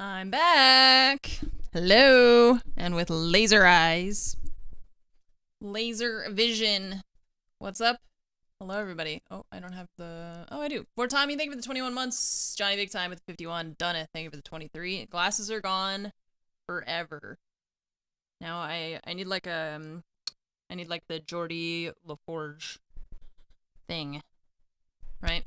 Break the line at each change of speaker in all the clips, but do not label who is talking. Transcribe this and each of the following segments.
I'm back. Hello. And with laser eyes. Laser vision. What's up? Hello, everybody. Oh, I don't have the... Oh, I do. For Tommy, thank you for the 21 months. Johnny Big Time with the 51. Dunneth, thank you for the 23. Glasses are gone forever. Now I need like a... I need like the Geordie LaForge thing. Right?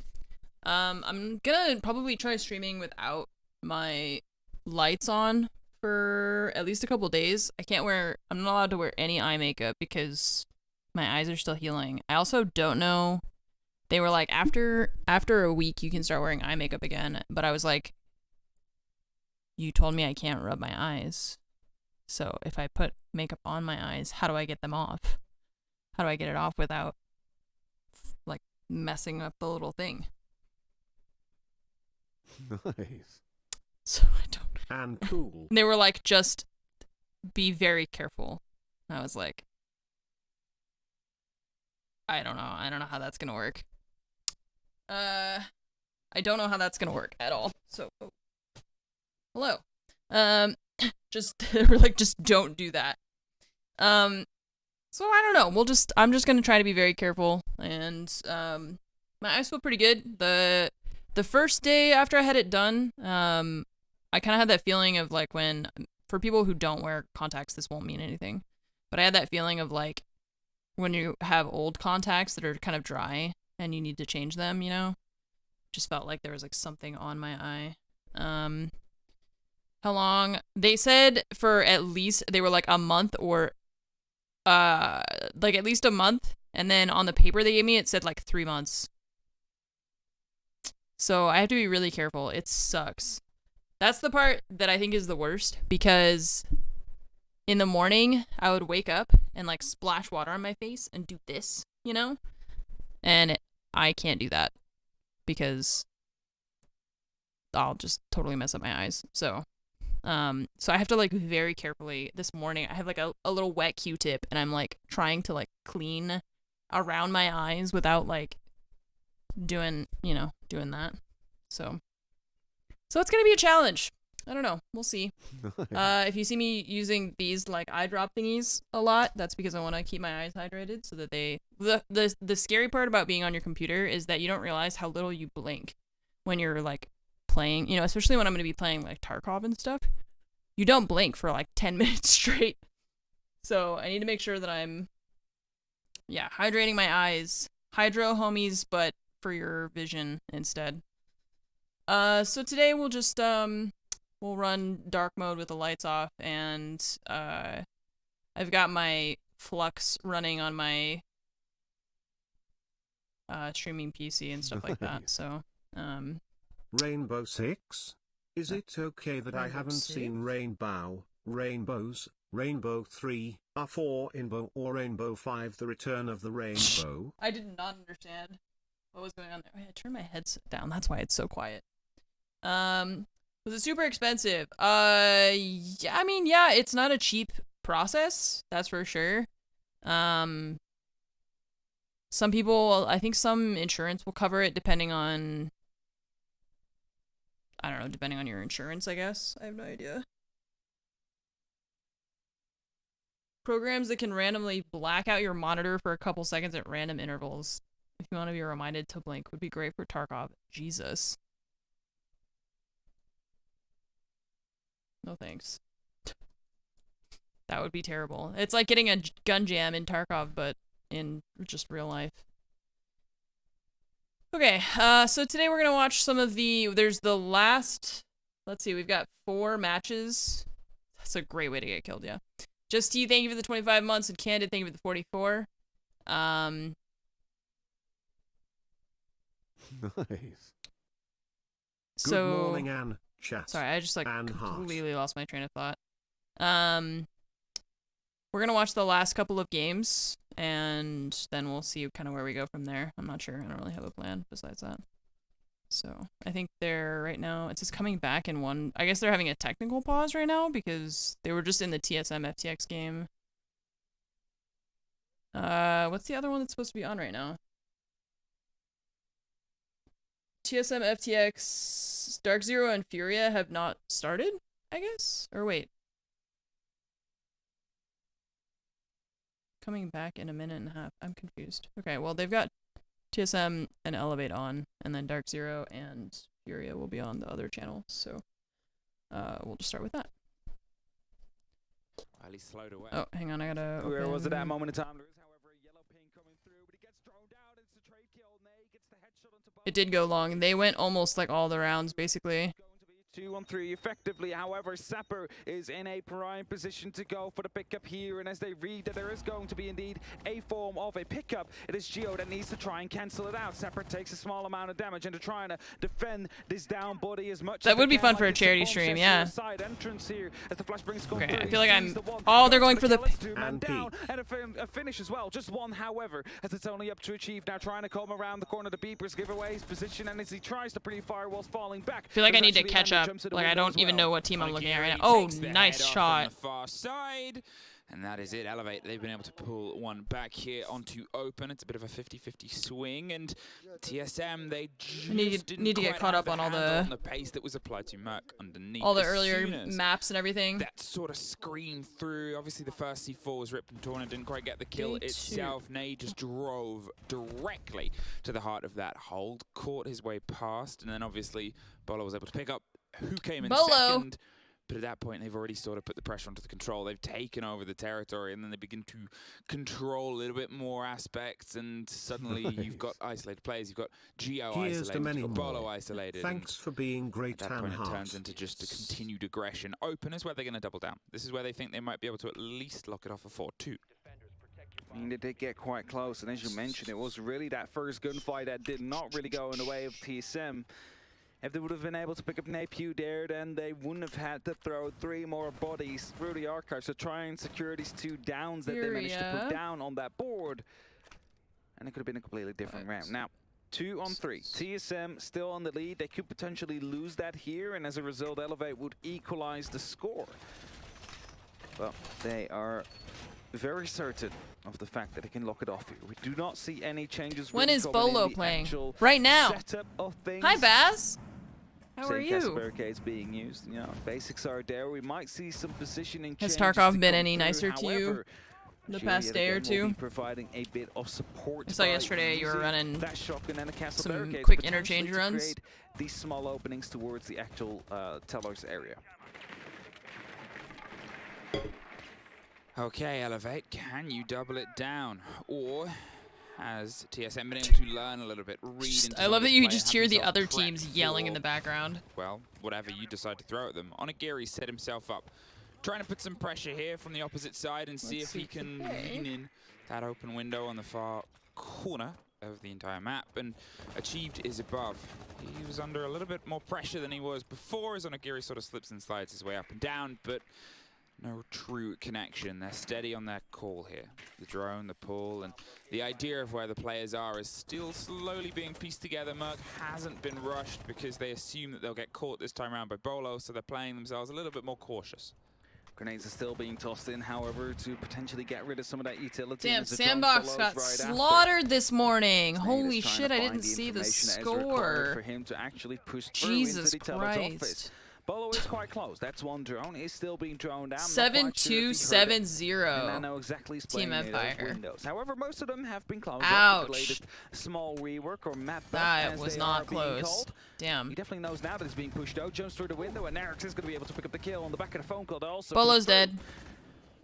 I'm gonna probably try streaming without my lights on for at least a couple days. I'm not allowed to wear any eye makeup because my eyes are still healing. I also don't know. They were like, after a week you can start wearing eye makeup again, but I was like, you told me I can't rub my eyes. So if I put makeup on my eyes, how do I get them off? How do I get it off without like messing up the little thing?
Nice.
So I don't.
And cool.
They were like, just be very careful. I was like, I don't know. I don't know how that's gonna work. I don't know how that's gonna work at all. So, hello. Just we're like, just don't do that. So I don't know. I'm just gonna try to be very careful, and my eyes feel pretty good. The first day after I had it done, I kind of had that feeling of like when, for people who don't wear contacts, this won't mean anything, but I had that feeling of like when you have old contacts that are kind of dry and you need to change them, you know? Just felt like there was like something on my eye. How long? They said for at least, they were like a month or like at least a month, and then on the paper they gave me it said like 3 months. So I have to be really careful. It sucks. That's the part that I think is the worst, because in the morning I would wake up and like splash water on my face and do this, you know? And I can't do that because I'll just totally mess up my eyes. So I have to like very carefully. This morning I have like a little wet Q-tip, and I'm like trying to like clean around my eyes without like doing that. So it's gonna be a challenge. I don't know. We'll see. If you see me using these like eye drop thingies a lot, that's because I want to keep my eyes hydrated, so that the scary part about being on your computer is that you don't realize how little you blink when you're like playing, you know, especially when I'm going to be playing like Tarkov and stuff. You don't blink for like 10 minutes straight. So I need to make sure that I'm hydrating my eyes. Hydro homies, but for your vision instead. So today we'll just we'll run dark mode with the lights off, and I've got my Flux running on my streaming PC and stuff like that. So
Rainbow Six? Is it okay that I
Rainbow
haven't
6?
seen Rainbows, Rainbow 3, R4 Inbow, or Rainbow 5 The Return of the Rainbow?
I did not understand what was going on there. Wait, I turned my headset down. That's why it's so quiet. Was it super expensive? Yeah, I mean, yeah, it's not a cheap process, that's for sure. Some people, I think some insurance will cover it depending on, I don't know, depending on your insurance, I guess. I have no idea. Programs that can randomly black out your monitor for a couple seconds at random intervals. If you want to be reminded to blink, would be great for Tarkov. Jesus. No thanks. That would be terrible. It's like getting a gun jam in Tarkov, but in just real life. Okay, so today we're gonna watch some of there's the last, let's see, we've got 4 matches. That's a great way to get killed, yeah. Just T, thank you for the 25 months, and Candid, thank you for the 44.
Nice.
So,
good morning, Anne. Chat.
Sorry, I just like
Anne
completely lost my train of thought. We're gonna watch the last couple of games, and then we'll see kind of where we go from there. I'm not sure. I don't really have a plan besides that. So I think they're right now, it's just coming back in one. I guess they're having a technical pause right now because they were just in the TSM FTX game. What's the other one that's supposed to be on right now? TSM FTX, Dark Zero, and Furia have not started. I guess? Or wait. Coming back in a minute and a half. I'm confused. Okay, well, they've got TSM and Elevate on, and then Dark Zero and Furia will be on the other channel, so we'll just start with that.
Well, he's slowed away.
Oh, hang on, I gotta
Where was it at
open...
moment in time? There is, however, a yellow ping coming through, but he gets thrown down. It's a trade kill. Nay gets the headshot onto both.
It did go long. They went almost like all the rounds, basically.
2-on-3 effectively. However, Sapper is in a prime position to go for the pickup here, and as they read that there is going to be indeed a form of a pickup, it is Geo that needs to try and cancel it out. Sapper takes a small amount of damage and they're trying to defend this down body as much
That
as
would
they
be fun
can.
for a
Like
charity
it's
stream,
bomb
yeah.
side entrance here as the flashbangs come
Okay,
through.
I feel like
He
I'm...
sees the one.
Oh, they're going
Goes
for the...
kill. It's two men
And
down,
peek.
and a finish as well. Just one, however, as it's only up to achieve. Now trying to come around the corner. The Beepers give away his position, and as he tries to pretty firewalls falling back.
I feel like I
there's
need to
actually
catch
Andy
up.
jumps to the
Like, I
window
don't
as
even
well.
know what team I'm looking at right now.
He
Oh,
takes the
nice
head off
shot.
on the far side. And that is it. Elevate. They've been able to pull one back here onto open. It's a bit of a 50-50 swing. And TSM, they just
need
didn't
to get
quite
caught
have
up on all
handle
the...
on the pace that was applied to Merc underneath.
all the
As
earlier
soon as
maps and everything.
that sort of screamed through. Obviously, the first C4 was ripped and torn and didn't quite get the kill
Day two.
itself. Nay just drove directly to the heart of that hold, caught his way past, and then obviously Bolo was able to pick up who came in
Bolo.
second. But at that point, they've already sort of put the pressure onto the control. They've taken over the territory, and then they begin to control a little bit more aspects, and suddenly you've got isolated players. You've got Geo
Here's to
isolated,
many
you've got Bolo
more.
isolated.
Thanks for being great,
At that point, it
Tan
turns
Heart.
into just a continued aggression. Open is where they're going to double down. This is where they think they might be able to at least lock it off a 4-2.
I mean, they did get quite close, and as you mentioned, it was really that first gunfight that did not really go in the way of TSM. If they would have been able to pick up Napew there, then they wouldn't have had to throw 3 more bodies through the archives to try and secure these 2 downs that they managed to put down on that board. And it could have been a completely different round. Now, 2-on-3. TSM still on the lead. They could potentially lose that here, and as a result, Elevate would equalize the score. But they are very certain of the fact that they can lock it off here. We do not see any changes.
When
really
is
coming in
Bolo
the
playing?
actual
Right now.
setup of things.
Hi, Baz. How are
Same cast of
you?
barricades being used. You know, basics are there. We might see some positioning
Has
changes
Tarkov
to
been
come
any
through.
nicer to you
However,
the
Geo
past
yet
day or
again will be
two?
providing a bit of support.
I saw
by
yesterday you were
using
running
that shotgun and the castle
some
barricades
quick
potentially
interchange
to
runs.
create these small openings towards the actual teller's area.
Okay, Elevate, can you double it down? Or has TSM been able to learn a little bit, read into
I love that you
play,
just
have
hear the
themselves
other
prepped
teams yelling in
for,
the background.
well, whatever you decide to throw at them. Onigiri set himself up, trying to put some pressure here from the opposite side and see if he can lean in that open window on the far corner of the entire map, and achieved is above. He was under a little bit more pressure than he was before, as Onigiri sort of slips and slides his way up and down, but no true connection. They're steady on their call here. The drone, the pull, and the idea of where the players are is still slowly being pieced together. Merc hasn't been rushed because they assume that they'll get caught this time around by Bolo, so they're playing themselves a little bit more cautious.
Grenades are still being tossed in, however, to potentially get rid of some of that utility.
Damn,
as the drone
Sandbox
follows
got
right after.
slaughtered this morning.
Snake
Holy
is trying
shit,
to
I
find
didn't see the
information that is required for
score.
him to actually push through
Jesus
into the teller's
Christ.
office. Bolo is quite close. That's one drone. It's still being droned down. I'm not quite sure if he heard it.
7270.
And I know exactly he's
Team
playing near those
Empire.
windows. However, most of them have been closed
Ouch.
up with the latest small rework or map buff,
That
as
was
they
not
are being
close.
called.
Damn.
He definitely knows now that he's being pushed out. Jumps through the window, and Narix is going to be able to pick up the kill on the back of the phone call. That also
Bolo's
comes through.
dead.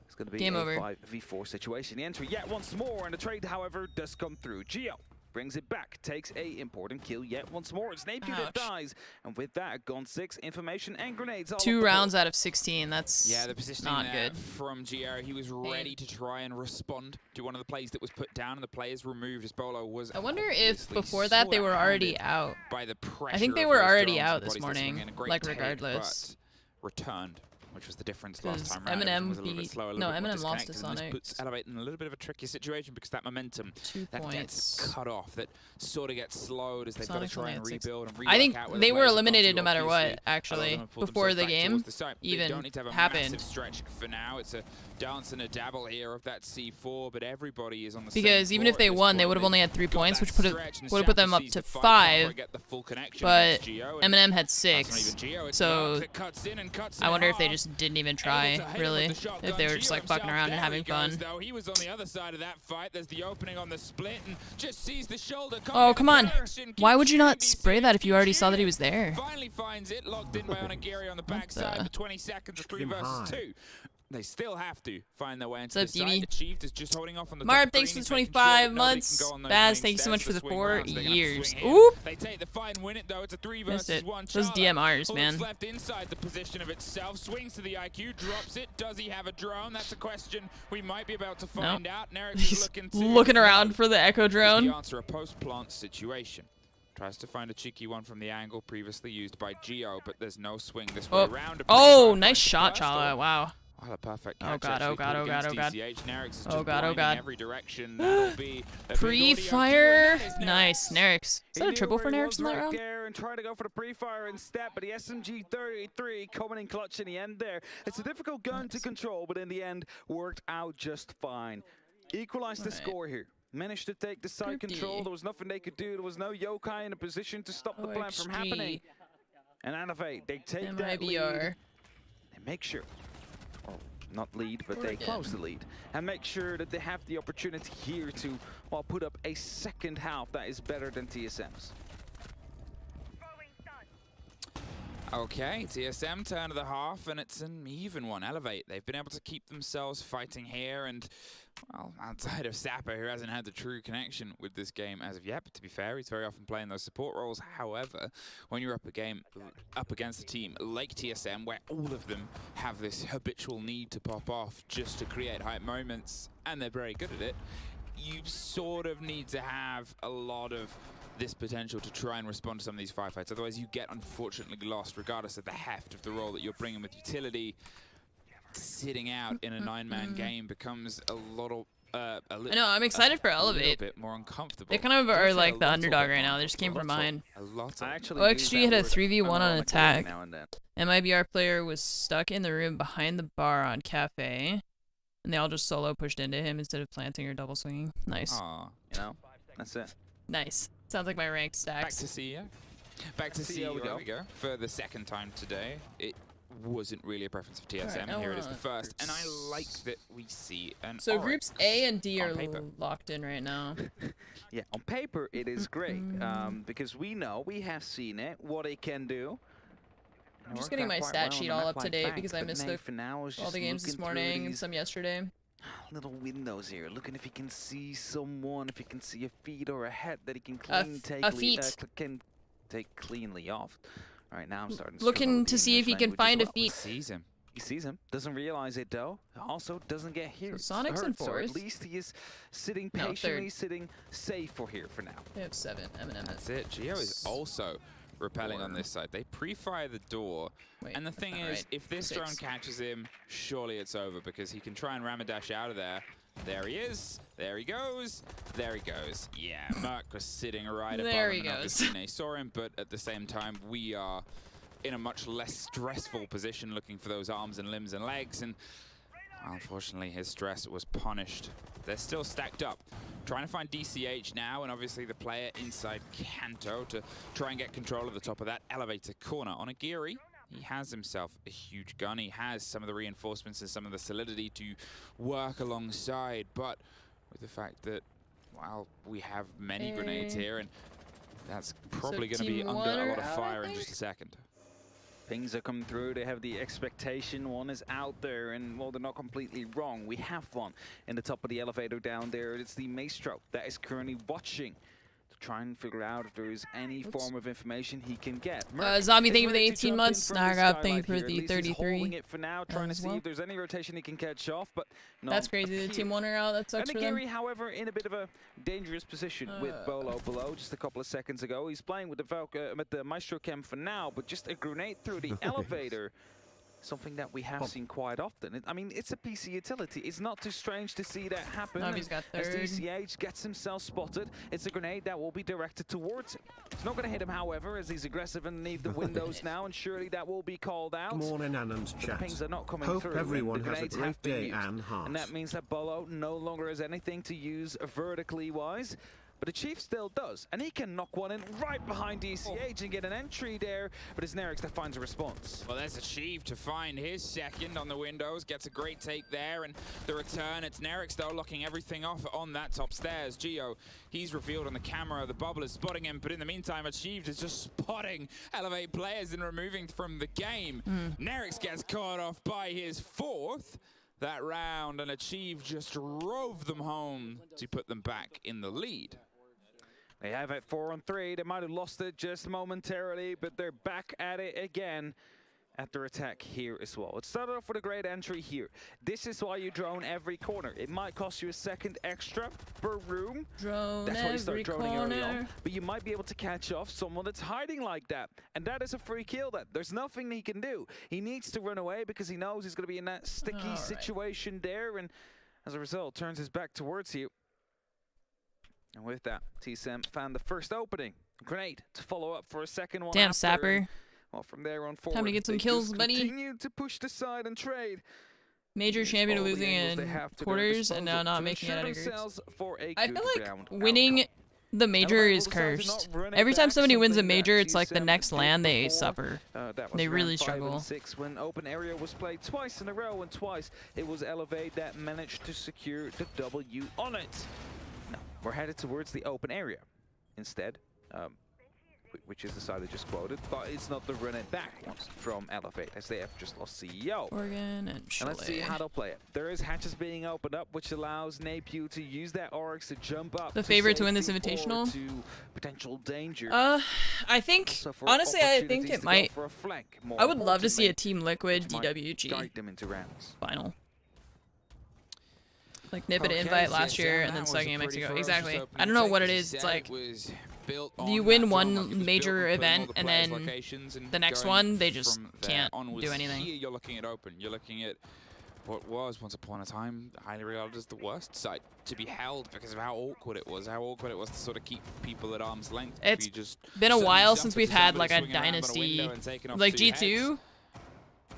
It's going to be
Game
a
over.
5v4 situation. The entry yet once more, and the trade, however, does come through. Geo brings it back, takes a important kill yet once more. It's Napew that
Ouch.
dies, and with that, gone 6, information and grenades. All
2
up the
rounds
board.
out of 16. That's
Yeah, the positioning
not
there
good.
from Gio. He was ready to try and respond to one of the plays that was put down, and the players removed as Bolo was
I wonder if
obviously
before that they were already
sorta
out.
by the pressure
I think they
of
were
those
already
drones,
out
the
this
bodies that swing
morning,
in. A great
like
take,
regardless.
but returned which was the difference last
'Cause
time round. Everything was a little bit
beat-
slower, a
no,
little bit more
Eminem lost to
disconnected, and
Sonic.
this puts Elevate in a little bit of a tricky situation because that momentum
2
that
points.
gets cut off, that sort of gets slowed as they've got
Sonic's
to try
only
and
at 6.
rebuild and
I think
rework out where
they
the
were
players have gone
eliminated
to.
no matter
Obviously,
what,
a lot of
actually,
them have pulled
before
themselves
the
back
game
towards the site. They
even
don't need to have a
happened.
massive stretch for now. It's a dance and a dabble here of that C4, but everybody is on the
Because
same
even if
floor
they
at this
won, they
point.
would have only had 3
They've got
points,
that
which would
stretch, and
have put them up
Shampoo
to
sees the fight,
5.
can't quite get the full connection
But
against Geo, and
Eminem had
that's not even
6.
Geo, it's
So
Mark that cuts in and cuts
I
in
wonder if they
half.
just didn't even
Able
try,
to hit him
really.
with the shotgun.
If they were just
Geo
like fucking
himself,
around and
there
having
he goes,
fun.
though. He was on the other side of that fight. There's the opening on the split and just sees the shoulder.
Oh, come on.
Connection.
Why would you not
Keeps
spray
shooting,
that if you
keeps
already saw that he
shooting.
was there?
Finally finds it, locked in by Onigiri on the backside
the-
for 20 seconds of 3
Him
versus
high.
2. They still have to find their way into
What's
the
up,
site.
DB?
Achieved is just holding off on the
Marv,
top
thanks
green.
for the
He's making
25
sure that nobody
months.
can go on those
Baz,
main
thank you so
stairs
much for the
swing
4
rounds. They're gonna
years.
swing here.
Oop!
They take the fight and win it though. It's a 3
Missed
versus
it.
1.
Those
Charlotte
DMRs,
looks
man.
left inside the position of itself. Swings to the IQ, drops it. Does he have a drone? That's a question we might be about to find out. Nerix is
He's
looking to
looking around for the Echo
is
drone.
the answer, a post-plant situation. Tries to find a cheeky one from the angle previously used by Geo, but there's no swing this way around.
Oh, nice shot, Chala. Wow.
What a perfect
Oh
catch.
god,
actually
oh god,
put
oh god,
against
oh god.
DCH. Nerix is just
Oh god, oh
blinding
god.
every direction. That'll be a big audio
Pre-fire.
cue, and that is
Nice, Nerix. Is
He
that a
knew
triple
where
for
he
Nerix
was
in that
right
round?
there and tried to go for the pre-fire instead, but the SMG-33 coming in clutch in the end there. It's a difficult gun to control, but in the end worked out just fine. Equalized the
Alright.
score here. Managed to take the side
Group D.
control. There was nothing they could do. There was no yokai in a position to stop the plan from happening. And Elevate, they take that lead.
MIBR.
They make sure, or not lead, but they
Oregon.
close the lead, and make sure that they have the opportunity here to, well, put up a second half that is better than TSM's.
Okay, TSM turn of the half, and it's an even one. Elevate, they've been able to keep themselves fighting here, and, well, outside of Sapper, who hasn't had the true connection with this game as of yet, but to be fair, he's very often playing those support roles. However, when you're up against a team like TSM, where all of them have this habitual need to pop off just to create hype moments, and they're very good at it, you sort of need to have a lot of this potential to try and respond to some of these firefights. Otherwise, you get unfortunately lost, regardless of the heft of the role that you're bringing with utility. Sitting out in a 9-man game becomes a little,
I know, I'm excited for
a little
Elevate.
bit more uncomfortable.
They kind of
I'd
are
say
like
a
the
lot
underdog
of
right
it.
now. They just came from behind.
A lot of
I
it.
actually
OXG
use
had
that
a 3v1 on
ironically
attack.
now and then.
MIBR player was stuck in the room behind the bar on Cafe, and they all just solo pushed into him instead of planting or double swinging. Nice.
Aw.
You know, that's it.
Nice. Sounds like my ranked
Back
stacks.
to CEO. Back to CEO,
we
there
go.
we go. For the second time today. It wasn't really a preference for TSM.
Alright,
Here it is the
now,
first. And I like that we see an
So groups A and D
on
are
paper.
locked in right now.
Yeah, on paper it is great, because we know, we have seen it, what it can do.
I'm just getting my stat sheet all up to date because I missed all the games this morning and some yesterday.
Little windows here, looking if he can see someone, if he can see a feet or a head that he can
feet.
take cleanly off. All right, now I'm starting to
Looking
struggle with
to
the
see if he
English
can find a
language as
feet.
Sees him.
well. He sees him, doesn't realize it though. Also doesn't get here.
Sonic's in
So
fourth.
at least he is sitting
No,
patiently,
third.
sitting safe for here for now.
They have 7. Eminem
That's it. Geo is also repelling on this side. They pre-fire the door.
Wait,
And the thing
that's not
is,
right.
if this
6.
drone catches him, surely it's over because he can try and Ramadash out of there. There he is. There he goes. There he goes. Yeah, Merc was sitting right above
There
him.
he
and
goes.
obviously they saw him, but at the same time, we are in a much less stressful position looking for those arms and limbs and legs. And unfortunately, his stress was punished. They're still stacked up. Trying to find DCH now, and obviously the player inside Kanto to try and get control of the top of that elevator corner. Onigiri, he has himself a huge gun. He has some of the reinforcements and some of the solidity to work alongside, but with the fact that, well, we have many grenades here, and that's probably going to be
Team
under
one
a
are
lot of
out, I
fire in
think?
just a second.
Things are coming through, they have the expectation, one is out there, and well, they're not completely wrong. We have one in the top of the elevator down there. It's the Maestro that is currently watching to try and figure out if there is any form of information he can get.
Zombie, thank you for the
Ready to
18
jump in
months.
from the
Snargrab, thank you
skylight
for
here. At
the
least he's holding
33.
it for now, trying to
as
see
well.
if there's any rotation he can catch off, but no.
That's crazy. The Team 1 are out. That sucks for them.
Onigiri, however, in a bit of a dangerous position with Bolo below just a couple of seconds ago. He's playing with the Maestro Chem for now, but just a grenade through the elevator. something that we have seen quite often. I mean, it's a PC utility. It's not too strange to see that happen.
Navi's got
As
third.
TCH gets himself spotted, it's a grenade that will be directed towards him. It's not going to hit him, however, as he's aggressive underneath the windows now, and surely that will be called out.
Morning, Annan's
The
chat.
pings are not coming
Hope
through.
everyone
The
has a
grenades
great
have been
day,
used.
Anne Hart.
And that means that Bolo no longer has anything to use vertically wise. But the Chief still does, and he can knock one in right behind DCH and get an entry there, but it's Nerix that finds a response.
Well, there's a Chief to find his second on the windows, gets a great take there, and the return, it's Nerix though locking everything off on that top stairs. Geo, he's revealed on the camera, the bubble is spotting him, but in the meantime, Achieved is just spotting Elevate players and removing from the game. Nerix gets caught off by his fourth that round, and Achieved just drove them home to put them back in the lead.
They have it 4-on-3. They might have lost it just momentarily, but they're back at it again after attack here as well. It started off with a great entry here. This is why you drone every corner. It might cost you a second extra per room.
Drone
That's why you start
every
droning early on.
corner.
But you might be able to catch off someone that's hiding like that. And that is a free kill. That there's nothing he can do. He needs to run away because he knows he's going to be in that sticky situation there. And as a result, turns his back towards you. And with that, TSM found the first opening. Grenade to follow up for a second one.
Damn,
after.
Sapper.
Well, from there on forward,
Time to get some
they
kills,
just
buddy.
continue to push the side and trade.
Major
Use
champion
all the
losing
angles they
in
have to their
quarters and now
disposal
not
to
making it
ensure
out of groups.
themselves for a
I feel
good
like
round
winning
outcome.
the major
Elevate
is
will decide to
cursed.
not run it
Every time
back,
somebody wins a
something that
major, it's like the
TSM
next
did
land they
before.
suffer.
That was
They
round
really
5 and
struggle.
6 when open area was played twice in a row, and twice it was Elevate that managed to secure the W on it. Now, we're headed towards the open area instead. Which is the side I just quoted, but it's not the run it back one from Elevate, as they have just lost CEO.
Oregon and Chile.
And let's see how they'll play it. There is hatches being opened up, which allows Napew to use that Oryx to jump up.
The favorite to win this
safety or
Invitational?
to potential danger.
I think,
So for
honestly, I think
opportunities
it
to go
might.
for a flank, more
I would love to see a
importantly,
Team Liquid
which might
DWG
guide them into rounds.
final. Like Nip and
Okay,
Invite
so
last
yeah,
year
that
and then
was
sucking
a
in
pretty
Mexico.
ferocious
Exactly.
opening
I don't know
take,
what
as
it
you
is. It's
said,
like
it was built
you
on
win
that
one
drone, like it was built
major
on putting all
event
the
and
players'
then
locations and
the next
going
one, they just
from there
can't
onwards.
do anything.
Here you're looking at open. You're looking at what was once upon a time highly regarded as the worst site to be held because of how awkward it was. How awkward it was to sort of keep people at arm's length.
It's
you just
been a
suddenly
while
jump
since
into
we've had
somebody
like a
swinging around on
dynasty,
window and taking off
like
two heads.
G2,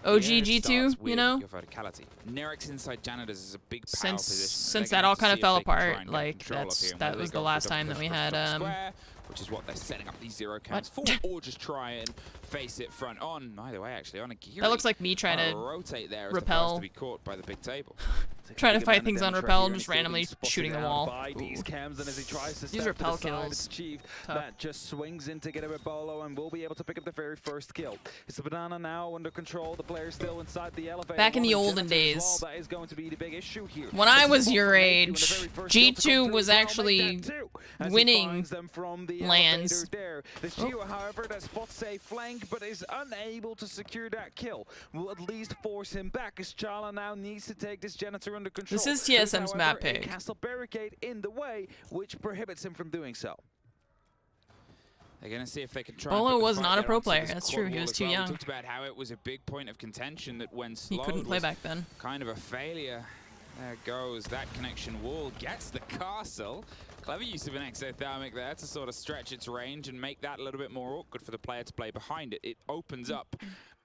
OG
Here it
G2,
starts
you
with
know?
your verticality. Nerix inside janitors is a big power
Since
position. They're
that
gonna
all
have to
kind of
see if
fell
they can try
apart,
and get
like
control of here, and
that
whether
was
they
the
go for
last
double
time that
push
we
across
had
top square, which is what they're setting up these zero counts for, or just try and face it front on. Either way, actually, on a Geary.
That looks like me trying to
rotate there as
repel.
the first to be caught by the big table.
Trying to
Big
fight
amount of
things on
damage
repel,
here, and
just
he's still being
randomly
spotted
shooting the
out
wall.
by these cams, and as he tries to
These
step to
repel
the side,
kills.
it's Achieved
Tough.
that just swings in to get a Rebolo and will be able to pick up the very first kill. It's the banana now under control. The player's still inside the elevator.
Back in the
One of
olden
Genesis as
days.
well, that is going to be the big issue here.
When I
This is
was
the
your
ball from Napew,
age,
and the very first kill to
G2
come through
was
as well, make
actually
that two, as he
winning
finds them from the
lands.
elevator there. This
Oh.
Geo, however, that spots a flank but is unable to secure that kill. Will at least force him back as Chala now needs to take this janitor under control.
This is
There's,
TSM's
however,
map
a
pick.
castle barricade in the way, which prohibits him from doing so.
They're going to see if they can try
Bolo
and put the
was
fight
not a
there
pro
onto
player,
this
that's
quad
true, he
wall
was
as
too
well. We
young.
talked about how it was a big point of contention that when
He
slowed
couldn't play
was
back then.
kind of a failure. There goes that connection wall, gets the castle. Clever use of an exothermic there to sort of stretch its range and make that a little bit more awkward for the player to play behind it. It opens up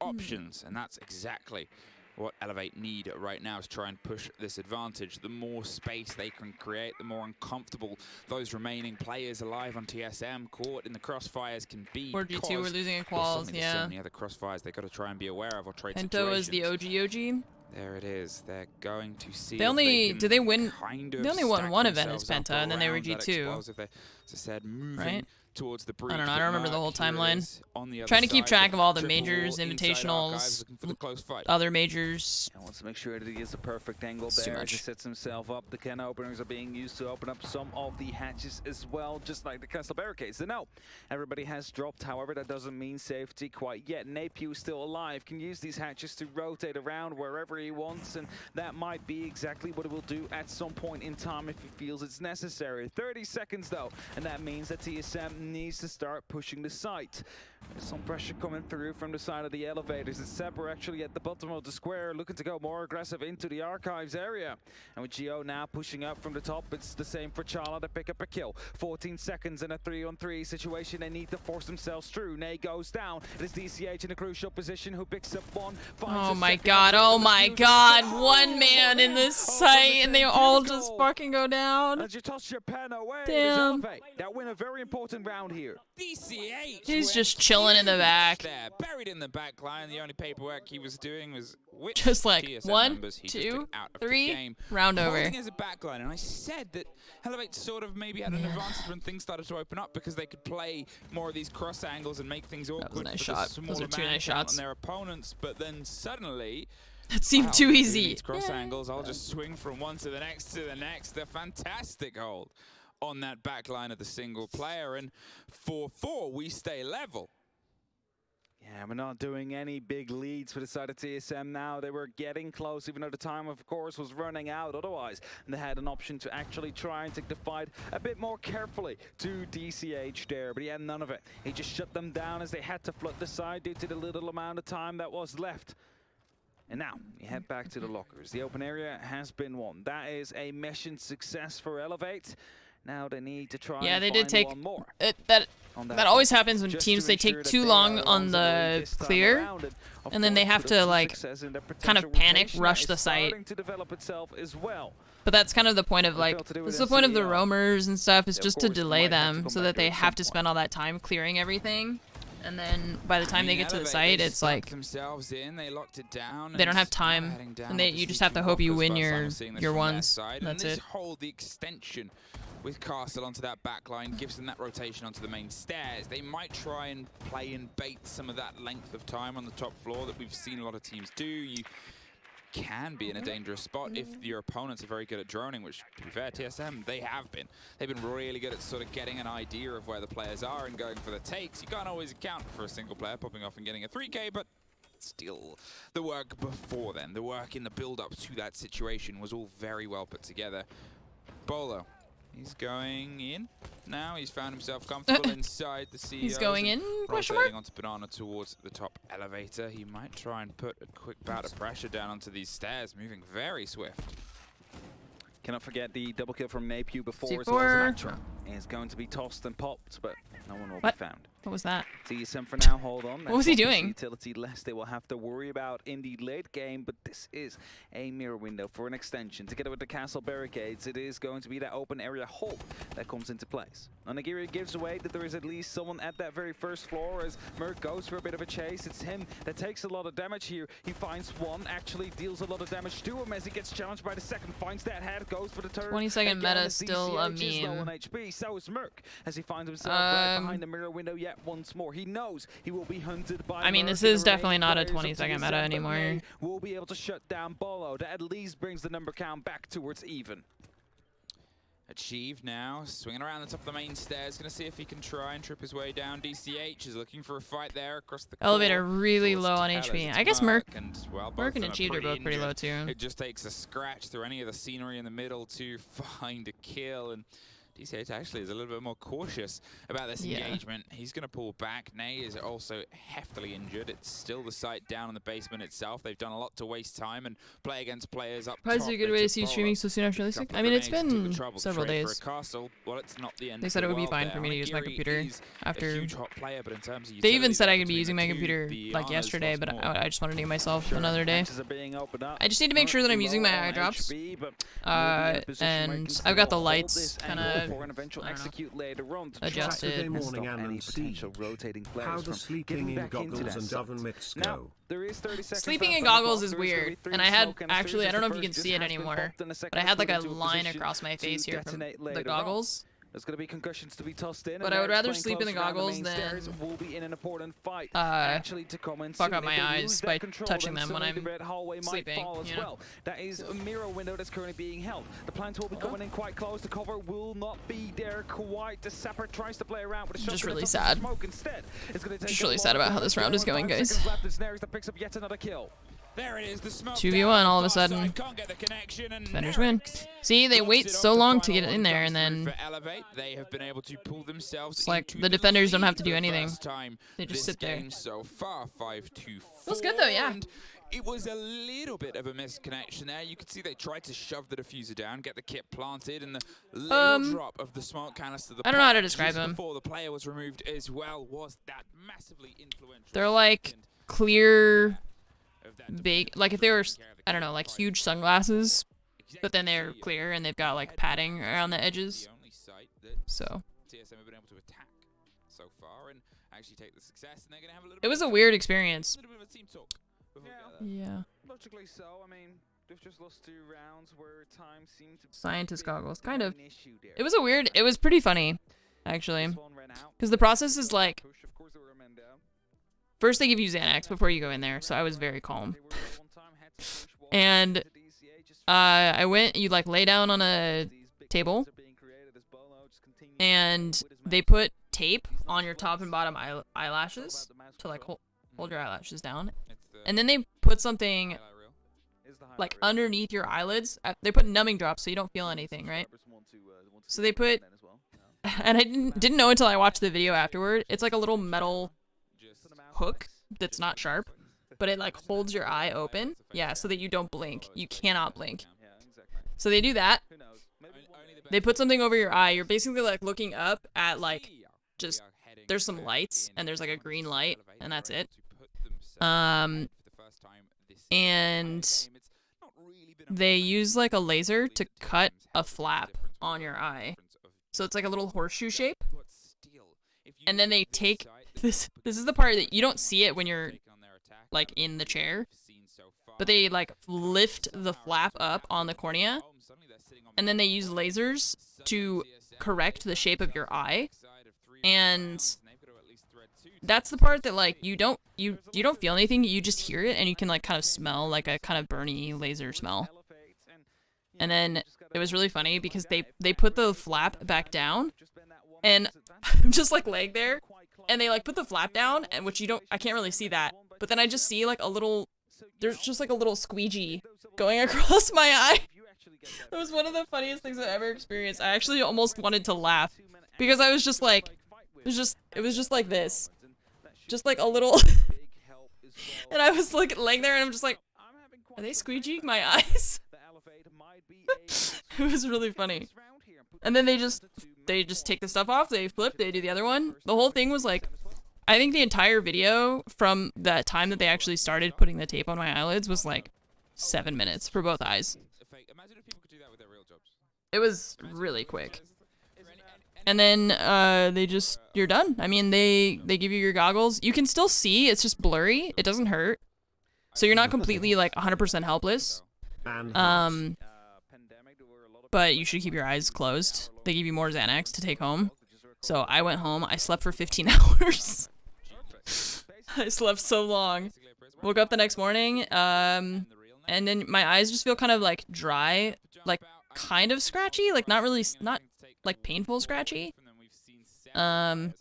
options, and that's exactly what Elevate need right now to try and push this advantage. The more space they can create, the more uncomfortable those remaining players alive on TSM caught in the crossfires can be.
Or G2 we're losing in
there's
quals,
so
yeah.
many other crossfires they've got to try and be aware of or trade
Pento is the
situations.
OG.
There it is. They're going to see.
They
if
only
can
did they win?
kind
They
of
only won
stack
one event as
themselves up
Penta, and then they were
around that
G2.
explosive. They're, as I said, moving
Right?
towards the
I
breach.
don't know. I
but
don't remember the whole
Merc here
timeline.
is on the other
Trying to keep
side
track
with
of all the
triple
majors,
inside
invitationals,
archives, looking for the close fight.
other majors.
And wants to make sure that he gets the perfect angle
It's too
there as he
much.
sets himself up. The can openers are being used to open up some of the hatches as well, just like the castle barricades. So no, everybody has dropped. However, that doesn't mean safety quite yet. Napew is still alive, can use these hatches to rotate around wherever he wants, and that might be exactly what it will do at some point in time if he feels it's necessary. 30 seconds though, and that means that TSM needs to start pushing the site. There's some pressure coming through from the side of the elevators. It's Sepper actually at the bottom of the square, looking to go more aggressive into the archives area. And with Gio now pushing up from the top, it's the same for Chala to pick up a kill. 14 seconds in a 3-on-3 situation. They need to force themselves through. Nay goes down. It is DCH in a crucial position who picks up one.
Oh my god, oh my god. One man in this site and they all just fucking go down.
As you toss your pen away,
damn.
that win a very important round here.
DCH.
He's just chilling in the back.
There, buried in the back line. The only paperwork he was doing was
Just like
TSM
1,
numbers he
2,
just took out of the
3,
game.
round over.
Holding as a backline, and I said that Elevate sort of maybe had an advantage when things started to open up because they could play more of these cross angles and make things awkward.
That was a nice
for
shot.
the smaller
Those are 2
man
nice
count
shots.
on their opponents, but then suddenly.
That seemed
wow,
too
who
easy.
needs cross angles. I'll just swing from one to the next to the next. A fantastic hold on that back line of the single player, and 4-4, we stay level.
Yeah, we're not doing any big leads for the side of TSM now. They were getting close, even though the time, of course, was running out otherwise. And they had an option to actually try and take the fight a bit more carefully to DCH there, but he had none of it. He just shut them down as they had to flood the side due to the little amount of time that was left. And now, we head back to the lockers. The open area has been won. That is a mission success for Elevate. Now they need to try
Yeah,
and
they
find
did take
one more.
That always happens when
Just
teams
to
they
ensure
take
that
too
they
long
are
on
ones
the
that this time
clear,
around. Of
and then they
course,
have to
production
like
success in their
kind of
potential
panic,
rotation
rush
is
the site.
starting to develop itself as well.
But that's kind of the point of
They
like,
failed to do it
this is
in
the point of the
CEO.
roamers and stuff, is
They, of
just to
course,
delay
might have to
them
come
so
back
that they
here at
have
some
to
point.
spend all that time clearing everything. And then by the time they get to the
Elevate,
site,
they
it's
stuck
like
themselves in, they locked it down,
they don't
and
have time,
heading down,
and you
obviously
just have to
two
hope you
blockers.
win
First time
your
we're seeing this
your
from their
ones.
side,
That's
and this
it.
hold, the extension with Castle onto that back line gives them that rotation onto the main stairs. They might try and play and bait some of that length of time on the top floor that we've seen a lot of teams do. You can be in a dangerous spot if your opponents are very good at droning, which, to be fair, TSM, they have been. They've been really good at sort of getting an idea of where the players are and going for the takes. You can't always account for a single player popping off and getting a 3K, but still, the work before then, the work in the build-up to that situation was all very well put together. Bolo, he's going in now. He's found himself comfortable inside the CEO.
He's going in? Question mark?
Onto Banana towards the top elevator. He might try and put a quick bout of pressure down onto these stairs, moving very swift.
Cannot forget the double kill from Napew before
C4.
as well as Metro. Is going to be tossed and popped, but no one will be found.
What was that?
TSM for now, hold on.
What was he
That's
doing?
Utility less they will have to worry about in the late game, but this is a mirror window for an extension. Together with the castle barricades, it is going to be that open area hold that comes into place. Onigiri gives away that there is at least someone at that very first floor as Merc goes for a bit of a chase. It's him that takes a lot of damage here. He finds one, actually deals a lot of damage to him as he gets challenged by the second, finds that head, goes for the turn.
20-second
Again,
meta
as
still a
DCH is low on
meme.
HP, so is Merc as he finds himself right behind the mirror window yet once more. He knows he will be hunted by
I mean,
Merc
this
and
is
the
definitely
remaining
not a
players of
20-second
TSM,
meta
but
anymore.
May will be able to shut down Bolo. That at least brings the number count back towards even.
Achieved now, swinging around the top of the main stairs, gonna see if he can try and trip his way down. DCH is looking for a fight there across the
Elevator
core.
really
Towards
low on
Tellers,
HP.
it's
I guess Merc
and, well,
and
them are
Achieved are both pretty low too.
It just takes a scratch through any of the scenery in the middle to find a kill, and DCH actually is a little bit more cautious about this engagement. He's going to pull back. Nay is also heftily injured. It's still the site down in the basement itself. They've done a lot to waste time and play against players up top.
Probably a good way to see you streaming so soon after releasing. I mean, it's been several days.
Well, it's not the end
They said it would be fine for me to use my computer after.
Player, but in terms of
They even said I could be
between
using
the
my
two,
computer
the
like
Arna's
yesterday,
lost
but
more.
I just wanted to give myself another day.
Matches are being opened up.
I just need to make sure that I'm using my eye
Low on
drops.
HP, but will be in a position where he
And
can
I've got the
still hold
lights
this
kind
angle for
of
an eventual execute later on to
adjusted.
Saturday
try
morning
and stop any
AnneMunition.
potential rotating players
How the
from
sleeping
getting
in
back into
goggles
that
and
site.
oven mitts
Now,
go?
there is 30 seconds
Sleeping
left
in
on the
goggles
clock.
is
There is gonna
weird,
be 3
and I had
smoke canisters
actually, I
as
don't know
the
if you can
first
see it
just has been
anymore,
popped and the second
but I had like a
is moved into
line
position
across my
to
face here from
detonate
the
later on.
goggles.
There's going to be concussions to be tossed in.
But
and
I would
they're
rather
playing
sleep in the
close around
goggles
main
than,
stairs will be in an important fight. Actually to come in
fuck
soon.
up my
If they
eyes
lose
by
that control,
touching
then
them when
suddenly
I'm
the red hallway might
sleeping,
fall as
you know?
well. That is a mirror window that's currently being held. The plant will be coming in quite close. The cover will not be there quite. The Sapper tries to play around with a shot.
Just really sad.
Smoke instead. It's going to take
Just really sad about how this round is going, guys.
Left. It's Nares that picks up yet another kill.
There it is, the smoke
2v1 all of a
far
sudden.
side, can't get the connection, and
Defenders win. See, they wait so long to get it in there, and then
Elevate, they have been able to pull themselves
it's like
into
the defenders don't
lead
have to
for
do
the
anything.
first time
They just
this
sit there.
game so far, 5-2-4.
Feels good though, yeah.
And it was a little bit of a misconnection there. You could see they tried to shove the diffuser down, get the kit planted, and the little drop of the smoke canister.
I don't know how to describe them.
Before the player was removed as well was that massively influential.
They're like clear, big, like if they were, I don't know, like huge sunglasses, but then they're clear and they've got like padding around the edges. So
TSM have been able to attack so far and actually take the success, and they're gonna have a little.
it was a weird experience.
Little bit of a team talk.
Yeah.
Logically so. I mean, they've just lost 2 rounds where time seemed to
Scientist
be
goggles, kind of.
an issue there.
It was a weird. It was pretty funny, actually,
This one ran out.
because the process is like
Push, of course, there were men down.
first they give you Xanax before you go in there, so I was very calm.
They were at one time, had to push one
And
to DCA just
I went. You like lay down on a
these big
table,
things are being created as Bolo just continues
and
with his
they
match.
put tape on your top and bottom eyelashes to like hold your eyelashes down, and then they put something
Is the
like
highlight reel.
underneath your eyelids. They put numbing drops so you don't feel anything, right?
Subscribers want to
So
see
they
the
put-
content as well, you know.
And I didn't know until I watched the video afterward. It's like a little metal hook that's not sharp, but it like holds your eye open. Yeah, so that you don't blink. You cannot blink.
Yeah, exactly.
So they do that.
Who knows? Maybe one day.
They put something over your eye. You're basically like looking up at like just there's some lights and there's like a green light and that's it. And they use like a laser to cut a flap on your eye. So it's like a little horseshoe shape. And then they take this is the part that you don't see it when you're like in the chair. But they like lift the flap up on the cornea. And then they use lasers to correct the shape of your eye. And that's the part that like you don't feel anything, you just hear it and you can like kind of smell like a kind of burny laser smell. And then it was really funny because they put the flap back down and I'm just like laying there and they like put the flap down and which I can't really see that. But then I just see like there's just like a little squeegee going across my eye. It was one of the funniest things I've ever experienced. I actually almost wanted to laugh because I was just like, it was just like this. Just like a little, and I was like laying there and I'm just like, are they squeegeeing my eyes? It was really funny. And then they just take the stuff off, they flip, they do the other one. The whole thing was like, I think the entire video from that time that they actually started putting the tape on my eyelids was like 7 minutes for both eyes. It was really quick. And then you're done. I mean, they give you your goggles. You can still see, it's just blurry. It doesn't hurt. So you're not completely like 100% helpless. But you should keep your eyes closed. They give you more Xanax to take home. So I went home. I slept for 15 hours. I slept so long. Woke up the next morning. And then my eyes just feel kind of like dry, like kind of scratchy, like not like painful scratchy. And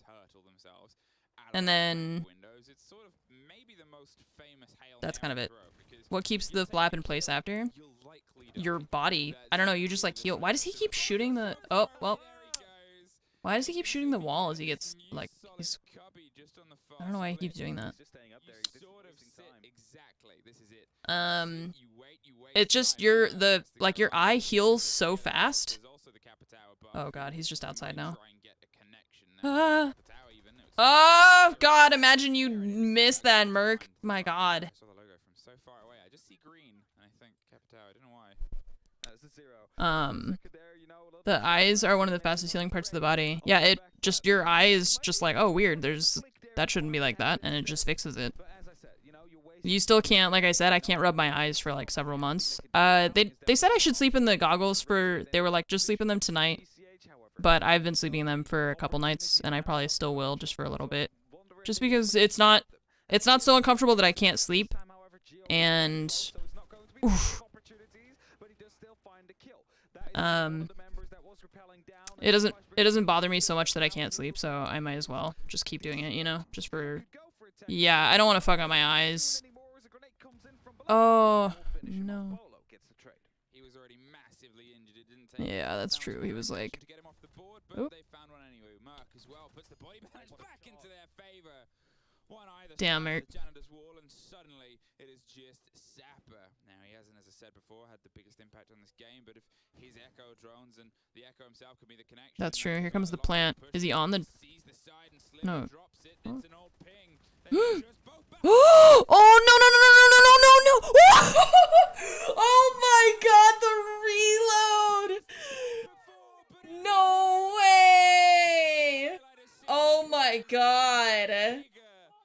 then that's kind of it. What keeps the flap in place after? Your body. I don't know, you just like heal. Why does he keep shooting the... Oh, well. Why does he keep shooting the wall as he gets, like, he's... I don't know why he keeps doing that. It's just your eye heals so fast. Oh god, he's just outside now. Ah. Oh god, imagine you missed that, Merc. My god. The eyes are one of the fastest healing parts of the body. Yeah, your eye is just like, oh weird, that shouldn't be like that, and it just fixes it. You still can't, like I said, I can't rub my eyes for like several months. They said I should sleep in the goggles they were like, just sleep in them tonight. But I've been sleeping in them for a couple nights, and I probably still will just for a little bit. Just because it's not so uncomfortable that I can't sleep. And oof. It doesn't bother me so much that I can't sleep, so I might as well just keep doing it, you know, just for... Yeah, I don't want to fuck up my eyes. Oh, no.
Gets the trade.
He was already massively injured. It didn't take
Yeah, that's true. He was like,
to get him off the board, but
oop.
they found one anyway. Merc as well puts the body balance back into their favor. One either
Damn,
side
Merc.
of the janitor's wall, and suddenly it is just Sapper. Now he hasn't, as I said before, had the biggest impact on this game, but if his Echo drones and the Echo himself could be the connection.
That's true. Here comes the plant. Is he on the?
Sees the side and
No.
drops it. It's an old ping.
Oh no no no no no no no no! Oh my God, the reload! No way! Oh my God!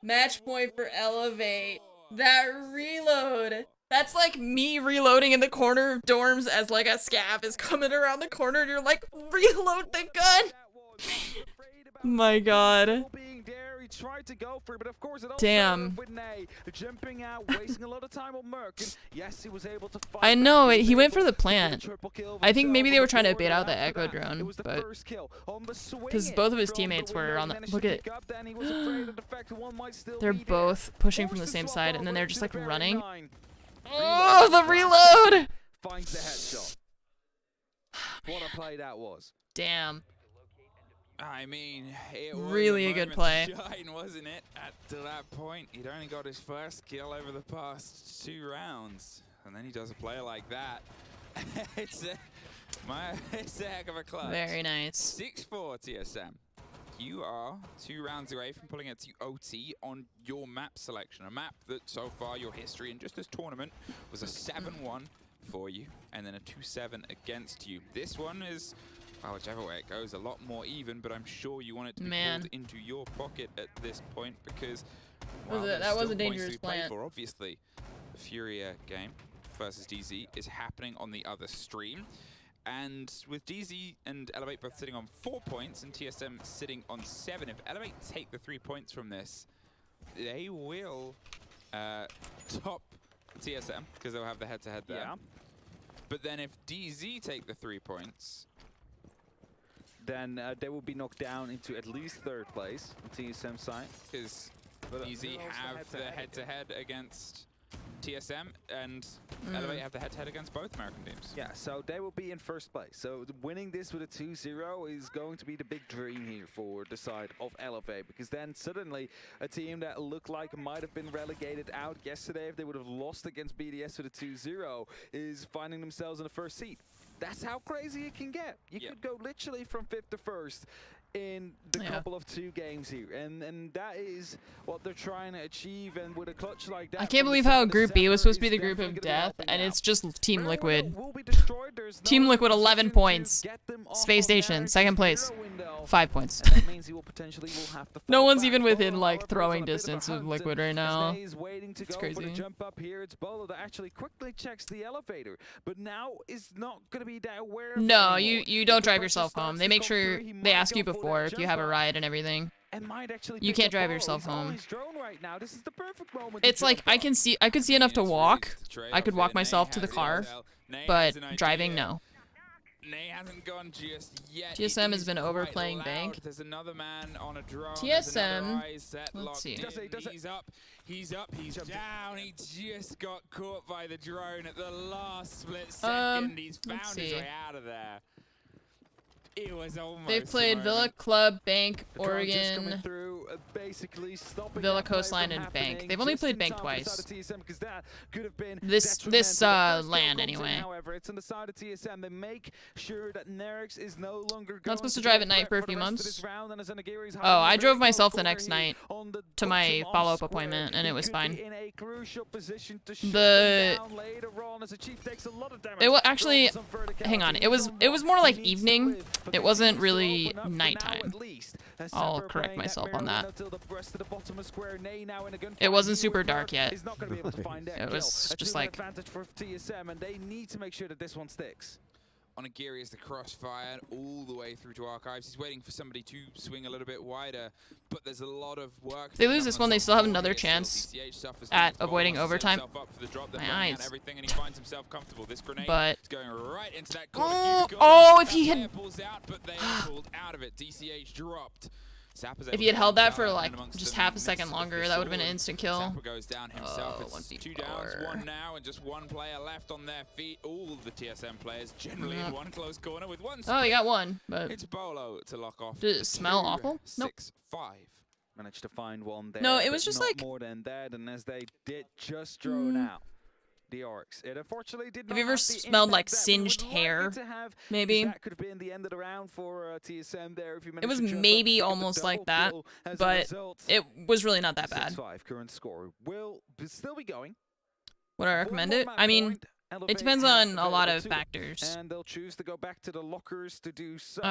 Match point for Elevate. That reload. That's like me reloading in the corner of dorms as like a scav is coming around the corner and you're like, reload the gun! My God.
Tried to go for it, but of course it all
Damn.
with Nay jumping out, wasting a lot of time on Merc. And yes, he was able to fight.
I know,
back.
he went for the
He was able
plant.
to triple kill
I think maybe
himself
they
on
were
the
trying to
board,
bait out
and
the
after
Echo
that,
drone,
it was the
but
first kill on the swing
'cause both of his
from
teammates
the
were
window.
on
He
the-
managed
look
to
at-
pick up, then he was afraid of the fact that one might still
they're
be there.
both pushing from the
Forced to
same
swap
side and then
over
they're just
to
like
the very
running.
line.
Oh, the reload!
Finds the headshot. What a play that was.
Damn.
I mean, it was
Really a good play.
Shine, wasn't it? To that point, he'd only got his first kill over the past 2 rounds, and then he does a play like that. it's a heck of a clutch.
Very nice.
6-4 TSM. You are 2 rounds away from pulling it to OT on your map selection. A map that so far your history in just this tournament was a 7-1 for you, and then a 2-7 against you. This one is, well, whichever way it goes, a lot more even, but I'm sure you want it to be pulled into your pocket at this point because, well,
That was a dangerous
play
plant.
for. Obviously, the Furia game versus DZ is happening on the other stream. And with DZ and Elevate both sitting on 4 points and TSM sitting on 7, if Elevate take the 3 points from this, they will top TSM because they'll have the head-to-head there.
Yeah.
But then if DZ take the 3 points,
then they will be knocked down into at least 3rd place on TSM side.
because
But,
DZ
also
have the head-to-head against TSM, and Elevate have the head-to-head against both American teams.
Yeah, so they will be in 1st place. So winning this with a 2-0 is going to be the big dream here for the side of Elevate, because then suddenly a team that looked like might have been relegated out yesterday if they would have lost against BDS with a 2-0 is finding themselves in the 1st seat. That's how crazy it can get. You could go literally from 5th to 1st in the couple of 2 games here, and that is what they're trying to achieve. And with a clutch like that,
I can't believe how Group B was supposed to be the group of death, and it's just Team Liquid. Team Liquid 11 points. Space Station 2nd place, 5 points. No one's even within like throwing distance of Liquid right now. It's crazy.
Jump up here. It's Bolo that actually quickly checks the elevator, but now is not going to be that aware.
No, you don't drive yourself home. They make sure they ask you before if you have a ride and everything. You can't drive yourself home. It's like I could see enough to walk. I could walk myself to the car, but driving, no.
Nay hasn't gone just yet.
TSM has been overplaying Bank.
There's another man on a drone.
TSM, let's see.
He's up, he's down. He just got caught by the drone at the last split second. He's found his way out of there. It was almost.
They've played Villa, Club, Bank, Oregon,
through, basically
Villa, Coastline, and Bank. They've only played Bank twice. This land anyway.
However, it's on the side of TSM. They make sure that Nerix is no longer
Not supposed to drive at night for a few months. Oh, I drove myself the next night to my follow-up appointment, and it was fine. Actually, hang on. It was more like evening. It wasn't really nighttime. I'll correct myself on that. It wasn't super dark yet. It was just like.
They need to make sure that this one sticks.
Onigiri is the crossfire all the way through to Archives. He's waiting for somebody to swing a little bit wider, but there's a lot of work.
If they lose this one, they still have another chance at avoiding overtime. My eyes. But oh, if he had
but they pulled out of it. DCH dropped.
If he had held that for like just half a second longer, that would have been an instant kill.
Zappa goes down himself.
Oh,
It's 2 downs, 1 now, and just 1 player left on their feet. All the TSM players generally in one close corner with 1.
Oh, he got 1, but
It's Bolo to lock off.
did it smell awful? Nope.
6-5.
Managed to find one there.
No, it was
but
just
not
like-
more than that, and as they did just drone out the orcs, it unfortunately did
Have
not
you ever
have the
smelled,
impact
like,
that we
singed
would like
hair?
it to have, 'cause
Maybe.
that could have been the end of the round for TSM there. If you
It was
managed to just
maybe
pick up the
almost like
double
that,
kill as a
but
result.
it was really not that bad.
6-5 current score will still be going.
Would I recommend it? I mean, it depends on a lot of factors.
And they'll choose to go back to the lockers to do so.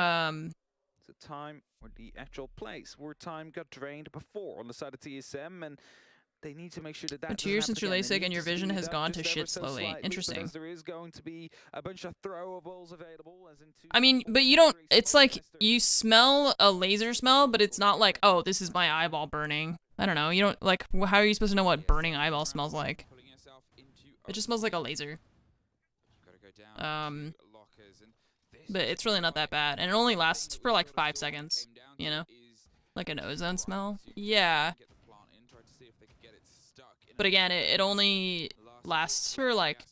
It's a time where the actual place where time got drained before on the side of TSM, and they need to make sure that that
Been 2
doesn't
years
happen
since your
again. They
LASIK
need
and your
to
vision
speed
has
up
gone to
just
shit
ever so
slowly.
slightly,
Interesting.
because there is going to be a bunch of throwables available, as in
I mean, but you don't, it's like, you smell a laser smell, but it's not like, oh, this is my eyeball burning. I don't know, you don't, like, how are you supposed to know what burning eyeball smells like? It just smells like a laser. But it's really not that bad, and it only lasts for like 5 seconds, you know? Like an ozone smell? Yeah. But again, it only lasts for like,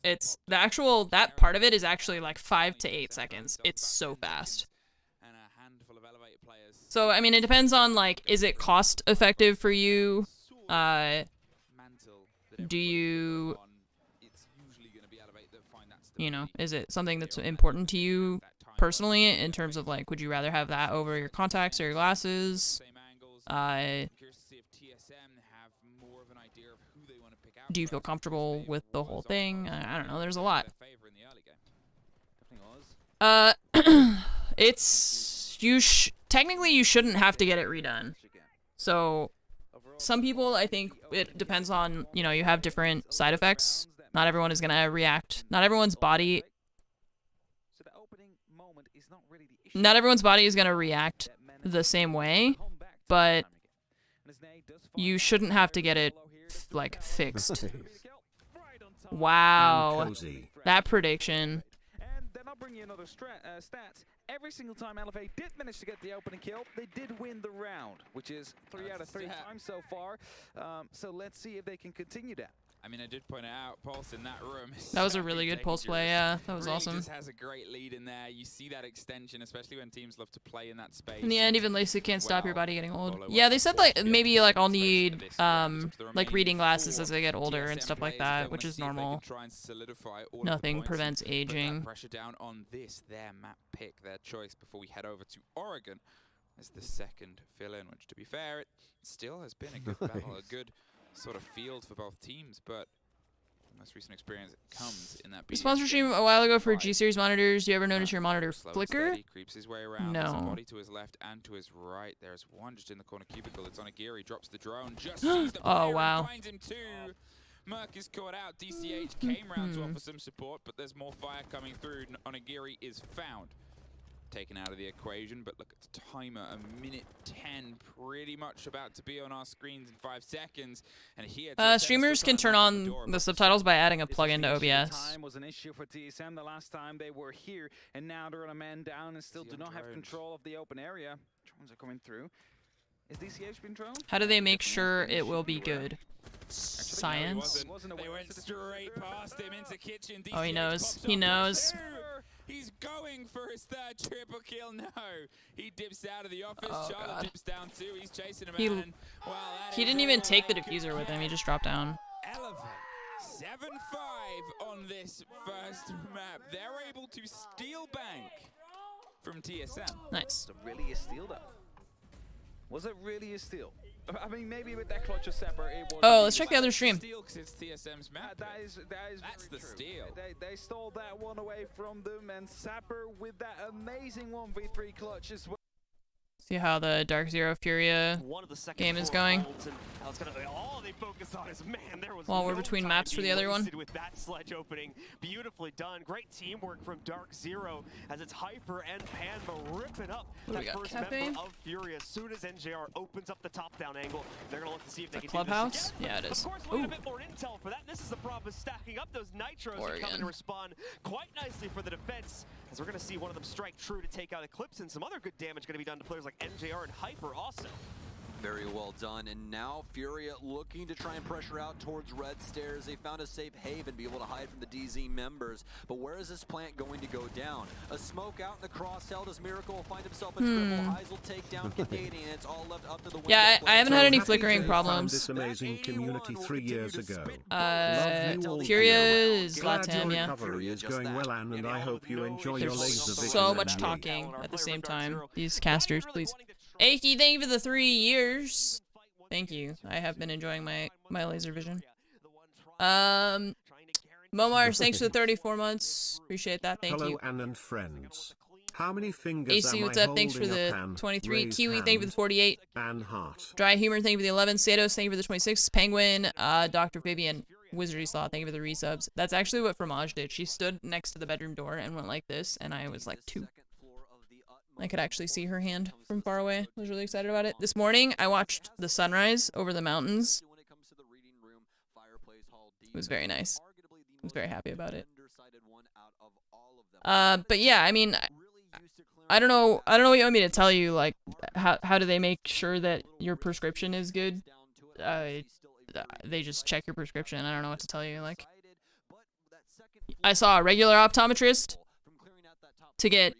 it's, the actual, that part of it is actually like 5 to 8 seconds. It's so fast. So, I mean, it depends on like, is it cost effective for you? Do you, you know, is it something that's important to you personally in terms of like, would you rather have that over your contacts or your glasses? Do you feel comfortable with the whole thing? I don't know, there's a lot. It's, technically you shouldn't have to get it redone. So, some people, I think it depends on, you know, you have different side effects. Not everyone is gonna react. Not everyone's body is gonna react the same way, but you shouldn't have to get it, like, fixed. Wow. That prediction.
And then I'll bring you another stat. Every single time Elevate did manage to get the opening kill, they did win the round, which is 3 out of 3 times so far. So let's see if they can continue that.
I mean, I did point it out, Pulse in that room.
That was a really good Pulse play, yeah. That was awesome.
Just has a great lead in there. You see that extension, especially when teams love to play in that space.
In the end, even LASIK can't stop your body getting old. Yeah, they said like maybe like I'll need like reading glasses as I get older and stuff like that, which is normal. Nothing prevents aging.
Pressure down on this, their map pick, their choice before we head over to Oregon as the second fill-in, which to be fair, it still has been a good battle, a good sort of field for both teams, but the most recent experience comes in that.
We sponsored stream a while ago for G Series monitors. Do you ever notice your monitor flicker?
Creeps his way around.
No.
There's a body to his left and to his right. There's one just in the corner cubicle. It's on a gear. He drops the drone. Just sees the
oh
player
wow.
and finds him too. Merc is caught out. DCH came round to offer some support, but there's more fire coming through. Onigiri is found. Taken out of the equation, but look at the timer, 1:10, pretty much about to be on our screens in 5 seconds. And here,
streamers can turn on the subtitles by adding a plugin to OBS.
Time was an issue for TSM the last time they were here, and now they're on a man down and still do not have control of the open area. Drones are coming through. Is DCH been drone?
How do they make sure it will be good? Science.
They went straight past him into kitchen.
Oh, he knows. He knows.
He's going for his third triple kill. No, he dips out of the office.
Oh,
Charlotte
God.
dips down too. He's chasing him.
He didn't even take the diffuser with him. He just dropped down.
Elevate 7-5 on this first map. They're able to steal bank from TSM.
Nice.
Was it really a steal though? Was it really a steal? I mean, maybe with that clutch of Sapper, it was.
Oh, let's check the other stream.
Steal because it's TSM's map.
That's
the
true.
steal.
They stole that one away from them, and Sapper with that amazing 1v3 clutch as well.
See how the Dark Zero Furia game is going.
All they focus on is, man, there was
While we're
no
between
time
maps for the
being
other one.
wasted with that sledge opening. Beautifully done. Great teamwork from Dark Zero as it's Hyper and Panma ripping up
What do we
that
got,
first
Cafe?
member of Fury. As soon as NJR opens up the top-down angle, they're going to look to see if they can
Clubhouse?
do this again.
Yeah, it is.
Of course, we'll
Ooh.
get a bit more intel for that. This is the problem, is stacking up those nitros and coming
Oregon.
to respond quite nicely for the defense. as we're going to see one of them strike true to take out Eclipse, and some other good damage going to be done to players like NJR and Hyper also.
Very well done, and now Furia looking to try and pressure out towards Red Stairs. They found a safe haven, be able to hide from the DZ members. But where is this plant going to go down? A smoke out in the cross-held as Miracle will find himself a triple. Highs will take down Canadian, and it's all left up to the window.
Yeah, I haven't had any
So
flickering
happy to have found
problems.
This amazing community 3 years ago.
Furia is
Glad
Latam,
your
yeah.
recovery is going well, Anne, and I hope you enjoy your laser
There's
vision.
so much
and
talking at the same time. These casters, please. Aki, thank you for the 3 years. Thank you. I have been enjoying my laser vision. Momars, thanks for the 34 months. Appreciate that. Thank
Hello,
you.
Anne and friends. How many fingers
AC,
am
what's
I
up? Thanks for
holding
the
up, Anne?
23.
Raise
Kiwi, thank you for the
hand.
48.
Anne Hart.
Dry Humor, thank you for the 11. Sados, thank you for the 26. Penguin, Dr. Fabian, Wizardy Slaw, thank you for the resubs. That's actually what Fromage did. She stood next to the bedroom door and went like this, and I was like 2. I could actually see her hand from far away. I was really excited about it. This morning, I watched the sunrise over the mountains. It was very nice. I was very happy about it. But yeah, I mean, I don't know what you want me to tell you. Like, how do they make sure that your prescription is good? They just check your prescription. I don't know what to tell you. Like, I saw a regular optometrist to get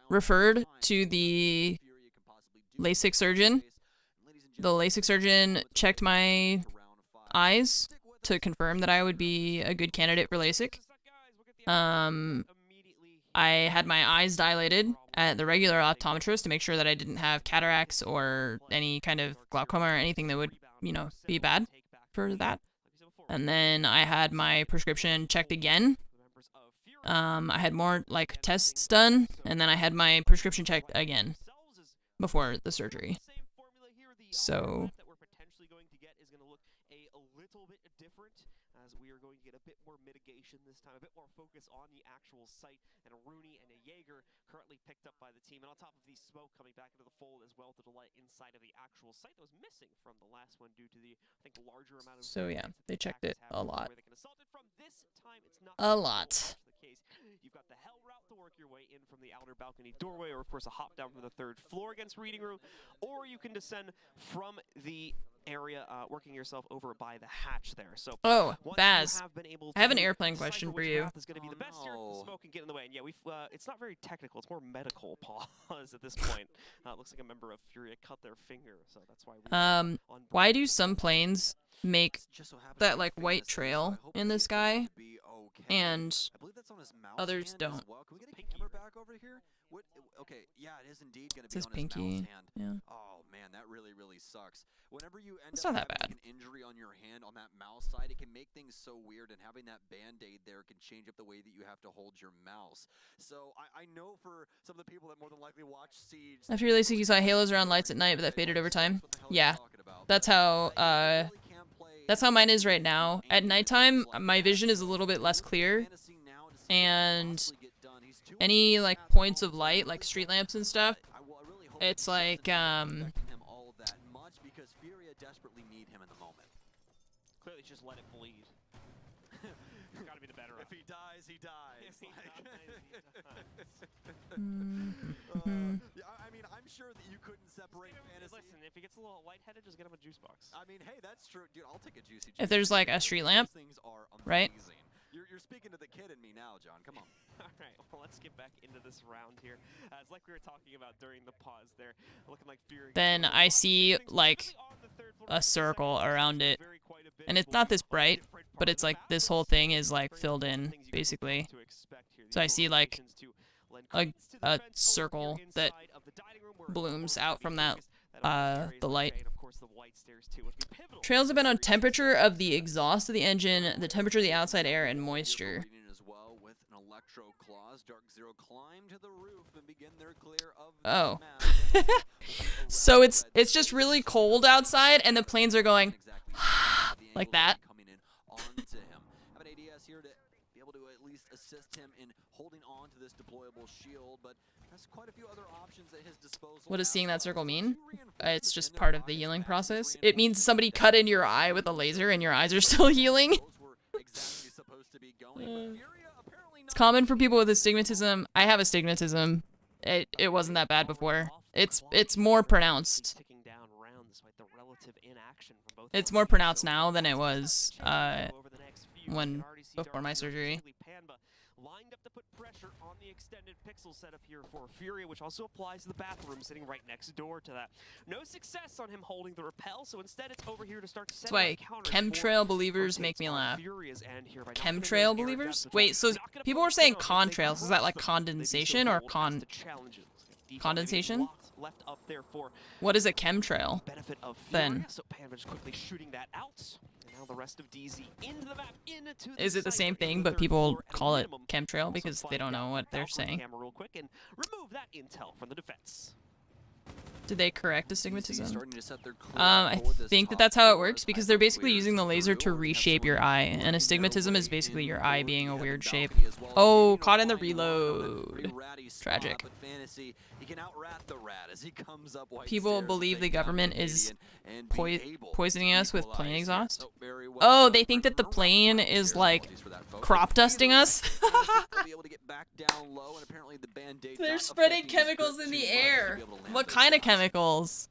referred to the LASIK surgeon. The LASIK surgeon checked my eyes to confirm that I would be a good candidate for LASIK. I had my eyes dilated at the regular optometrist to make sure that I didn't have cataracts or any kind of glaucoma or anything that would, you know, be bad for that. And then I had my prescription checked again. I had more, like, tests done, and then I had my prescription checked again before the surgery. So
we are going to get a bit more mitigation this time, a bit more focus on the actual site, and a Rooney and a Jaeger currently picked up by the team, and on top of the smoke coming back into the fold as well to the light inside of the actual site that was missing from the last one due to the, I think, larger amount of...
So yeah, they checked it a lot.
A
lot.
You've got the hell route to work your way in from the outer balcony doorway, or of course a hop down from the 3rd floor against Reading Room, or you can descend from the area, working yourself over by the hatch there. So,
oh, Baz, I have an airplane question for you.
Is going to be the best here. Smoke and get in the way. And yeah, it's not very technical. It's more medical pause at this point. Looks like a member of Furia cut their finger, so that's why.
Why do some planes make that like white trail in the sky, and others don't?
Okay, yeah, it is indeed going to
It
be
says
on his
pinky.
mouse hand.
Yeah.
Oh man, that really sucks. Whenever you end
It's
up
not that
having
bad.
an injury on your hand on that mouse side, it can make things so weird, and having that band-aid there can change up the way that you have to hold your mouse. So I know for some of the people that more than likely watch Siege.
After your LASIK, you saw halos around lights at night, but that faded over time. Yeah, that's how mine is right now. At nighttime, my vision is a little bit less clear, and any like points of light, like street lamps and stuff, it's like
Clearly just let it bleed. It's gotta be the better
If he dies, he dies. Yeah, I mean, I'm sure that you couldn't separate fantasy.
Listen, if he gets a little lightheaded, just get him a juice box.
I mean, hey, that's true, dude. I'll take a juicy.
if there's like a street lamp,
Those things are
right?
amazing. You're speaking to the kid in me now, John. Come on.
All right, well, let's get back into this round here. It's like we were talking about during the pause there, looking like Fury.
Then I see like a circle around it, and it's not this bright, but it's like this whole thing is like filled in basically. So I see like a circle that blooms out from that the light. Trails depend on temperature of the exhaust of the engine, the temperature of the outside air, and moisture. Oh. So it's just really cold outside, and the planes are going like that. What does seeing that circle mean? It's just part of the healing process. It means somebody cut in your eye with a laser and your eyes are still healing. It's common for people with astigmatism. I have astigmatism. It wasn't that bad before. It's more pronounced. It's more pronounced now than it was before my surgery.
Lined up to put pressure on the extended pixel setup here for Furia, which also applies to the bathroom sitting right next door to that. No success on him holding the repel, so instead it's over here to start to set
That's why chemtrail believers make me laugh. Chemtrail believers? Wait, so people were saying contrails. Is that like condensation or condensation? What is a chemtrail then?
So Panda just quickly shooting that out. Now the rest of DZ into the map, into the
Is it the same thing, but people call it chemtrail because they don't know what they're saying?
Real quick and remove that intel from the defense.
Did they correct astigmatism? I think that's how it works because they're basically using the laser to reshape your eye, and astigmatism is basically your eye being a weird shape. Oh, caught in the reload. Tragic. People believe the government is poisoning us with plane exhaust. Oh, they think that the plane is like crop dusting us? They're spreading chemicals in the air. What kind of chemicals?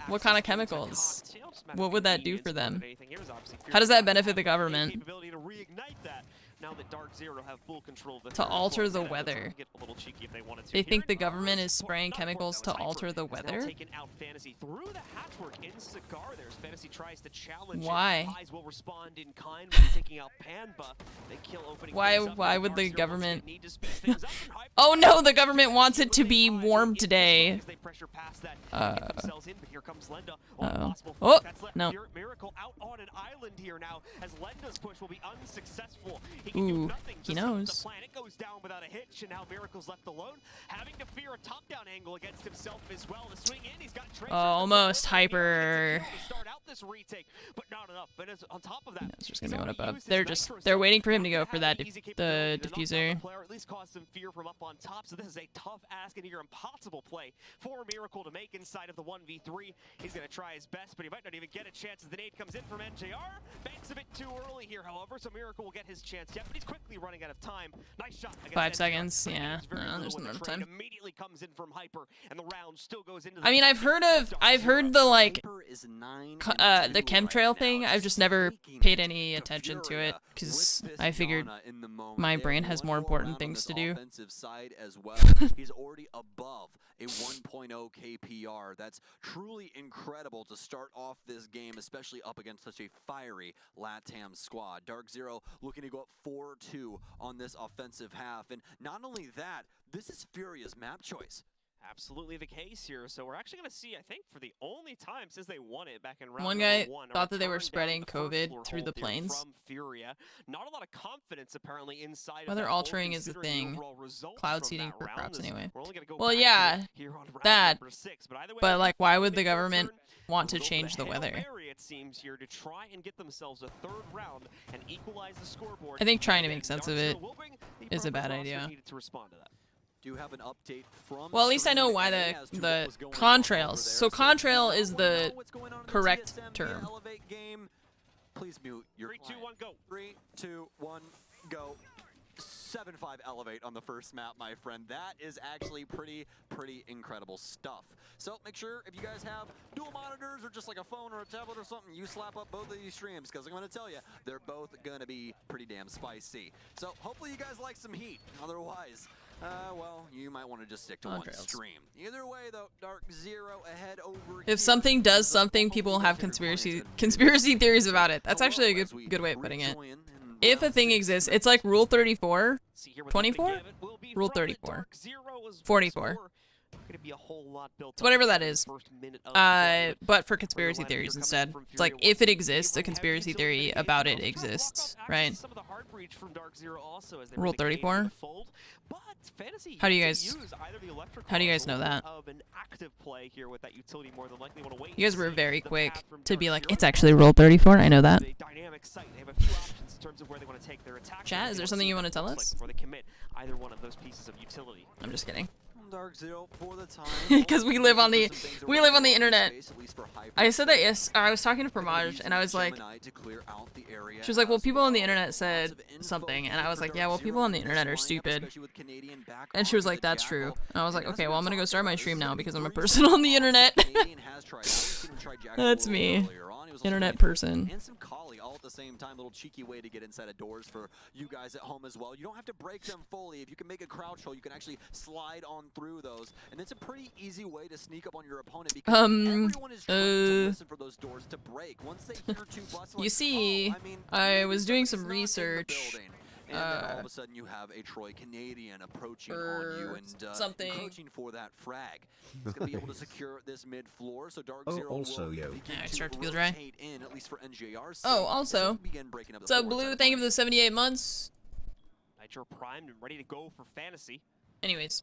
What kind of chemicals? What would that do for them? How does that benefit the government?
Now that Dark Zero have full control of the
to alter the weather. They think the government is spraying
Not
chemicals to alter the weather?
Taking out Fantasy through the hatchwork in Cigar. There's Fantasy tries to challenge.
Why?
Eyes will respond in kind by taking out Panba. They kill opening.
Why would the government? Oh no, the government wants it to be warm today. Oh no.
Miracle out on an island here now as Lenda's push will be unsuccessful.
Ooh, he knows.
The planet goes down without a hitch, and now Miracle's left alone, having to fear a top-down angle against himself as well. To swing in, he's got
almost hyper.
Start out this retake, but not enough. But on top of that,
no, it's just gonna be one above. They're waiting for him to go for that the diffuser.
Player at least caused some fear from up on top. So this is a tough ask and here impossible play for Miracle to make inside of the 1v3. He's gonna try his best, but he might not even get a chance as the nade comes in from NJR. Banks a bit too early here, however, so Miracle will get his chance yet, but he's quickly running out of time. Nice shot.
5 seconds, yeah. No, there's not enough time.
Immediately comes in from Hyper, and the round still goes into.
I mean, I've heard the like the chemtrail thing. I've just never paid any attention to it because I figured my brain has more important things to do.
He's already above a 1.0 KPR. That's truly incredible to start off this game, especially up against such a fiery LATAM squad. Dark Zero looking to go up 4-2 on this offensive half. And not only that, this is Furia's map choice.
Absolutely the case here. So we're actually going to see, I think, for the only time since they won it back in round
one guy
one,
thought that they were spreading COVID through the planes.
From Furia. Not a lot of confidence apparently inside.
Weather altering is a thing. Cloud seeding for crops anyway.
Go
well, yeah, that.
6,
but like, why would the government want to change the weather?
It seems here to try and get themselves a third round and equalize the scoreboard.
I think trying to make sense of it is a bad idea.
To respond to that.
Do you have an update from
well, at least I know why the contrails. So contrail is the correct term.
Please mute your
3, 2, 1, go.
3, 2, 1, go. 7-5 elevate on the first map, my friend. That is actually pretty incredible stuff. So make sure if you guys have dual monitors or just like a phone or a tablet or something, you slap up both of these streams because I'm going to tell you, they're both going to be pretty damn spicy. So hopefully you guys like some heat. Otherwise, well, you might want to just stick to one stream. Either way, though, Dark Zero ahead over
If something does something, people will have conspiracy theories about it. That's actually a good way of putting it. If a thing exists, it's like Rule 34, 24? Rule 34, 44. It's whatever that is. But for conspiracy theories instead. It's like, if it exists, a conspiracy theory about it exists, right? Rule 34? How do you guys know that? You guys were very quick to be like, it's actually Rule 34, I know that. Chat, is there something you want to tell us? I'm just kidding.
Dark Zero for the time.
Because we live on the internet. I said that I was talking to Fromage and I was like, she was like, well, people on the internet said something, and I was like, yeah, well, people on the internet are stupid. And she was like, that's true. And I was like, okay, well, I'm gonna go start my stream now because I'm a person on the internet. That's me. Internet person.
And some Kali all at the same time. Little cheeky way to get inside of doors for you guys at home as well. You don't have to break them fully. If you can make a crouch hold, you can actually slide on through those. And it's a pretty easy way to sneak up on your opponent because everyone is trying to listen for those doors to break. Once they hear two busts, like,
you see, I was doing some research.
And then all of a sudden you have a Troy Canadian approaching on you and encroaching for that frag. He's going to be able to secure this mid floor, so Dark Zero
also,
will
I start to feel dry.
in, at least for NJR.
Oh, also, what's up, Blue? Thank you for the 78 months.
Nitro primed and ready to go for fantasy.
Anyways,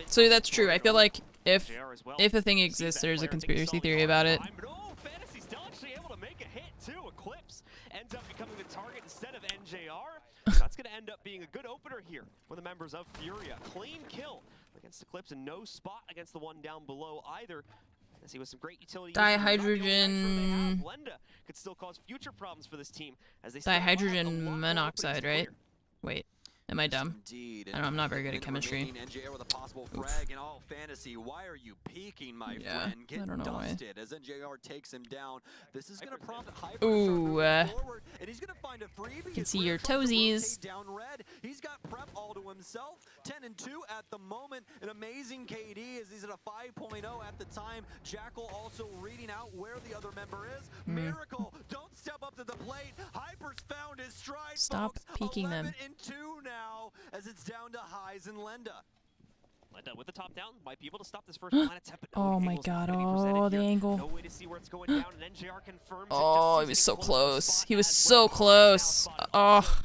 so that's true. I feel like if
well.
a thing exists, there's a conspiracy theory about it.
Oh, fantasy's still actually able to make a hit too. Eclipse ends up becoming the target instead of NJR. That's going to end up being a good opener here for the members of Furia. Clean kill against Eclipse and no spot against the one down below either. As he was some great utility.
Dihydrogen.
Blenda could still cause future problems for this team as they
Dihydrogen monoxide, right? Wait. Am I dumb?
Indeed.
I don't know, I'm not very good at chemistry.
NJR with a possible frag in all fantasy. Why are you peeking, my friend? Get
I don't know
dusted as NJR takes him down. This is going to prompt Hyper forward, and he's going to find a freebie.
You can see your toesies.
Down red. He's got prep all to himself. 10-2 at the moment. An amazing KD as he's at a 5.0 at the time. Jackal also reading out where the other member is. Miracle, don't step up to the plate. Hyper's found his stride.
Stop
folks.
peeking them.
11-2 now as it's down to Highs and Lenda.
Lenda with the top down might be able to stop this first line attempt.
Oh my god, oh, the angle.
No way to see where it's going down, and NJR confirms
Oh, he was so close. He was so close. Oh.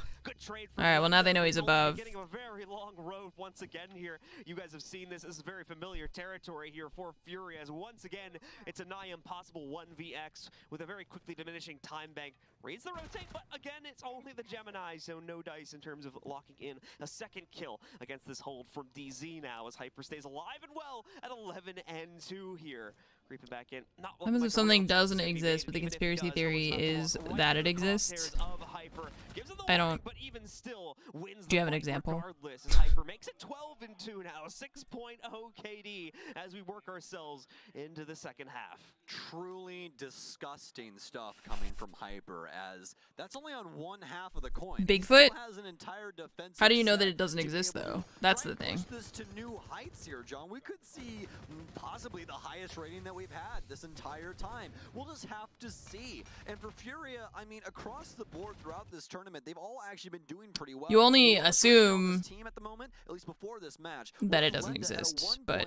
Alright, well now they know he's above.
Getting a very long road once again here. You guys have seen this. This is very familiar territory here for Fury, as once again, it's a nigh impossible 1vx with a very quickly diminishing time bank. Reads the rotate, but again, it's only the Gemini, so no dice in terms of locking in a second kill against this hold from DZ now, as Hyper stays alive and well at 11-2 here. Creeping back in.
What happens if something doesn't exist, but the conspiracy theory is that it exists? I don't. Do you have an example?
Hyper makes it 12-2 now, 6.0 KD as we work ourselves into the second half.
Truly disgusting stuff coming from Hyper, as that's only on one half of the coin.
Bigfoot?
Has an entire
How do you know that it doesn't exist, though? That's the thing.
Push this to new heights here, John. We could see possibly the highest rating that we've had this entire time. We'll just have to see. And for Furia, I mean, across the board throughout this tournament, they've all actually been doing pretty well.
You only assume
team at the moment, at least before this match,
that it doesn't exist, but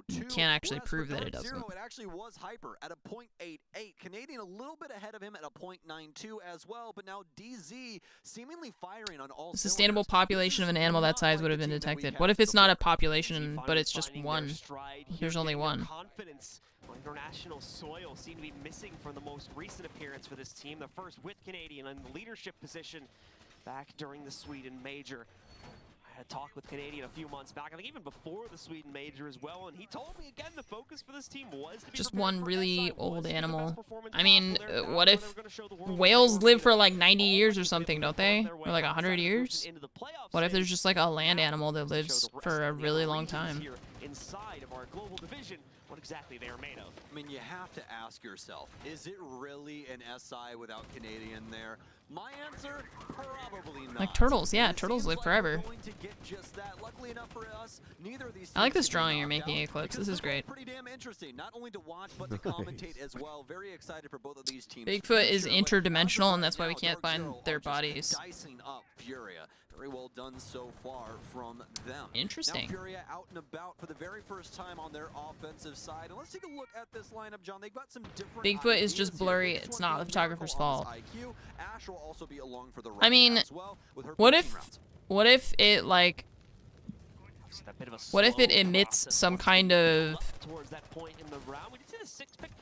you can't actually prove that it doesn't.
It actually was Hyper at a 0.88. Canadian a little bit ahead of him at a 0.92 as well, but now DZ seemingly firing on all.
A sustainable population of an animal that size would have been detected. What if it's not a population, but it's just one? There's only one.
Confidence on international soil seem to be missing from the most recent appearance for this team. The first with Canadian in the leadership position back during the Sweden Major. I had a talk with Canadian a few months back, I think even before the Sweden Major as well, and he told me again the focus for this team was to be
just one really old animal. I mean, what if whales live for like 90 years or something, don't they? Or like 100 years? What if there's just like a land animal that lives for a really long time?
Inside of our global division, what exactly they are made of.
I mean, you have to ask yourself, is it really an SI without Canadian there? My answer, probably not.
Like turtles, yeah, turtles live forever. I like this drawing you're making, Eclipse. This is great.
Pretty damn interesting, not only to watch but to commentate as well. Very excited for both of these teams.
Bigfoot is interdimensional, and that's why we can't find their bodies.
Dicing up Furia. Very well done so far from them.
Interesting.
Now Furia out and about for the very first time on their offensive side. And let's take a look at this lineup, John. They've got some different
Bigfoot is just blurry. It's not the photographer's fault.
Ash will also be along for the
I mean, what if it like what if it emits some kind of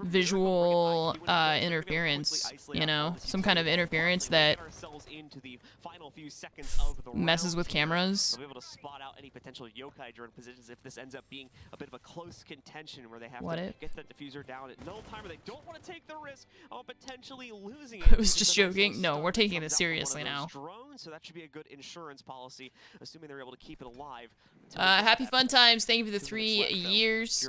visual interference, you know, some kind of interference that messes with cameras.
We'll be able to spot out any potential yokai during positions if this ends up being a bit of a close contention where they have to get that diffuser down at no time, or they don't want to take the risk of potentially losing it.
I was just joking. No, we're taking this seriously now.
Drones, so that should be a good insurance policy, assuming they're able to keep it alive.
Happy fun times. Thank you for the 3 years.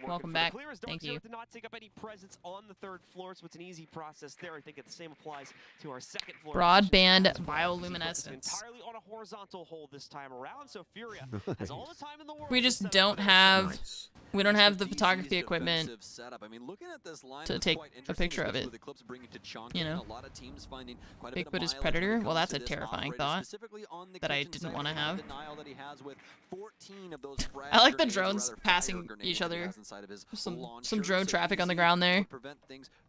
Welcome back. Thank you.
Did not take up any presence on the 3rd floor, so it's an easy process there. I think the same applies to our 2nd floor.
Broadband bioluminescence.
Entirely on a horizontal hold this time around, so Furia has all the time in the world.
We just don't have. We don't have the photography equipment to take a picture of it. You know? Bigfoot is predator? Well, that's a terrifying thought that I didn't want to have. I like the drones passing each other. Some drone traffic on the ground there.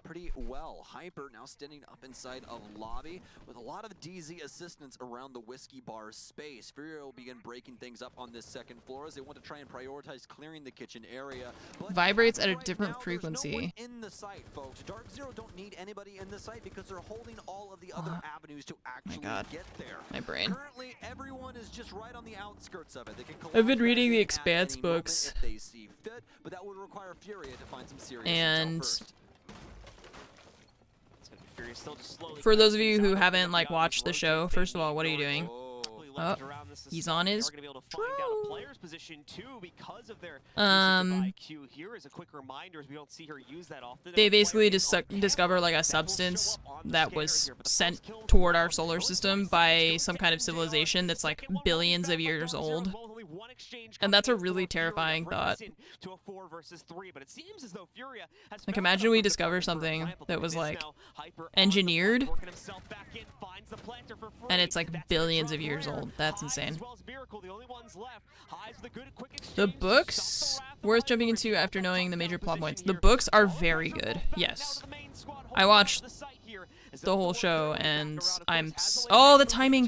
Pretty well. Hyper now standing up inside of lobby with a lot of DZ assistance around the whiskey bar space. Furia will begin breaking things up on this 2nd floor as they want to try and prioritize clearing the kitchen area. But
vibrates at a different frequency.
No in the site, folks. Dark Zero don't need anybody in the site because they're holding all of the other avenues to actually get there.
My brain.
Currently, everyone is just right on the outskirts of it. They can
I've been reading the Expanse books.
If they see fit, but that would require Furia to find some serious
and
first.
For those of you who haven't like watched the show, first of all, what are you doing? Oh, he's on his they basically just discover like a substance that was sent toward our solar system by some kind of civilization that's like billions of years old. And that's a really terrifying thought. Like, imagine we discover something that was like engineered and it's like billions of years old. That's insane. The books worth jumping into after knowing the major plot points. The books are very good. Yes. I watched the whole show and I'm oh, the timing.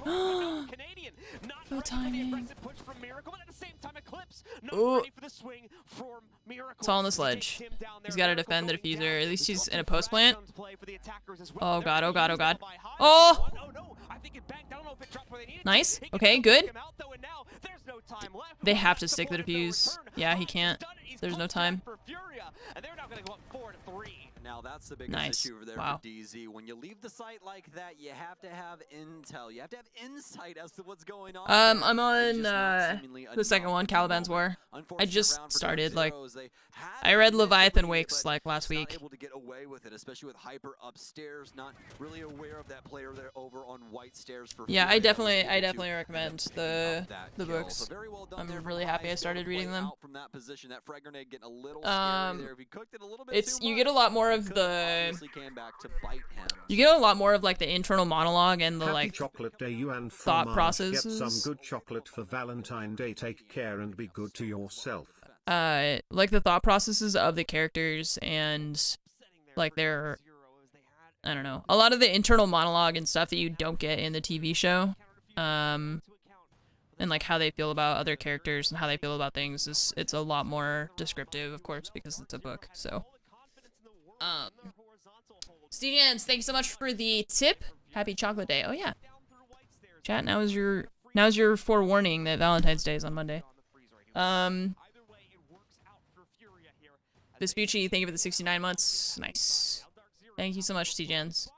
The timing. Ooh. It's all on the sledge. He's got to defend the diffuser. At least he's in a post plant. Oh god, oh god, oh god. Oh! Nice. Okay, good. They have to stick the defuse. Yeah, he can't. There's no time.
Now that's the biggest issue over there for DZ. When you leave the site like that, you have to have intel. You have to have insight as to what's going on.
I'm on the second one, Caliban's War. I just started, like, I read Leviathan Wakes like last week.
Able to get away with it, especially with Hyper upstairs, not really aware of that player there over on white stairs for
yeah, I definitely recommend the books. So well I'm really happy I started reading them.
From that position, that frag grenade getting a little scary there. If he cooked it a little bit
it's
too
you get a lot more of the you get a lot more of like the internal monologue and the like
chocolate day you and
thought processes.
Get some good chocolate for Valentine's Day. Take care and be good to yourself.
Like the thought processes of the characters and like their I don't know, a lot of the internal monologue and stuff that you don't get in the TV show. And like how they feel about other characters and how they feel about things is it's a lot more descriptive, of course, because it's a book. So Stevens, thank you so much for the tip. Happy chocolate day. Oh yeah. Chat, now's your forewarning that Valentine's Day is on Monday. Vespucci, thank you for the 69 months. Nice. Thank you so much, Stevens.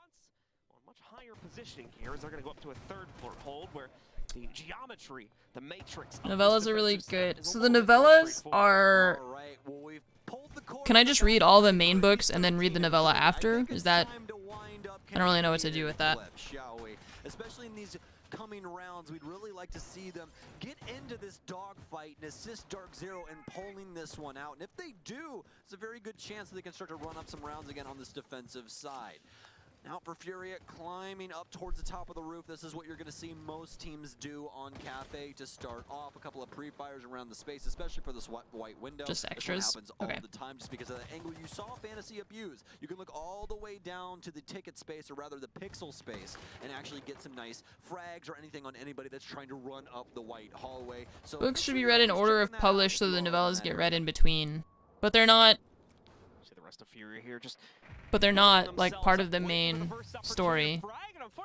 Much higher positioning here as they're going to go up to a 3rd floor hold where the geometry, the matrix.
Novellas are really good. So the novellas are. Can I just read all the main books and then read the novella after? Is that? I don't really know what to do with that.
Especially in these coming rounds, we'd really like to see them get into this dogfight and assist Dark Zero in pulling this one out. And if they do, it's a very good chance that they can start to run up some rounds again on this defensive side. Now for Furia, climbing up towards the top of the roof. This is what you're going to see most teams do on Cafe to start off. A couple of pre-fires around the space, especially for this white window.
Just extras?
This happens all the time just because of the angle you saw Fantasy abuse. You can look all the way down to the ticket space, or rather the pixel space, and actually get some nice frags or anything on anybody that's trying to run up the white hallway. So
books should be read in order of publish so the novellas get read in between. But they're not.
rest of Furia here. Just
But they're not like part of the main story,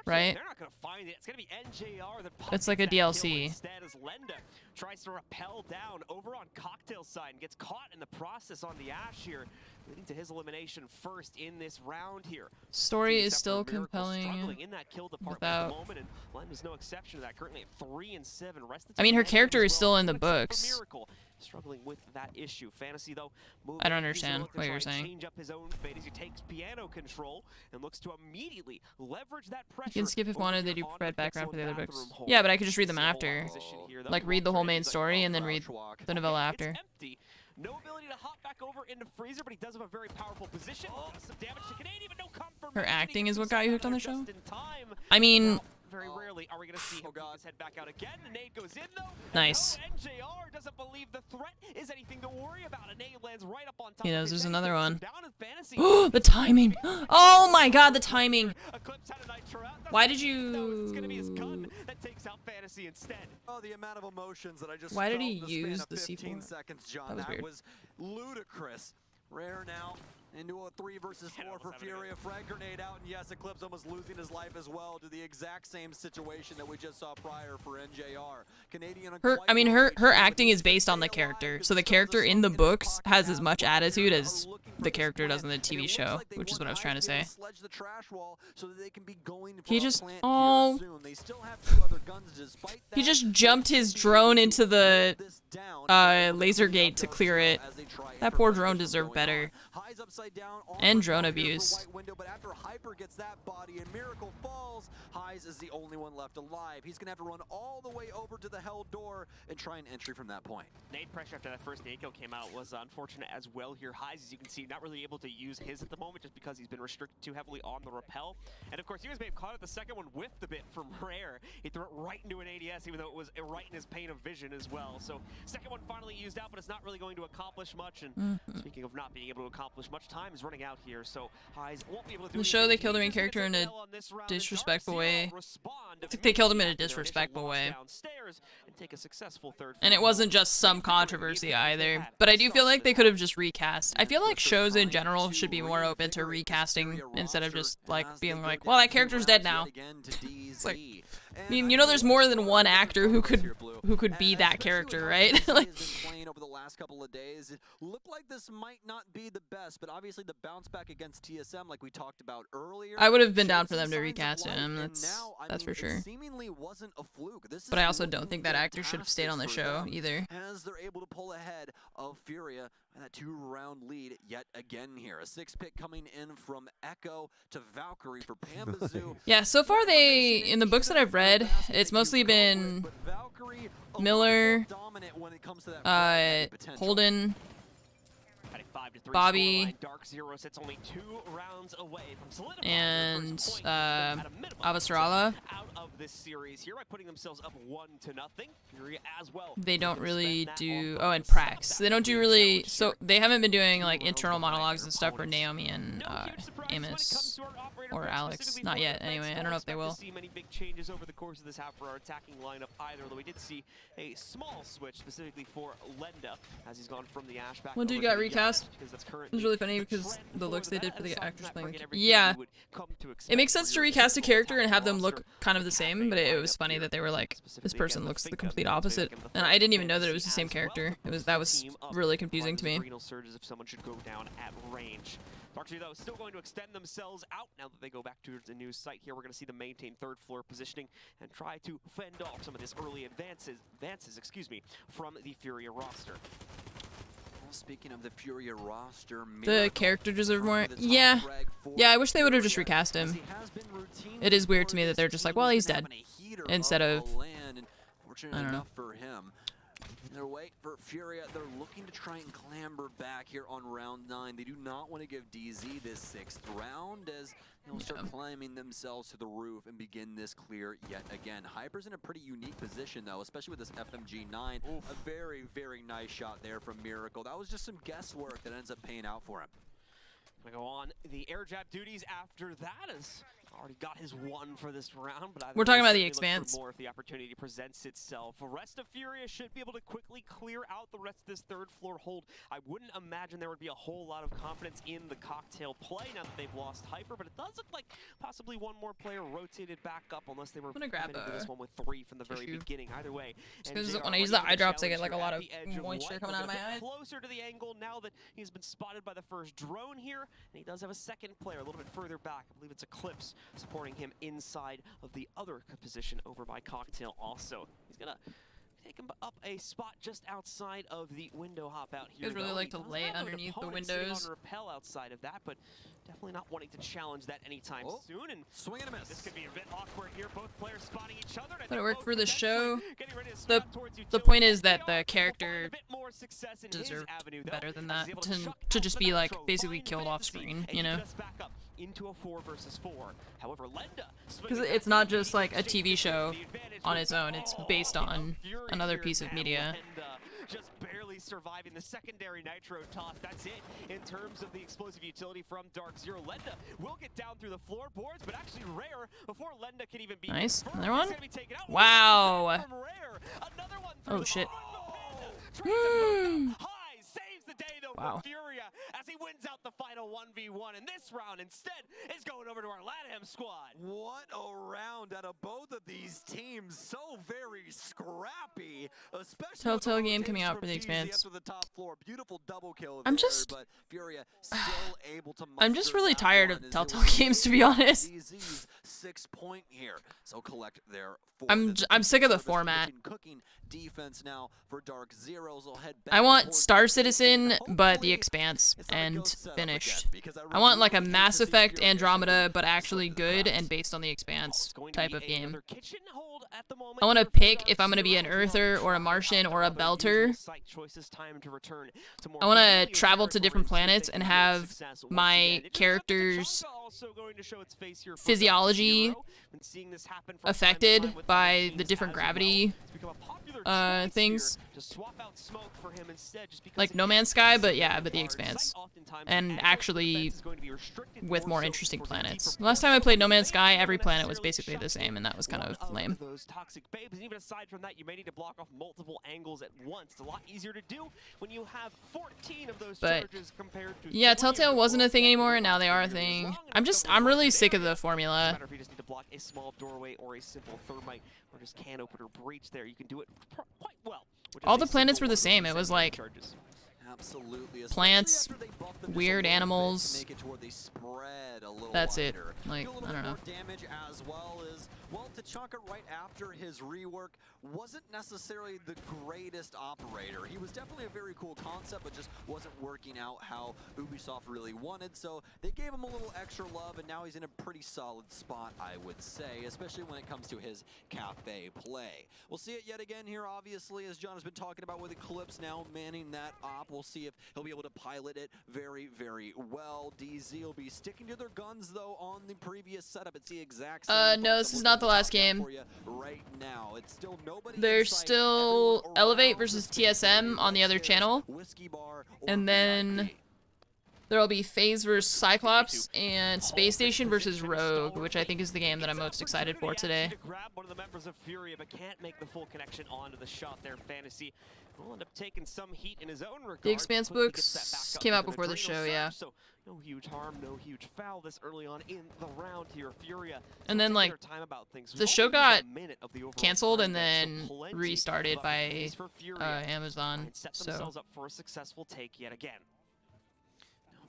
right?
They're not gonna find it. It's gonna be NJR that
It's like a
pockets that kill
DLC.
instead as Lenda tries to rappel down over on Cocktail side and gets caught in the process on the Ash here, leading to his elimination first in this round here.
Story is
Except
still
for Miracle struggling
compelling.
in that kill department
without-
at the moment, and Lenda's no exception to that. Currently at 3 and 7. Rest of the
I mean,
team
her
negative
character
as
is
well,
still in the
except for
books.
Miracle, struggling with that issue. Fantasy though,
I don't
moving, he's gonna
understand
look to
what
try
you're
and
saying.
Change up his own fate as he takes piano control and looks to immediately leverage that pressure.
You can skip if
over
wanted. They
here
do
on
red
the
background for the other
Pixel
books.
bathroom hole.
Yeah, but I could just read them
It's a whole
after.
opposition here, though.
Like read the whole main
He's like,
story
oh,
and then read the novella after.
It's empty. No ability to hop back over into Freezer, but he does have a very powerful position. Does some damage to Canadian, but no confirmation.
Her acting
He
is
gets
what got you
himself
hooked on the
out
show?
just in time.
I mean,
Now, very rarely are we going to see him just head back out again. The nade goes in, though.
Nice.
No, NJR doesn't believe the threat is anything to worry about. A nade lands right up on top
He
of
knows
his
there's
head.
another
Takes him
one.
down in Fantasy.
The timing. Oh my god, the timing.
Eclipse had a nitro out.
Why did
No, it's going to be his gun
you...
that takes out Fantasy instead.
Oh, the amount of emotions that I just
Why did
felt
he
in the span
use
of
the
15
C4?
seconds, John.
That was weird.
Was ludicrous. Rare now into a 3 versus 4 for Fury. A frag grenade out, and yes, Eclipse almost losing his life as well to the exact same situation that we just saw prior for NJR. Canadian.
Her acting is based on the character, so the character in the books has as much attitude as the character does in the TV show, which is what I was trying to say. He just, oh, he just jumped his drone into the laser gate to clear it. That poor drone deserved better. And drone abuse.
But after Hyper gets that body and Miracle falls, Highs is the only one left alive. He's gonna have to run all the way over to the hell door and try an entry from that point.
Nade pressure after that first nade kill came out was unfortunate as well here. Highs, as you can see, not really able to use his at the moment just because he's been restricted too heavily on the rappel. And of course, he was maybe caught at the second one, whiffed a bit from Rare. He threw it right into an ADS, even though it was right in his pane of vision as well. So second one finally used out, but it's not really going to accomplish much. And speaking of not being able to accomplish much, time is running out here. So Highs won't be able to do
In the show, they
anything.
killed the main
He just
character in
gets
a
nail on this round, and
disrespectful
Darkseid
way.
will respond
I think they killed him in a
immediately after their initial
disrespectful
loss
way.
downstairs and take a successful third
And it
fight.
wasn't just some controversy either. But I do feel like they could have just recast. I feel like shows in general should be more open to recasting instead of just like being like, well, that character's dead now. It's like, I mean, you know, there's more than one actor who could be that character, right? Like,
Over the last couple of days, it looked like this might not be the best, but obviously the bounce back against TSM, like we talked about earlier.
I would have been down
showed
for them
some
to
signs of
recast
life,
him.
and
That's
now, I
for
mean,
sure.
It seemingly wasn't a fluke. This
But I
is
also don't
looking
think that actor should have stayed on the
fantastic
show
for them
either.
as they're able to pull ahead of Furia and that 2-round lead yet again here. A 6-pick coming in from Echo to Valkyrie for Pambazoo.
Yeah, so far in the books that I've read, it's mostly been Miller, Holden,
At a 5-3
Bobby,
scoreline, Dark Zero sits only 2 rounds away from solidifying
and
their first point at a minimum
Avasarala.
out of this series here by putting themselves up 1-0. Fury as well.
They don't
They'll
really
spend that
do,
on
and
some of
Prax.
that
They don't do
being
really,
challenged
so
here.
they haven't been doing
2
like
rounds
internal
behind
monologues
their
and stuff for
opponents.
Naomi and
No huge surprises when it comes
Amos
to our operator
or
group,
Alex.
specifically
Not
for
yet,
defense.
anyway. I
Don't
don't know if they
expect
will.
to see many big changes over the course of this half for our attacking lineup either, though we did see a small switch specifically for Lenda as he's gone from the Ash back
One dude
over
got
to the
recast.
Yacht, because that's currently
It was really funny
the
because
trend
the looks
for
they
that,
did for
and
the
something
actors
that
playing.
bringing everything
Yeah,
you would come to
it
expect
makes
for
sense to
your
recast a
typical
character and have them
roster.
look kind of the same, but it was funny that they were like, this person looks the complete opposite, and I didn't even know that it was the same character. That was really confusing to me.
Renal surges if someone should go down at range. Darkseid, though, still going to extend themselves out now that they go back to the new site here. We're going to see them maintain third floor positioning and try to fend off some of this early advances, from the Furia roster.
Speaking of the Furia roster,
The character deserved more. Yeah, I wish they would have just recast him. It is weird to me that they're just like, well, he's dead, instead of, I don't know.
For him. They're waiting for Furia. They're looking to try and clamber back here on round 9. They do not want to give DZ this 6th round as they'll start climbing themselves to the roof and begin this clear yet again. Hyper's in a pretty unique position though, especially with this FMG9. A very, very nice shot there from Miracle. That was just some guesswork that ends up paying out for him.
Gonna go on the air jab duties after that as Already got his one for this round, but
We're talking about the
certainly look for
Expanse.
more if the opportunity presents itself. The rest of Furia should be able to quickly clear out the rest of this third floor hold. I wouldn't imagine there would be a whole lot of confidence in the cocktail play now that they've lost Hyper, but it does look like possibly one more player rotated back up unless they were
I'm gonna grab
coming into this one with 3 from the very
tissue.
beginning. Either way,
Because when I use the eye drops, I get like a lot of moisture coming out of my eyes.
Closer to the angle now that he's been spotted by the first drone here, and he does have a second player a little bit further back. I believe it's Eclipse supporting him inside of the other position over by Cocktail also. He's gonna take him up a spot just outside of the window hop out here.
You guys really
though.
like
He
to
does
lay
have an
underneath the
opponent sitting
windows.
on repel outside of that, but definitely not wanting to challenge that anytime soon. And
Swing and a miss.
this could be a bit awkward here. Both players spotting each other.
But it worked for the show.
Getting ready to
The
sprout towards
the
utility.
point is that
They are
the
able to
character
find a bit more success in his
deserved
avenue, though,
better than
as
that
he's able
to
chuck
to
out
just
the
be like
nitro.
basically
Fine
killed off
fantasy,
screen,
and
you know?
he just back up into a 4 versus 4. However, Lenda
Because it's not just like a TV show on its own, it's based on another piece of media.
Just barely surviving the secondary nitro toss. That's it in terms of the explosive utility from Dark Zero. Lenda will get down through the floorboards, but actually Rare, before Lenda can even be
Nice.
confirmed,
Another one?
he's gonna be taken out.
Wow.
From Rare. Another one through
Oh
the
shit.
floor. High saves the day though
Wow.
for Furia as he wins out the final 1v1, and this round instead is going over to our LATAM squad.
What a round out of both of these teams. So very scrappy, especially
Telltale
with the
game coming
rotation
out
from
for the
DZ
Expanse.
up to the top floor. Beautiful double kill
I'm
there,
just-
but Furia still able to
I'm just
muster
really
that
tired
one
of
as it
Telltale
was
games, to be honest.
DZ's 6-point here. So collect their
I'm sick of the format.
Cooking defense now for Dark Zeros. Will head back
I want
towards
Star
the
Citizen,
base, and
but the
hopefully
Expanse,
it's not a
and
ghost setup
finished.
again, because
I want like a
really hate
Mass
to see
Effect
Furia
Andromeda, but
slip
actually
through the
good
cracks.
and based on the Expanse
It's going to
type
be
of game.
another kitchen hold at the moment
I want to
here for
pick
Dark
if I'm going to be an
Zero.
Earther or a Martian or a
Other usual
Belter.
site choices, time to return to more
I want to
familiar
travel to different
territory
planets
so
and
they can have
have
success once
my
again. It is something
characters'
Tachanka also going to show its face here for Dark
physiology
Zero. Been seeing this happen from time to
affected
time with
by
other
the
teams
different
as well.
gravity
It's become a popular choice
things.
here to swap out Smoke for him instead, just because
Like
it
No
is
Man's Sky, but
such a
yeah, but the
large
Expanse.
site oftentimes,
And
and
actually
defense is going to be restricted
with more
so
interesting
for the
planets.
deeper
Last time I played No Man's Sky,
Maybe
every
not
planet was
necessarily
basically the
shutting
same, and that was kind
one
of lame.
those toxic babes, and even aside from that, you may need to block off multiple angles at once. It's a lot easier to do when you have 14 of those
But
charges compared to
yeah,
3
Telltale
of
wasn't a
those
thing
that
anymore, and
will
now they are a
last for years.
thing.
As long as
I'm
the
really
one's
sick of
there,
the formula.
doesn't matter if you just need to block a small doorway or a simple thermite or just can opener breach there. You can do it quite well. with
All
just
the
a
planets
single
were the
one
same.
of
It
those
was
secondary
like
charges.
Absolutely.
plants,
Especially after they buffed them just
weird
a little bit to
animals.
make it to where they spread a little
That's it.
wider.
Like,
Do a little
I don't
bit
know.
more damage as well as, well, Tachanka right after his rework wasn't necessarily the greatest operator. He was definitely a very cool concept, but just wasn't working out how Ubisoft really wanted. So they gave him a little extra love, and now he's in a pretty solid spot, I would say, especially when it comes to his cafe play. We'll see it yet again here, obviously, as John has been talking about with Eclipse now manning that op. We'll see if he'll be able to pilot it very, very well. DZ will be sticking to their guns, though, on the previous setup. It's the exact same.
No, this is not the last game.
For you right now. It's still nobody
There's
in sight.
still
Everyone
Elevate
around
versus
the space, whether
TSM on the other
it's
channel.
Whiskey Bar or
And then
VIP.
there'll be FaZe versus Cyclops and Space Station versus Rogue, which I think is the game that I'm most excited for today.
To grab one of the members of Furia, but can't make the full connection onto the shot there. Fantasy will end up taking some heat in his own regard.
The Expanse
Quickly gets
books
that back up
came out
with an
before the
adrenal
show, yeah.
surge, so no huge harm, no huge foul this early on in the round here. Furia
And then,
taking
like,
their time about things.
the
We've
show
only used
got
a minute of the overall
canceled
time
and
left, so
then
plenty
restarted
of
by
opportunities for Furia
Amazon.
and set
So
themselves up for a successful take yet again.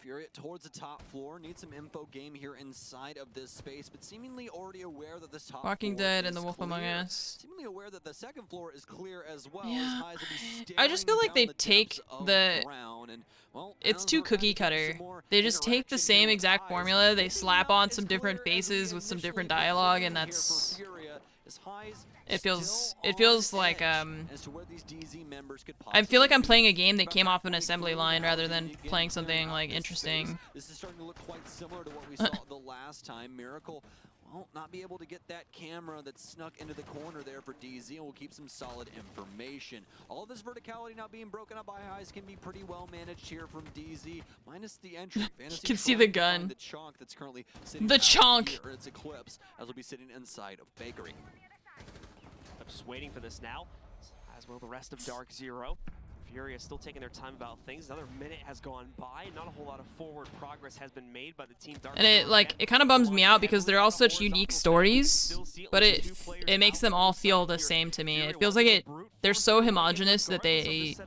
Furia towards the top floor. Need some info game here inside of this space, but seemingly already aware that this top
Walking
floor
Dead
is
and The Wolf Among
clear.
Us.
Seemingly aware that the second floor is clear as well.
Yeah.
His eyes will be
I just feel
staring
like they
down the
take
depths of
the-
ground and, well,
it's
as
too
we're gonna
cookie
get
cutter.
some more
They just take the
interaction
same
here with
exact
eyes.
formula, they
Maybe
slap
not
on
as
some different
clear as we
faces with some
initially
different
were
dialogue,
planning
and
here for
that's
Furia. His eyes
it
still
feels
on
like
edge as to where these DZ members could
I feel like I'm
possibly
playing a
be.
game that
About
came off an
halfway
assembly
through
line
now,
rather
and
than
you begin
playing
clearing
something
out
like
this
interesting.
space. This is starting to look quite similar to what we saw the last time. Miracle well, not be able to get that camera that's snuck into the corner there for DZ, and will keep some solid information. All of this verticality not being broken up by highs can be pretty well managed here from DZ, minus the entry.
You can see the gun.
The chonk that's currently sitting
The chonk!
here, its Eclipse, as will be sitting inside of Bakery.
I'm just waiting for this now, as will the rest of Dark Zero. Furia still taking their time about things. Another minute has gone by. Not a whole lot of forward progress has been made by the team. Dark
And it kind of bums me out because they're all such unique stories, but it makes them all feel the same to me. It feels like they're so homogenous that it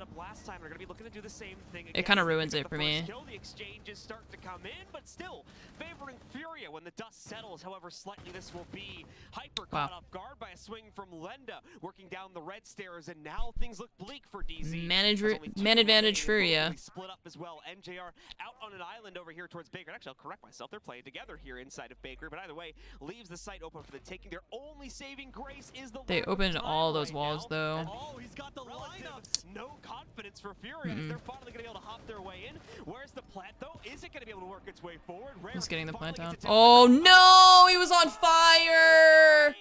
kind of ruins it for me.
The exchanges start to come in, but still favoring Furia when the dust settles. However, slightly this will be Hyper caught off guard by a swing from Lenda, working down the red stairs, and now things look bleak for DZ.
Man advantage Furia.
Split up as well. NJR out on an island over here towards Baker. Actually, I'll correct myself. They're playing together here inside of Baker, but either way, leaves the site open for the taking. Their only saving grace is the
They opened all those walls though.
Oh, he's got the lineups. No confidence for Furia. They're finally going to be able to hop their way in. Where's the plant though? Is it going to be able to work its way forward?
He's getting the plant down. Oh no, he was on fire!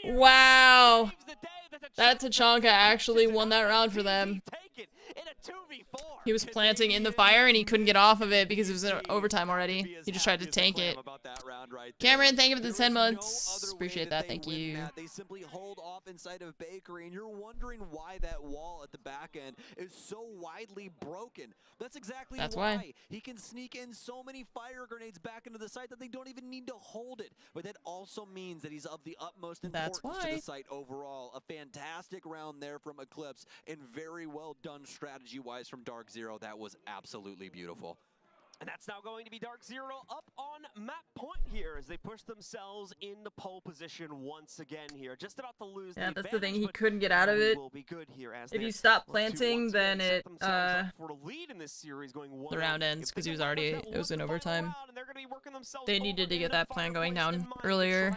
Wow. That Tachanka actually won that round for them. He was planting in the fire and he couldn't get off of it because it was in overtime already. He just tried to tank it. Cameron, thank you for the 10 months. Appreciate that, thank you.
They simply hold off inside of Bakery, and you're wondering why that wall at the back end is so widely broken. That's exactly why. He can sneak in so many fire grenades back into the site that they don't even need to hold it. But that also means that he's of the utmost importance to the site overall. A fantastic round there from Eclipse, and very well done strategy-wise from Dark Zero. That was absolutely beautiful.
And that's now going to be Dark Zero up on map point here as they push themselves in the pole position once again here. Just about to lose
the that's the thing, he couldn't get out of it. If you stop planting, then the round ends because it was in overtime. They needed to get that plan going down earlier.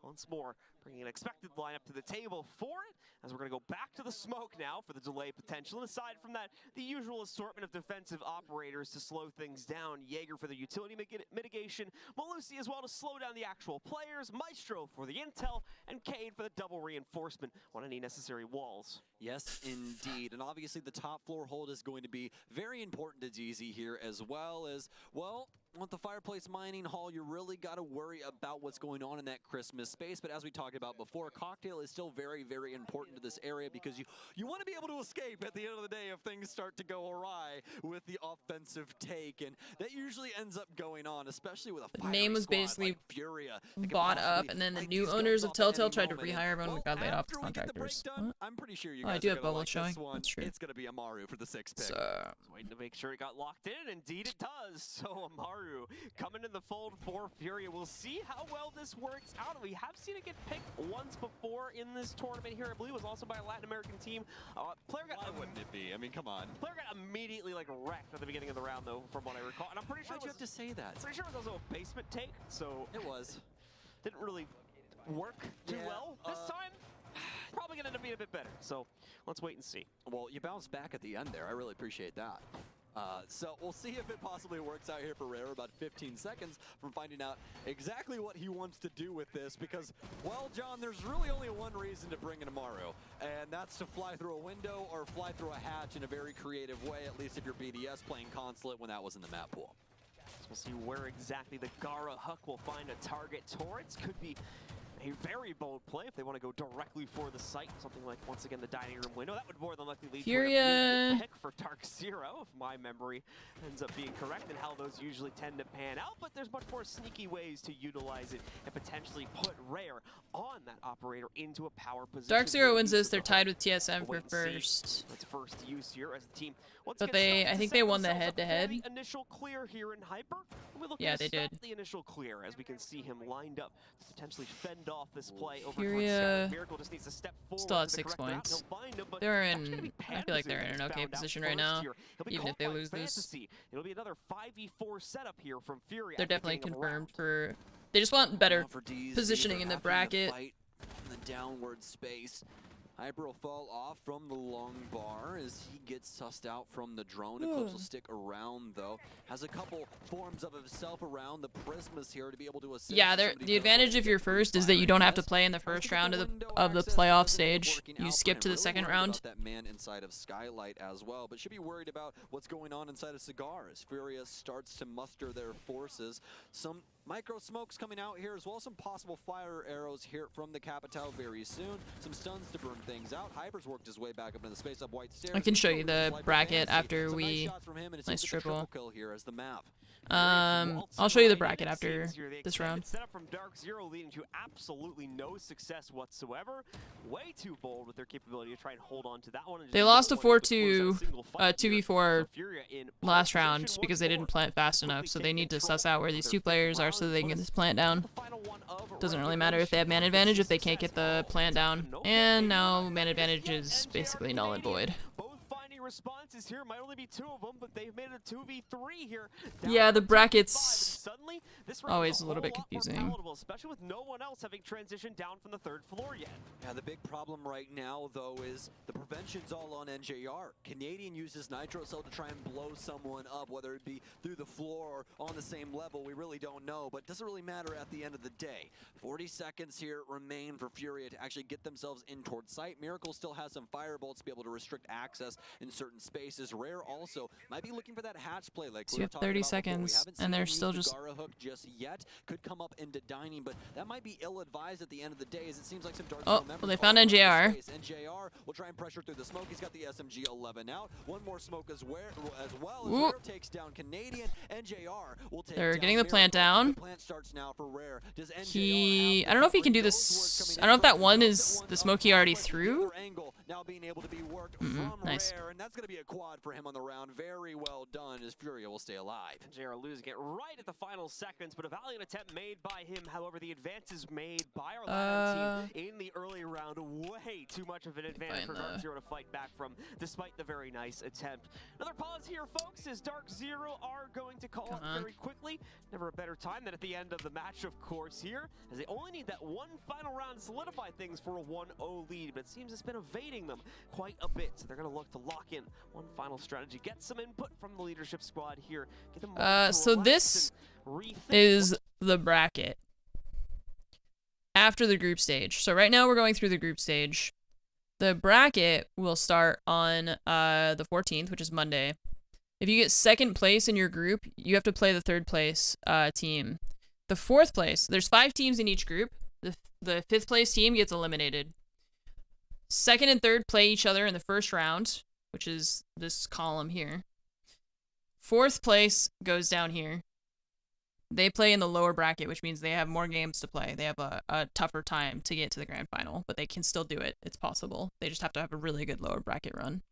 Once more, bringing an expected lineup to the table for it, as we're going to go back to the smoke now for the delay potential. And aside from that, the usual assortment of defensive operators to slow things down. Jaeger for the utility mitigation, Malusi as well to slow down the actual players, Maestro for the intel, and Cade for the double reinforcement on any necessary walls.
Yes, indeed. And obviously the top floor hold is going to be very important to DZ here, as well as, well, with the Fireplace Mining Hall, you really got to worry about what's going on in that Christmas space. But as we talked about before, Cocktail is still very, very important to this area because you want to be able to escape at the end of the day if things start to go awry with the offensive take. And that usually ends up going on, especially with a
name was basically
like Furia,
bought up, and then the new owners of Telltale tried to rehire everyone and got laid off as contractors.
I'm pretty sure you guys
I do have bubble
like
showing.
That's true. It's going to be Amaru for the 6th pick.
So,
waiting to make sure it got locked in. Indeed, it does. So Amaru coming in the fold for Furia. We'll see how well this works out. We have seen it get picked once before in this tournament here. I believe it was also by a Latin American team. Player got
Why wouldn't it be? I mean, come on.
Player got immediately like wrecked at the beginning of the round, though, from what I recall. And I'm pretty sure
Why'd you have to say that?
Pretty sure it was also a basement take. So
it was.
Didn't really work too well this time. Probably gonna end up being a bit better. So let's wait and see.
Well, you bounced back at the end there. I really appreciate that. So we'll see if it possibly works out here for Rare. About 15 seconds from finding out exactly what he wants to do with this, because, well, John, there's really only one reason to bring in Amaru, and that's to fly through a window or fly through a hatch in a very creative way, at least if you're BDS playing Consulate when that was in the map pool.
So we'll see where exactly the Gara Huck will find a target. Torrents could be a very bold play if they want to go directly for the site. Something like, once again, the dining room window. That would more than likely lead to a pick for Dark Zero, if my memory ends up being correct, and how those usually tend to pan out. But there's much more sneaky ways to utilize it and potentially put Rare on that operator into a power position.
Dark Zero wins this. They're tied with TSM for first.
That's first use here as the team.
But I think they won the head-to-head.
Initial clear here in Hyper.
Yeah, they did.
The initial clear, as we can see him lined up to potentially fend off this play over
Furia
Miracle just needs to step forward.
Still at 6 points. They're in. I feel like they're in an okay position right now, even if they lose this.
It'll be another 5v4 setup here from Furia.
They're definitely confirmed for. They just want better positioning in the bracket.
In the downward space. Hyper will fall off from the long bar as he gets sussed out from the drone. Eclipse will stick around though. Has a couple forms of himself around the prismas here to be able to assist.
Yeah, the advantage if you're first is that you don't have to play in the first round of the playoff stage. You skip to the second round.
That man inside of Skylight as well, but should be worried about what's going on inside of Cigar as Furious starts to muster their forces. Some micro smokes coming out here as well, some possible fire arrows here from the Capitale very soon. Some stuns to burn things out. Hyper's worked his way back up into the space up white stairs.
I can show you the bracket after we nice triple.
Kill here as the map.
I'll show you the bracket after this round.
Set up from Dark Zero, leading to absolutely no success whatsoever. Way too bold with their capability to try and hold on to that one.
They lost a 4-2 2v4 last round because they didn't plant fast enough, so they need to suss out where these two players are so they can get this plant down. Doesn't really matter if they have man advantage if they can't get the plant down. And now man advantage is basically null and void.
Responses here might only be 2 of them, but they've made a 2v3 here.
Yeah, the bracket's always a little bit confusing.
Especially with no one else having transitioned down from the 3rd floor yet.
Yeah, the big problem right now, though, is the prevention's all on NJR. Canadian uses Nitro Cell to try and blow someone up, whether it be through the floor or on the same level. We really don't know, but it doesn't really matter at the end of the day. 40 seconds here remain for Furia to actually get themselves in towards sight. Miracle still has some firebolts to be able to restrict access in certain spaces. Rare also might be looking for that hatch play, like
so you have 30 seconds, and they're still just
hook just yet. Could come up into dining, but that might be ill-advised at the end of the day, as it seems like some Dark
well, they found NJR.
NJR will try and pressure through the smoke. He's got the SMG-11 out. One more smoke as well. Rare takes down Canadian. NJR will take
They're
down
getting the plant down.
The plant starts now for Rare. Does
I don't know if he can do this. I don't know if that one is the smoke he already threw.
Now being able to be worked
nice.
Rare, and that's going to be a quad for him on the round. Very well done, as Furia will stay alive.
JR losing it right at the final seconds, but a valiant attempt made by him. However, the advances made by our Latin team in the early round, way too much of an advantage for Dark Zero to fight back from, despite the very nice attempt. Another pause here, folks, as Dark Zero are going to call up very quickly. Never a better time than at the end of the match, of course, here, as they only need that one final round to solidify things for a 1-0 lead, but it seems it's been evading them quite a bit, so they're going to look to lock in one final strategy, get some input from the leadership squad here. Get them
so this is the bracket after the group stage. So right now we're going through the group stage. The bracket will start on the 14th, which is Monday. If you get 2nd place in your group, you have to play the 3rd place team. The 4th place, there's 5 teams in each group. The 5th place team gets eliminated. 2nd and 3rd play each other in the 1st round, which is this column here. 4th place goes down here. They play in the lower bracket, which means they have more games to play. They have a tougher time to get to the grand final, but they can still do it. It's possible. They just have to have a really good lower bracket run.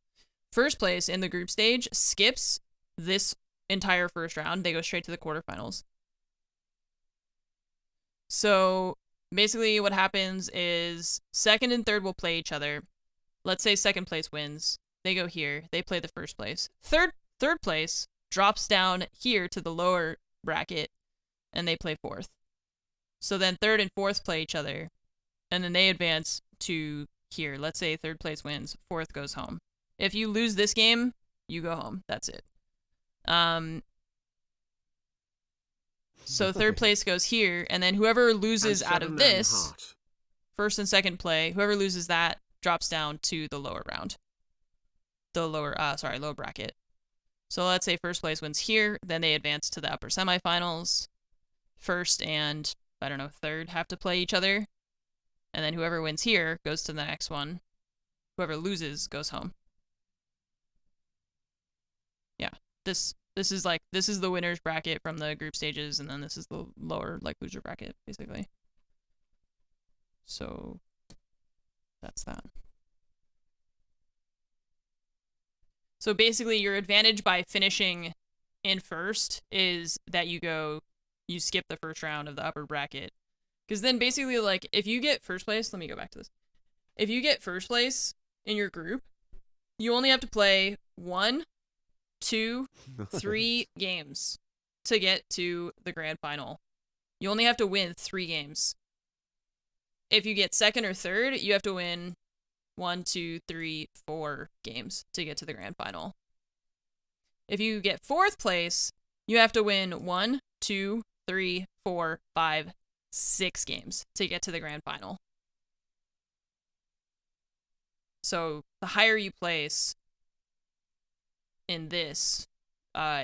1st place in the group stage skips this entire 1st round. They go straight to the quarterfinals. So basically what happens is 2nd and 3rd will play each other. Let's say 2nd place wins. They go here. They play the 1st place. Third place drops down here to the lower bracket, and they play 4th. So then 3rd and 4th play each other, and then they advance to here. Let's say 3rd place wins. 4th goes home. If you lose this game, you go home. That's it. So 3rd place goes here, and then whoever loses out of this, 1st and 2nd play, whoever loses that drops down to the lower round. The lower bracket. So let's say 1st place wins here, then they advance to the upper semifinals. 1st and, 3rd have to play each other. And then whoever wins here goes to the next one. Whoever loses goes home. Yeah, this is the winner's bracket from the group stages, and then this is the lower, loser bracket, basically. So that's that. So basically, your advantage by finishing in 1st is that you skip the 1st round of the upper bracket. Because then basically, if you get 1st place, let me go back to this. If you get 1st place in your group, you only have to play 1, 2, 3 games to get to the grand final. You only have to win 3 games. If you get 2nd or 3rd, you have to win 1, 2, 3, 4 games to get to the grand final. If you get 4th place, you have to win 1, 2, 3, 4, 5, 6 games to get to the grand final. So the higher you place in this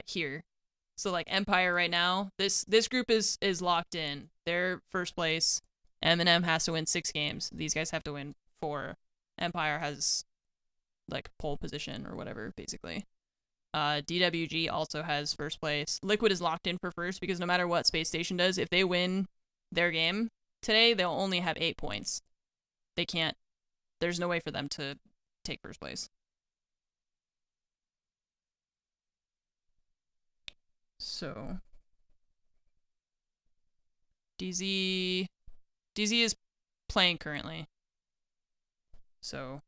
here. So like Empire right now, this group is locked in. They're first place. Eminem has to win 6 games. These guys have to win 4. Empire has like pole position or whatever, basically. DWG also has first place. Liquid is locked in for first because no matter what Space Station does, if they win their game today, they'll only have 8 points. They can't. There's no way for them to take first place. So DZ is playing currently. So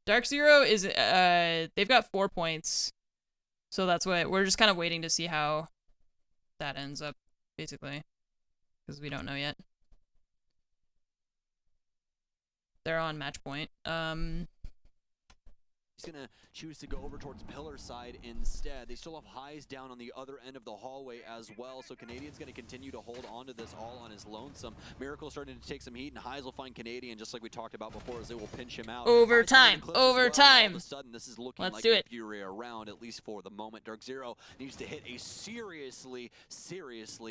Dark Zero is they've got 4 points. So that's what we're just kind of waiting to see how that ends up, basically, because we don't know yet. They're on match point.
He's going to choose to go over towards Pillar side instead. They still have Highs down on the other end of the hallway as well, so Canadian's going to continue to hold on to this all on his lonesome. Miracle starting to take some heat, and Highs will find Canadian, just like we talked about before, as they will pinch him out.
Overtime! Overtime!
All of a sudden, this is looking
Let's
like
do it.
a Fury around, at least for the moment. Dark Zero needs to hit a seriously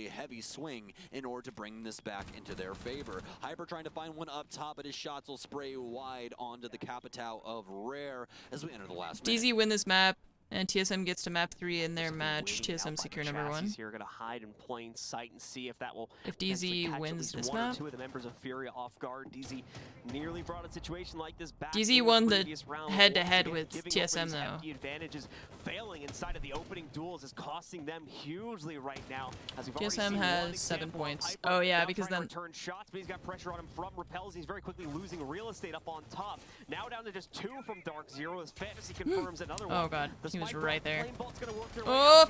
heavy swing in order to bring this back into their favor. Hyper trying to find one up top, but his shots will spray wide onto the Capitao of Rare as we enter the last minute.
DZ win this map, and TSM gets to map 3 in their match. TSM secure number 1.
Here going to hide in plain sight and see if that will.
If DZ wins this
one
map,
or two of the members of Furia off guard. DZ nearly brought a situation like this back.
DZ won the head-to-head with TSM though.
The advantages failing inside of the opening duels is costing them hugely right now. As we've
TSM has 7 points. Oh yeah, because then
return shots, but he's got pressure on him from Repels. He's very quickly losing real estate up on top. Now down to just 2 from Dark Zero as Fantasy confirms another one.
Oh god, he was right there.
Oh!
Well,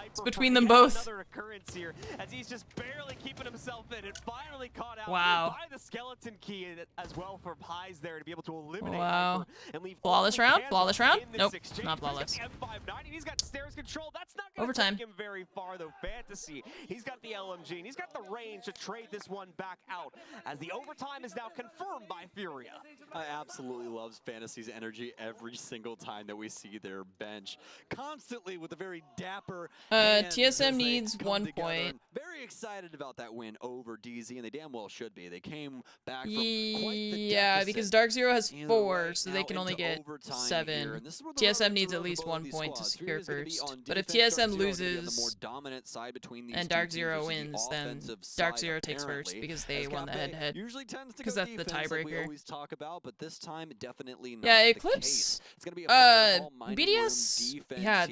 it's between them both.
Another occurrence here as he's just barely keeping himself in. It finally caught out
wow.
by the skeleton key as well for Highs there to be able to eliminate
wow.
Hyper and leave
flawless round? Flawless round? Nope,
exchange.
not flawless.
He's got stairs control. That's not going to
overtime.
take him very far though. Fantasy. He's got the LMG and he's got the range to trade this one back out as the overtime is now confirmed by Furia.
I absolutely love Fantasy's energy every single time that we see their bench. Constantly with a very dapper
TSM needs 1 point.
Very excited about that win over DZ, and they damn well should be. They came back from quite the
yeah, because Dark Zero has 4,
right
so they can only get 7.
TSM
TSM needs at least 1 point to secure first. But if TSM loses and Dark Zero wins, then Dark Zero takes first because they won the head-to-head. Because that's the tiebreaker.
Always talk about, but this time definitely not.
Yeah,
the
Eclipse.
case. It's gonna be a
BDS. Yeah,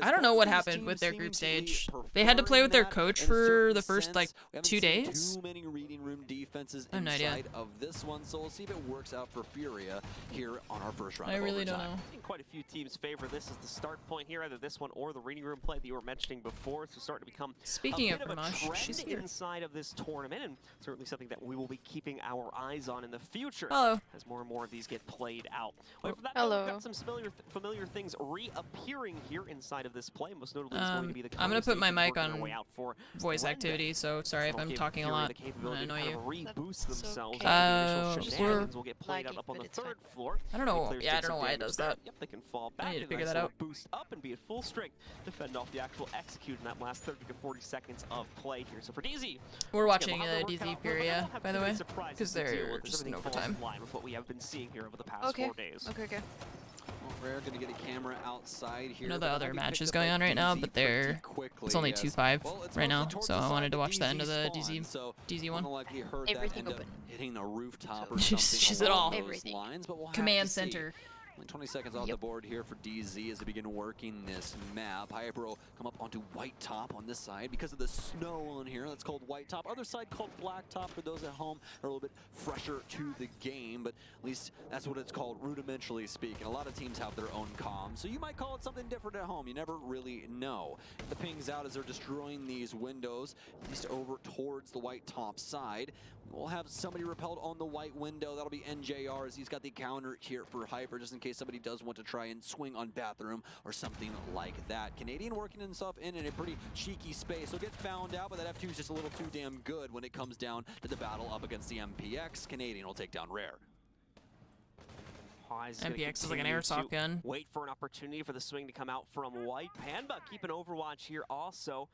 I don't know what happened with their group stage. They had to play with their coach for the first like 2 days.
Too many reading room defenses
I have no idea.
inside of this one, so we'll see if it works out for Furia here on our first round.
I
of
really don't
overtime.
know.
I think quite a few teams favor this as the start point here, either this one or the reading room play that you were mentioning before. So starting to become
Speaking
a
of
bit of a
Ramash,
trend
she's here.
inside of this tournament, and certainly something that we will be keeping our eyes on in the future.
Hello.
As more and more of these get played out. Wait for that,
hello.
we've got some familiar things reappearing here inside of this play. Most notably, it's going to be the
I'm gonna put my mic
working
on
our way out for
voice
Blend.
activity, so sorry if I'm talking a lot. I'm gonna annoy you.
Reboost
That's
themselves.
okay.
The initial shenanigans will get played
lagging,
out up on
but
the
it's fine.
third floor.
I don't know.
Players
Yeah, I
take
don't know
some
why it
damage
does
there.
that.
Yep, they can fall
I
back.
need to
and
figure
nice
that
little
out.
Boost up and be at full strength to fend off the actual execute in that last 30 to 40 seconds of play here. So for DZ,
We're
once
watching
again, we'll have their work cut
DZ
out for them. They
Furia,
don't have
by
too
the
many
way,
surprises
because
to deal
they're
with, as
just in
everything falls
overtime.
in line with what we have been seeing here over the past
Okay.
4 days.
Okay.
Rare gonna get a camera outside here.
I know the
but
other
they'll be
match
picked
is
up
going
by
on right now,
DZ
but
pretty quickly,
it's only
yes.
2-5
Well, it's
right now,
mostly towards
so
the
I
side
wanted to
that
watch the end of the
spawn, so
DZ
more
one.
than likely heard
Everything
that end
open.
up hitting a rooftop
So
or
she
something
said
along
all.
those
Everything.
lines, but we'll have
Command
to see.
center.
Only 20 seconds off the board here for DZ as they begin working this map. Hyper will come up onto white top on this side because of the snow on here. That's called white top. Other side called black top for those at home are a little bit fresher to the game, but at least that's what it's called rudimentarily speaking. A lot of teams have their own comms, so you might call it something different at home. You never really know. The ping's out as they're destroying these windows, at least over towards the white top side. We'll have somebody repelled on the white window. That'll be NJR as he's got the counter here for Hyper, just in case somebody does want to try and swing on bathroom or something like that. Canadian working himself in a pretty cheeky space. He'll get found out, but that F2 is just a little too damn good when it comes down to the battle up against the MPX. Canadian will take down Rare.
MPX is like an airsoft gun.
Wait for an opportunity for the swing to come out from white. Panba keeping overwatch here also.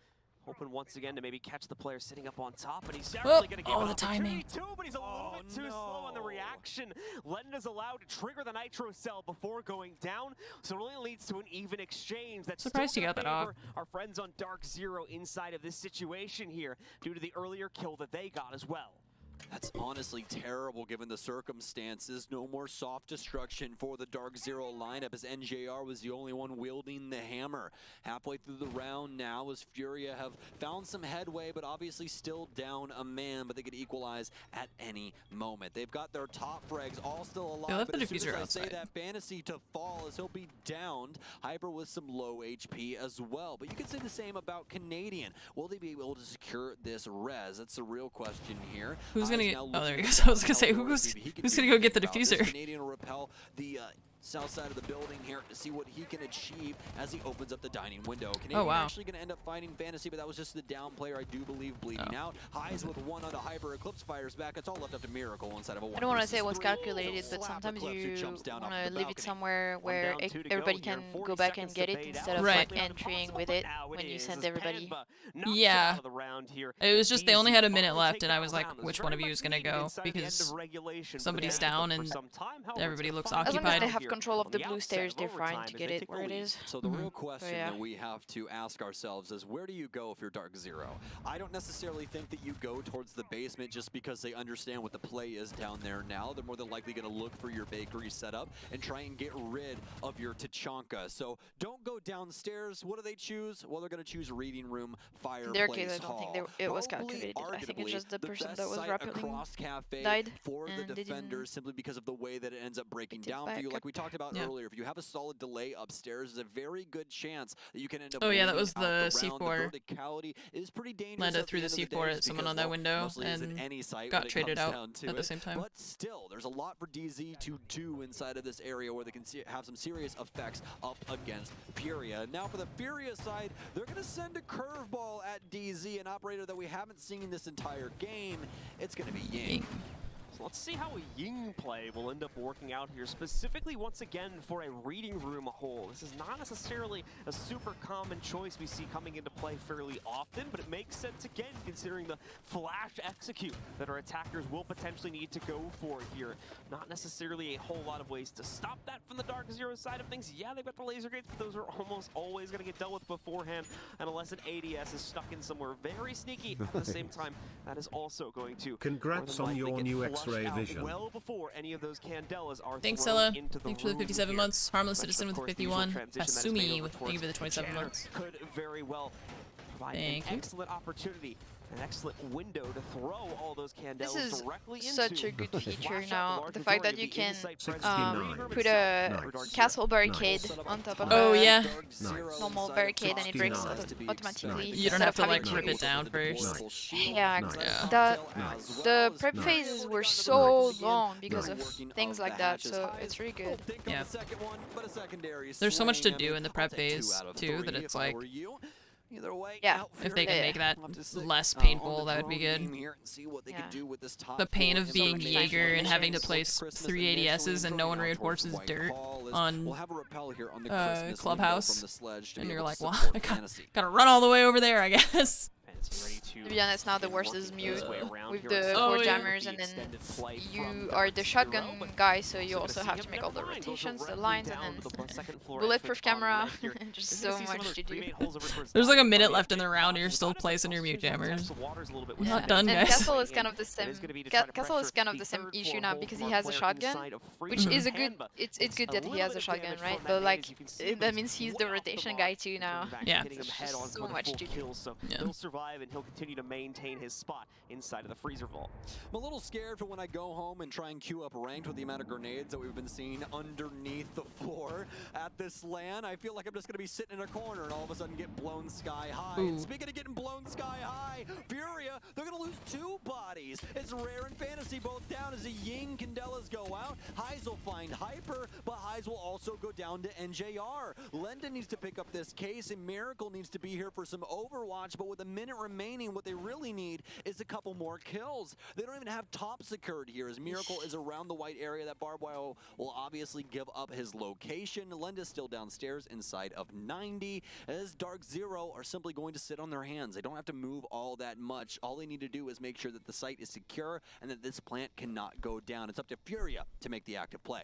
Hoping once again to maybe catch the player sitting up on top, and he's actually going to give an opportunity too, but he's a little bit too slow on the reaction. Len is allowed to trigger the nitro cell before going down, so it only leads to an even exchange. That's
surprised you got that off.
Our friends on Dark Zero inside of this situation here due to the earlier kill that they got as well.
That's honestly terrible given the circumstances. No more soft destruction for the Dark Zero lineup as NJR was the only one wielding the hammer. Halfway through the round now as Furia have found some headway, but obviously still down a man, but they could equalize at any moment. They've got their top frags all still alive,
they left
but
the
as soon
diffuser
as I
outside.
say that fantasy to fall as he'll be downed. Hyper with some low HP as well, but you could say the same about Canadian. Will they be able to secure this res? That's the real question here.
Who's gonna get, oh, there he goes. I was gonna say, who's gonna go get the diffuser?
Canadian will repel the south side of the building here to see what he can achieve as he opens up the dining window. Canadian actually going to end up finding Fantasy, but that was just the down player, I do believe, bleeding out. Highs with one on the Hyper. Eclipse fires back. It's all left up to Miracle inside of a one.
I don't want to say it was calculated, but sometimes you want to leave it somewhere where everybody can go back and get it instead of like entering with it when you send everybody.
Yeah. It was just they only had a minute left, and I was like, which one of you is going to go? Because somebody's down and everybody looks occupied.
As long as they have control of the blue stairs, they're fine to get it where it is.
So the real question that we have to ask ourselves is, where do you go if you're Dark Zero? I don't necessarily think that you go towards the basement just because they understand what the play is down there now. They're more than likely going to look for your bakery setup and try and get rid of your Tachanka. So don't go downstairs. What do they choose? Well, they're going to choose reading room, fireplace,
in their case, I don't think it was calculated. I think it's just the person that was rappelling died
for the defenders simply because of the way that it ends up breaking down for you. Like we talked about earlier, if you have a solid delay upstairs, there's a very good chance that you can end up.
Oh yeah, that was the C4.
The verticality is pretty dangerous.
Landed through the C4 at someone on that window and got traded out at the same time.
But still, there's a lot for DZ to do inside of this area where they can have some serious effects up against Furia. Now for the Furia side, they're going to send a curveball at DZ, an operator that we haven't seen this entire game. It's going to be Ying.
So let's see how a Ying play will end up working out here, specifically once again for a reading room hole. This is not necessarily a super common choice we see coming into play fairly often, but it makes sense again considering the flash execute that our attackers will potentially need to go for here. Not necessarily a whole lot of ways to stop that from the Dark Zero side of things. Yeah, they've got the laser gates, but those are almost always going to get dealt with beforehand, and unless an ADS is stuck in somewhere very sneaky at the same time, that is also going to
congrats on your new X-ray vision.
Well before any of those Candelas are
thanks,
thrown
Scylla.
into the
Thanks for the 57
here.
months. Harmless Citizen with 51. Asumi with thank you for the 27
Janner
months.
could very well provide an excellent opportunity, an excellent window to throw all those Candelas
This is
directly into.
such a good feature now. The fact that you can
Nice.
put a castle barricade on top of
Oh,
a
yeah.
normal barricade and it breaks automatically.
You don't have to like rip it down first.
Yeah,
Nice.
the prep phases were so long because of things like that, so it's really good.
Yeah. There's so much to do in the prep phase too that it's like,
Yeah.
if they can make that less painful, that would be good. The pain of being Jaeger and having to place 3 ADSs and no one reinforces dirt on Clubhouse, and you're like, well, I gotta run all the way over there, I guess.
To be honest, now the worst is Mute with the
Oh,
4
yeah.
jammers, and then you are the shotgun guy, so you also have to make all the rotations, the lines, and then bulletproof camera. Just so much to do.
There's like a minute left in the round and you're still placing your mute jammers. Not done,
And
guys.
Castle is kind of the same. Castle is kind of the same issue now because he has a shotgun, which is a good. It's good that he has a shotgun, right? But like that means he's the rotation guy too now.
Yeah.
So much to do.
Yeah.
He'll survive and he'll continue to maintain his spot inside of the freezer vault.
I'm a little scared for when I go home and try and queue up ranked with the amount of grenades that we've been seeing underneath the floor at this LAN. I feel like I'm just going to be sitting in a corner and all of a sudden get blown sky high. And speaking of getting blown sky high, Furia, they're going to lose 2 bodies. It's rare and fantasy both down as the Ying Candelas go out. Highs will find Hyper, but Highs will also go down to NJR. Lendon needs to pick up this case, and Miracle needs to be here for some Overwatch, but with a minute remaining, what they really need is a couple more kills. They don't even have top secured here, as Miracle is around the white area. That barbed wire will obviously give up his location. Lenda's still downstairs inside of 90, as Dark Zero are simply going to sit on their hands. They don't have to move all that much. All they need to do is make sure that the site is secure and that this plant cannot go down. It's up to Furia to make the active play.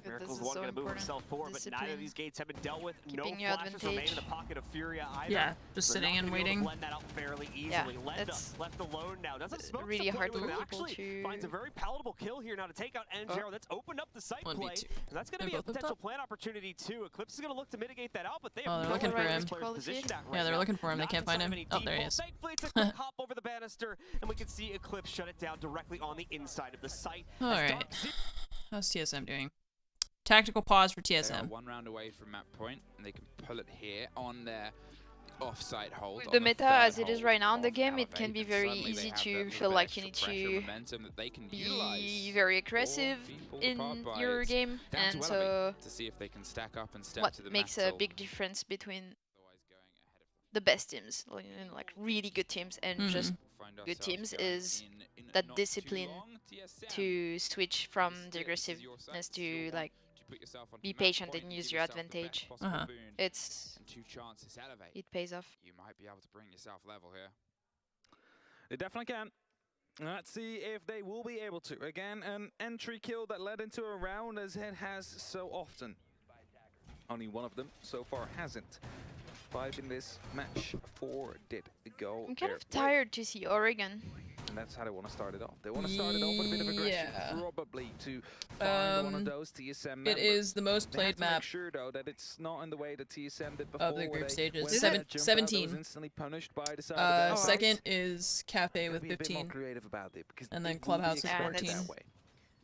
Miracle's the one going to move himself forward, but neither of these gates have been dealt with.
Keeping
No flashes remain in the pocket of Furia either.
Yeah, just sitting and waiting.
Blend that out fairly easily.
Yeah,
Lenda left alone now. Doesn't smoke
really hard
to
for people
actually
to-
finds a very palatable kill here now to take out NJR. That's opened up the site play.
1v2.
And that's going to be a potential plan opportunity too. Eclipse is going to look to mitigate that out, but they have
they're
no
looking for
idea
him.
this player's positioned at right
Yeah, they're
now.
looking for him. They
Not
can't find
inside
him.
of any
Oh, there he
default.
is.
Thankfully, it's a quick hop over the banister, and we can see Eclipse shut it down directly on the inside of the site.
Alright. How's TSM doing? Tactical pause for
They are
TSM.
1 round away from map point, and they can pull it here on their off-site hold.
With
on
the meta
third
as it is
hold
right now in the
of
game, it can
Elevate,
be
and
very
suddenly they
easy
have
to
that little
feel
bit
like you
extra
need
pressure
to
momentum that they can
be
utilize
very
or
aggressive
be pulled
in
apart by
your
it.
game,
Down
and
to
so
Elevate to see if they can stack up and step
what
to the
makes a
mantle,
big difference between
otherwise going ahead of
the best teams, like really good teams, and just
find
good
ourselves
teams
going
is
in
that
not too
discipline
long. TSM,
to switch from
this is
the
it, this is your
aggressiveness
site, this is
to
your
like
one. To put yourself onto
be
match
patient
point
and
and
use
give
your
yourself the best
advantage.
possible boon
It's
and 2 chances Elevate.
it pays off.
You might be able to bring yourself level here.
They definitely can. Let's see if they will be able to. Again, an entry kill that led into a round as it has so often. Only one of them so far hasn't. 5 in this match, 4 did go
I'm kind
their
of
way.
tired to see Oregon.
And that's how they want to start it off. They want to start it off with a bit of aggression,
Yeah.
probably to find one of those TSM members.
It is the most
They have
played
to make
map
sure though that it's not in the way that TSM did before.
of the
where
group
they
stages.
went for
Seven-
that jump out that
17.
was instantly punished by the side of the
Second is Cafe with
Be a bit more
15.
creative about it because
And
they
then
will be
Clubhouse is
expected
14.
that way.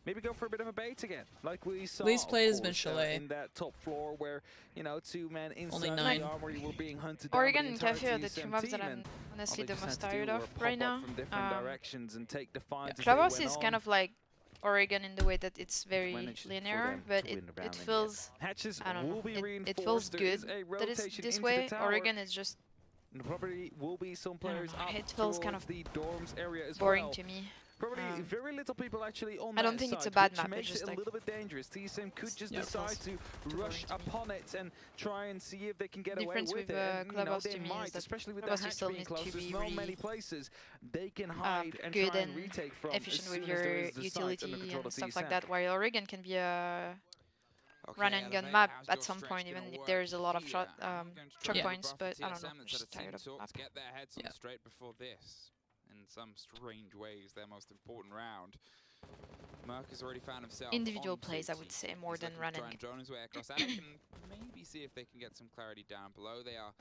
Maybe go for a bit of a bait again, like we saw.
Least
of
played has been
course,
Chalet.
in that top floor where 2 men
Only
inside
9.
the armory were being hunted down
Oregon
by
and
the entire
Cafe are the
TSM
2 maps that
team,
I'm
and
honestly
all
the
they just
most
had to
tired
do
of
were pop
right
up
now.
from different directions and take the fights as they
Clubhouse
went
is
on.
kind of like Oregon in the way that it's very
Managed for
linear,
them
but
to
it
win the round
it
in the
feels
Hatches
I don't
will
know.
be
It
reinforced.
feels
There
good
is a
that it's
rotation
this
into
way.
the tower.
Oregon is just
And probably will be some players
know,
up
it feels kind
towards
of
the dorms area as
boring
well.
to me.
Probably very little people actually on
I don't
that
think it's a
side,
bad
which
map, it's
makes
just
it a
like-
little bit dangerous. TSM could just
Yep.
decide to rush upon it and try and see if they can get away
Difference
with
with,
it. And,
Clubhouse
they
to me
might,
is that
especially with the
Clubhouse you
hatch
still
being
need to
close. There's
be
not
really,
many places they can hide and
good
try and
and
retake from
efficient
as
with
soon as there
your
is the site under
utility
control
and
of
stuff
TSM.
like that, while Oregon can be a
Okay,
run and gun
Elevate,
map
how's
at
your
some
stretch
point,
gonna
even if
work
there's a lot of
here?
shot
I'm going to
choke
try and
points,
buff
but
the
I don't
TSM
know,
and
I'm
set
just
a team
tired of
talk
map.
to get their heads on
Yeah.
straight before this. In some strange ways, their most important round. Merc has already found himself
Individual
on
plays, I
safety.
would say, more
He's
than
looking to
run
try
and
and drone his way across Alec and maybe see if they can get some clarity down below. They are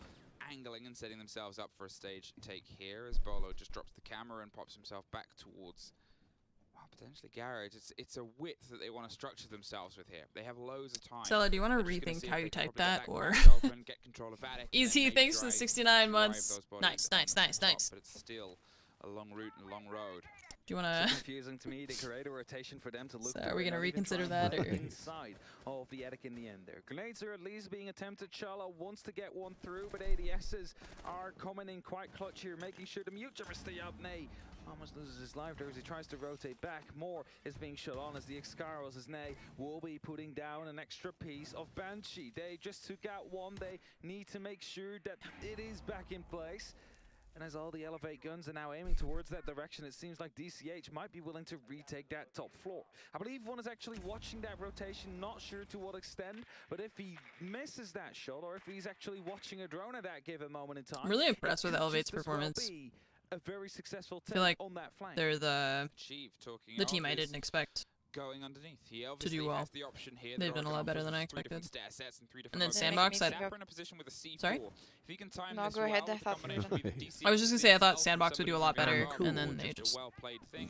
angling and setting themselves up for a stage take here as Bolo just drops the camera and pops himself back towards potentially Garage. It's a width that they want to structure themselves with here. They have loads of time.
Stella, do you want to
They're just gonna
rethink
see
how
if
you
they can
type
probably get
that, or?
crack open, get control of Alec, and then
Easy,
maybe
thanks to
drive-
69
drive
months.
those bodies
Nice,
up
nice,
to the
nice,
top,
nice.
But it's still a long route and a long road.
Do you want
So
to?
confusing to me to create a rotation for them to look.
So
through
are we
and
gonna
not even
reconsider
try and
that,
put
or?
inside of the attic in the end there? Grenades are at least being attempted. Charla wants to get one through, but ADSs are coming in quite clutch here, making sure the mute jammers stay up. Nay almost loses his life there as he tries to rotate back. More is being shut on as the Excaros as Nay will be putting down an extra piece of Banshee. They just took out one. They need to make sure that it is back in place. And as all the Elevate guns are now aiming towards that direction, it seems like DCH might be willing to retake that top floor. I believe one is actually watching that rotation, not sure to what extent, but if he misses that shot, or if he's actually watching a drone at that given moment in time,
I'm really impressed with Elevate's performance.
A very successful
I feel like
on that flank.
they're the team I
of
didn't expect
going underneath. He
to do well.
has the option here.
They've done a lot better than I expected. And then
They
Sandbox,
make
I...
me
Sorry?
If he can time
No,
this
go ahead,
well,
I thought you were done.
I was just gonna say I thought Sandbox would do a lot better,
Cool.
and then they just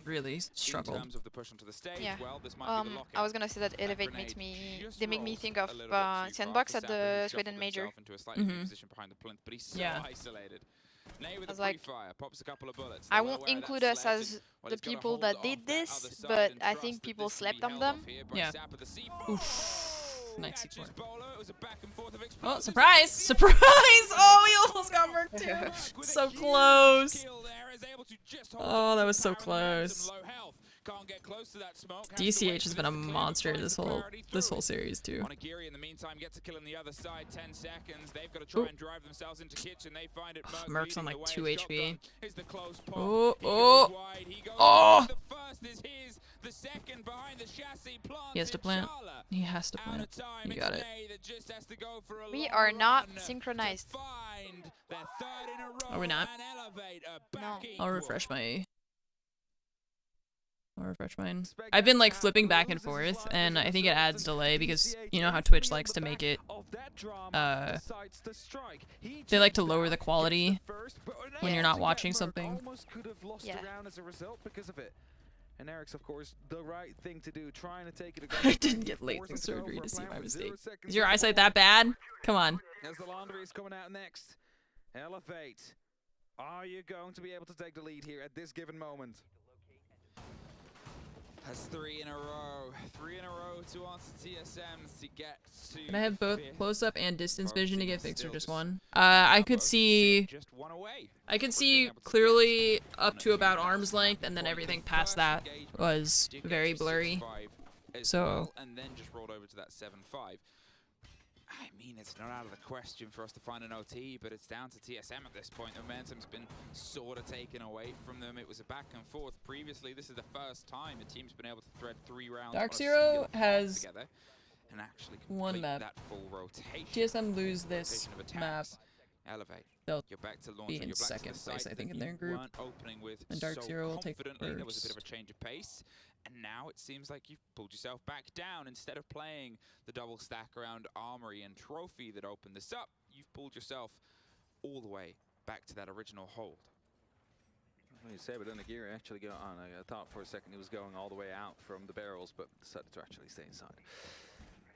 really struggled.
In terms of the push onto the stage,
Yeah.
well, this might be the
I
lockout.
was gonna say that Elevate
Grenade
makes me.
just
They make me
rolls
think
a
of
little bit too far
Sandbox
for
at
Sapper,
the
who
Sweden
shuffled
Major.
himself into a slightly
Mhm.
position behind the plinth, but he's so
Yeah.
isolated. Nay with
I was
a
like,
pre-fire, pops a couple of bullets.
I
They're well
won't
aware of that
include us
sledge,
as
and, well,
the
he's gotta
people
hold
that
off
did
that
this,
other side
but
and
I
trust
think
that
people
this can be
slept on
held
them.
off here by
Yeah.
Sapper. The C4
Oof. Nice
catches
C4.
Bolo. It was a back and forth of
Oh,
explosives.
surprise! Surprise! Oh, we almost got murked too. So close. Oh, that was so close.
Can't get close to that smoke.
DCH has been a monster this whole series too.
Onigiri in the meantime gets a kill on the other side. 10 seconds. They've got to try and drive themselves into kitchen. They find it.
Merc's on like 2 HP.
Is the close pop.
Oh,
He
oh,
goes wide. He goes
oh!
wide. The first is his. The second behind the chassis plant.
He has to plant. He has to
Out of
plant.
time.
You got
It's
it.
Nay that just has to go for a
We
long
are not
run
synchronized.
to find their third in a row
Are we not?
and elevate a
No.
back
I'll
equal.
refresh my. I'll refresh mine. I've been like flipping back and forth, and I think it adds delay because you know how Twitch likes to make it. They like to lower the quality when you're not watching something.
Yeah.
And Eric's, of course, the right thing to do, trying to take it.
I didn't get laser surgery to see my mistake. Is your eyesight that bad? Come on.
As the laundry is coming out next, Elevate. Are you going to be able to take the lead here at this given moment?
That's 3 in a row. 3 in a row to answer TSMs to get to.
Can I have both
fifth.
close-up and distance vision to get fixed, or
Still
just
just
one? I could see.
Just one away.
I could see clearly up to about arm's length, and then everything past that was
Did get
very
to
blurry.
6-5 as
So-
well, and then just rolled over to that 7-5. I mean, it's not out of the question for us to find an OT, but it's down to TSM at this point. The momentum's been sort of taken away from them. It was a back and forth previously. This is the first time a team's been able to thread 3 rounds
Dark
on a
Zero
singular path
has
together and actually
one
complete
map.
that full rotation.
TSM lose this
Rotation of
map,
attacks. Elevate.
they'll
You're back to launch.
be in
You're back to
second
the
place,
site
I think,
that
in their
you
group.
weren't opening with
And Dark
so
Zero will take
confidently. There was a bit of a
first.
change of pace, and now it seems like you've pulled yourself back down. Instead of playing the double stack around Armory and Trophy that opened this up, you've pulled yourself all the way back to that original hold.
Well, you say, but Onigiri actually go on. I thought for a second he was going all the way out from the barrels, but decided to actually stay inside.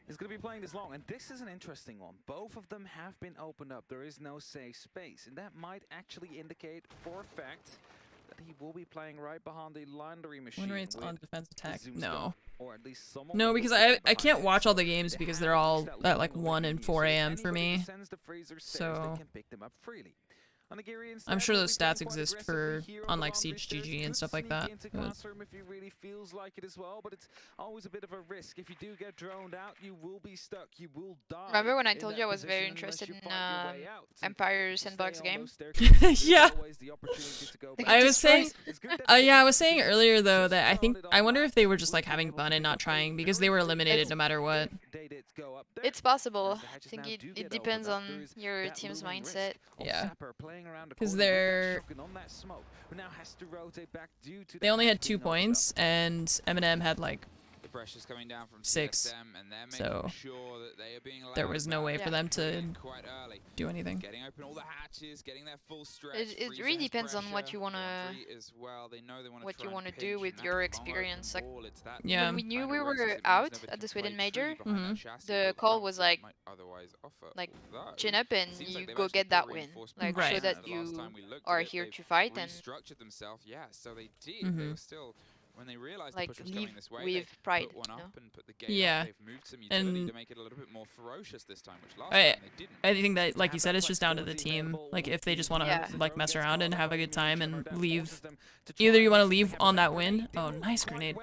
He's going to be playing this long, and this is an interesting one. Both of them have been opened up. There is no safe space, and that might actually indicate for a fact that he will be playing right behind the laundry machine.
Win rates on
with
defense attack.
Zoom
No.
scope, or at least someone
No,
that
because
will
I
stand behind
can't
it.
watch all the
So
games
they
because
have
they're
to
all
use that
at like
lead
1 and
continues.
4
So
a.m. for
anybody who
me.
sends the freezer stairs,
So-
they can pick them up freely. Onigiri
I'm
instead
sure
will
those
be playing
stats
quite
exist
aggressively
for
here
on
the
like
laundry
Siege
stairs.
GG and
Could
stuff like
sneak
that.
into
but-
Classroom if he really feels like it as well, but it's always a bit of a risk. If you do get droned out, you will be stuck. You will die.
Remember when I
in
told
that
you I was very
position unless
interested
you
in
fight your way out. And
Empire
to stay
Sandbox
on
game?
those staircases, there's
Yeah.
always the opportunity to go
They
back.
I
get
was saying,
destroyed.
It's good that
yeah, I
they
was saying
just
earlier though that I think
started
I
on
wonder
that.
if they were just
Would
like
be
having
able to
fun and
pick
not
up a
trying because
very
they were
big
eliminated
kill
no matter what.
if they did go up there.
It's possible.
As the
I
hatches
think
now
it,
do
it
get
depends
opened up,
on
there is
your
that
team's
looming
mindset.
risk of
Yeah.
Sapper playing around the
'Cause
corner with that
they're-
shotgun on that smoke, who now has to rotate back due to
They
that
only
hatch
had 2
being opened up.
points, and Eminem had like
The pressure's coming down from
6,
TSM, and they're making
so
sure that they are being allowed
there was no way for
Yeah.
them to
quite early.
do anything.
Getting open all the hatches, getting their full stretch.
It
Freezer
really
has
depends on what
pressure,
you wanna-
Laundry as well. They know they wanna
what
try
you
and
wanna do
pinch,
with
and
your
that's a long
experience,
open
like,
ball. It's that
Yeah.
When we knew
kind
we
of risk
were
that means
out
never
at
to
the Sweden
play
Major,
truly behind that
Mhm.
chassis,
the
but
call was
comfort
like-
might otherwise offer,
like,
although
chin up and
seems
you
like they've
go
actually
get that
put
win.
reinforcements
Like,
Right.
show
in
that
the last
you
time we looked
are
at it,
here
they've
to fight and
restructured themselves. Yeah, so they did. They
Mhm.
were still When they realized
like
the push was
leave
coming this way,
with
they
pride.
put one
You
up
know?
and put the gate
Yeah.
up. They've moved some utility
And
to make it a little bit more ferocious this time, which last
I
time they didn't.
I think that, like you said, it's just down to the team. Like if they just want to
Yeah.
like mess around and have a good time and leave. Either you want to leave on that win. Oh, nice grenade.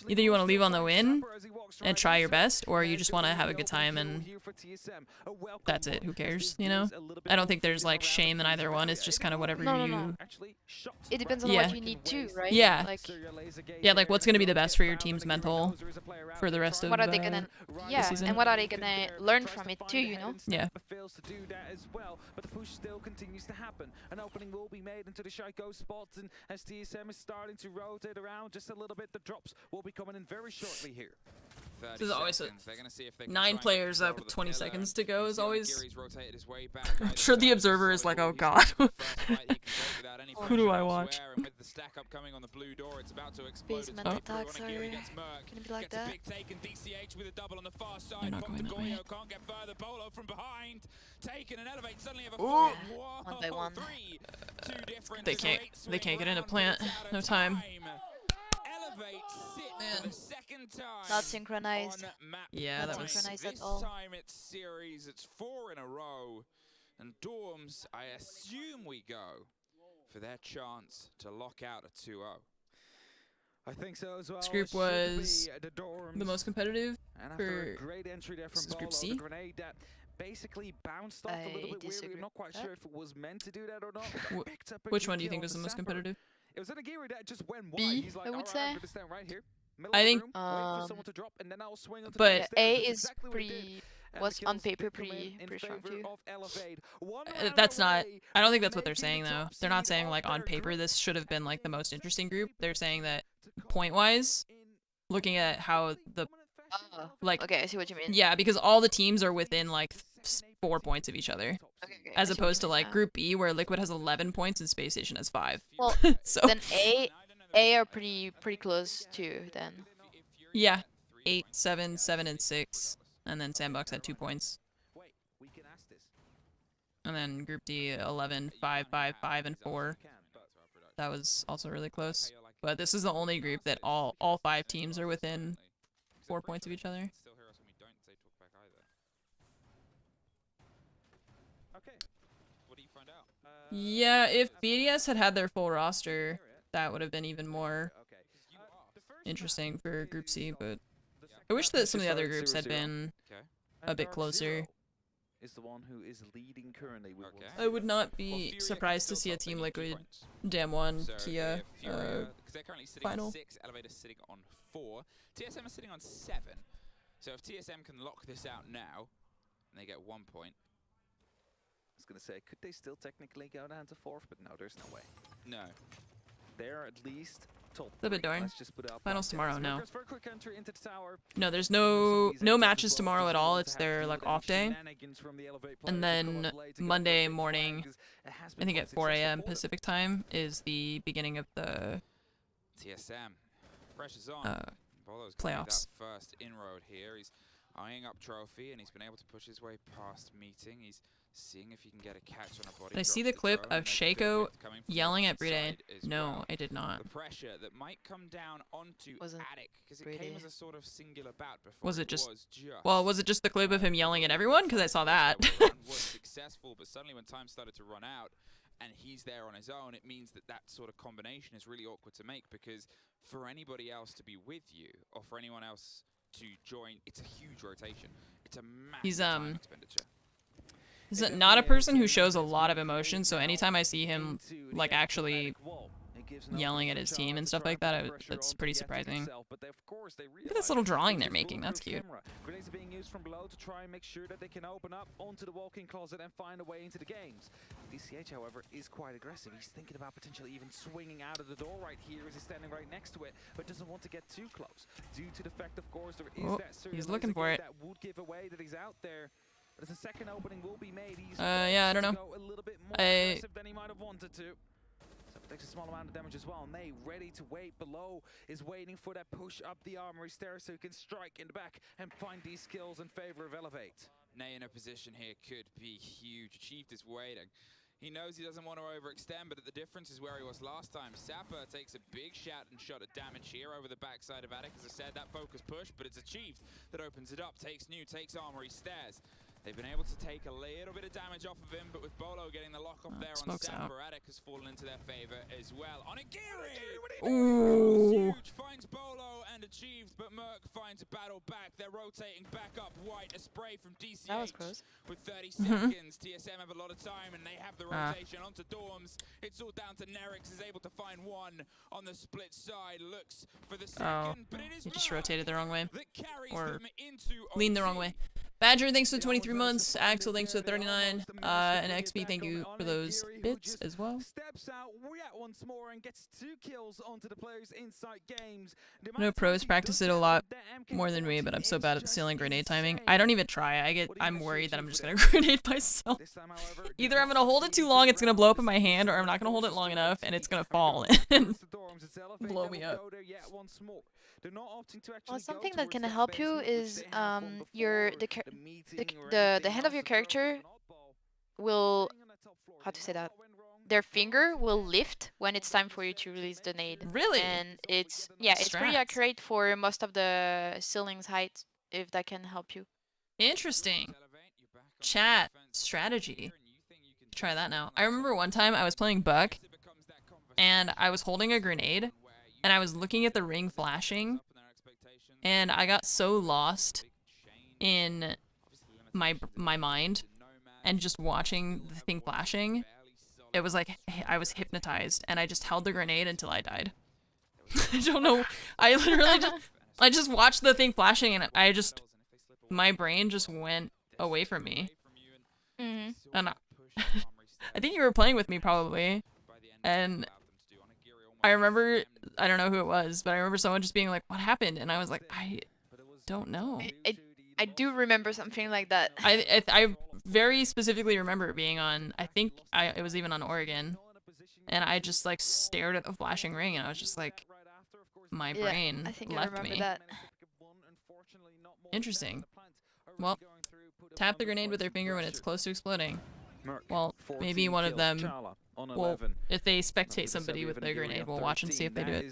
Either you want to leave on the win and try your best, or you just want to have a good time and that's it. Who cares? You know? I don't think there's like shame in either one. It's just kind of whatever
No, no,
you.
no. It depends on
Yeah.
what you need too, right?
Yeah.
Like,
Yeah, like what's gonna be the best for your team's mental for the rest of
what are they gonna? Yeah,
season.
and what are they gonna learn from it too? You know?
Yeah.
Fails to do that as well, but the push still continues to happen. An opening will be made into the Shaiko spots, and as TSM is starting to rotate around just a little bit, the drops will be coming in very shortly here.
This is always a
9
players up with 20 seconds to go is always. I'm
I'm
sure the observer is like, oh god. Who do I watch?
Basement attacks are gonna be like that.
They're not going that way.
Can't get further. Bolo from behind. Taken and elevate suddenly have a
Ooh.
One by one.
They can't get into plant. No time.
Man.
Not synchronized.
Yeah, that was.
synchronized at
This
all.
time it's series, it's 4 in a row. And Dorms, I assume we go for their chance to lock out a 2-0.
I think so as well.
This group
It should
was
be the Dorms.
The most competitive.
And after a
for
great entry there
this
from
is Group
Bolo,
C?
the grenade that basically bounced off a little
I
bit weird.
disagree
We're not quite
with
sure if it was meant to do that or not.
Wh-
Picked up a
Which
good
one do you
kill
think was the
to
most
Sapper.
competitive?
It was an Agiri that just went wide.
B,
He's like,
I would
"Alright,
say.
I'm gonna stand right here. Middle
I
of the
think-
room, wait for someone to drop, and then I'll swing onto
but-
the
Yeah,
stairs."
A
That's
is
exactly what he did.
pretty.
And
Was
the
on
kills
paper
did come
pretty
in
strong
favor
too.
of Elevate. One round
That's not.
away
I don't think
from
that's what they're
making
saying
the
though.
top
They're not
seed
saying
of
like on
their
paper
group.
this should have been like the most interesting group. They're saying that
To call
point wise,
in
looking at how the like
Okay, I see what you mean.
yeah, because all the teams are within like 4 points of each other,
Okay, okay, I
as
see what
opposed
you
to
mean
like
now.
Group B where Liquid has 11 points and Space Station has 5.
Well,
So
then A are pretty close too. Then
yeah, 8, 7, 7, and 6, and then Sandbox had 2 points,
Wait, we can ask this.
and then Group D 11, 5, 5, 5, and 4. That was also really close. But this is the only group that all 5 teams are within 4 points of each other.
Okay.
What do you find out?
Yeah, if BDS had had their full roster, that would have been even more
Okay.
interesting for Group C, but I wish that some of the other groups had been a bit closer.
Is the one who is leading currently with
Okay.
I would not be surprised to see a team Liquid, Damwon, Kia,
because they're currently sitting
final.
on 6, Elevator sitting on 4. TSM is sitting on 7. So if TSM can lock this out now, and they get 1 point.
I was gonna say, could they still technically go down to 4th? But no, there's no way.
No.
They're at least top
A bit
3.
darn.
Let's just put it up
Finals
like
tomorrow,
that.
no.
Smokers for a quick entry into the tower.
No, there's no matches tomorrow at all. It's their like off day. And then Monday morning, I think at 4 a.m. Pacific time is the beginning of the
TSM. Pressure's on. Bolo's gonna be
playoffs.
that first inroad here. He's eyeing up Trophy, and he's been able to push his way past Meeting. He's seeing if he can get a catch on a body.
Did I see
drop
the
to
clip
drone,
of
and there's a bit of
Shaco
width coming from
yelling
the
at Bride?
side as
No,
well.
I did not.
The pressure that might come down onto
Wasn't
Attic, because it
Bride.
came as a sort of singular bout before.
Was it
it
just-
was
Well, was it just the clip of him yelling at everyone? Because I saw that.
Their run was successful, but suddenly when time started to run out, and he's there on his own, it means that that sort of combination is really awkward to make, because for anybody else to be with you, or for anyone else to join, it's a huge rotation. It's a massive
He's,
time expenditure.
He's not a person who shows a lot of emotion, so anytime I see him like actually yelling at his team and stuff like that, that's pretty surprising. Look at this little drawing they're making. That's cute.
Grenades are being used from below to try and make sure that they can open up onto the walk-in closet and find a way into the games. DCH, however, is quite aggressive. He's thinking about potentially even swinging out of the door right here as he's standing right next to it, but doesn't want to get too close. Due to the fact, of course, there is
Oh,
that certain
he's looking
laser
for
gate
it.
that would give away that he's out there. But as a second opening will be made, he's
Yeah, I don't know.
go a little bit more
I-
aggressive than he might have wanted to. So it takes a small amount of damage as well. Nay, ready to wait below, is waiting for that push up the armory stairs so he can strike in the back and find these kills in favor of Elevate.
Nay in a position here could be huge. Achieved his way to He knows he doesn't want to overextend, but the difference is where he was last time. Sapper takes a big shot and shot at damage here over the backside of Attic. As I said, that focus push, but it's achieved. That opens it up, takes new, takes armor, he stares. They've been able to take a little bit of damage off of him, but with Bolo getting the lock off there on Sapper, Attic has fallen into their favor as well. On a Giri!
Ooh.
Huge, finds Bolo and achieved, but Merc finds a battle back. They're rotating back up White, a spray from DCH.
That was close.
With 30 seconds, TSM have a lot of time and they have the rotation onto Dorms. It's all down to Nerix, is able to find one on the split side, looks for the second, but it is
He just rotated the wrong way.
that carries
Or
them into
leaned the wrong
OT.
way. Badger, thanks for the 23 months. Axel, thanks for the 39. And XB, thank you for those bits as well.
Steps out, react once more and gets 2 kills onto the players inside games.
I know pros practice it a lot more than me, but I'm so bad at the ceiling grenade timing. I don't even try. I'm worried that I'm just gonna grenade myself. Either I'm gonna hold it too long, it's gonna blow up in my hand, or I'm not gonna hold it long enough and it's gonna fall and blow me up.
Well, something that can help you is the hand of your character will, how to say that, their finger will lift when it's time for you to release the nade.
Really?
And it's pretty accurate for most of the ceiling's height, if that can help you.
Interesting. Chat strategy. Try that now. I remember one time I was playing Buck and I was holding a grenade and I was looking at the ring flashing and I got so lost in my mind and just watching the thing flashing. It was like I was hypnotized and I just held the grenade until I died. I don't know. I literally just watched the thing flashing and my brain just went away from me. And I think you were playing with me probably. And I remember, I don't know who it was, but I remember someone just being like, what happened? And I was like, I don't know.
I do remember something like that.
I very specifically remember it being on, I think it was even on Oregon. And I just like stared at the flashing ring and I was just like, my brain
I think
left
I remember
me.
that.
Interesting. Well, tap the grenade with their finger when it's close to exploding. Well, maybe one of them will, if they spectate somebody with their grenade, we'll watch and see if they do it.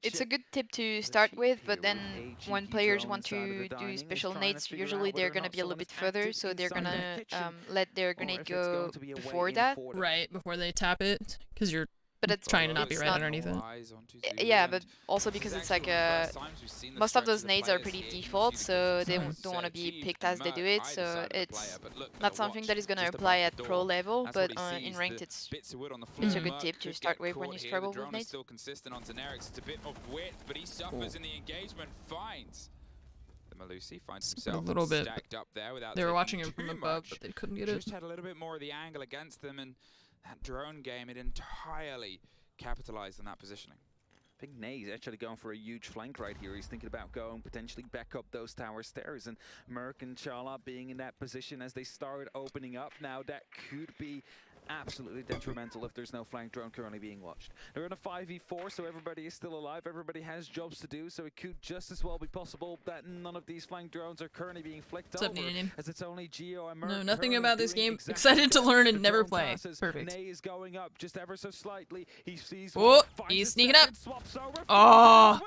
It's a good tip to start with, but then when players want to do special nades, usually they're going to be a little bit further, so they're going to let their grenade go before that.
Right, before they tap it, because you're
but it's
trying to not be right underneath it.
Yeah, but also because it's like most of those nades are pretty default, so they don't want to be picked as they do it, so it's not something that is going to apply at pro level, but in ranked it's a good tip to start with when you struggle with nades.
Still consistent onto Nerix. It's a bit of width, but he suffers in the engagement. Finds the Malusi, finds himself
a little bit
stacked up there without.
They were watching him from above, but they couldn't get it.
Just had a little bit more of the angle against them, and that drone game, it entirely capitalized on that positioning.
I think Nay's actually going for a huge flank right here. He's thinking about going potentially back up those tower stairs, and Merc and Chala being in that position as they start opening up now, that could be absolutely detrimental if there's no flank drone currently being watched. They're in a 5v4, so everybody is still alive. Everybody has jobs to do, so it could just as well be possible that none of these flank drones are currently being flicked over, as it's only Geo and Merc.
No, nothing about this game. Excited to learn and never play. Perfect.
Nay is going up just ever so slightly. He sees.
Oh, he's sneaking up. Oh.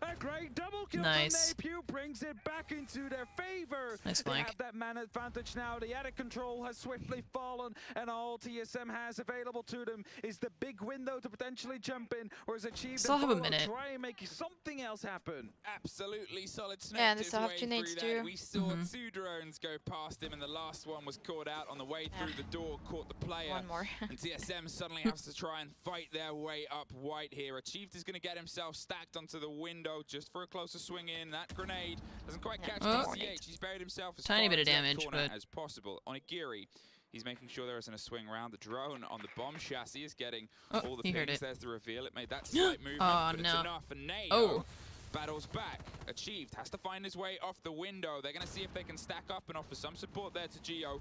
A great double kill
nice.
From Napew brings it back into their favor.
Nice
they
flank.
have that man advantage now. The attic control has swiftly fallen, and all TSM has available to them is the big window to potentially jump in, or is achieved.
Still have a minute.
Try and make something else happen.
Absolutely solid snake.
Yeah, and they still have 2 nades too.
We saw 2 drones go past him, and the last one was caught out on the way through the door, caught the player.
One more.
And TSM suddenly has to try and fight their way up White here. Achieved is going to get himself stacked onto the window just for a closer swing in. That grenade doesn't quite catch DCH. He's buried himself as
tiny
far
bit of
as
damage,
corner
but
as possible. On Igiri, he's making sure there isn't a swing around. The drone on the bomb chassis is getting all the things. There's the reveal. It made that slight movement, but it's enough. And Nado battles back. Achieved has to find his way off the window. They're going to see if they can stack up and offer some support there to Geo.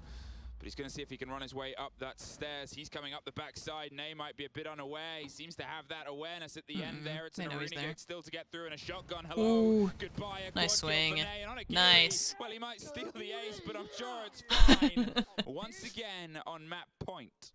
But he's going to see if he can run his way up that stairs. He's coming up the backside. Nay might be a bit unaware. He seems to have that awareness at the end there. It's an arena gate still to get through, and a shotgun. Hello.
Ooh.
Goodbye.
Nice swing.
And on a Geary.
Nice.
Well, he might steal the ace, but I'm sure it's fine. Once again on map point.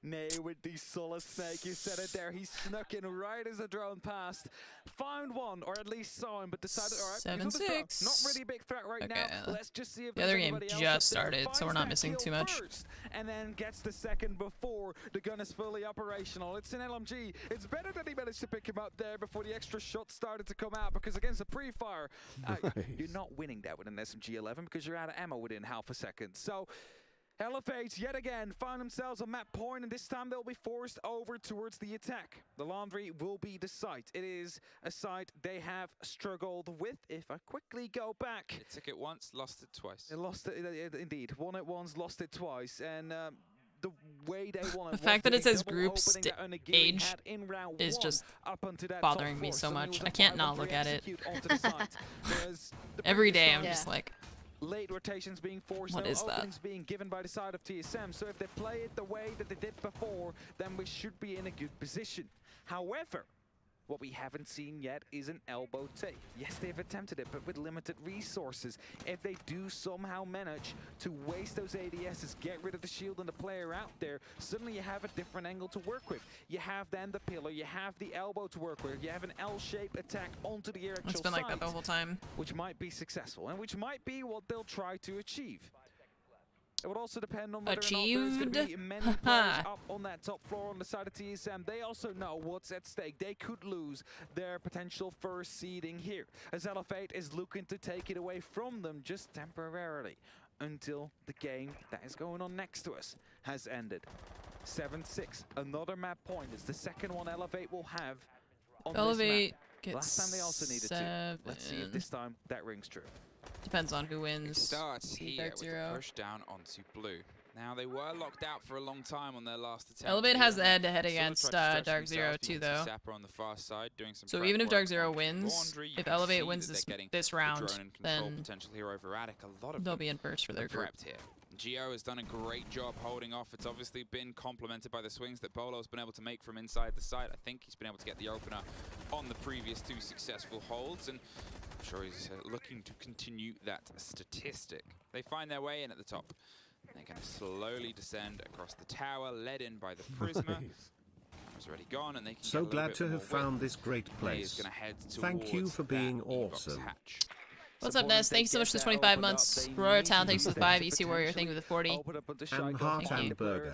Nay with the Solid Snake, you said it there. He snuck in right as the drone passed. Found one, or at least saw him, but decided, all right,
7-6.
not really a big threat right
Okay.
now. Let's just see if
The other
there's
game
anybody else
just
up there.
started, so we're
Finds
not
that
missing
kill
too much.
first, and then gets the second before the gun is fully operational. It's an LMG. It's better that he managed to pick him up there before the extra shots started to come out, because against the pre-fire, you're not winning that with an SMG-11 because you're out of ammo within half a second. So Elevates yet again found themselves on map point, and this time they'll be forced over towards the attack. The Laundry will be the site. It is a site they have struggled with. If I quickly go back,
They took it once, lost it twice.
they lost it, indeed. Won it once, lost it twice, and the way they won it.
The fact that it says group age is
is
just bothering me so much. I can't not look at it. Every day I'm just like,
late rotations being forced,
what
no
is that?
openings being given by the side of TSM. So if they play it the way that they did before, then we should be in a good position. However, what we haven't seen yet is an elbow take. Yes, they've attempted it, but with limited resources. If they do somehow manage to waste those ADSs, get rid of the shield and the player out there, suddenly you have a different angle to work with. You have then the pillar, you have the elbow to work with, you have an L-shaped attack onto the actual
it's been like that
site,
the whole time.
which might be successful, and which might be what they'll try to achieve. It would also depend on whether or not there's going to be many players up on that top floor on the side of TSM. They also know what's at stake. They could lose their potential first seeding here, as Elevate is looking to take it away from them just temporarily until the game that is going on next to us has ended. 7-6, another map point. It's the second one Elevate will have on
Elevate
this map.
gets
Last time they also needed
7.
to. Let's see if this time that rings true.
Depends on who
It
wins.
starts here
Dark
with
Zero.
a push down onto blue. Now they were locked out for a long time on their last attempt.
Elevate has the head-to-head
Sort of
against
tried to stretch
Dark Zero
themselves.
too,
You can see
though.
Sapper on the far side doing some
So
prep
even if
work
Dark Zero
on
wins,
Laundry. You
if
can
Elevate
see
wins
that they're getting
this
the
round,
drone and control
then
potential here over Attic. A lot of
they'll
them
be in first for their
are
group.
prepped here. Gio has done a great job holding off. It's obviously been complemented by the swings that Bolo's been able to make from inside the site. I think he's been able to get the opener on the previous 2 successful holds, and I'm sure he's looking to continue that statistic. They find their way in at the top. They're going to slowly descend across the tower, led in by the Prisma. It's already gone, and they can
So
get a little
glad
bit
to
more
have found
width.
this great
They is
place.
gonna head
Thank you
towards
for being
that Evox
awesome.
hatch.
What's up, Ness? Thank you so much for the 25 months. Aurora Town, thanks for the 5. EC Warrior, thank you for the 40.
And Heart
Thank you.
and Burger.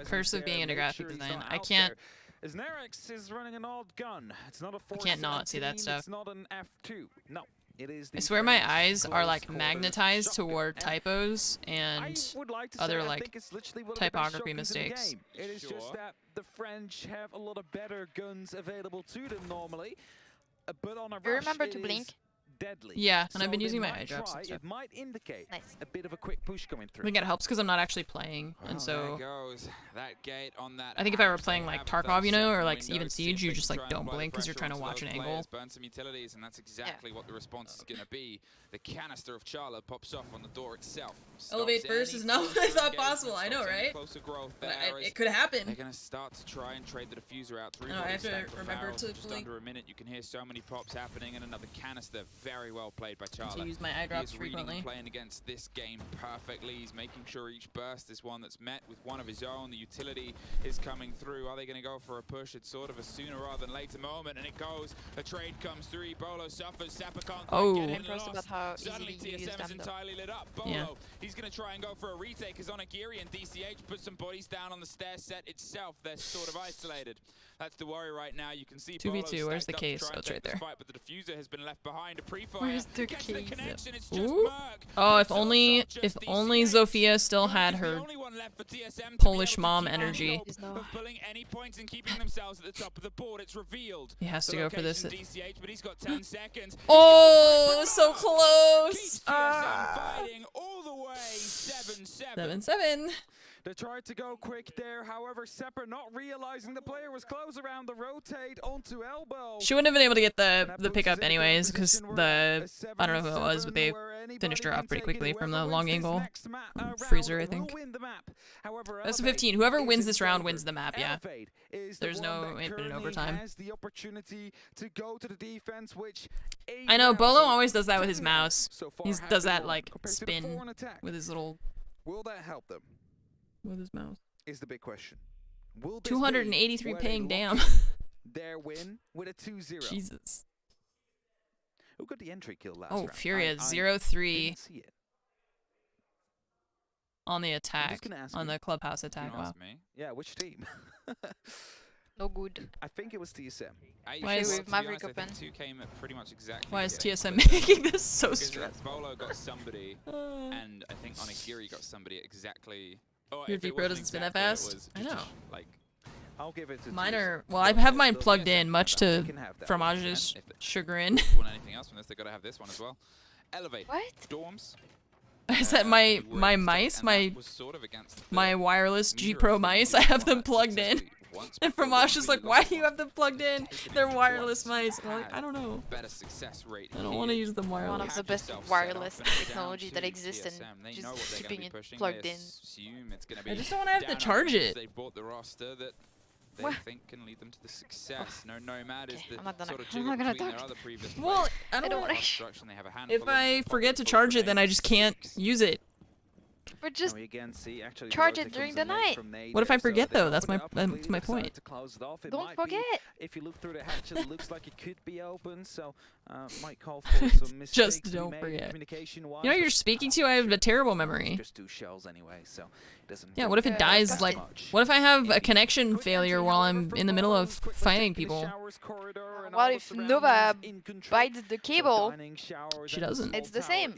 Curse of being into graphic design. I can't.
As Nerex is running an old gun. It's not a
I can't not see that
417,
stuff.
It's not an F2. No, it is the
I swear my
French
eyes are like
close-quarter
magnetized
shotgun.
toward
And
typos
I
and
would like to
other,
say, I
like,
think it's literally one of the best
typography
shotguns in the
mistakes.
game. It is
Sure.
just that the French have a lot of better guns available to them normally, but on a
You
rush,
remember
it
to
is
blink?
deadly.
Yeah, and I've been
So
using
they
my
might
eye drops
try,
and stuff.
It might indicate
Nice.
a bit of a quick push coming
I
through.
think it helps because I'm not actually playing, and
There
so
goes that gate on that.
I think if I were
hatch. They
playing like
have
Tarkov, you know,
37
or like
windows,
even
see if
Siege,
they
you
can
just like
try and
don't
apply the
blink because you're
pressure
trying to
onto
watch an
those
angle.
players, burn some utilities, and that's exactly what the response is going to be. The canister of Charla pops off on the door itself.
Elevate
Stops
first
any
is not what I
closer
thought
engagement,
possible, I know,
stops any
right?
Closer growth
But
there as
it could happen.
they're going to start to try and trade the diffuser out. 3
I know, I have to
bodies stacked on
remember
barrels
to
in just
blink.
under a minute. You can hear so many pops happening, and another canister. Very well played by Charla.
To use my eye
He
drops
is reading
frequently.
and playing against this game perfectly. He's making sure each burst is one that's met with one of his own. The utility is coming through. Are they going to go for a push? It's sort of a sooner rather than later moment, and it goes. A trade comes through. Bolo suffers. Sapper can't quite
Oh.
get him
Impressed
lost.
about how
Suddenly
easily you use
TSM
them,
is
though.
entirely lit up. Bolo,
Yeah.
he's going to try and go for a retake. Is on a Geary, and DCH puts some bodies down on the stair set itself. They're sort of isolated. That's the worry right now. You can see
2v2,
Bolo
where's the
stacked up to
case?
try
Oh,
and
it's
take
right
this
there.
fight, but the diffuser has been left behind. A pre-fire.
Where's the
Gets the
case?
connection. It's just
Ooh.
Merc.
Oh, if
It's also
only
just
only
DCH.
Zofia still
Merc
had
is the
her
only one left for TSM to be
Polish
able to
mom
keep any
energy.
hope of pulling any points and keeping themselves at the top of the board. It's revealed.
He has
The
to go for this.
location DCH, but he's got 10 seconds.
Oh, it was so close.
Keeps TSM fighting all the way. 7-7.
7-7.
They tried to go quick there, however, Sepper not realizing the player was close around the rotate onto elbow.
She wouldn't have been able to get the pickup anyways, because the I don't know who it was, but they finished her off pretty quickly from the long angle freezer, I think. That's a 15. Whoever wins this round wins the map. Yeah. There's no infinite overtime. I know Bolo always does that with his mouse. He does that like spin with his little.
Will that help them?
With his mouse.
Is the big question. Will
283 paying, damn.
Their win with a 2-0.
Jesus.
Who got the entry kill last
Oh,
round?
Furia 0-3 on the attack, on the clubhouse attack. Wow.
Yeah, which team?
No good.
I think it was TSM.
Why is
Maverick open?
Why is TSM making this so stressful?
Bolo got somebody, and I think Onigiri got somebody exactly. Oh,
Your V-Pro doesn't spin that fast? I know.
Like,
I'll give it to
mine are, well, I have mine plugged in, much to Fromage's chagrin.
want anything else from this? They gotta have this one as well. Elevate.
What?
Dorms.
I set my mice, my wireless G Pro mice, I have them plugged in. And Fromage is like, why do you have them plugged in? They're wireless mice. And I'm like, I don't know. I don't want to use them wireless.
One of the best wireless technology that exists, and just keeping it plugged in.
I just don't want to have to charge it.
They bought the roster that they think can lead them to the success. No, Nomad is the sort of jiggle between their other previous players.
Well, I don't want
to.
If I forget to charge it, then I just can't use it.
But just charge it during the night.
What if I forget though? That's my point.
Don't forget.
If you look through the hatch, it looks like it could be open, so might call for some mistakes.
Just don't forget. You know, you're speaking to. I have a terrible memory.
Just 2 shells anyway, so it doesn't.
Yeah. What if it dies? Like, what if I have a connection failure while I'm in the middle of fighting people?
Well, if Nova bites the cable,
she doesn't.
It's the same.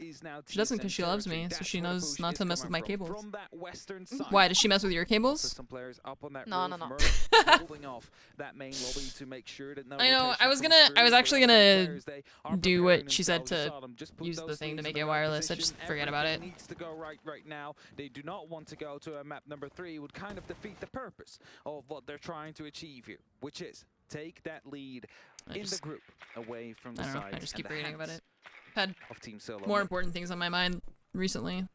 She doesn't because she loves me, so she knows not to mess with my cables. Why does she mess with your cables?
No.
I know. I was actually gonna do what she said to use the thing to make it wireless. I just forget about it.
Needs to go right now. They do not want to go to a map number 3. Would kind of defeat the purpose of what they're trying to achieve here, which is take that lead in the group away from the sides.
I just keep reading about it. Had
of Team Solo.
More important things on my mind recently,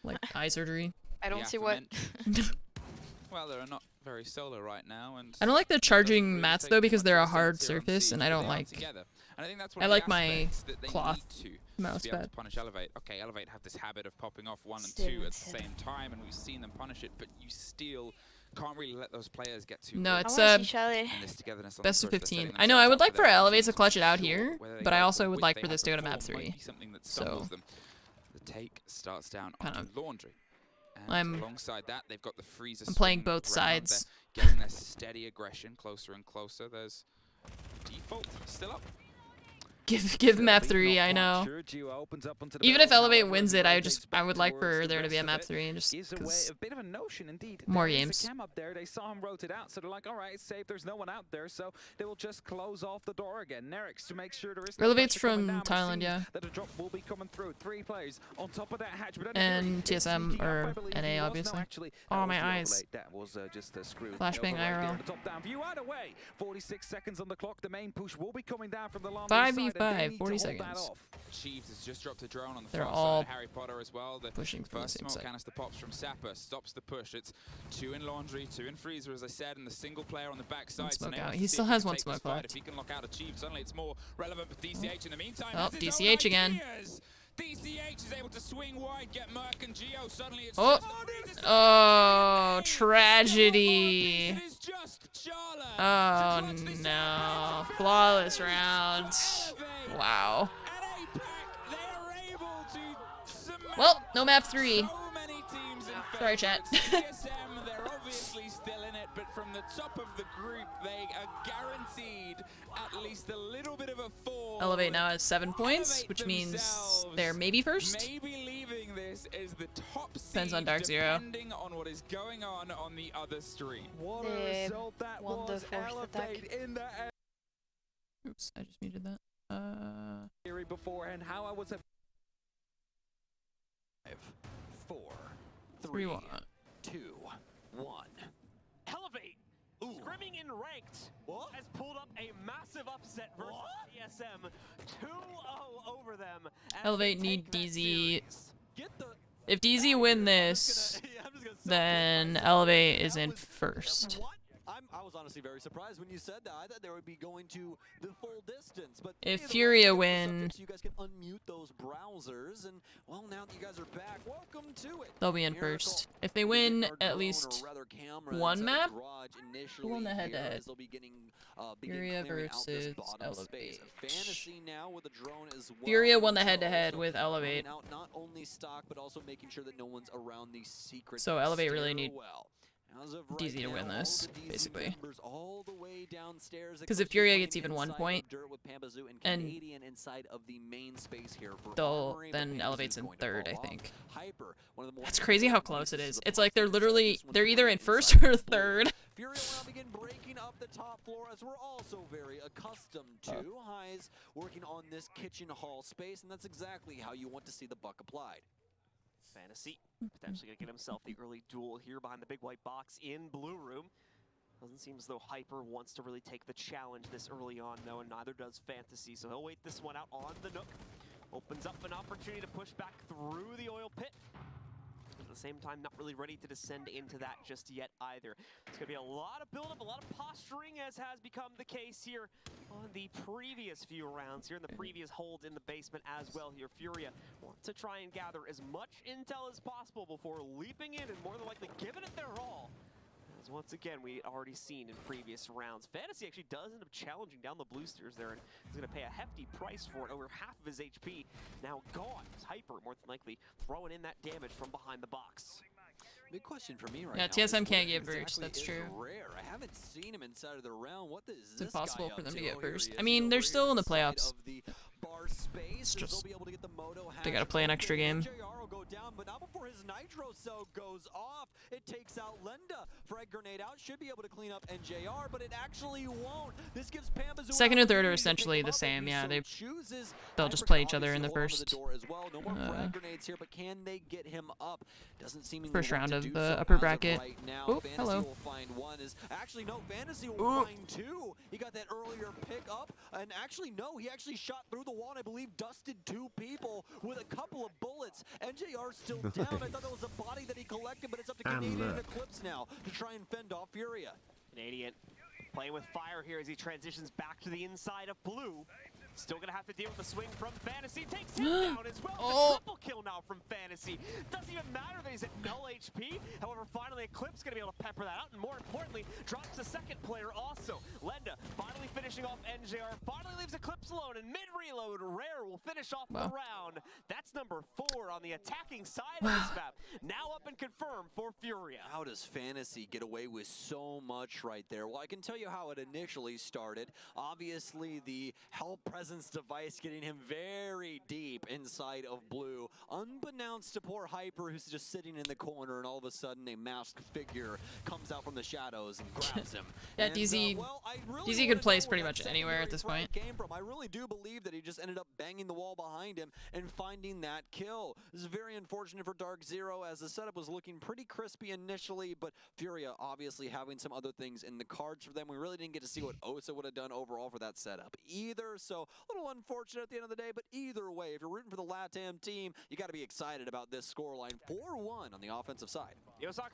like eye surgery.
I don't see what.
Well, they're not very solo right now, and
I don't like the charging mats though because they're a hard surface, and I don't like. I like my cloth mouse pad.
Punish Elevate. Okay, Elevate have this habit of popping off 1 and 2 at the same time, and we've seen them punish it, but you still can't really let those players get too.
No, it's best of 15. I know. I would like for Elevate to clutch it out here, but I also would like for this to go to map 3. So
the take starts down on Laundry.
Alongside
that, they've got the freezer.
I'm playing both sides.
They're getting their steady aggression closer and closer. There's default still up.
Give map 3, I know. Even if Elevate wins it, I would like for there to be a map 3 and just because more games.
Up there, they saw him rotate out, so they're like, all right, it's safe. There's no one out there, so they will just close off the door again. Nerix to make sure there is.
Elevate's from Thailand, yeah.
That a drop will be coming through. 3 players on top of that hatch, but
and TSM or NA obviously. Oh my eyes.
That was just a screw.
Flashbang IRL.
Top down view either way. 46 seconds on the clock. The main push will be coming down from the long
5v5, 40 seconds.
Chiefs has just dropped a drone on the
They're
far
all
side. Harry Potter as well. The
pushing from
first
the same
smoke
side.
canister pops from Sapper, stops the push. It's 2 in Laundry, 2 in Freezer, as I said, and the single player on the backside.
Smoke out. He still has one smoke left.
If he can lock out a Chief, suddenly it's more relevant for DCH in the meantime.
Oh, DCH again.
DCH is able to swing wide, get Merc and Geo. Suddenly it's
oh, tragedy. Oh no. Flawless round. Wow. Well, no map 3. Sorry, chat.
They're obviously still in it, but from the top of the group, they are guaranteed at least a little bit of a fall.
Elevate now has 7 points, which means they're maybe first.
Maybe leaving this is the top seed,
depends on Dark Zero.
Depending on what is going on the other stream.
What a result that was. Elevate in the air.
Oops, I just muted that.
Beforehand, how I was 5, 4, 3, 2,
unranked has pulled up a massive upset versus TSM, 2-0 over them. as
Elevate
they
need
take that
DZ.
series.
If DZ win this, then Elevate is in first.
I was honestly very surprised when you said that. I thought they would be going to the full distance. But
If
either way,
Furia
let's get
win,
the subject so you guys can unmute those browsers. And well, now that you guys are back, welcome to it.
they'll be in
Miracle.
first. If they
We'll be
win
getting our
at
drone,
least
or rather camera
one
inside the
map,
garage
who won the
initially
head-to-head?
here as they'll be getting,
Furia
clearing out this
versus
bottom space.
Elevate.
Fantasy now with a drone as well.
Furia won the
So
head-to-head
also
with Elevate.
running out not only stock, but also making sure that no one's around the secret
So Elevate really need
stairwell. As of right
DZ to
now,
win
all
this,
the DZ
basically.
members all the way downstairs.
'Cause if
Eclipse
Furia
playing
gets even 1
inside of
point,
dirt with Pambazoo and
and
Canadian inside of the main space here for
they'll
Armory, but
then
Pambazoo's
Elevate's in
going to
third, I
fall off.
think.
Hyper, one of the more
That's crazy how
important
close it
pieces
is.
of the
It's like they're
puzzle.
literally,
This one's
they're either in
inside
first
of
or
blue.
third.
Furia will now begin breaking up the top floor, as we're also very accustomed to. Highs working on this kitchen hall space, and that's exactly how you want to see the buck applied.
Fantasy potentially going to get himself the early duel here behind the big white box in blue room. Doesn't seem as though Hyper wants to really take the challenge this early on, though, and neither does Fantasy. So he'll wait this one out on the Nook. Opens up an opportunity to push back through the oil pit. At the same time, not really ready to descend into that just yet either. It's going to be a lot of build-up, a lot of posturing, as has become the case here on the previous few rounds here in the previous holds in the basement as well here. Furia wants to try and gather as much intel as possible before leaping in and more than likely giving it their all. As once again, we already seen in previous rounds. Fantasy actually does end up challenging down the blue stairs there, and he's going to pay a hefty price for it. Over half of his HP now gone. It's Hyper, more than likely, throwing in that damage from behind the box.
Big question for me right
Yeah,
now.
TSM
is
can't
where
get burst,
exactly
that's
is
true.
Rare? I haven't seen him inside of the round. What is
It's
this
impossible
guy
for
up
them to
to?
get
Oh, here
burst.
he
I
is.
mean,
He's
they're
over
still
here
in the
inside
playoffs.
of the bar space.
It's
They'll
just-
be able to get the Moto
they gotta play an extra game.
JR will go down, but not before his nitro cell goes off. It takes out Lenda. Frag grenade out, should be able to clean up NJR, but it actually won't. This gives Pambazoo
Second and third are
opportunity to pick
essentially
him
the
up if
same,
he
yeah,
so
they-
chooses.
they'll just
Hyper
play
can
each other in the
obviously
first,
hold on to the door as well. No more frag grenades here, but can they get him up? Doesn't seem
first round of the
so
upper
as of
bracket.
right now.
Oh,
Fantasy
hello.
will find one. Actually, no, Fantasy will find two. He got that earlier pick up, and actually, no, he actually shot through the wall, and I believe dusted two people with a couple of bullets. NJR still down. I thought that was a body that he collected, but it's up to
And
Canadian and
look.
Eclipse now to try and fend off Furia.
Canadian playing with fire here as he transitions back to the inside of blue. Still gonna have to deal with the swing from Fantasy. Takes him down as well.
Oh.
The triple kill now from Fantasy. Doesn't even matter that he's at null HP. However, finally Eclipse gonna be able to pepper that out, and more importantly, drops the second player also. Lenda finally finishing off NJR. Finally leaves Eclipse alone, and mid-reload, Rare will finish off the round. That's number 4 on the attacking side of this map. Now up and confirmed for Furia.
How does Fantasy get away with so much right there? Well, I can tell you how it initially started. Obviously, the help presence device getting him very deep inside of blue. Unbeknownst to poor Hyper, who's just sitting in the corner, and all of a sudden a masked figure comes out from the shadows and grabs him.
Yeah,
And,
DZ
well, I really
DZ
wanna
could place
know
pretty
where
much
that
anywhere at this
secondary
point.
frag came from. I really do believe that he just ended up banging the wall behind him and finding that kill. This is very unfortunate for Dark Zero, as the setup was looking pretty crispy initially, but Furia obviously having some other things in the cards for them. We really didn't get to see what Osa would have done overall for that setup either, so a little unfortunate at the end of the day, but either way, if you're rooting for the LATAM team, you got to be excited about this scoreline. 4-1 on the offensive side.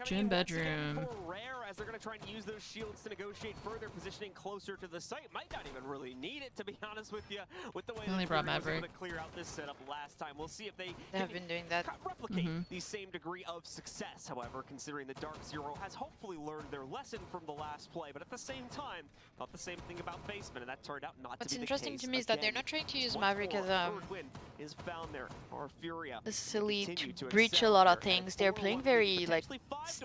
Gym bedroom.
For Rare, as they're going to try and use those shields to negotiate further, positioning closer to the site. Might not even really need it, to be honest with you, with the way
Only
that
brought
Furia was able
Maverick.
to clear out this setup last time. We'll see if they
They have
can
been doing that.
replicate the same degree of success, however, considering the Dark Zero has hopefully learned their lesson from the last play, but at the same time, thought the same thing about Basement, and that turned out not
What's
to be the
interesting
case
to me is that they're
again.
not trying to use
Once
Maverick
more,
as
third win is found there, or Furia.
necessarily
continue
to
to
breach a
excel
lot of
here, and
things. They're
4-1
playing
lead,
very like
potentially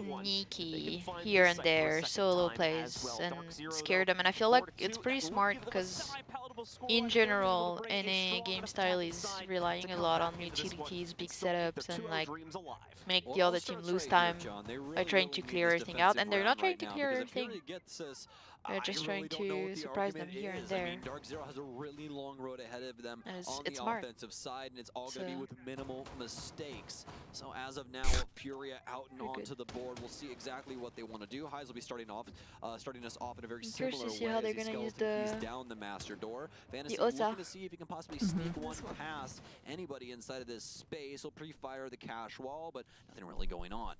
5-1.
sneaky
find
here
this
and
site for a
there,
second
solo
time
plays,
as well.
and
Dark Zero,
scare
though,
them. And I feel like
4-2,
it's pretty
that will
smart
give them a
because
semi-palatable score
in
right there, able to
general,
bring a
any
strong
game
enough
style
attacking
is
side
relying
to
a
come
lot
back
on
into this one
utilities, big
and still keep their
setups, and
2-0
like
dreams alive.
make
Well,
the
it all
other team
starts
lose
right
time
here, John. They
by
really,
trying
really
to
need
clear
this
everything out,
defensive
and they're not
round
trying
right
to
now,
clear
because if
everything.
Fury gets us
They're just trying to surprise them here and there.
I mean, Dark Zero has a really long road ahead of them on the
smart.
offensive side, and it's all going to be with minimal mistakes. So as of now, Furia out and onto the board. We'll see exactly what they want to do. Heiz will be starting us off in a very similar way.
To see how they're going to use
keys down the master door. Fantasy looking to see if he can possibly sneak one past anybody inside of this space. He'll pre-fire the cash wall, but nothing really going on.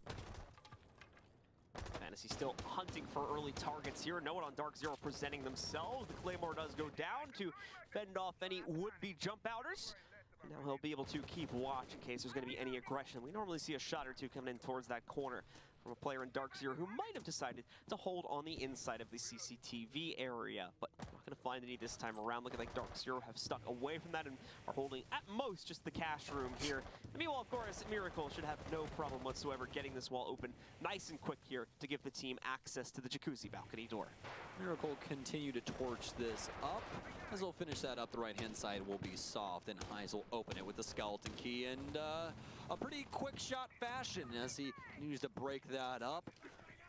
Fantasy still hunting for early targets here. No one on Dark Zero presenting themselves. The Claymore does go down to fend off any would-be jump-outers. Now he'll be able to keep watch in case there's going to be any aggression. We normally see a shot or two coming in towards that corner from a player in Dark Zero who might have decided to hold on the inside of the CCTV area, but not going to find any this time around. Looking like Dark Zero have stuck away from that and are holding at most just the cash room here. And meanwhile, of course, Miracle should have no problem whatsoever getting this wall open nice and quick here to give the team access to the jacuzzi balcony door.
Miracle continue to torch this up. As they'll finish that up, the right-hand side will be soft, and Heiz will open it with the skeleton key and a pretty quick shot fashion as he continues to break that up.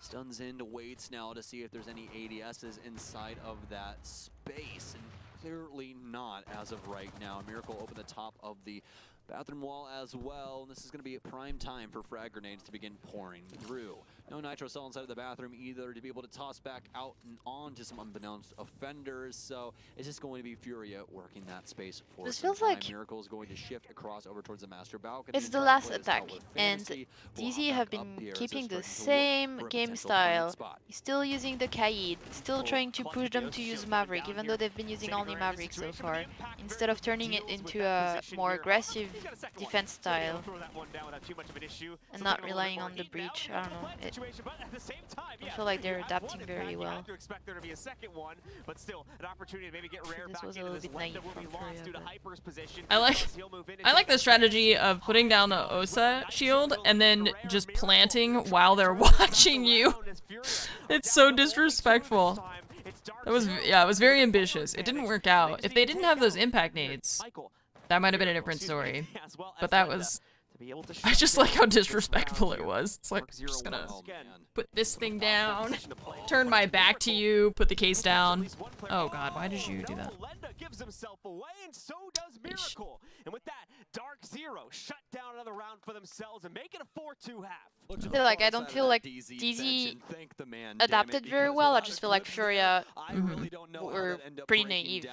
Stuns in to waits now to see if there's any ADSs inside of that space, and clearly not as of right now. Miracle open the top of the bathroom wall as well, and this is going to be a prime time for frag grenades to begin pouring through. No nitro cell inside of the bathroom either to be able to toss back out and on to some unbeknownst offenders, so it's just going to be Furia working that space for
This
some
feels
time.
like
Miracle is going to shift across over towards the master balcony.
it's the last attack, and DZ have been keeping the same game style. He's still using the Kaid, still trying to push them to use Maverick, even though they've been using only Maverick so far, instead of turning it into a more aggressive defense style and not relying on the breach. I don't know. I feel like they're adapting very well.
This
was a little bit naive from Furia,
I like the strategy of putting down the Osa shield and then just planting while they're watching you. It's so disrespectful. It was very ambitious. It didn't work out. If they didn't have those impact nades, that might have been a different story. But that was... I just like how disrespectful it was. It's like, I'm just gonna put this thing down, turn my back to you, put the case down. Oh god, why did you do that?
Gives himself away, and so does Miracle. And with that, Dark Zero shut down another round for themselves and make it a 4-2 half.
I don't feel like DZ adapted very well. I just feel like Furia were pretty naive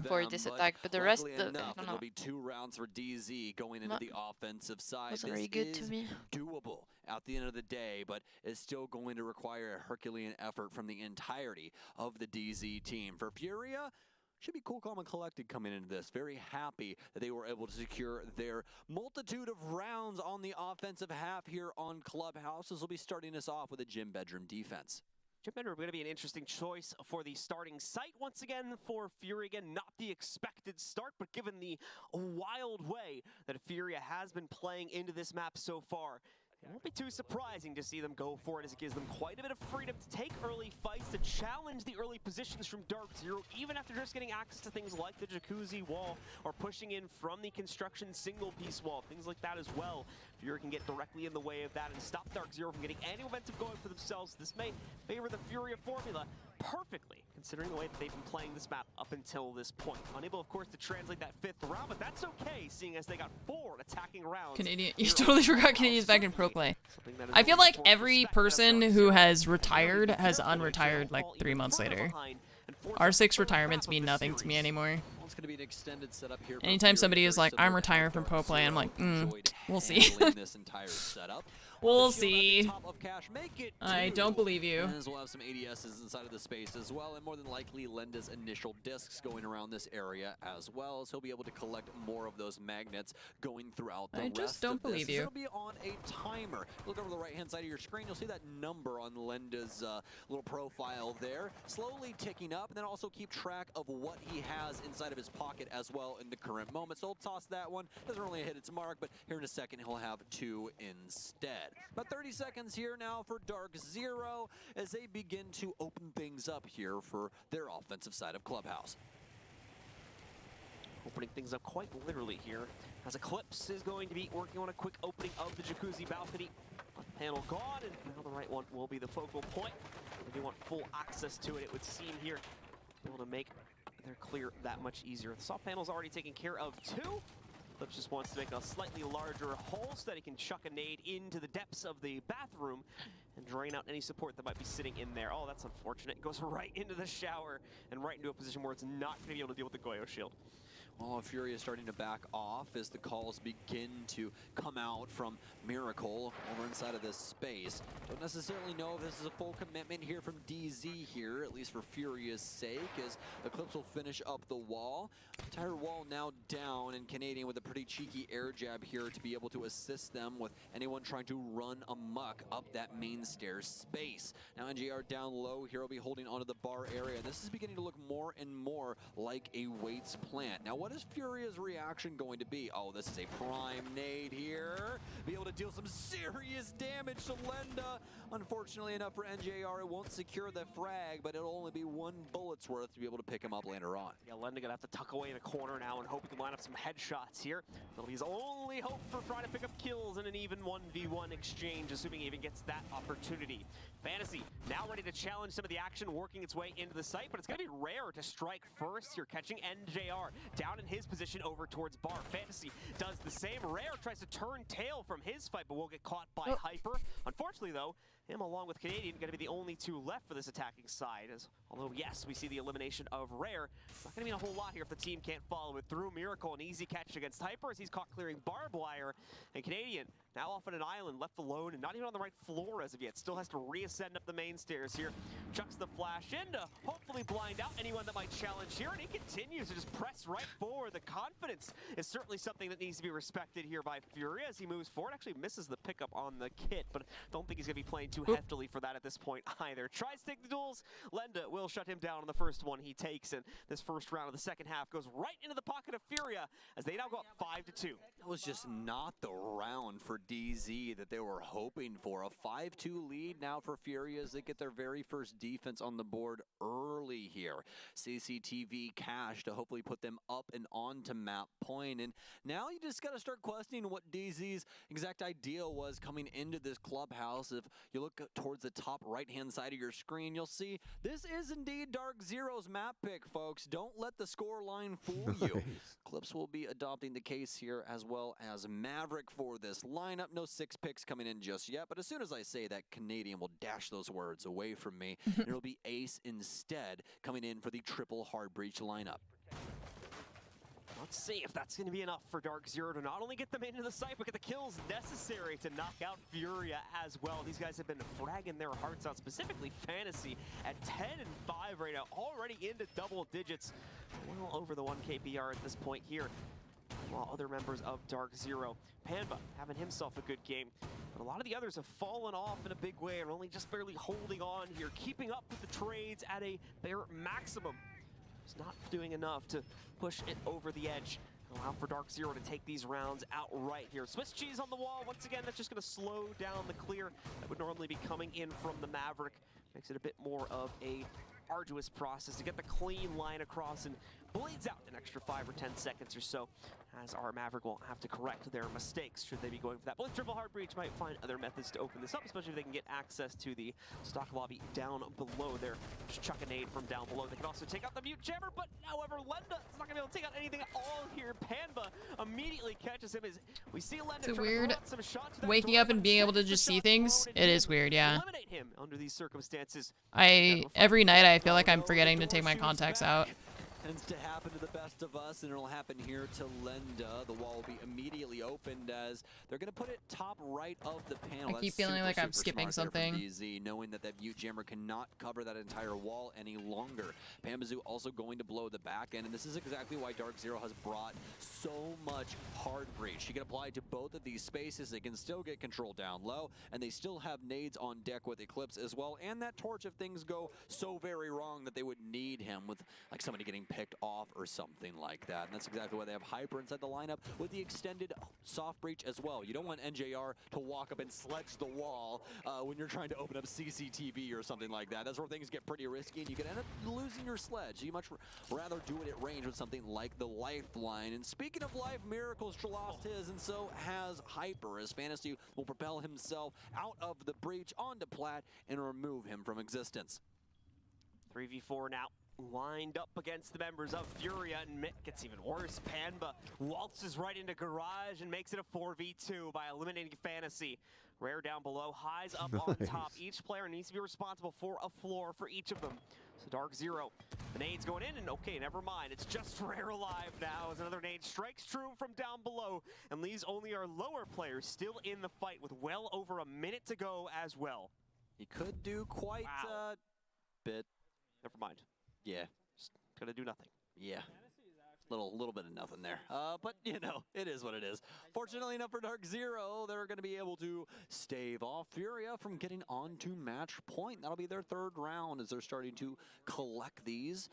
for this attack, but the rest, I don't know.
It'll be 2 rounds for DZ going into the offensive side.
Wasn't very good to me.
Doable at the end of the day, but it's still going to require a Herculean effort from the entirety of the DZ team. For Furia, should be cool, calm, and collected coming into this. Very happy that they were able to secure their multitude of rounds on the offensive half here on Clubhouse. This will be starting us off with a gym bedroom defense.
Gym bedroom going to be an interesting choice for the starting site. Once again, for Fury, again, not the expected start, but given the wild way that Furia has been playing into this map so far, it won't be too surprising to see them go for it, as it gives them quite a bit of freedom to take early fights, to challenge the early positions from Dark Zero, even after just getting access to things like the jacuzzi wall or pushing in from the construction single piece wall, things like that as well. Fury can get directly in the way of that and stop Dark Zero from getting any momentum going for themselves. This may favor the Furia formula perfectly, considering the way that they've been playing this map up until this point. Unable, of course, to translate that 5th round, but that's okay, seeing as they got 4 attacking rounds.
Canadian, you totally forgot Canadian's back in pro play. I feel like every person who has retired has unretired like 3 months later. R6 retirements mean nothing to me anymore.
It's going to be an extended setup here.
Anytime somebody is like, I'm retiring from pro play, I'm like, we'll see.
This entire setup.
We'll see. I don't believe you.
As we'll have some ADSs inside of the space as well, and more than likely Lenda's initial discs going around this area as well, so he'll be able to collect more of those magnets going throughout the rest of this.
I just don't believe you.
It'll be on a timer. Look over the right-hand side of your screen, you'll see that number on Lenda's little profile there, slowly ticking up, and then also keep track of what he has inside of his pocket as well in the current moment. So he'll toss that one. Doesn't really hit its mark, but here in a second he'll have 2 instead. About 30 seconds here now for Dark Zero as they begin to open things up here for their offensive side of Clubhouse.
Opening things up quite literally here, as Eclipse is going to be working on a quick opening of the jacuzzi balcony. Panel gone, and now the right one will be the focal point. do want full access to it, it would seem here. Able to make their clear that much easier. The soft panel's already taken care of 2. Clips just wants to make a slightly larger hole so that he can chuck a nade into the depths of the bathroom and drain out any support that might be sitting in there. Oh, that's unfortunate. It goes right into the shower and right into a position where it's not going to be able to deal with the Goyo shield.
Well, Fury is starting to back off as the calls begin to come out from Miracle over inside of this space. Don't necessarily know if this is a full commitment here from DZ here, at least for Furia's sake, as the Clips will finish up the wall. Entire wall now down, and Canadian with a pretty cheeky air jab here to be able to assist them with anyone trying to run amok up that main stairs space. Now NJR down low here will be holding onto the bar area. This is beginning to look more and more like a Waits plant. Now what is Furia's reaction going to be? Oh, this is a prime nade here. Be able to deal some serious damage to Lenda. Unfortunately enough for NJR, it won't secure the frag, but it'll only be 1 bullet's worth to be able to pick him up later on.
Yeah, Lenda gonna have to tuck away in the corner now and hope he can line up some headshots here. That'll be his only hope for trying to pick up kills in an even 1v1 exchange, assuming he even gets that opportunity. Fantasy now ready to challenge some of the action, working its way into the site, but it's gonna be Rare to strike first here, catching NJR down in his position over towards Bar. Fantasy does the same. Rare tries to turn tail from his fight, but will get caught by Hyper. Unfortunately, though, him along with Canadian going to be the only 2 left for this attacking side. Although, yes, we see the elimination of Rare. Not going to mean a whole lot here if the team can't follow it through. Miracle, an easy catch against Hyper as he's caught clearing barbed wire. And Canadian now off on an island, left alone, and not even on the right floor as of yet. Still has to reascend up the main stairs here. Chucks the flash in to hopefully blind out anyone that might challenge here, and he continues to just press right forward. The confidence is certainly something that needs to be respected here by Fury as he moves forward. Actually misses the pickup on the kit, but don't think he's going to be playing too heftily for that at this point either. Tries to take the duels. Lenda will shut him down on the first one he takes, and this first round of the second half goes right into the pocket of Furia as they now go up 5-2.
That was just not the round for DZ that they were hoping for. A 5-2 lead now for Furia as they get their very first defense on the board early here. CCTV cash to hopefully put them up and onto map point. And now you just got to start questioning what DZ's exact idea was coming into this clubhouse. If you look towards the top right-hand side of your screen, you'll see this is indeed Dark Zero's map pick, folks. Don't let the score line fool you. Clips will be adopting the case here, as well as Maverick for this lineup. No 6 picks coming in just yet, but as soon as I say that, Canadian will dash those words away from me. It'll be Ace instead coming in for the triple hard breach lineup.
Let's see if that's going to be enough for Dark Zero to not only get them into the site, but get the kills necessary to knock out Furia as well. These guys have been fragging their hearts out, specifically Fantasy at 10-5 right now, already into double digits. Well over the 1 KPR at this point here, while other members of Dark Zero, Panba having himself a good game. But a lot of the others have fallen off in a big way and are only just barely holding on here, keeping up with the trades at a bare maximum. It's not doing enough to push it over the edge. Allow for Dark Zero to take these rounds outright here. Swiss cheese on the wall. Once again, that's just going to slow down the clear that would normally be coming in from the Maverick. Makes it a bit more of a arduous process to get the clean line across, and bleeds out an extra 5 or 10 seconds or so, as our Maverick will have to correct their mistakes should they be going for that. But with triple hard breach, might find other methods to open this up, especially if they can get access to the stock lobby down below there. Just chuck a nade from down below. They can also take out the mute jammer, but however, Lenda is not going to be able to take out anything at all here. Panba immediately catches him as we see Lenda
it's
try
weird.
to throw out some shots.
Waking up and being able to just see things. It is weird, yeah.
Eliminate him under these circumstances.
Every night I feel like I'm forgetting to take my contacts out.
Tends to happen to the best of us, and it'll happen here to Lenda. The wall will be immediately opened as they're going to put it top right of the panel.
I keep feeling like I'm skipping something.
DZ, knowing that that Vute Jammer cannot cover that entire wall any longer. Pambazu also going to blow the back end, and this is exactly why Dark Zero has brought so much hard breach. He can apply to both of these spaces. They can still get control down low, and they still have nades on deck with Eclipse as well, and that torch if things go so very wrong that they would need him with like somebody getting picked off or something like that. And that's exactly why they have Hyper inside the lineup with the extended soft breach as well. You don't want NJR to walk up and sledge the wall when you're trying to open up CCTV or something like that. That's where things get pretty risky and you can end up losing your sledge. You much rather do it at range with something like the Lifeline. And speaking of life, Miracles lost his, and so has Hyper, as Fantasy will propel himself out of the breach onto Plat and remove him from existence.
3v4 now, lined up against the members of Furia, and Mitt gets even worse. Panba waltzes right into Garage and makes it a 4v2 by eliminating Fantasy. Rare down below, Highs up on top. Each player needs to be responsible for a floor for each of them. So Dark Zero, the nade's going in, and okay, never mind. It's just Rare alive now as another nade strikes true from down below and leaves only our lower players still in the fight with well over a minute to go as well.
He could do quite a bit.
Never mind.
Yeah.
Just gonna do nothing.
Yeah. Little bit of nothing there. But, you know, it is what it is. Fortunately enough for Dark Zero, they're going to be able to stave off Furia from getting on to match point. That'll be their third round as they're starting to collect these.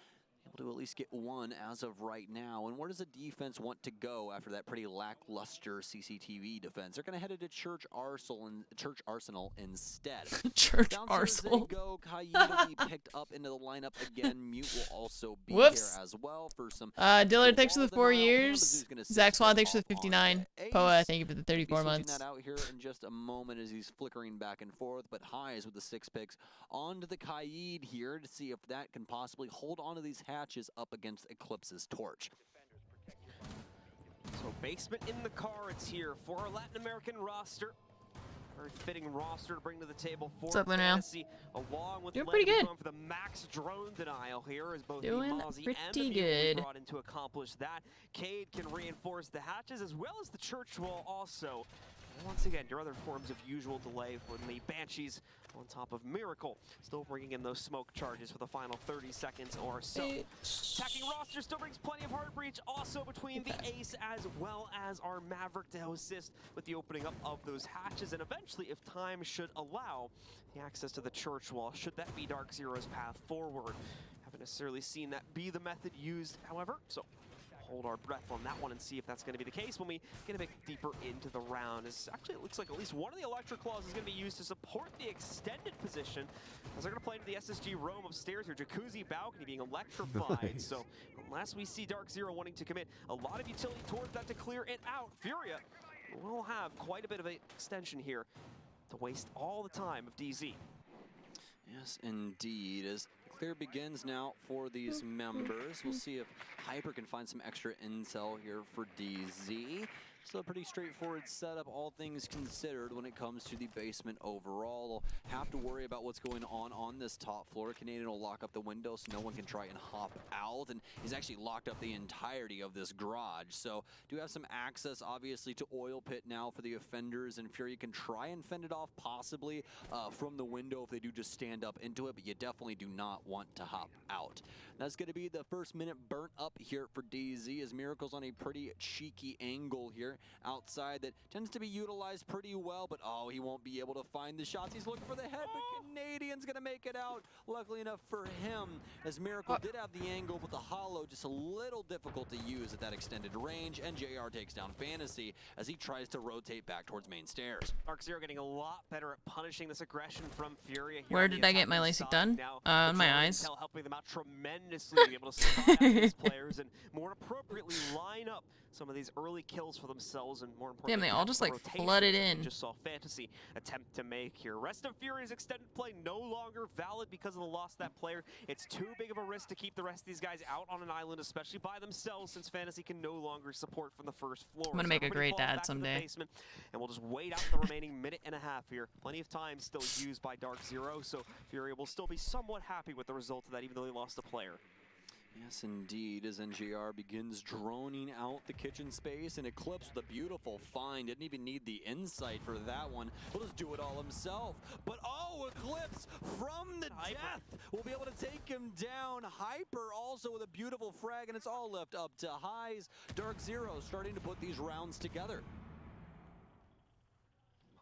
Able to at least get one as of right now. And where does the defense want to go after that pretty lackluster CCTV defense? They're going to head to Church Arsenal instead.
Church
Downstairs
Arsenal.
they go. Kaid will be picked up into the lineup again. Mute will also be
Whoops.
here as well for some.
Dillard, thanks for the 4 years. Zach Swan, thanks for the 59. Poa, thank you for the 34 months.
That out here in just a moment as he's flickering back and forth, but Highs with the 6 picks onto the Kaid here to see if that can possibly hold onto these hatches up against Eclipse's torch.
So basement in the cards here for our Latin American roster. Very fitting roster to bring to the table for Fantasy, along with
doing pretty good.
For the max drone denial here, as both
Doing
the Mozzie and
pretty
the
good.
brought in to accomplish that. Cade can reinforce the hatches as well as the church wall also. And once again, your other forms of usual delay for the Banshees on top of Miracle. Still bringing in those smoke charges for the final 30 seconds or so. Attacking roster still brings plenty of hard breach also between the Ace as well as our Maverick to assist with the opening up of those hatches. And eventually, if time should allow, the access to the church wall, should that be Dark Zero's path forward. Haven't necessarily seen that be the method used, however, so hold our breath on that one and see if that's going to be the case when we get a bit deeper into the round. Actually, it looks like at least one of the Electric Claws is going to be used to support the extended position as they're going to play into the SSG roam upstairs here. Jacuzzi balcony being electrified. So unless we see Dark Zero wanting to commit a lot of utility towards that to clear it out, Furia will have quite a bit of an extension here to waste all the time of DZ.
Yes, indeed. As clear begins now for these members. We'll see if Hyper can find some extra intel here for DZ. Still a pretty straightforward setup, all things considered, when it comes to the basement overall. They'll have to worry about what's going on this top floor. Canadian will lock up the window so no one can try and hop out, and he's actually locked up the entirety of this garage. So do have some access, obviously, to Oil Pit now for the offenders, and Fury can try and fend it off possibly from the window if they do just stand up into it, but you definitely do not want to hop out. That's going to be the first minute burnt up here for DZ as Miracle's on a pretty cheeky angle here outside that tends to be utilized pretty well, but oh, he won't be able to find the shots. He's looking for the head, but Canadian's going to make it out. Luckily enough for him, as Miracle did have the angle, but the hollow just a little difficult to use at that extended range, and JR takes down Fantasy as he tries to rotate back towards main stairs.
Dark Zero getting a lot better at punishing this aggression from Furia.
Where did I get my LASIK done? On my eyes.
Helping them out tremendously to be able to spy out these players and more appropriately line up some of these early kills for themselves, and more importantly,
damn, they all just like flooded in.
Just saw Fantasy attempt to make here. Rest of Fury's extended play no longer valid because of the loss of that player. It's too big of a risk to keep the rest of these guys out on an island, especially by themselves, since Fantasy can no longer support from the first floor.
I'm gonna make a great dad someday.
Basement, and we'll just wait out the remaining minute and a half here. Plenty of time still used by Dark Zero, so Fury will still be somewhat happy with the result of that, even though they lost a player.
Yes, indeed, as NGR begins droning out the kitchen space, and Eclipse with a beautiful find. Didn't even need the insight for that one. He'll just do it all himself. But oh, Eclipse from the death will be able to take him down. Hyper also with a beautiful frag, and it's all left up to Highs. Dark Zero starting to put these rounds together.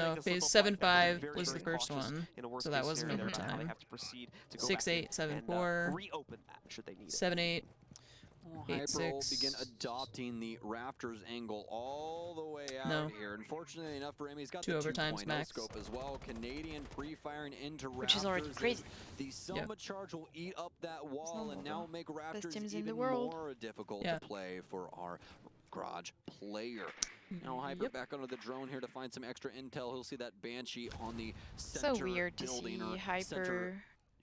no, phase 7-5 was the first one, so that wasn't overtime. 6-8, 7-4, 7-8.
Well, Hyper will begin adopting the Raptors angle all the way out here. Unfortunately enough for him, he's got the 2.0 scope as well. Canadian pre-firing into Raptors.
Which is already crazy.
The Selma charge will eat up that wall and now make Raptors
teams
even
in the world.
more difficult to play for our Garage player. Now Hyper back under the drone here to find some extra intel. He'll see that Banshee on the center
so weird to
building
see
or
Hyper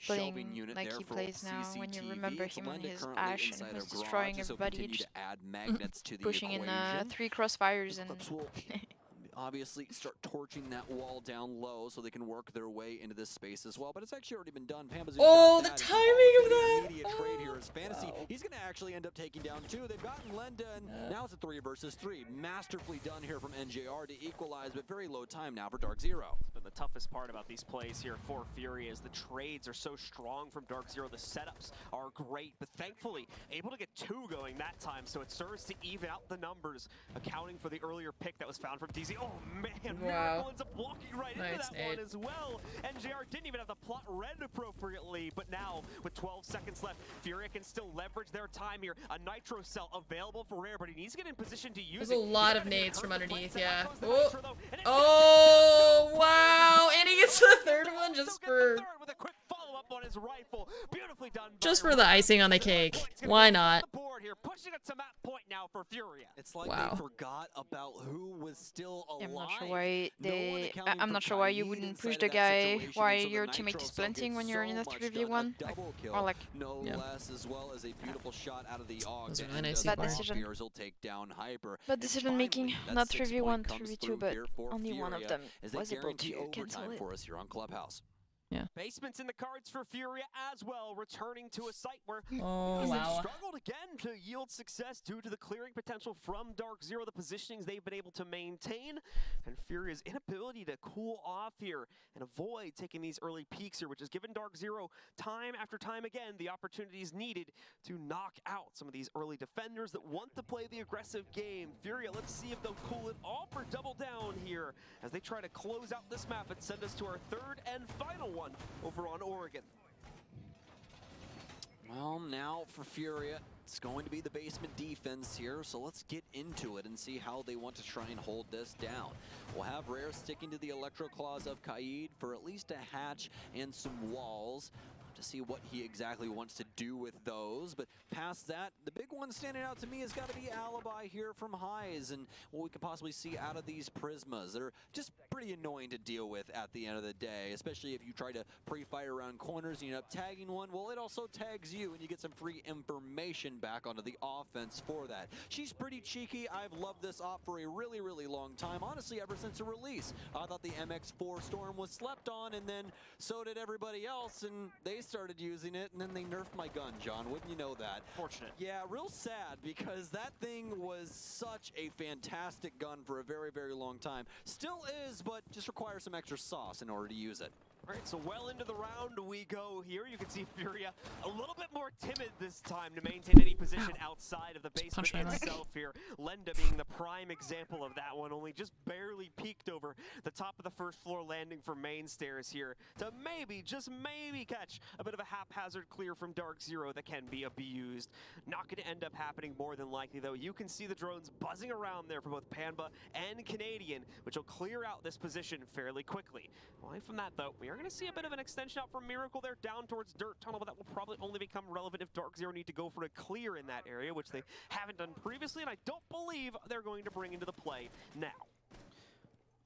playing like he plays now when you remember him on his Ash and he was destroying everybody, just pushing in 3 crossfires and
obviously start torching that wall down low so they can work their way into this space as well. But it's actually already been done. Pamba's
the timing of that!
Immediate trade here is Fantasy. He's going to actually end up taking down 2. They've gotten Lenda, and now it's a 3 versus 3. Masterfully done here from NJR to equalize, but very low time now for Dark Zero.
But the toughest part about these plays here for Fury is the trades are so strong from Dark Zero. The setups are great, but thankfully able to get 2 going that time, so it serves to even out the numbers, accounting for the earlier pick that was found from DZ. Oh man, Miracle ends up walking right into that one as well. NJR didn't even have the plot read appropriately, but now with 12 seconds left, Fury can still leverage their time here. A Nitro Cell available for Rare, but he needs to get in position to use it.
There's a lot of nades from underneath, Oh, wow! And he gets the 3rd one just for...
on his rifle. Beautifully done.
Just for the icing on the cake. Why not?
Pushing it to map point now for Furia.
It's like they forgot about who was still alive.
I'm not sure why you wouldn't push the guy while your teammate is planting when you're in a 3v1. Or like,
no less, as well as a beautiful shot out of the AUG.
Bad decision.
Will take down Hyper.
Bad decision making. Not 3v1, 3v2, but only one of them was able to cancel it.
For us here on Clubhouse.
Basements in the cards for Furia as well, returning to a site where they've struggled again to yield success due to the clearing potential from Dark Zero, the positionings they've been able to maintain, and Furia's inability to cool off here and avoid taking these early peaks here, which has given Dark Zero time after time again the opportunities needed to knock out some of these early defenders that want to play the aggressive game. Furia, let's see if they'll cool it off or double down here as they try to close out this map and send us to our 3rd and final one over on Oregon.
Well, now for Furia, it's going to be the basement defense here, so let's get into it and see how they want to try and hold this down. We'll have Rare sticking to the Electro Claws of Kaid for at least a hatch and some walls to see what he exactly wants to do with those. But past that, the big one standing out to me has got to be Alibi here from Highs and what we can possibly see out of these Prismas. They're just pretty annoying to deal with at the end of the day, especially if you try to pre-fire around corners and you end up tagging one. Well, it also tags you and you get some free information back onto the offense for that. She's pretty cheeky. I've loved this op for a really, really long time, honestly, ever since the release. I thought the MX4 Storm was slept on, and then so did everybody else, and they started using it, and then they nerfed my gun, John. Wouldn't you know that?
Fortunate.
Yeah, real sad, because that thing was such a fantastic gun for a very, very long time. Still is, but just requires some extra sauce in order to use it.
All right, so well into the round we go here. You can see Furia a little bit more timid this time to maintain any position outside of the basement itself here. Lenda being the prime example of that one, only just barely peeked over the top of the 1st floor landing for main stairs here to maybe, just maybe catch a bit of a haphazard clear from Dark Zero that can be abused. Not going to end up happening more than likely, though. You can see the drones buzzing around there for both Pamba and Canadian, which will clear out this position fairly quickly. Away from that, though, we are going to see a bit of an extension out from Miracle there down towards Dirt Tunnel, but that will probably only become relevant if Dark Zero need to go for a clear in that area, which they haven't done previously, and I don't believe they're going to bring into the play now.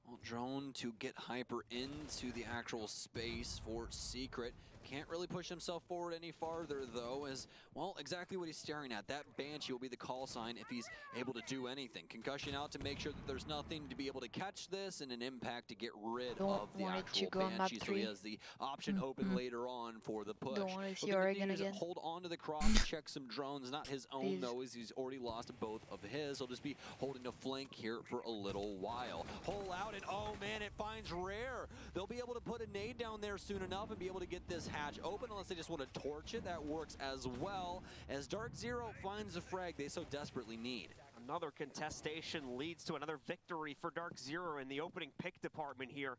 Well, drone to get Hyper into the actual space for Secret. Can't really push himself forward any farther, though, as, well, exactly what he's staring at. That Banshee will be the call sign if he's able to do anything. Concussion out to make sure that there's nothing to be able to catch this, and an impact to get rid of the actual Banshee, so he has the option open later on for the push.
Don't want to see Oregon again.
Hold on to the cross, check some drones. Not his own, though, as he's already lost both of his. He'll just be holding a flank here for a little while. Hole out, and oh man, it finds Rare. They'll be able to put a nade down there soon enough and be able to get this hatch open, unless they just want to torch it. That works as well, as Dark Zero finds the frag they so desperately need.
Another contestation leads to another victory for Dark Zero in the opening pick department here.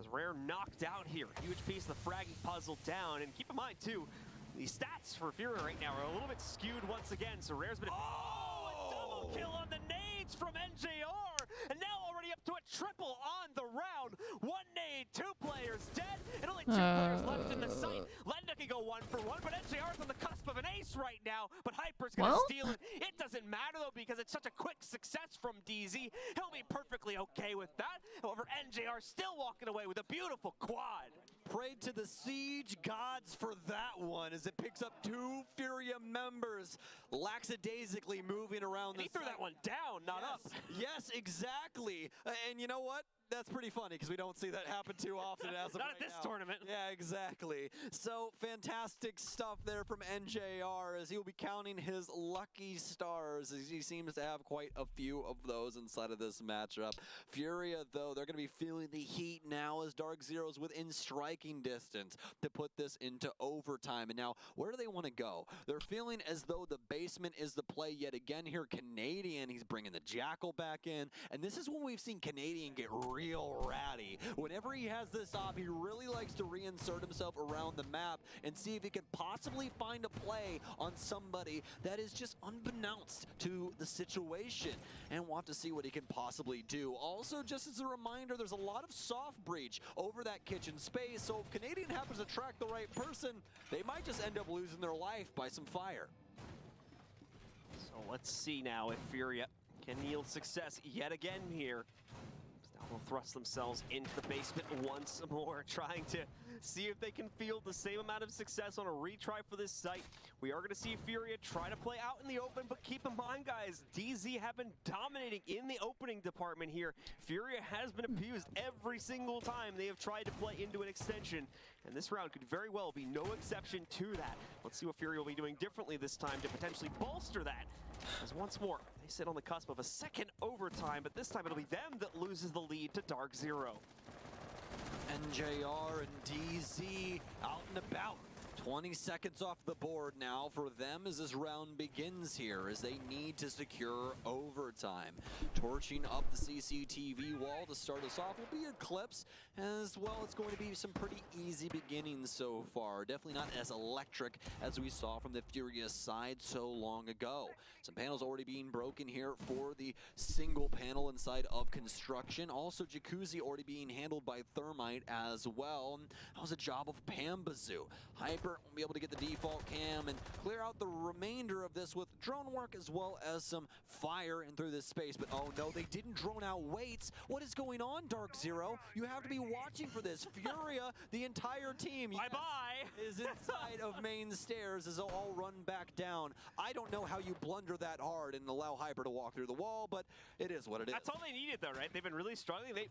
As Rare knocked out here, huge piece of the fragging puzzle down, and keep in mind too, The stats for Fury right now are a little bit skewed once again, so Rare's been a double kill on the nades from NJR, and now already up to a triple on the round. One nade, 2 players dead, and only 2 players left in the site. Lenda can go 1 for 1, but NJR's on the cusp of an ace right now, but Hyper's gonna steal it. It doesn't matter though, because it's such a quick success from DZ. He'll be perfectly okay with that. However, NJR still walking away with a beautiful quad.
Prayed to the Siege gods for that one as it picks up 2 Furia members, lackadaisically moving around the
He threw that one down, not up.
Yes, exactly. And you know what? That's pretty funny because we don't see that happen too often as of
Not
right
at this
now.
tournament.
Yeah, exactly. So fantastic stuff there from NJR as he will be counting his lucky stars as he seems to have quite a few of those inside of this matchup. Furia, though, they're going to be feeling the heat now as Dark Zero's within striking distance to put this into overtime. And now, where do they want to go? They're feeling as though the basement is the play yet again here. Canadian, he's bringing the Jackal back in. And this is when we've seen Canadian get real ratty. Whenever he has this op, he really likes to reinsert himself around the map and see if he can possibly find a play on somebody that is just unbeknownst to the situation, and want to see what he can possibly do. Also, just as a reminder, there's a lot of soft breach over that kitchen space, so if Canadian happens to track the right person, they might just end up losing their life by some fire.
So let's see now if Furia can yield success yet again here. Will thrust themselves into the basement once more, trying to see if they can field the same amount of success on a retry for this site. We are going to see Furia try to play out in the open, but keep in mind, guys, DZ have been dominating in the opening department here. Furia has been abused every single time they have tried to play into an extension, and this round could very well be no exception to that. Let's see what Furia will be doing differently this time to potentially bolster that. As once more, they sit on the cusp of a second overtime, but this time it'll be them that loses the lead to Dark Zero.
NJR and DZ out and about. 20 seconds off the board now for them as this round begins here, as they need to secure overtime. Torching up the CCTV wall to start us off will be Eclipse, as well it's going to be some pretty easy beginnings so far. Definitely not as electric as we saw from the Furious side so long ago. Some panels already being broken here for the single panel inside of construction. Also Jacuzzi already being handled by Thermite as well. That was a job of Pambazoo. Hyper will be able to get the default cam and clear out the remainder of this with drone work as well as some fire in through this space. But oh no, they didn't drone out weights. What is going on, Dark Zero? You have to be watching for this. Furia, the entire team,
Bye-bye,
is inside of main stairs as they'll all run back down. I don't know how you blunder that hard and allow Hyper to walk through the wall, but it is what it is.
That's all they needed, though, right? They've been really struggling. To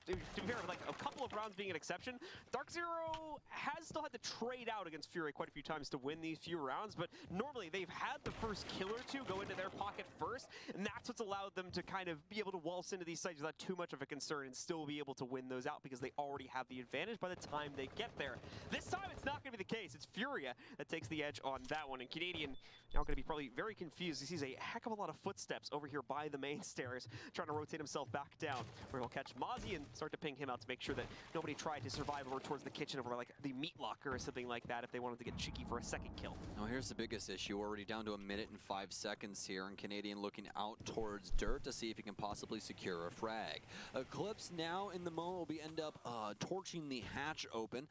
be fair, like a couple of rounds being an exception, Dark Zero has still had to trade out against Fury quite a few times to win these few rounds, but normally they've had the first kill or two go into their pocket first, and that's what's allowed them to kind of be able to waltz into these sites without too much of a concern and still be able to win those out because they already have the advantage by the time they get there. This time it's not going to be the case. It's Furia that takes the edge on that one, and Canadian now going to be probably very confused. He sees a heck of a lot of footsteps over here by the main stairs, trying to rotate himself back down, where he'll catch Mozzie and start to ping him out to make sure that nobody tried to survive over towards the kitchen over like the meat locker or something like that if they wanted to get cheeky for a second kill.
Now here's the biggest issue. We're already down to 1 minute and 5 seconds here, and Canadian looking out towards Dirt to see if he can possibly secure a frag. Eclipse now in the moment will be end up torching the hatch open.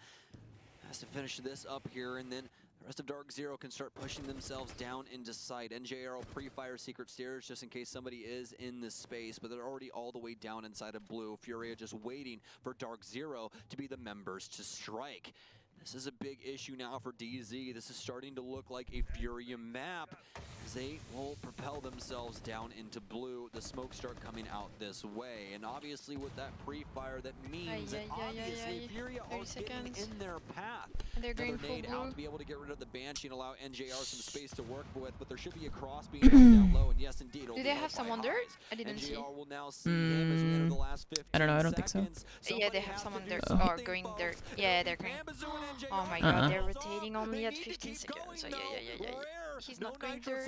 Has to finish this up here, and then the rest of Dark Zero can start pushing themselves down into sight. NJR will pre-fire secret stairs just in case somebody is in this space, but they're already all the way down inside of blue. Furia just waiting for Dark Zero to be the members to strike. This is a big issue now for DZ. This is starting to look like a Furia map as they will propel themselves down into blue. The smoke start coming out this way, and obviously with that pre-fire, that means that obviously Furia are getting in their path.
And they're going
Another nade
full
out
blue.
to be able to get rid of the Banshee and allow NJR some space to work with, but there should be a cross being down low, and yes indeed.
Do they have someone there? I didn't see.
NJR will now see him as we enter the last 15
I don't know, I don't think so.
Yeah, they have someone there. Or going there. Yeah, they're going. Oh my god, they're rotating only at 15 seconds. So yeah. He's not going there.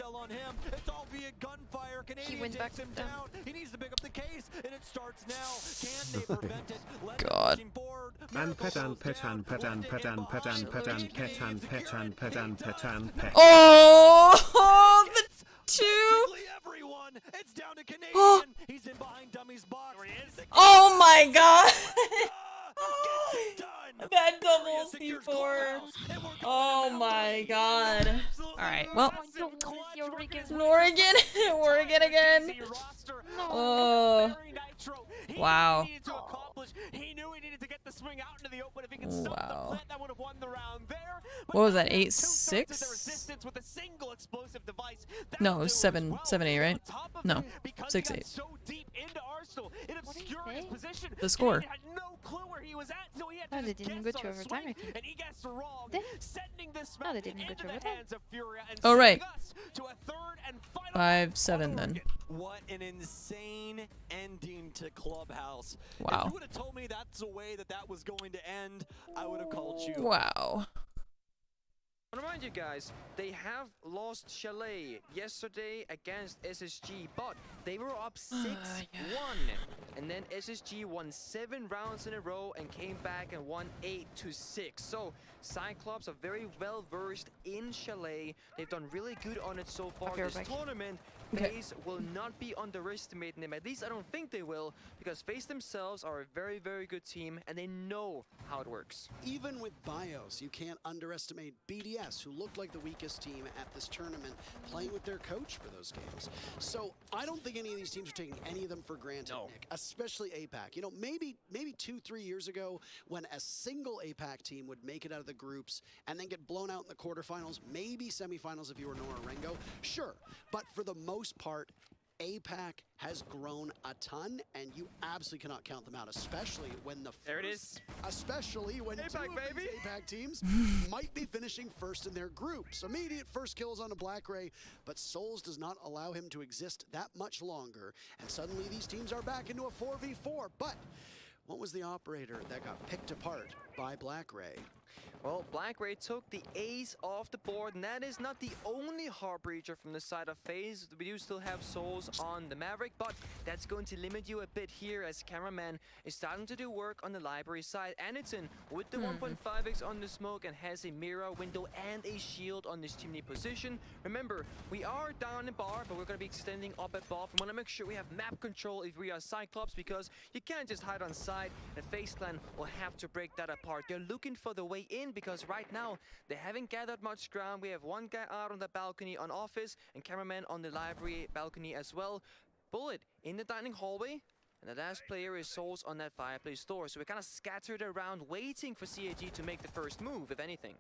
He went back down.
He needs to pick up the case, and it starts now. Can they prevent it?
God.
Forward,
and pet and pet and pet and pet and pet and pet and pet and pet and pet and pet and pet.
Oh, the two.
Everyone, it's down to Canadian.
Oh.
He's in behind Dummy's box.
Oh my god.
Done.
That double C4. Oh my god. Alright, well. Oregon. Oregon again. Oh. Wow. Wow. What was that, 8-6? No, it was 7-8, right? No, 6-8. The score.
Oh, they didn't go to overtime, I think. No, they didn't go to overtime.
Oh, right. 5-7 then.
What an insane ending to Clubhouse.
Wow.
If you would have told me that's the way that was going to end, I would have called you.
Wow.
I want to remind you guys, they have lost Chalet yesterday against SSG, but they were up 6-1. And then SSG won 7 rounds in a row and came back and won 8-6. So Cyclops are very well versed in Chalet. They've done really good on it so far this tournament. FaZe will not be underestimating them. At least I don't think they will, because FaZe themselves are a very, very good team and they know how it works.
Even with BIOS, you can't underestimate BDS, who looked like the weakest team at this tournament, playing with their coach for those games. So I don't think any of these teams are taking any of them for granted, Nick, especially APAC. You know, maybe 2-3 years ago, when a single APAC team would make it out of the groups and then get blown out in the quarterfinals, maybe semifinals if you were Nora Rengo, sure. But for the most part, APAC has grown a ton, and you absolutely cannot count them out, especially when especially when APAC, two of these APAC teams might be finishing first in their groups. Immediate first kills on a Black Ray, but Souls does not allow him to exist that much longer, and suddenly these teams are back into a 4v4. But what was the operator that got picked apart by Black Ray?
Well, Black Ray took the ace off the board, and that is not the only Heartbreacher from the side of FaZe. We do still have Souls on the Maverick, but that's going to limit you a bit here as Cameraman is starting to do work on the library side. Aniton with the 1.5x on the smoke and has a mirror window and a shield on this chimney position. Remember, we are down in bar, but we're going to be extending up above. We want to make sure we have map control if we are Cyclops, because you can't just hide on side, and FaZe Clan will have to break that apart. They're looking for the way in, because right now they haven't gathered much ground. We have one guy out on the balcony on office and Cameraman on the library balcony as well. Bullet in the dining hallway, and the last player is Souls on that fireplace door. So we're kind of scattered around waiting for CAG to make the first move, if anything.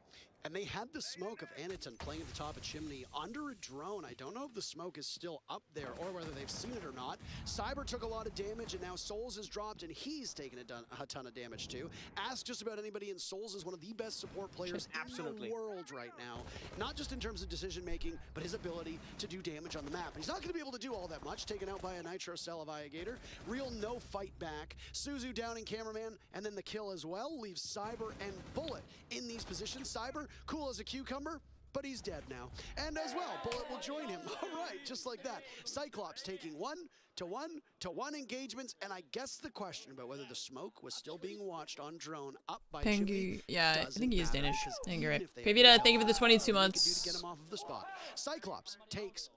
And they had the smoke of Aniton playing at the top of Chimney under a drone. I don't know if the smoke is still up there or whether they've seen it or not. Cyber took a lot of damage, and now Souls has dropped, and he's taken a ton of damage too. Ask just about anybody, and Souls is one of the best support players in the world right now. Not just in terms of decision making, but his ability to do damage on the map. He's not going to be able to do all that much, taken out by a Nitro Cell of Viagator. Real no fight back. Suzu downing Cameraman, and then the kill as well leaves Cyber and Bullet in these positions. Cyber, cool as a cucumber, but he's dead now. And as well, Bullet will join him. All right, just like that. Cyclops taking 1-to-1 engagements, and I guess the question about whether the smoke was still being watched on drone up by Chimney.
Yeah, I think he is Danish. I think you're right. Pavita, thank you for the 22 months.
To get him off of the spot. Cyclops takes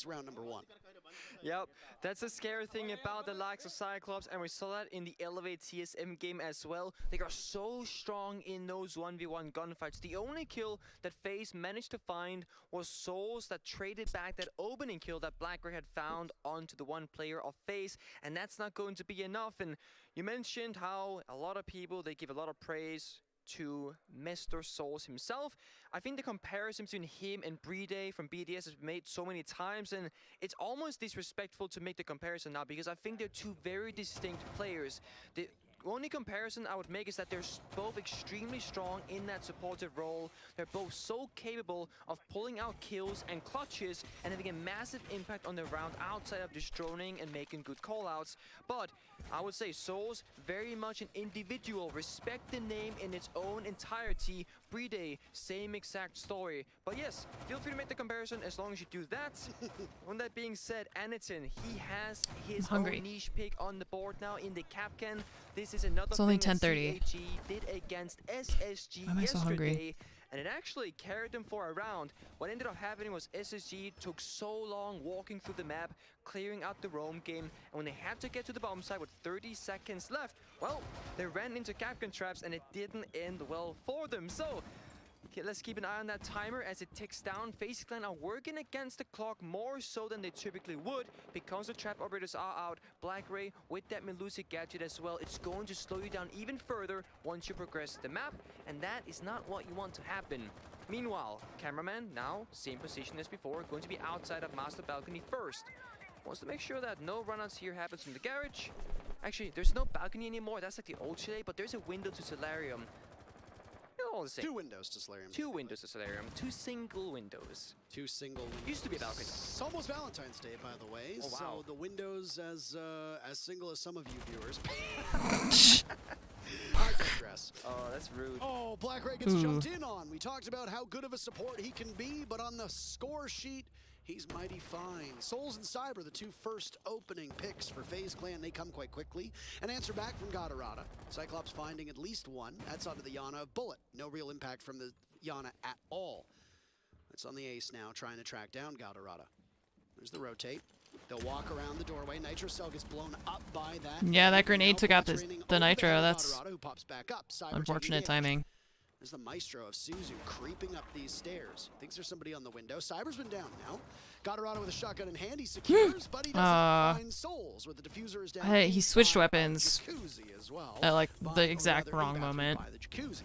round number 1.
Yep, that's the scary thing about the likes of Cyclops, and we saw that in the Elevate TSM game as well. They are so strong in those 1v1 gunfights. The only kill that FaZe managed to find was Souls that traded back that opening kill that Black Ray had found onto the one player of FaZe, and that's not going to be enough. And you mentioned how a lot of people, they give a lot of praise to Mr. Souls himself. I think the comparison between him and Brede from BDS has been made so many times, and it's almost disrespectful to make the comparison now, because I think they're two very distinct players. The only comparison I would make is that they're both extremely strong in that supportive role. They're both so capable of pulling out kills and clutches and having a massive impact on the round outside of just droning and making good callouts. But I would say Souls, very much an individual. Respect the name in its own entirety. every day, same exact story. But yes, feel free to make the comparison as long as you do that. On that being said, Munition, he has his own niche pick on the board now in the Capcan. This is another
It's only
thing that
10:30.
CAG did against SSG
Why am I so hungry?
yesterday. And it actually carried them for a round. What ended up happening was SSG took so long walking through the map, clearing out the roam game, and when they had to get to the bomb site with 30 seconds left, well, they ran into Capcan traps and it didn't end well for them. So, okay, let's keep an eye on that timer as it ticks down. FaZe Clan are working against the clock more so than they typically would because the trap operators are out. Black Ray with that Melusic gadget as well. It's going to slow you down even further once you progress the map, and that is not what you want to happen. Meanwhile, cameraman, now same position as before, going to be outside of master balcony first. Wants to make sure that no runouts here happens from the garage. Actually, there's no balcony anymore. That's like the old chalet, but there's a window to Solarium. All the same.
2 windows to Solarium.
2 windows to Solarium. 2 single windows.
2 single windows.
Used to be a balcony.
It's almost Valentine's Day, by the way.
Oh, wow.
So the windows as single as some of you viewers. I digress.
Oh, that's rude.
Oh, Black Ray gets jumped in on. We talked about how good of a support he can be, but on the score sheet, he's mighty fine. Souls and Cyber, the 2 first opening picks for FaZe Clan, they come quite quickly. An answer back from Gatorada. Cyclops finding at least 1. That's onto the Yana of Bullet. No real impact from the Yana at all. It's on the Ace now, trying to track down Gatorada. There's the rotate. They'll walk around the doorway. Nitro Cell gets blown up by that.
Yeah, that grenade took out the Nitro. That's
Gatorada, who pops back up. Cyber
unfortunate
taking
timing.
There's the Maestro of Suzu creeping up these stairs. Thinks there's somebody on the window. Cyber's been down now. Gatorada with a shotgun in hand. He secures, but he doesn't find Souls with the diffuser is down.
He switched weapons
As well,
at like the exact wrong moment.
by the jacuzzi.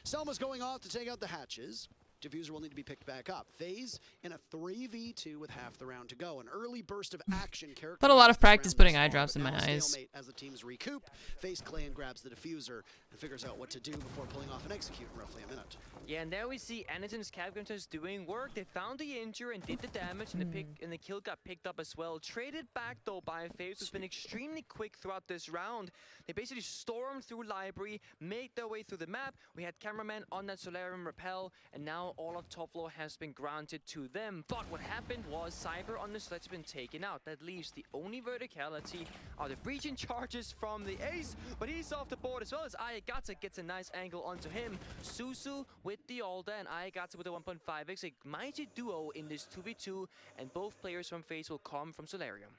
Selma's going off to take out the hatches. Diffuser will need to be picked back up. FaZe in a 3v2 with half the round to go. An early burst of action.
Put a lot of practice putting eye drops in my eyes.
As the teams recoup, FaZe Clan grabs the diffuser and figures out what to do before pulling off an execute in roughly a minute.
Yeah, and there we see Munition's Capcan test doing work. They found the injury and did the damage, and the kill got picked up as well. Traded back though by FaZe, who's been extremely quick throughout this round. They basically stormed through library, made their way through the map. We had cameraman on that Solarium rappel, and now all of top floor has been granted to them. But what happened was Cyber on the sledge has been taken out. That leaves the only verticality are the breaching charges from the Ace, but he's off the board as well as Ayagata gets a nice angle onto him. Suzu with the Alda and Ayagata with the 1.5x, a mighty duo in this 2v2, and both players from FaZe will come from Solarium.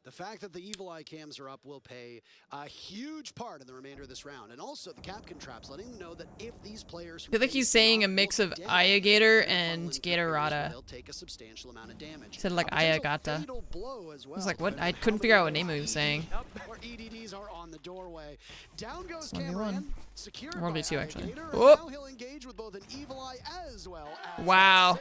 The fact that the Evil Eye cams are up will play a huge part in the remainder of this round. And also the Capcan traps, letting them know that if these players...
I feel like he's saying a mix of Ayagator and Gatorada.
They'll take a substantial amount of damage.
He said like Ayagata. I was like, what? I couldn't figure out what name he was saying.
Or EDDs are on the doorway. Down goes Cameron. Secured by
1v2 actually.
Now he'll engage with both an Evil Eye as well as
wow.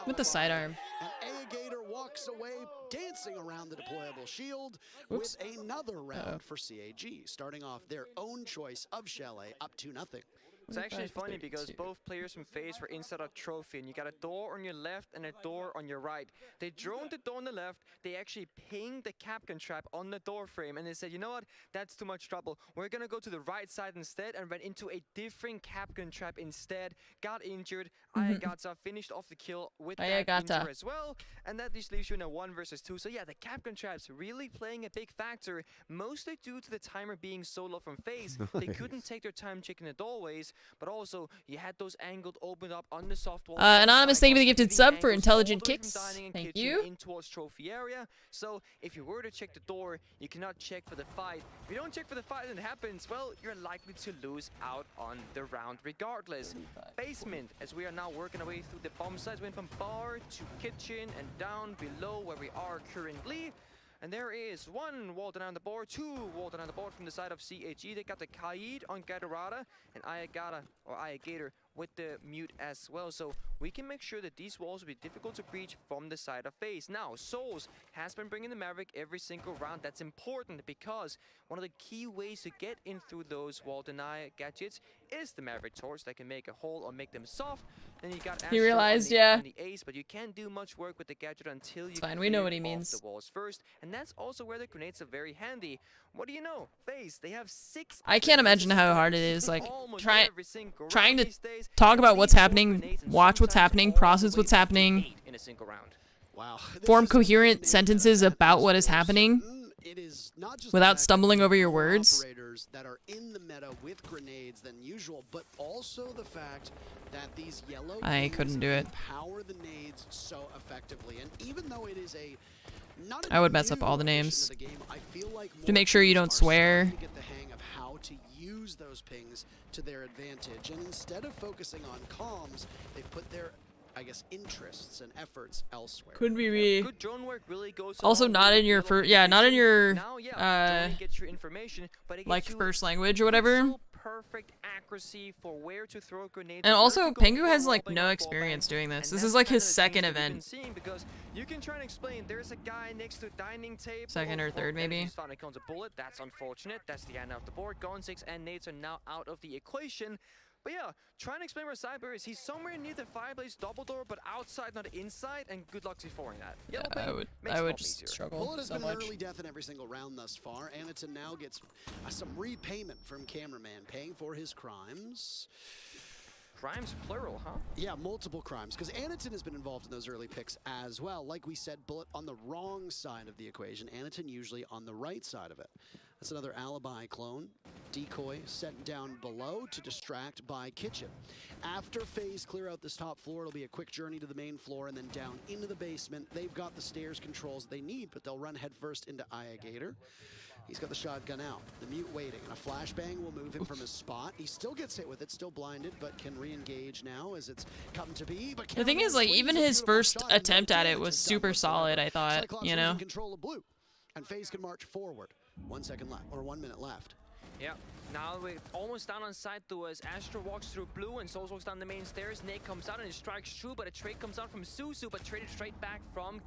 With the sidearm.
And Ayagator walks away, dancing around the deployable shield with another round for CAG, starting off their own choice of Chalet up 2-0.
It's actually funny because both players from FaZe were inside a trophy, and you got a door on your left and a door on your right. They droned the door on the left, they actually pinged the Capcan trap on the door frame, and they said, you know what, that's too much trouble. We're gonna go to the right side instead, and ran into a different Capcan trap instead, got injured. Ayagata finished off the kill with that injury as well, and that just leaves you in a 1 versus 2. So yeah, the Capcan traps really playing a big factor, mostly due to the timer being so low from FaZe. They couldn't take their time checking the doorways, but also you had those angled opened up on the soft wall.
Anonymous, thank you for the gifted sub for Intelligent Kicks. Thank you.
In towards trophy area. So if you were to check the door, you cannot check for the fight. If you don't check for the fight and it happens, well, you're likely to lose out on the round regardless. Basement, as we are now working our way through the bomb sites, went from bar to kitchen and down below where we are currently. And there is 1 wall down on the board, 2 wall down on the board from the side of CAG. They got the Kaid on Gatorada and Ayagator with the mute as well. So we can make sure that these walls will be difficult to breach from the side of FaZe. Now, Souls has been bringing the Maverick every single round. That's important because one of the key ways to get in through those wall deny gadgets is the Maverick torch that can make a hole or make them soft. Then you got
he realized,
on the Ace, but you can't do much work with the gadget until you
fine. We know what he means.
The walls first, and that's also where the grenades are very handy. What do you know? FaZe, they have 6.
I can't imagine how hard it is, like trying to talk about what's happening, watch what's happening, process what's happening,
in a single round.
Wow.
form coherent sentences about what is happening
It is not just
without
the fact that
stumbling
there
over
are
your
more
words.
operators that are in the meta with grenades than usual, but also the fact that these yellow
I
teams
couldn't do it.
power the nades so effectively. And even though it is not a
I would mess up
new
all the
addition
names.
to the game, I feel like
To
more
make sure you
teams
don't
are
swear.
starting to get the hang of how to use those pings to their advantage. And instead of focusing on comms, they've put their, I guess, interests and efforts elsewhere.
Could be me.
Good drone work really goes a
Also
long
not
way
in
with
your
yellow
first, yeah, not in your,
Now, droning gets you information, but it
like
gets you
first language or whatever.
pixel perfect accuracy for where to throw grenades.
And
where
also,
to go
Pengu
for
has like
robbing
no
or
experience
fallback,
doing this.
and
This
that's
is like
kind
his
of the
second
things that we've been
event.
seeing, because you can try and explain there's a guy next to a dining table.
Second or third, maybe.
He's finally comes a bullet. That's unfortunate. That's the end of the board. Gone 6 and nades are now out of the equation. But yeah, trying to explain where Cyber is. He's somewhere near the fireplace double door, but outside, not inside, and good luck C4ing that.
Yeah,
Yellow
I would,
makes
I
it
would
all
just
easier.
struggle
Bullet has
so
been
much.
an early death in every single round thus far. Anneton now gets some repayment from Cameraman, paying for his crimes.
Crimes plural, huh?
Yeah, multiple crimes, because Anneton has been involved in those early picks as well. Like we said, Bullet on the wrong side of the equation, Anneton usually on the right side of it. That's another alibi clone. Decoy set down below to distract by Kitchen. After FaZe clear out this top floor, it'll be a quick journey to the main floor and then down into the basement. They've got the stairs controls they need, but they'll run headfirst into Gator. He's got the shotgun out. The mute waiting, and a flashbang will move him from his spot. He still gets hit with it, still blinded, but can re-engage now as it's come to be. But
The thing is, like, even his first attempt at it was super solid, I thought, you know?
Control of blue, and FaZe can march forward. 1 second left, or 1 minute left.
Yeah, now we're almost down on side to us. Astro walks through blue and Souls walks down the main stairs. Nate comes out and he strikes true, but a trade comes out from Suzu, but traded straight back from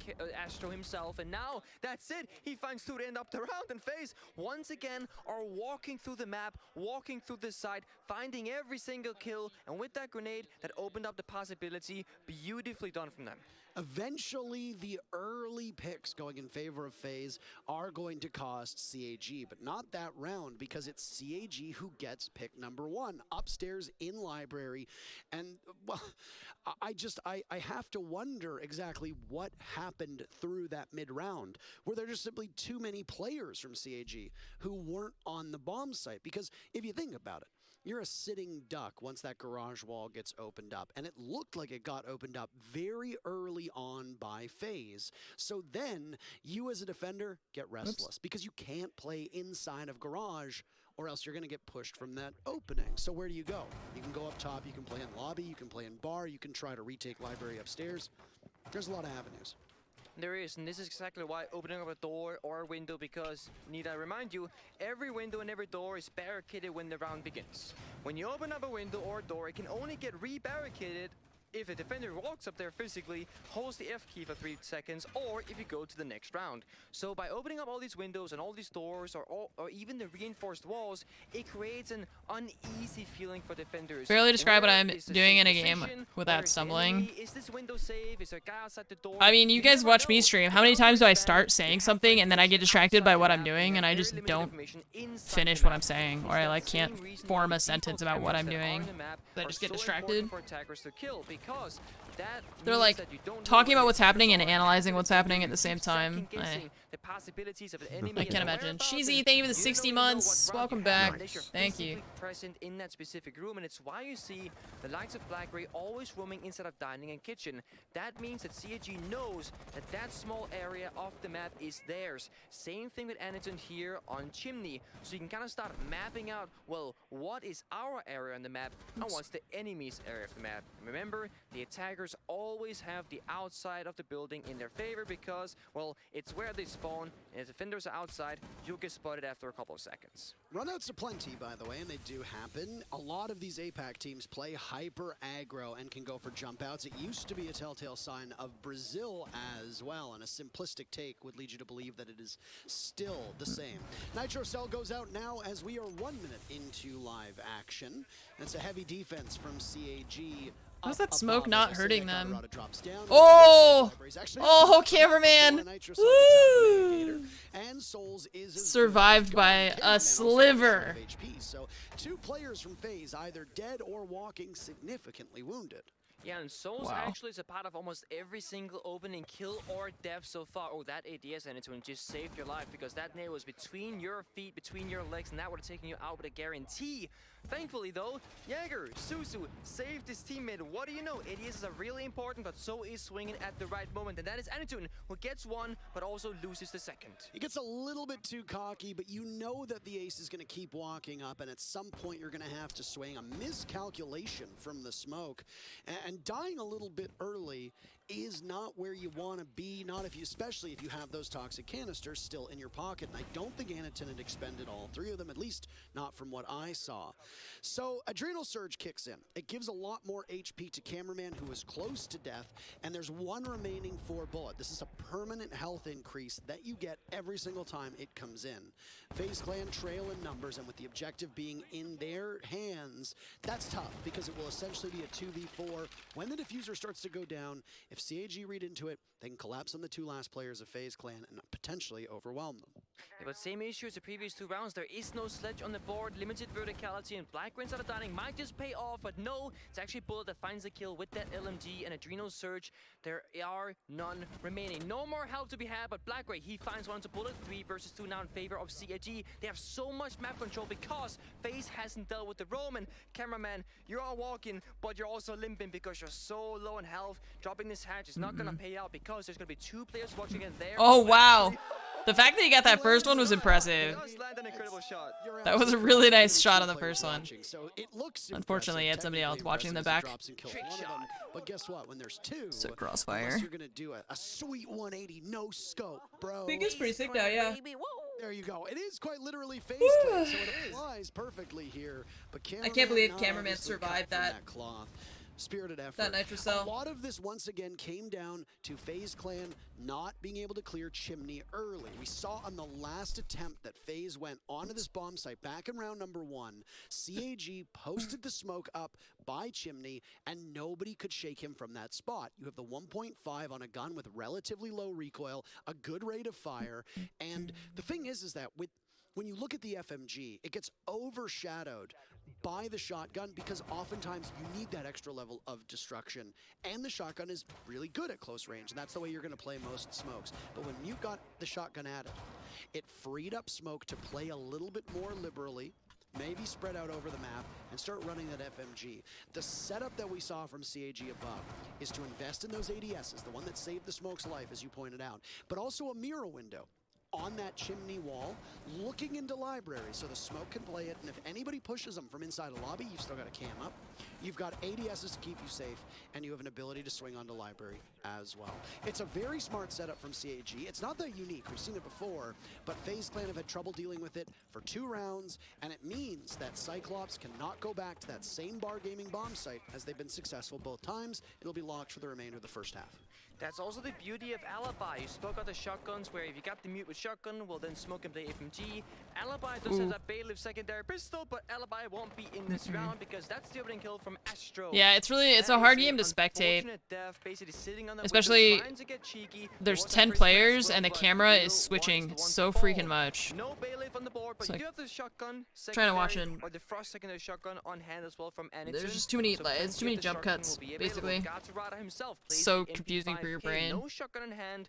Astro himself. And now, that's it. He finds two to end up the round, and FaZe, once again, are walking through the map, walking through the site, finding every single kill. And with that grenade, that opened up the possibility. Beautifully done from them.
Eventually, the early picks going in favor of FaZe are going to cost CAG, but not that round, because it's CAG who gets pick number 1 upstairs in library. And, well, I have to wonder exactly what happened through that mid-round. Were there just simply too many players from CAG who weren't on the bomb site? Because if you think about it, you're a sitting duck once that garage wall gets opened up. And it looked like it got opened up very early on by FaZe. So then you as a defender get restless because you can't play inside of garage, or else you're going to get pushed from that opening. So where do you go? You can go up top, you can play in lobby, you can play in bar, you can try to retake library upstairs. There's a lot of avenues.
There is, and this is exactly why opening up a door or a window, because, need I remind you, every window and every door is barricaded when the round begins. When you open up a window or a door, it can only get re-barricaded if a defender walks up there physically, holds the F key for 3 seconds, or if you go to the next round. So by opening up all these windows and all these doors, or even the reinforced walls, it creates an uneasy feeling for defenders.
Barely describe what
Where
I'm
is the
doing
safe
in a game
position?
without
Where is the
stumbling.
enemy? Is this window safe? Is there a guy outside the door?
I mean, you guys
never
watch me
know.
stream. How many times do I start saying something and then I get distracted by what I'm doing and I just don't finish what I'm saying, or I like can't form a sentence about what I'm doing? I just get distracted. They're like talking about what's happening and analyzing what's happening at the same time. I can't imagine. Cheesy, thank you for the 60 months. Welcome back. Thank you.
Present in that specific room, and it's why you see the likes of Blackberry always roaming inside of dining and kitchen. That means that CAG knows that that small area of the map is theirs. Same thing with Anneton here on Chimney. So you can kind of start mapping out, well, what is our area on the map and what's the enemy's area of the map. Remember, the attackers always have the outside of the building in their favor because, well, it's where they spawn, and if defenders are outside, you'll get spotted after a couple of seconds.
Runouts are plenty, by the way, and they do happen. A lot of these APAC teams play hyper aggro and can go for jump outs. It used to be a telltale sign of Brazil as well, and a simplistic take would lead you to believe that it is still the same. Nitro Cell goes out now as we are 1 minute into live action. It's a heavy defense from CAG.
How's that smoke not hurting them?
Down.
Oh! Oh, cameraman! Woo!
later. And Souls is
survived by a sliver.
HP. So 2 players from FaZe either dead or walking significantly wounded.
Yeah, and Souls actually is a part of almost every single opening kill or death so far. Oh, that ADS AnneMunition just saved your life because that nail was between your feet, between your legs, and that would have taken you out with a guarantee. Thankfully, though, Jaeger, Suzu saved his teammate. What do you know? ADS are really important, but so is swinging at the right moment. And that is AnneMunition, who gets one, but also loses the second.
He gets a little bit too cocky, but you know that the ace is going to keep walking up, and at some point you're going to have to swing. A miscalculation from the smoke, and dying a little bit early is not where you want to be, not if you, especially if you have those toxic canisters still in your pocket. And I don't think AnneMunition had expended all 3 of them, at least not from what I saw. So Adrenal Surge kicks in. It gives a lot more HP to Cameraman, who is close to death, and there's 1 remaining 4 bullet. This is a permanent health increase that you get every single time it comes in. FaZe Clan trail in numbers, and with the objective being in their hands, that's tough because it will essentially be a 2v4. When the diffuser starts to go down, if CAG read into it, they can collapse on the 2 last players of FaZe Clan and potentially overwhelm them.
Yeah, but same issue as the previous 2 rounds. There is no sledge on the board, limited verticality, and Black Rains out of dining might just pay off, but no, it's actually Bullet that finds the kill with that LMG and Adrenal Surge. There are none remaining. No more help to be had, but Black Ray, he finds one to Bullet. 3 versus 2 now in favor of CAG. They have so much map control because FaZe hasn't dealt with the Roman. Cameraman, you are walking, but you're also limping because you're so low in health. Dropping this hatch is not gonna pay out because there's gonna be 2 players watching it there.
Oh, wow. The fact that he got that first one was impressive. That was a really nice shot on the first one. Unfortunately, he had somebody else watching the back.
But guess what? When there's 2,
so Crossfire.
You're gonna do a sweet 180 no scope, bro.
I think it's pretty sick though, yeah.
There you go. It is quite literally FaZe Clan, so it applies perfectly here. But
I can't believe Cameraman survived that.
Cloth. Spirited effort.
That nitrocell.
A lot of this once again came down to FaZe Clan not being able to clear Chimney early. We saw on the last attempt that FaZe went onto this bomb site back in round number 1. CAG posted the smoke up by Chimney, and nobody could shake him from that spot. You have the 1.5 on a gun with relatively low recoil, a good rate of fire, and the thing is that when you look at the FMG, it gets overshadowed by the shotgun because oftentimes you need that extra level of destruction, and the shotgun is really good at close range, and that's the way you're going to play most smokes. But when Mute got the shotgun added, it freed up Smoke to play a little bit more liberally, maybe spread out over the map, and start running that FMG. The setup that we saw from CAG above is to invest in those ADSs, the one that saved the Smoke's life, as you pointed out, but also a mirror window on that chimney wall, looking into library so the smoke can play it, and if anybody pushes them from inside a lobby, you've still got a cam up, you've got ADSs to keep you safe, and you have an ability to swing onto library as well. It's a very smart setup from CAG. It's not that unique, we've seen it before, but FaZe Clan have had trouble dealing with it for 2 rounds, and it means that Cyclops cannot go back to that same Bar Gaming bomb site as they've been successful both times. It'll be locked for the remainder of the first half.
That's also the beauty of Alibi. You spoke about the shotguns, where if you got the Mute with shotgun, well then Smoke can play FMG. Alibi does have that Bailiff secondary pistol, but Alibi won't be in this round because that's the opening kill from Astro.
Yeah, it's a hard game to spectate. Especially, there's 10 players and the camera is switching so freaking much.
No Bailiff on the board, but you do have the shotgun
trying to watch it.
Or the Frost secondary shotgun on hand as well from AnneMunition.
There's just too many, it's too many jump cuts, basically. So confusing for your brain.
No shotgun in hand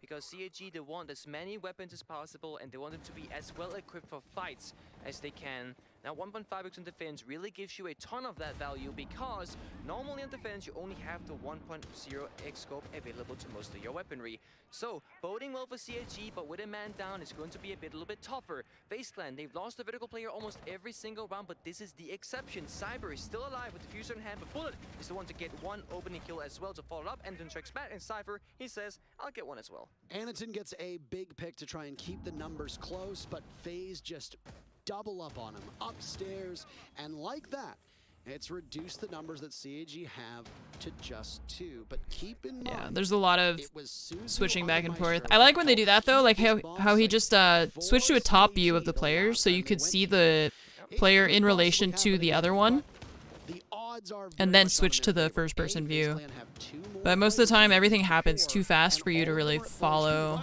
because CAG, they want as many weapons as possible and they want them to be as well equipped for fights as they can. Now 1.5x on defense really gives you a ton of that value because normally on defense you only have the 1.0x scope available to most of your weaponry. So boding well for CAG, but with a man down it's going to be a little bit tougher. FaZe Clan, they've lost a vertical player almost every single round, but this is the exception. Cyber is still alive with the diffuser in hand, but Bullet is the one to get one opening kill as well to follow up, and then strikes back, and Cypher, he says, I'll get one as well.
AnneMunition gets a big pick to try and keep the numbers close, but FaZe just double up on him upstairs, and like that, it's reduced the numbers that CAG have to just 2. But keep in mind,
yeah, there's a lot of switching back and forth. I like when they do that though, like how he just switched to a top view of the players so you could see the player in relation to the other one.
The odds are
and then switch to the first-person view. But most of the time, everything happens too fast for you to really follow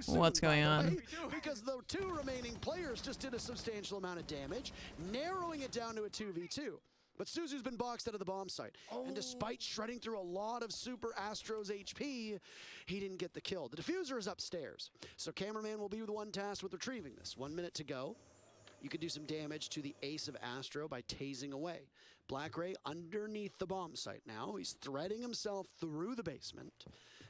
what's going on.
Because the 2 remaining players just did a substantial amount of damage, narrowing it down to a 2v2. But Suzu's been boxed out of the bomb site. And despite shredding through a lot of Super Astro's HP, he didn't get the kill. The diffuser is upstairs. So Cameraman will be the one tasked with retrieving this. 1 minute to go. You could do some damage to the ace of Astro by tasing away. Black Ray underneath the bomb site now. He's threading himself through the basement.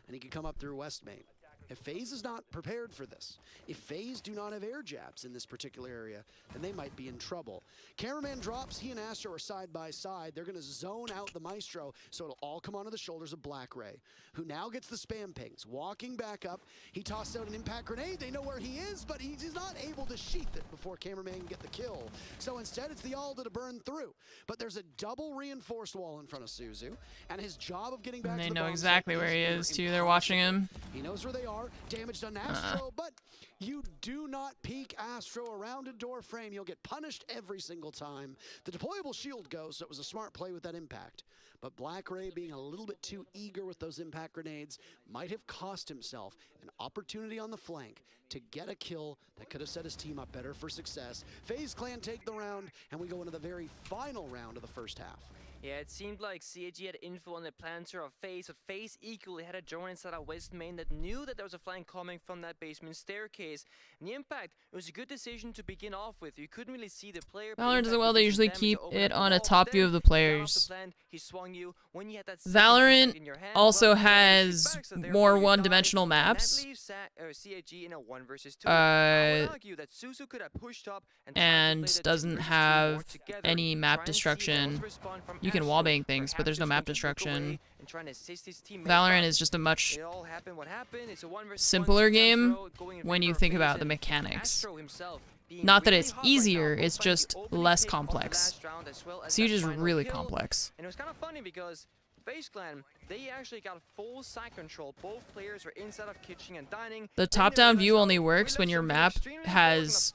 And he can come up through West Main. If FaZe is not prepared for this, if FaZe do not have air jabs in this particular area, then they might be in trouble. Cameraman drops, he and Astro are side by side. They're gonna zone out the Maestro, so it'll all come onto the shoulders of Black Ray, who now gets the spam pings. Walking back up, he tosses out an impact grenade. They know where he is, but he's not able to sheath it before Cameraman can get the kill. So instead, it's the Alda to burn through. But there's a double reinforced wall in front of Suzu, and his job of getting back
And
to
they
the
know
bomb
exactly
site
where he is, too. They're
impossible.
watching him.
He knows where they are. Damage done to Astro, but you do not peek Astro around a door frame. You'll get punished every single time. The deployable shield goes, so it was a smart play with that impact. But Black Ray being a little bit too eager with those impact grenades might have cost himself an opportunity on the flank to get a kill that could have set his team up better for success. FaZe Clan take the round, and we go into the very final round of the first half.
Yeah, it seemed like CAG had info on the planter of FaZe, but FaZe equally had a drone inside of West Main that knew that there was a flank coming from that basement staircase. And the impact, it was a good decision to begin off with. You couldn't really see the player.
Valorant does it well. They usually keep it on a top view of the players. Valorant also has more one-dimensional maps. And doesn't have any map destruction. You can wallbang things, but there's no map destruction. Valorant is just a much simpler game when you think about the mechanics. Not that it's easier, it's just less complex. Siege is really complex.
And it was kind of funny because FaZe Clan, they actually got full side control. Both players were inside of kitchen and dining.
The top-down view only works when your map has,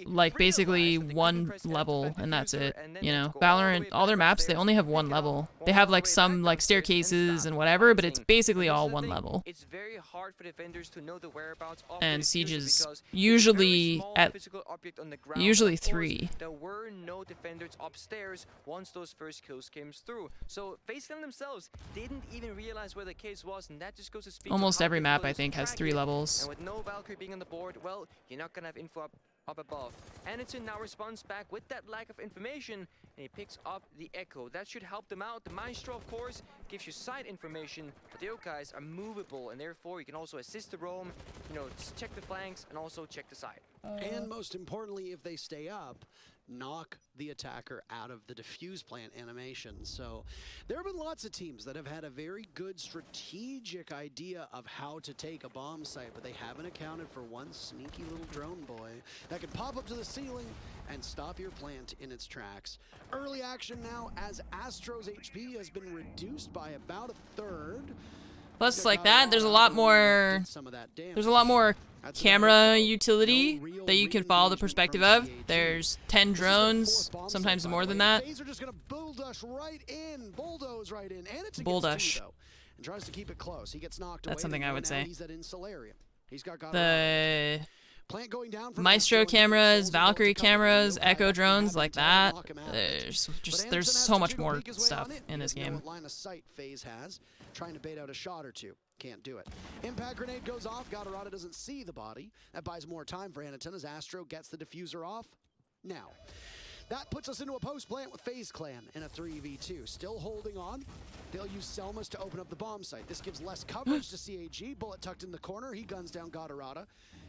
like, basically one level, and that's it. You know, Valorant, all their maps, they only have one level. They have, like, some, like, staircases and whatever, but it's basically all one level.
It's very hard for defenders to know the whereabouts of
And Siege is usually at, usually 3.
There were no defenders upstairs once those first kills came through. So FaZe Clan themselves didn't even realize where the case was, and that just goes to speak
almost
to how
every map,
difficult
I
it is
think,
to
has
track
3
it.
levels.
And with no Valkyrie being on the board, well, you're not gonna have info up above. AnneMunition now responds back with that lack of information, and he picks up the Echo. That should help them out. The Maestro, of course, gives you side information, but the Yokai are movable, and therefore you can also assist the roam, you know, check the flanks, and also check the side.
And most importantly, if they stay up, knock the attacker out of the defuse plant animation. So there have been lots of teams that have had a very good strategic idea of how to take a bomb site, but they haven't accounted for one sneaky little drone boy that can pop up to the ceiling and stop your plant in its tracks. Early action now as Astro's HP has been reduced by about a third.
Plus, like that, there's a lot more camera utility that you can follow the perspective of. There's 10 drones, sometimes more than that. Bulldosh. That's something I would say. The Maestro cameras, Valkyrie cameras, Echo drones, like that. There's so much more stuff in this game.
Line of sight FaZe has, trying to bait out a shot or two. Can't do it. Impact grenade goes off. Gatorada doesn't see the body. That buys more time for AnneMunition as Astro gets the diffuser off. Now, that puts us into a post plant with FaZe Clan in a 3v2. Still holding on. They'll use Selmas to open up the bomb site. This gives less coverage to CAG. Bullet tucked in the corner. He guns down Gatorada.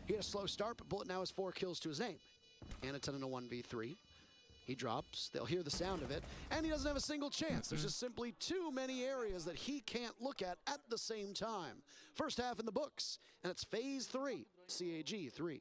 He had a slow start, but Bullet now has 4 kills to his name. AnneMunition in a 1v3. He drops, they'll hear the sound of it, and he doesn't have a single chance. There's just simply too many areas that he can't look at the same time. First half in the books, and it's FaZe 3, CAG 3.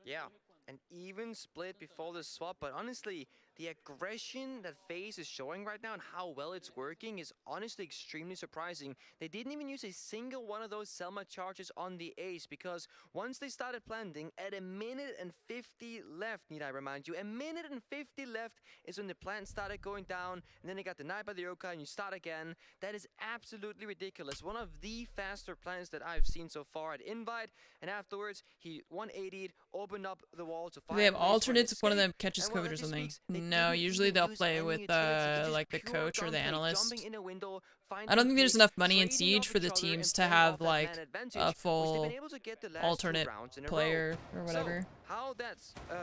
Yeah, an even split before the swap, but honestly, the aggression that FaZe is showing right now and how well it's working is honestly extremely surprising. They didn't even use a single one of those Selma charges on the ace, because once they started planting, at 1:50 left, need I remind you, 1:50 left is when the plant started going down, and then they got denied by the Yoka and you start again. That is absolutely ridiculous. One of the faster plants that I've seen so far at Invite, and afterwards he 180'd, opened up the wall to fire.
They have alternates if one of them catches COVID or something. No, usually they'll play with like the coach or the analyst. I don't think there's enough money in Siege for the teams to have like a full alternate player or whatever.
So, how that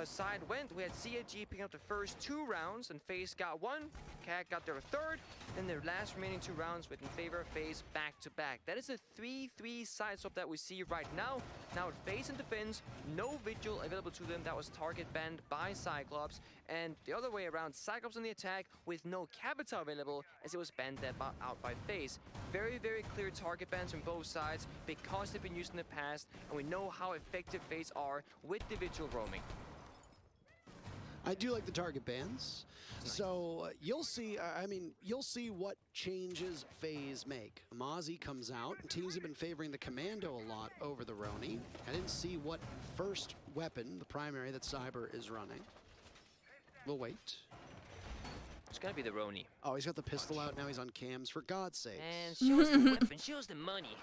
side went, we had CAG picking up the first 2 rounds, and FaZe got 1, CAG got their 3rd, then their last remaining 2 rounds went in favor of FaZe back to back. That is a 3-3 side swap that we see right now. Now with FaZe in defense, no Vigil available to them. That was target banned by Cyclops, and the other way around, Cyclops on the attack with no Capita available, as it was banned out by FaZe. Very, very clear target bans from both sides because they've been used in the past, and we know how effective FaZe are with the Vigil roaming.
I do like the target bans. Nice. So you'll see, you'll see what changes FaZe make. Amazi comes out, and teams have been favoring the Commando a lot over the Roni. I didn't see what first weapon, the primary that Cyber is running. We'll wait.
It's gotta be the Roni.
Oh, he's got the pistol out, now he's on cams, for God's sakes.
And show us the weapon, show us the money.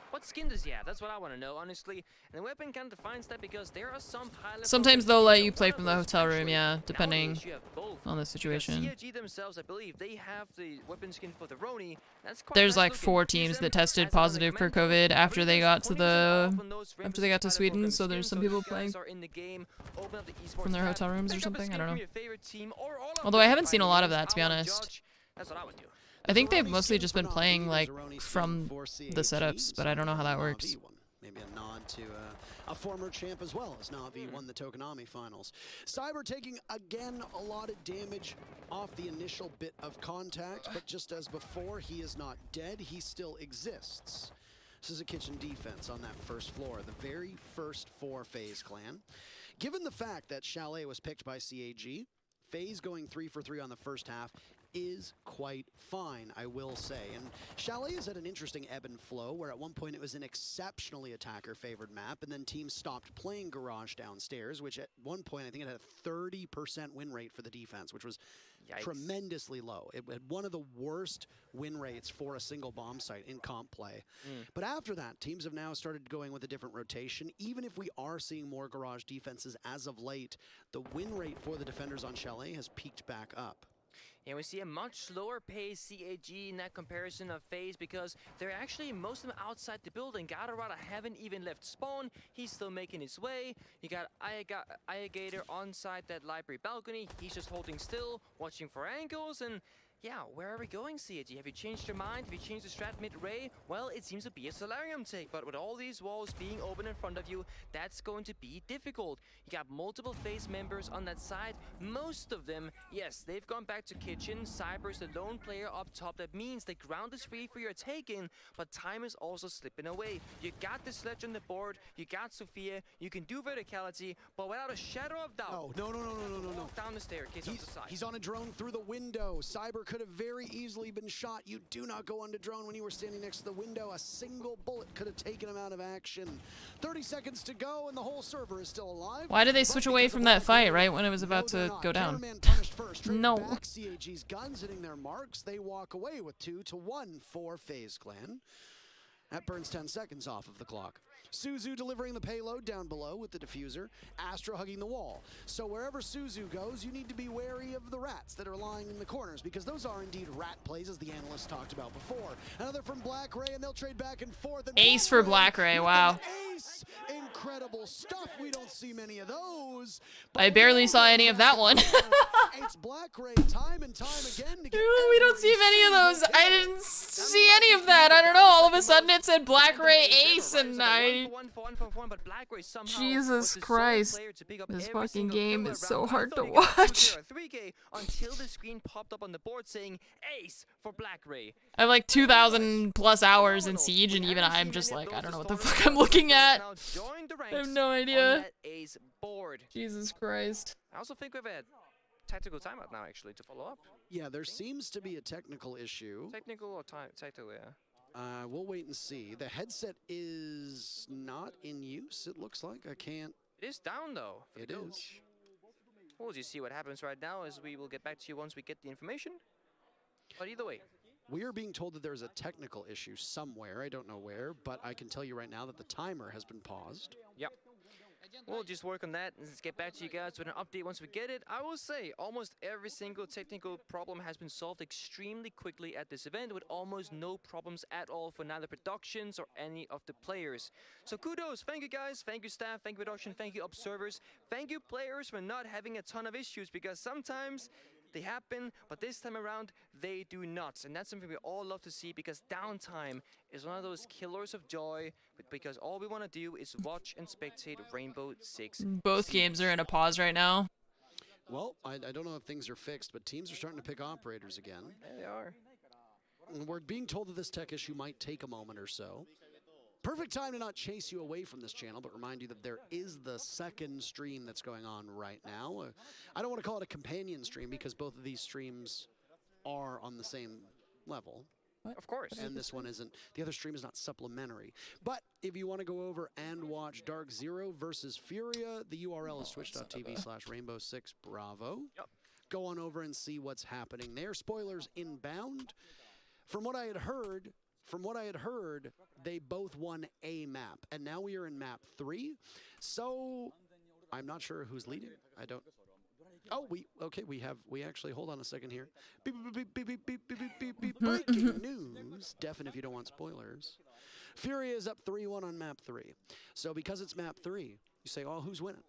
What skin does he have? That's what I want to know, honestly. And the weapon kind of defines that, because there are some pilots.
Sometimes they'll let you play from the hotel room, yeah, depending on the situation.
CAG themselves, I believe, they have the weapon skin for the Roni. That's quite
There's
nice
like
looking.
4 teams that tested positive for COVID after they got to Sweden, so there's some people playing from their hotel rooms or something, I don't know. Although I haven't seen a lot of that, to be honest.
That's what I would do.
I think they've mostly just been playing like from the setups, but I don't know how that works.
Maybe a nod to a former champ as well, as Na'Vi won the Tokonami finals. Cyber taking again a lot of damage off the initial bit of contact, but just as before, he is not dead, he still exists. This is a kitchen defense on that first floor, the very first for FaZe clan. Given the fact that Chalet was picked by CAG, FaZe going 3 for 3 on the first half is quite fine, I will say. And Chalet is at an interesting ebb and flow, where at one point it was an exceptionally attacker-favored map, and then teams stopped playing Garage downstairs, which at one point I think it had a 30% win rate for the defense, which was tremendously low. It had one of the worst win rates for a single bomb site in comp play. But after that, teams have now started going with a different rotation. Even if we are seeing more Garage defenses as of late, the win rate for the defenders on Chalet has peaked back up.
And we see a much slower pace CAG in that comparison of FaZe, because they're actually most of them outside the building. Gatorada haven't even left spawn. He's still making his way. You got Ayagator onside that library balcony. He's just holding still, watching for angles, and yeah, where are we going, CAG? Have you changed your mind? Have you changed the strat mid-ray? Well, it seems to be a Solarium take, but with all these walls being open in front of you, that's going to be difficult. You got multiple FaZe members on that side. Most of them, yes, they've gone back to kitchen. Cyber's the lone player up top. That means the ground is free for your taking, but time is also slipping away. You got the sledge on the board. You got Sophia. You can do verticality, but without a shadow of doubt.
No.
Down the staircase off the side.
He's on a drone through the window. Cyber could have very easily been shot. You do not go onto drone when you were standing next to the window. A single bullet could have taken him out of action. 30 seconds to go, and the whole server is still alive.
Why did they switch away from that fight right when it was about to go down? No.
CAG's guns hitting their marks. They walk away with 2-1 for FaZe clan. That burns 10 seconds off of the clock. Suzu delivering the payload down below with the diffuser. Astro hugging the wall. So wherever Suzu goes, you need to be wary of the rats that are lying in the corners, because those are indeed rat plays, as the analyst talked about before. Another from Black Ray, and they'll trade back and forth. And
Ace for Black Ray, wow.
Ace! Incredible stuff. We don't see many of those.
I barely saw any of that one.
It's Black Ray time and time again to get
we don't see many of those. I didn't see any of that. I don't know. All of a sudden it said Black Ray Ace, and Jesus Christ. This fucking game is so hard to watch.
3K until the screen popped up on the board saying Ace for Black Ray.
I have like 2,000 plus hours in Siege, and even I'm just like, I don't know what the fuck I'm looking at. I have no idea. Jesus Christ.
I also think we've had tactical timeout now, actually, to follow up.
Yeah, there seems to be a technical issue.
Technical or tactical, yeah.
We'll wait and see. The headset is not in use, it looks like. I can't...
It is down, though.
It is.
We'll just see what happens right now, as we will get back to you once we get the information. But either way.
We are being told that there's a technical issue somewhere. I don't know where, but I can tell you right now that the timer has been paused.
Yep. We'll just work on that and let's get back to you guys with an update once we get it. I will say almost every single technical problem has been solved extremely quickly at this event with almost no problems at all for neither productions or any of the players. So kudos, thank you guys, thank you staff, thank you production, thank you observers, thank you players for not having a ton of issues, because sometimes they happen, but this time around, they do not. And that's something we all love to see, because downtime is one of those killers of joy, because all we want to do is watch and spectate Rainbow Six.
Both games are in a pause right now.
Well, I don't know if things are fixed, but teams are starting to pick operators again.
Yeah, they are.
And we're being told that this tech issue might take a moment or so. Perfect time to not chase you away from this channel, but remind you that there is the second stream that's going on right now. I don't want to call it a companion stream because both of these streams are on the same level.
Of course.
And this one isn't. The other stream is not supplementary. But if you want to go over and watch Dark Zero versus Furia, the URL is twitch.tv/Rainbow6Bravo.
Yep.
Go on over and see what's happening there. Spoilers inbound. From what I had heard, they both won a map, and now we are in map 3. So I'm not sure who's leading. I don't. Oh, we actually, hold on a second here. Beep, beep, beep, beep, beep, beep, beep, beep, breaking news. Deafen if you don't want spoilers. Furia is up 3-1 on map 3. So because it's map 3, you say, oh, who's winning?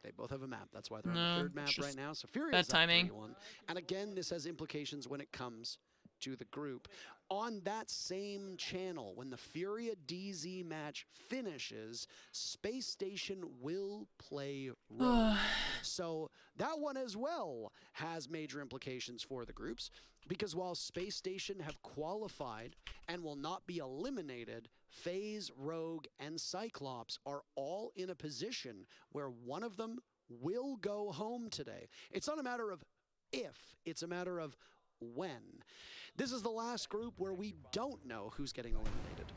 They both have a map. That's why they're on the third map right now. So Furia is up 3-1. And again, this has implications when it comes to the group. On that same channel, when the Furia DZ match finishes, Space Station will play Rogue. So that one as well has major implications for the groups, because while Space Station have qualified and will not be eliminated, FaZe, Rogue, and Cyclops are all in a position where one of them will go home today. It's not a matter of if, it's a matter of when. This is the last group where we don't know who's getting eliminated.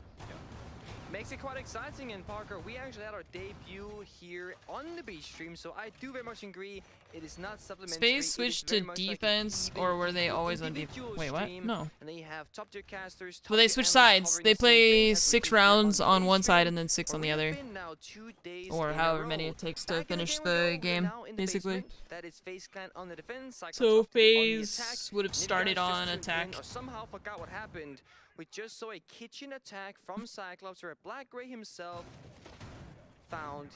Makes it quite exciting, and Parker, we actually had our debut here on the B stream, so I do very much agree it is not supplementary.
Space switched to defense, or were they always on defense? Wait, what? No.
And then you have top tier casters.
Well, they switch sides. They play 6 rounds on one side and then 6 on the other. Or however many it takes to finish the game, basically. So FaZe would have started on attack.
Somehow forgot what happened. We just saw a kitchen attack from Cyclops, where Black Gray himself found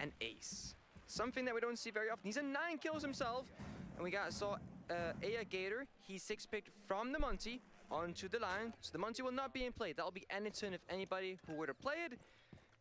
an ace. Something that we don't see very often. He's at 9 kills himself, and we saw Aya Gator. He 6-picked from the Monty onto the line, so the Monty will not be in play. That'll be AnneMunition if anybody who were to play it.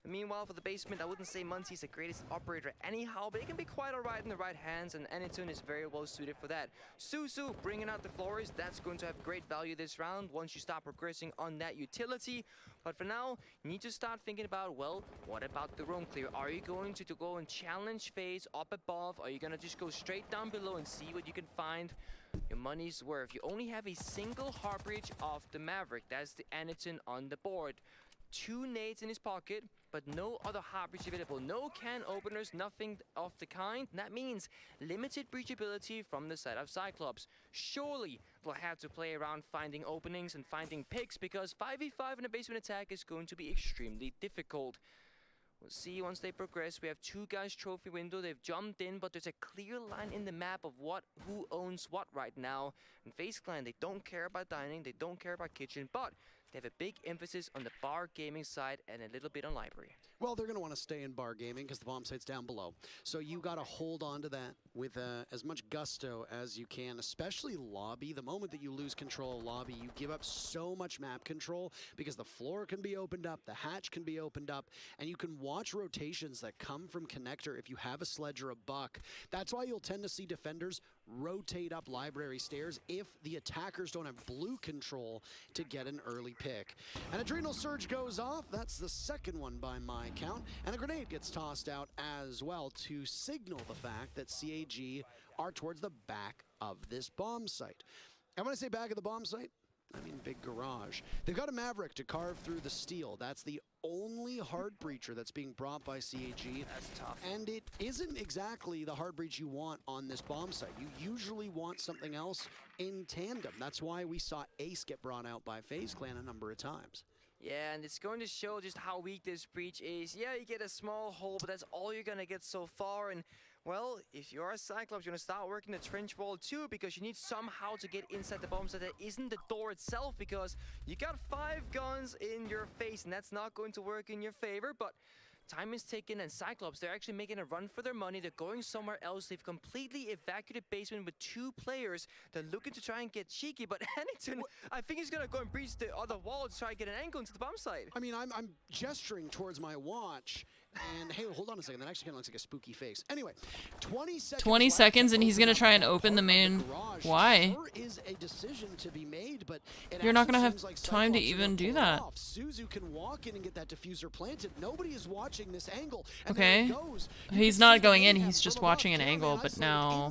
Meanwhile, for the basement, I wouldn't say Munty's the greatest operator anyhow, but it can be quite alright in the right hands, and AnneMunition is very well suited for that. Susu bringing out the floors, that's going to have great value this round once you start progressing on that utility. But for now, you need to start thinking about, well, what about the roam clear? Are you going to go and challenge FaZe up above? Are you going to just go straight down below and see what you can find? Your money's worth. You only have a single heart breach of the Maverick. That's the AnneMunition on the board. 2 nades in his pocket, but no other heart breach available. No can openers, nothing of the kind. That means limited breachability from the side of Cyclops. Surely they'll have to play around finding openings and finding picks, because 5v5 in a basement attack is going to be extremely difficult. We'll see once they progress. We have 2 guys trophy window. They've jumped in, but there's a clear line in the map of who owns what right now. And FaZe Clan, they don't care about dining, they don't care about kitchen, but they have a big emphasis on the bar gaming side and a little bit on library.
Well, they're going to want to stay in bar gaming because the bomb site's down below. So you got to hold on to that with as much gusto as you can, especially lobby. The moment that you lose control of lobby, you give up so much map control because the floor can be opened up, the hatch can be opened up, and you can watch rotations that come from connector if you have a sledge or a buck. That's why you'll tend to see defenders rotate up library stairs if the attackers don't have blue control to get an early pick. An adrenal surge goes off. That's the second one by my count. And a grenade gets tossed out as well to signal the fact that CAG are towards the back of this bomb site. And when I say back of the bomb site, I mean big garage. They've got a Maverick to carve through the steel. That's the only hard breacher that's being brought by CAG.
That's tough.
And it isn't exactly the hard breach you want on this bomb site. You usually want something else in tandem. That's why we saw Ace get brought out by FaZe Clan a number of times.
Yeah, and it's going to show just how weak this breach is. Yeah, you get a small hole, but that's all you're gonna get so far. And well, if you're a Cyclops, you're gonna start working the trench wall too, because you need somehow to get inside the bomb site that isn't the door itself, because you got 5 guns in your face, and that's not going to work in your favor. But time is ticking, and Cyclops, they're actually making a run for their money. They're going somewhere else. They've completely evacuated basement with 2 players. They're looking to try and get cheeky, but AnneMunition, I think he's gonna go and breach the other wall to try and get an angle into the bomb site.
I mean, I'm gesturing towards my watch, and hey, hold on a second. That actually kind of looks like a spooky face. Anyway, 20 seconds.
20 seconds, and he's gonna try and open the main. Why?
There is a decision to be made, but
You're not gonna have time to even do that.
Suzu can walk in and get that diffuser planted. Nobody is watching this angle.
Okay. He's not going in. He's just watching an angle. But now,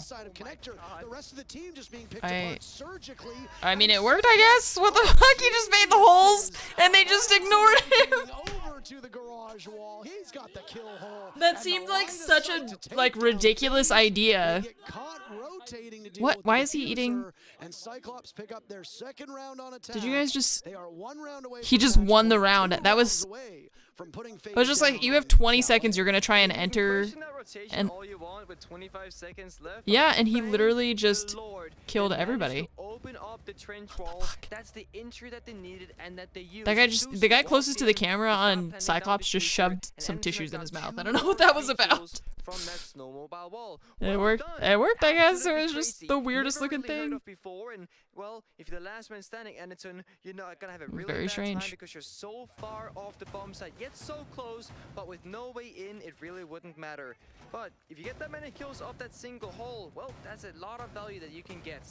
I mean, it worked, I guess. What the fuck? He just made the holes, and they just ignored him.
To the garage wall. He's got the kill hole.
That seemed like such a ridiculous idea. What? Why is he eating?
And Cyclops pick up their second round on attack.
Did you guys just?
They are 1 round away.
He just won the round. That was. It was just like, you have 20 seconds. You're gonna try and enter. And
all you want with 25 seconds left.
yeah, and he literally just killed everybody.
Open up the trench wall. That's the entry that they needed and that they used.
That guy just, the guy closest to the camera on Cyclops just shoved some tissues in his mouth. I don't know what that was about.
From that snowmobile wall.
It worked. It worked, I guess. It was just the weirdest looking thing.
Before, and well, if you're the last man standing, AnneMunition, you're not gonna have a really
Very
bad
strange.
time because you're so far off the bomb site, yet so close, but with no way in, it really wouldn't matter. But if you get that many kills off that single hole, well, that's a lot of value that you can get.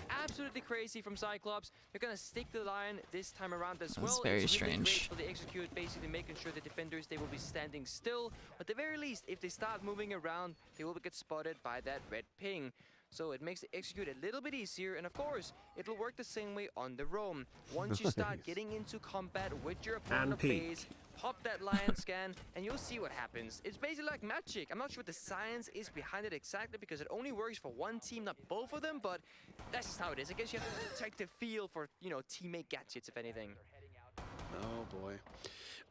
Absolutely crazy from Cyclops. They're gonna stick the line this time around as well.
That's very
it's really
strange.
great for the execute, basically making sure the defenders, they will be standing still. At the very least, if they start moving around, they will get spotted by that red ping. So it makes the execute a little bit easier, and of course, it'll work the same way on the roam. Once you start getting into combat with your opponent of FaZe, pop that lion scan, and you'll see what happens. It's basically like magic. I'm not sure what the science is behind it exactly, because it only works for one team, not both of them, but that's just how it is. I guess you have to check the feel for, you know, teammate gadgets, if anything.
Oh boy.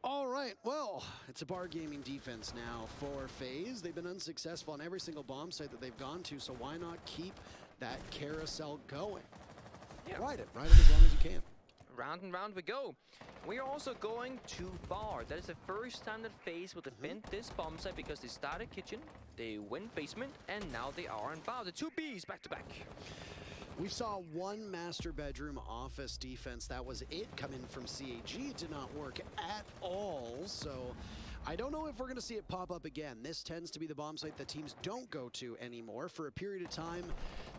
All right, well, it's a bar gaming defense now for FaZe. They've been unsuccessful on every single bomb site that they've gone to, so why not keep that carousel going?
Yeah.
Ride it as long as you can.
Round and round we go. We are also going to bar. That is the first time that FaZe will defend this bomb site, because they started kitchen, they went basement, and now they are on bar. The 2 Bs back to back.
We saw one master bedroom office defense. That was it coming from CAG. It did not work at all. So I don't know if we're going to see it pop up again. This tends to be the bomb site that teams don't go to anymore. For a period of time,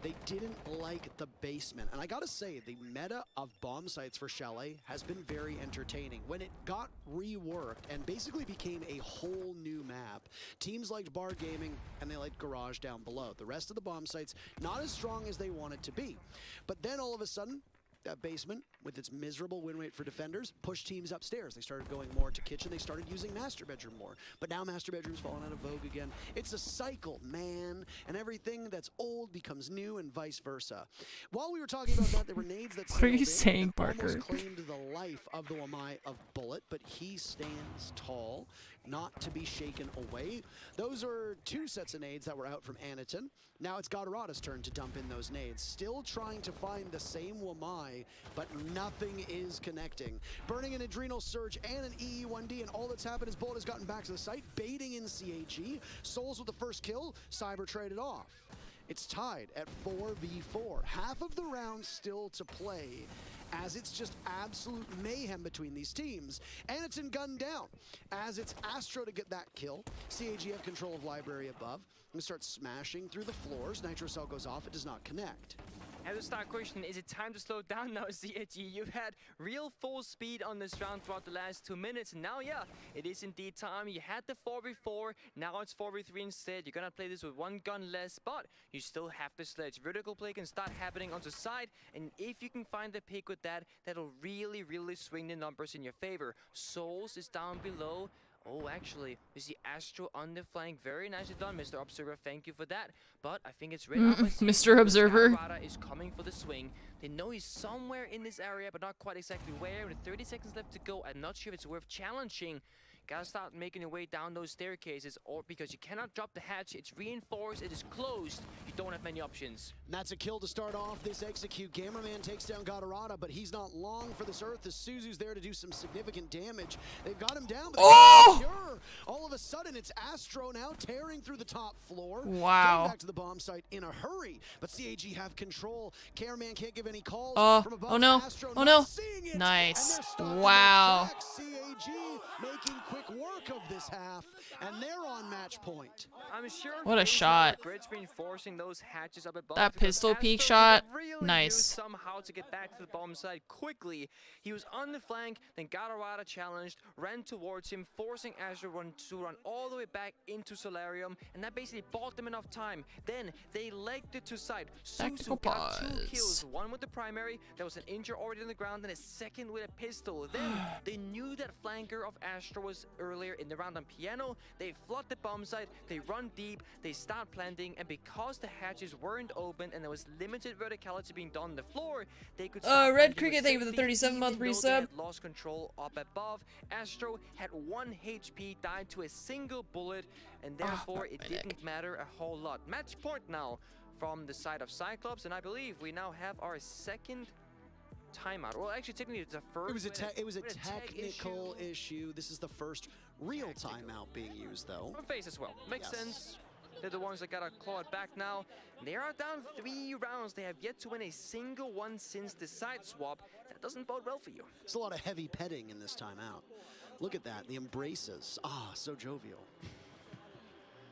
they didn't like the basement. And I got to say, the meta of bomb sites for Chalet has been very entertaining. When it got reworked and basically became a whole new map, teams liked bar gaming and they liked garage down below. The rest of the bomb sites, not as strong as they wanted to be. But then all of a sudden, that basement, with its miserable win rate for defenders, pushed teams upstairs. They started going more to kitchen. They started using master bedroom more. But now master bedroom's fallen out of vogue again. It's a cycle, man. And everything that's old becomes new and vice versa. While we were talking about that, there were nades that
What are you saying, Parker?
almost claimed the life of the Wamai of Bullet, but he stands tall, not to be shaken away. Those are 2 sets of nades that were out from Aniton. Now it's Gadarada's turn to dump in those nades. Still trying to find the same Wamai, but nothing is connecting. Burning an Adrenal Surge and an EE1D, and all that's happened is Bullet has gotten back to the site, baiting in CAG. Souls with the first kill, Cyber traded off. It's tied at 4v4. Half of the round still to play, as it's just absolute mayhem between these teams. And it's in gunned down, as it's Astro to get that kill. CAG have control of library above. And start smashing through the floors. Nitro Cell goes off, it does not connect.
I have to start questioning, is it time to slow down now, CAG? You've had real full speed on this round throughout the last 2 minutes. Now, yeah, it is indeed time. You had the 4v4, now it's 4v3 instead. You're gonna play this with 1 gun less, but you still have the sledge. Vertical play can start happening onto side, and if you can find the pick with that, that'll really, really swing the numbers in your favor. Souls is down below. Oh, actually, we see Astro on the flank. Very nicely done, Mr. Observer. Thank you for that. But I think it's written up by
Mr. Observer.
Rada is coming for the swing. They know he's somewhere in this area, but not quite exactly where. With 30 seconds left to go, I'm not sure if it's worth challenging. Gotta start making your way down those staircases, or because you cannot drop the hatch. It's reinforced, it is closed. You don't have many options.
And that's a kill to start off this execute. Gamerman takes down Gatorada, but he's not long for this Earth. The Suzu's there to do some significant damage. They've got him down, but sure. All of a sudden, it's Astro now tearing through the top floor.
Wow.
Going back to the bomb site in a hurry, but CAG have control. Gamerman can't give any calls from above.
Oh no.
Astro
Oh no.
seeing it,
Nice.
and
Wow.
CAG making quick work of this half, and they're on match point.
I'm sure
What a shot.
Grid's reinforcing those hatches up above.
That
because
pistol peek
Astro
shot,
could really
nice.
use somehow to get back to the bomb side quickly. He was on the flank, then Gatorada challenged, ran towards him, forcing Astro to run all the way back into Solarium, and that basically bought them enough time. Then they legged it to side.
Tactical
Suzu got 2
pause.
kills, one with the primary, there was an injury already on the ground, and a second with a pistol. Then they knew that flanker of Astro was earlier in the round on piano. They flood the bomb site, they run deep, they start planting, and because the hatches weren't open and there was limited verticality being done on the floor, they could start
Red
planting
Cricket,
with
thank you for the
safety,
37-month
even though they had
resub.
lost control up above. Astro had 1 HP, died to a single bullet, and therefore it didn't matter a whole lot. Match point now from the side of Cyclops, and I believe we now have our second timeout. Well, actually, technically, it's a first.
It was a technical issue. This is the first real timeout being used, though.
From FaZe as well. Makes sense. They're the ones that gotta claw it back now. They are down 3 rounds. They have yet to win a single one since the side swap. That doesn't bode well for you.
There's a lot of heavy petting in this timeout. Look at that, the embraces. Ah, so jovial.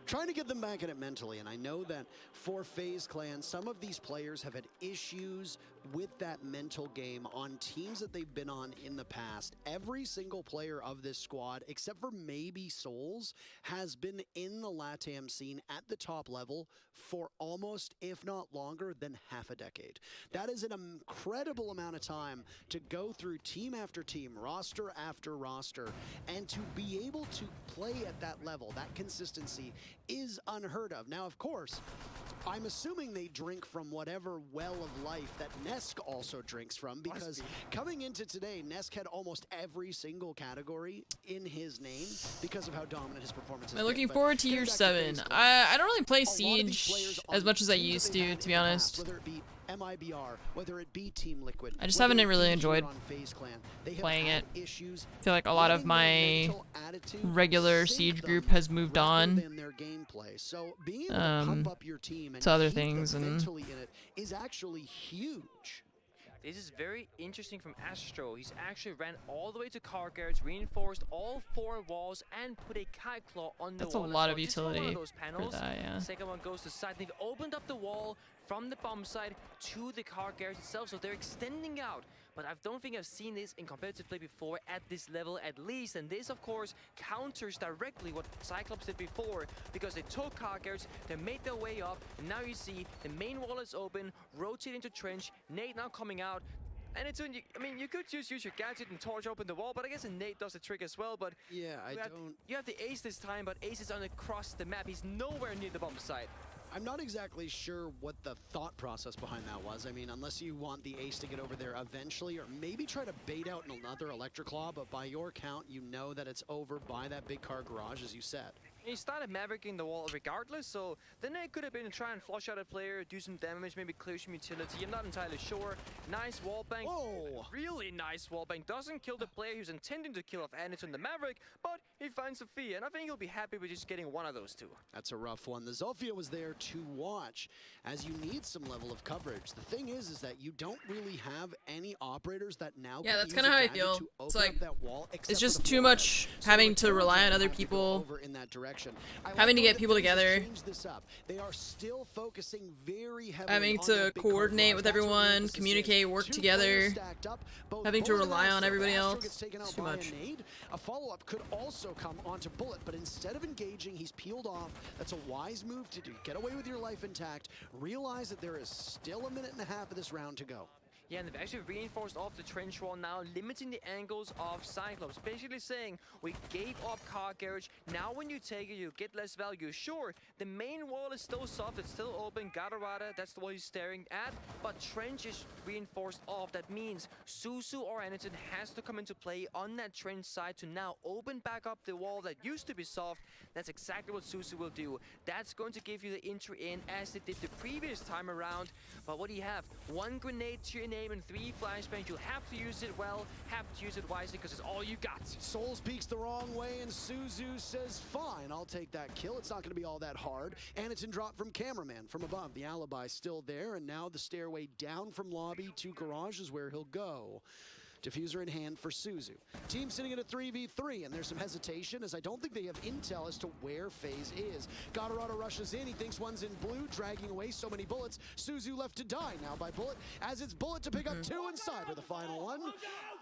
Trying to get them back at it mentally, and I know that for FaZe Clan, some of these players have had issues with that mental game on teams that they've been on in the past. Every single player of this squad, except for maybe Souls, has been in the LATAM scene at the top level for almost, if not longer, than half a decade. That is an incredible amount of time to go through team after team, roster after roster, and to be able to play at that level, that consistency is unheard of. Now, of course, I'm assuming they drink from whatever well of life that Nesk also drinks from, because coming into today, Nesk had almost every single category in his name because of how dominant his performance has
I'm
been.
looking
But
forward to
getting
year
back
7.
FaZe Clan,
I don't really play
a lot of these
Siege
players
as
on
much as I
teams
used
that they've
to
had
be
in the
honest.
past, whether it be MIBR, whether it be Team Liquid,
I just
whether
haven't
it
really
be
enjoyed
here on FaZe Clan, they have
playing
had
it.
issues
I feel like a lot of
letting their
my
mental attitude
regular
sink
Siege
them
group has moved
rather
on
than their gameplay. So being able to pump up your team and
to other
keep them
things, and
mentally in it is actually huge.
This is very interesting from Astro. He's actually ran all the way to car garage, reinforced all 4 walls, and put a kite claw on the
that's a
wall.
lot of
Just for one
utility
those
for
panels.
that, yeah.
Second one goes to side. They've opened up the wall from the bomb side to the car garage itself, so they're extending out. But I don't think I've seen this in competitive play before at this level at least. And this, of course, counters directly what Cyclops did before, because they took car garage, they made their way up, and now you see the main wall is open, rotate into trench, nade now coming out. And it's, I mean, you could just use your gadget and torch open the wall, but I guess a nade does the trick as well. But
Yeah,
you have the Ace this time, but Ace is on across the map. He's nowhere near the bomb site.
I'm not exactly sure what the thought process behind that was. I mean, unless you want the Ace to get over there eventually, or maybe try to bait out another Electric Claw, but by your count, you know that it's over by that big car garage, as you said.
He started mavericking the wall regardless, so then it could have been to try and flush out a player, do some damage, maybe clear some utility. I'm not entirely sure. Nice wallbang.
Whoa!
Really nice wallbang. Doesn't kill the player who's intending to kill off Anderson the Maverick, but he finds Sophia, and I think he'll be happy with just getting one of those two.
That's a rough one. The Zofia was there to watch, as you need some level of coverage. The thing is that you don't really have any operators that now
Yeah,
can
that's
use
kind of how I
a gadget
feel.
to
It's
open
like
up that wall,
it's
except
just
for the
too
floor.
much
So
having to
Terror
rely on
will
other
have to go
people
over in that direction. direction.
Having to get people together.
They are still focusing very heavily
Having
on
to
that big
coordinate
card
with
draws. That's where the
everyone,
emphasis
communicate,
is.
work
2
together.
players stacked up, both
Having to
Bullet and
rely on
Astro.
everybody
Astro
else.
gets taken out
Too
by
much.
a nade. A follow-up could also come onto Bullet, but instead of engaging, he's peeled off. That's a wise move to do. Get away with your life intact. Realize that there is still a minute and a half of this round to go.
Yeah, and they've actually reinforced off the trench wall now, limiting the angles of Cyclops. Basically saying, we gave up car garage, now when you take it, you get less value. Sure, the main wall is still soft, it's still open, Gatorada, that's the wall he's staring at, but trench is reinforced off. That means Suzu or Munition has to come into play on that trench side to now open back up the wall that used to be soft. That's exactly what Suzu will do. That's going to give you the entry in as it did the previous time around. But what do you have? 1 grenade to your name and 3 flashbangs. You'll have to use it well, have to use it wisely, because it's all you got.
Souls peeks the wrong way, and Suzu says, fine, I'll take that kill. It's not going to be all that hard. Munition dropped from cameraman from above. The alibi still there, and now the stairway down from lobby to garage is where he'll go. Diffuser in hand for Suzu. Team sitting at a 3v3, and there's some hesitation as I don't think they have intel as to where FaZe is. Gatorado rushes in, he thinks one's in blue, dragging away so many bullets. Suzu left to die now by Bullet, as it's Bullet to pick up 2 inside of the final one.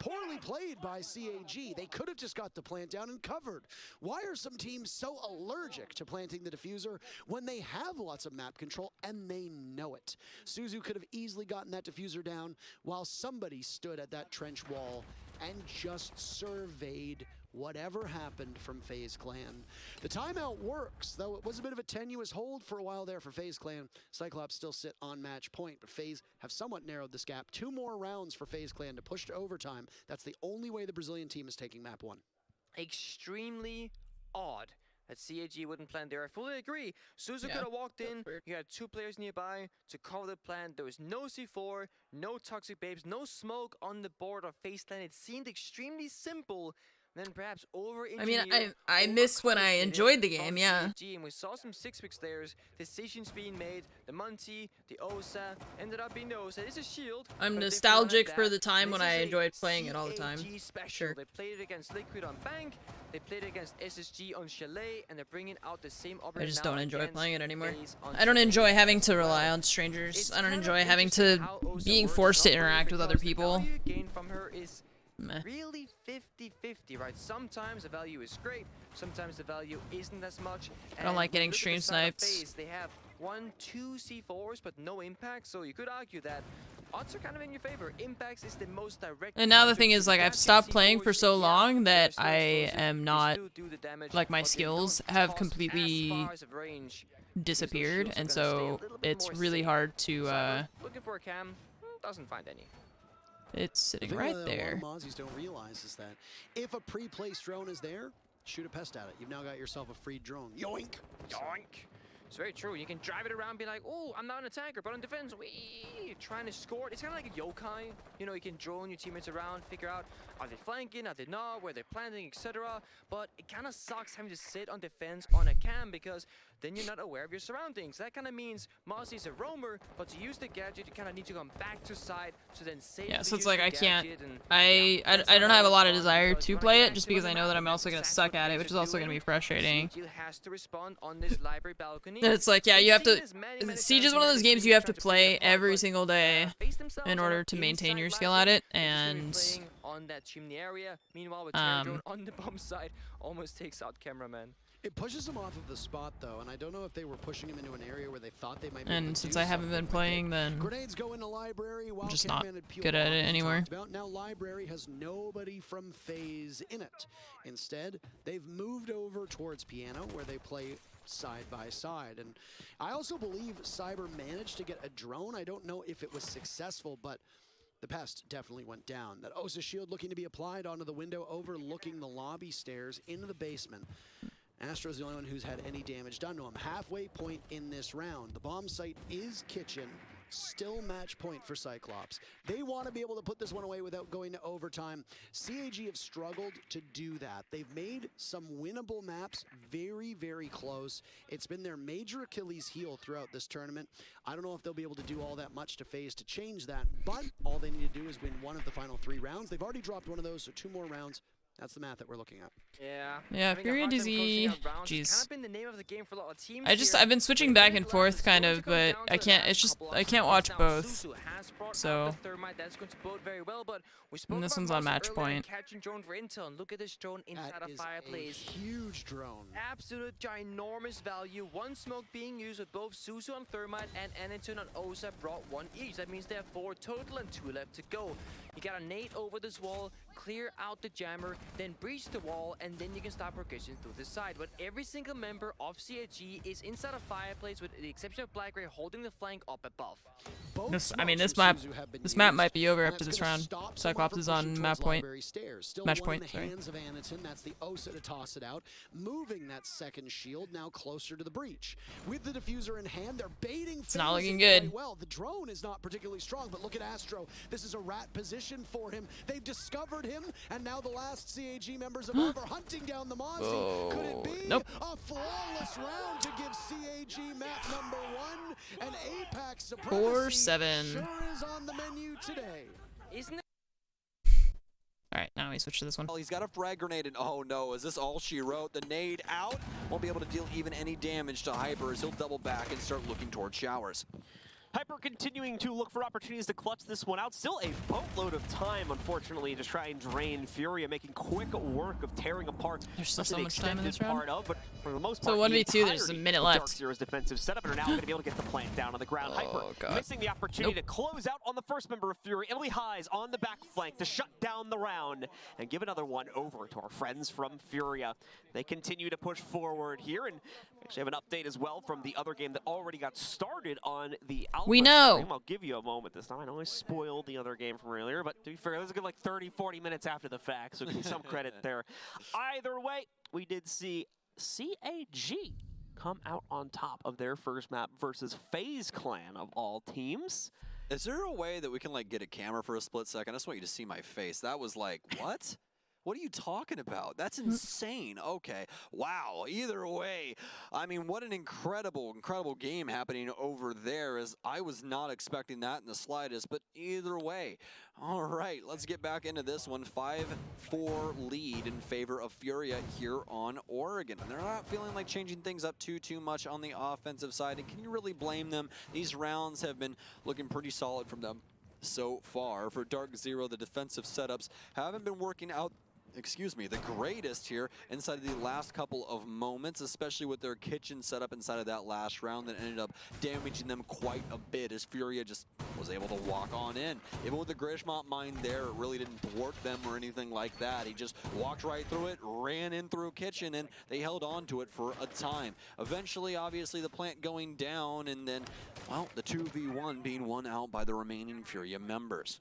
Poorly played by CAG. They could have just got the plant down and covered. Why are some teams so allergic to planting the diffuser when they have lots of map control and they know it? Suzu could have easily gotten that diffuser down while somebody stood at that trench wall and just surveyed whatever happened from FaZe Clan. The timeout works, though it was a bit of a tenuous hold for a while there for FaZe Clan. Cyclops still sit on match point, but FaZe have somewhat narrowed this gap. 2 more rounds for FaZe Clan to push to overtime. That's the only way the Brazilian team is taking map 1.
Extremely odd that CAG wouldn't plan there. I fully agree. Suzu could have walked in, you had 2 players nearby to cover the plan. There was no C4, no toxic babes, no smoke on the board of FaZe Clan. It seemed extremely simple. Then perhaps
I miss when I enjoyed the game, yeah.
CAG, and we saw some 6-pick players, decisions being made. The Monty, the Osa, ended up being the Osa. It's a shield.
I'm nostalgic for the time when I enjoyed playing it all the time.
Special.
Sure.
They played it against Liquid on Bank, they played it against SSG on Chalet, and they're bringing out the same
I just don't enjoy playing it anymore.
on
I don't
Chalet.
enjoy having to rely on strangers. I don't enjoy having to being forced to interact with other people.
The value gained from her is
Meh.
really 50-50, right? Sometimes the value is great, sometimes the value isn't as much.
I don't like
And when you
getting
look at
stream
the side of
snipes.
FaZe, they have 1, 2 C4s, but no impact, so you could argue that odds are kind of in your favor. Impacts is the most direct.
And now the thing
counter.
is, like,
You
I've
got
stopped
your
playing for
C4s,
so
yeah,
long
they're
that
still
I
explosive,
am
they
not,
still do the damage,
like, my
but they
skills
don't
have
cost
completely
as far as of range.
disappeared,
shields are
and
gonna stay a
so
little bit
it's
more
really
safe.
hard to,
Cyber, looking for a cam, doesn't find any.
it's sitting
The thing
right
that
there.
A lot of Mozzies don't realize is that if a pre-placed drone is there, shoot a pest at it. You've now got yourself a free drone. Yoink!
Yoink! It's very true. You can drive it around and be like, oh, I'm not an attacker, but on defense, wee, trying to score. It's kind of like a yokai. You know, you can drone your teammates around, figure out, are they flanking, are they not, where they're planting, etc. But it kind of sucks having to sit on defense on a cam because then you're not aware of your surroundings. That kind of means Mozzie's a roamer, but to use the gadget, you kind of need to come back to side to then save.
Yeah, so it's like I can't. I don't have a lot of desire to play it just because I know that I'm also gonna suck at it, which is also gonna be frustrating.
Has to respond on this library balcony.
It's like, yeah, you have to. Siege is one of those games you have to play every single day in order to maintain your skill at it, and
on that chimney area. Meanwhile, with Drone on the bomb side, almost takes out cameraman.
It pushes him off of the spot, though, and I don't know if they were pushing him into an area where they thought they might be able
and
to
since
do
I haven't been
something with
playing,
it.
then
Grenades go into library while
I'm just not
Cameraman had peeled
good at
off,
it
as we
anymore.
talked about. Now library has nobody from FaZe in it. Instead, they've moved over towards Piano, where they play side by side. And I also believe Cyber managed to get a drone. I don't know if it was successful, but the pest definitely went down. That Osa shield looking to be applied onto the window overlooking the lobby stairs into the basement. Astro's the only one who's had any damage done to him. Halfway point in this round. The bomb site is kitchen. Still match point for Cyclops. They want to be able to put this one away without going to overtime. CAG have struggled to do that. They've made some winnable maps very, very close. It's been their major Achilles heel throughout this tournament. I don't know if they'll be able to do all that much to FaZe to change that, but all they need to do is win one of the final 3 rounds. They've already dropped one of those, so 2 more rounds, That's the math that we're looking at.
Yeah.
Yeah,
Having a
Fury
hard time closing
Dizzy.
out rounds has
Jeez.
kind of been the name of the game for a lot of teams here.
I've been switching back and forth kind of, but I can't. It's just I can't watch both. So. And this one's on match point.
Catching drone for intel, and look at this drone inside
That
a
is
fireplace.
a huge drone.
Absolute ginormous value. One smoke being used with both Suzu on Thermite and AnneMunition on Osa brought one each. That means they have 4 total and 2 left to go. You got a nade over this wall, clear out the jammer, then breach the wall, and then you can start progressing through the side. But every single member of CIG is inside a fireplace with the exception of Black Ray holding the flank up above.
Both
I mean, this
smokes
map,
from Suzu have been
this map
used,
might be over
and
after
that's
this
gonna
round.
stop
Cyclops
someone
is
from
on
pushing
map
towards
point.
Library Stairs. Still
Match
one
point,
in the
sorry.
hands of AnneMunition. That's the Osa to toss it out, moving that second shield now closer to the breach. With the diffuser in hand, they're baiting.
It's not looking
quite
good.
Well, the drone is not particularly strong, but look at Astro. This is a rat position for him. They've discovered him, and now the last CAG members of Arv are hunting down the Mozzie. Could it be
Nope.
a flawless round to give CAG map number 1 and Apex supremacy?
4-7.
Sure is on the menu today.
Isn't it?
Alright, now we switch to this one.
Well, he's got a frag grenade, and oh no, is this all she wrote? The nade out, won't be able to deal even any damage to Hyper as he'll double back and start looking towards showers.
Hyper continuing to look for opportunities to clutch this one out. Still a boatload of time, unfortunately, to try and drain Furia, making quick work of tearing apart.
There's still so
the
much time in this
extended
round.
part of, but for the most
So
part,
1v2, there's a minute left.
Dark Zero's defensive setup, and are now going to be able to get the plant down on the ground. Hyper
God.
missing the opportunity to close out on the first member of Fury. Italy Highs on the back flank to shut down the round and give another one over to our friends from Furia. They continue to push forward here, and we actually have an update as well from the other game that already got started on the Alpha
We know.
stream. I'll give you a moment this time. I know I spoiled the other game from earlier, but to be fair, it was a good like 30-40 minutes after the fact, so give me some credit there. Either way, we did see CAG come out on top of their first map versus FaZe Clan of all teams.
Is there a way that we can like get a camera for a split second? I just want you to see my face. That was like, what? What are you talking about? That's insane. Okay. Wow. Either way, I mean, what an incredible game happening over there, as I was not expecting that in the slightest, but either way. All right, let's get back into this one. 5-4 lead in favor of Furia here on Oregon. And they're not feeling like changing things up too much on the offensive side. And can you really blame them? These rounds have been looking pretty solid from them so far. For Dark Zero, the defensive setups haven't been working out the greatest here inside of the last couple of moments, especially with their kitchen setup inside of that last round that ended up damaging them quite a bit as Furia just was able to walk on in. Even with the Grishmont mine there, it really didn't thwart them or anything like that. He just walked right through it, ran in through kitchen, and they held on to it for a time. Eventually, obviously, the plant going down, and then, well, the 2v1 being won out by the remaining Furia members.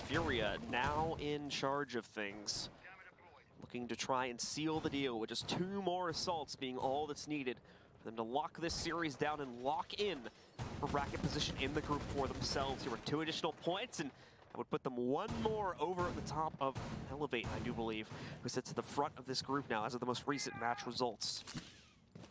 Furia now in charge of things, looking to try and seal the deal with just 2 more assaults being all that's needed for them to lock this series down and lock in a bracket position in the group for themselves. Here are 2 additional points, and that would put them 1 more over at the top of Elevate, I do believe, who sits at the front of this group now as of the most recent match results.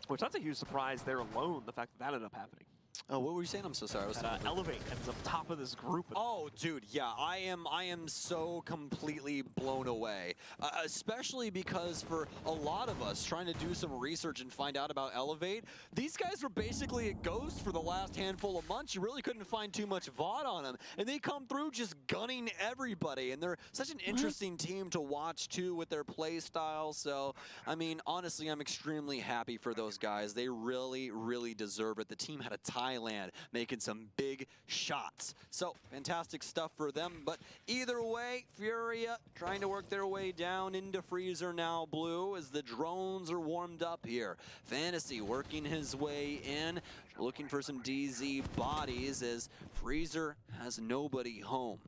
Which that's a huge surprise there alone, the fact that ended up happening.
Oh, what were you saying? I'm so sorry. I was
Elevate ends up top of this group.
Oh, dude, yeah, I am so completely blown away. Especially because for a lot of us trying to do some research and find out about Elevate, these guys were basically a ghost for the last handful of months. You really couldn't find too much VOD on them. And they come through just gunning everybody. And they're such an interesting team to watch, too, with their play style. So, I mean, honestly, I'm extremely happy for those guys. They really deserve it. The team had a Thailand making some big shots. So fantastic stuff for them. But either way, Furia trying to work their way down into Freezer now blue as the drones are warmed up here. Fantasy working his way in, looking for some DZ bodies as Freezer has nobody home.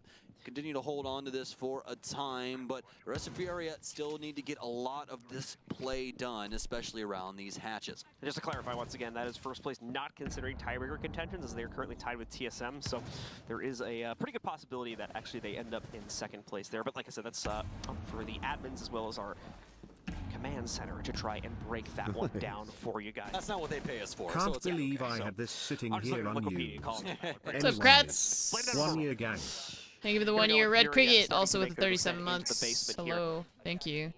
Continue to hold on to this for a time, but the rest of Furia still need to get a lot of this play done, especially around these hatches.
And just to clarify once again, that is first place not considering tiebreaker contentions, as they are currently tied with TSM, so there is a pretty good possibility that actually they end up in second place there. But like I said, that's up for the admins as well as our command center to try and break that one down for you guys.
That's not what they pay us for.
Can't
so it's
believe
okay,
I
so.
had this sitting
I'm just
here
looking at
unused.
Wikipedia, college.
What's up, Kratz?
1 year gang.
Thank you for the
Here we go
1-year
with
Red
Furia
Cricket,
starting
also
to
with
make their
37
descent into the
months.
basement here.
Hello, thank you.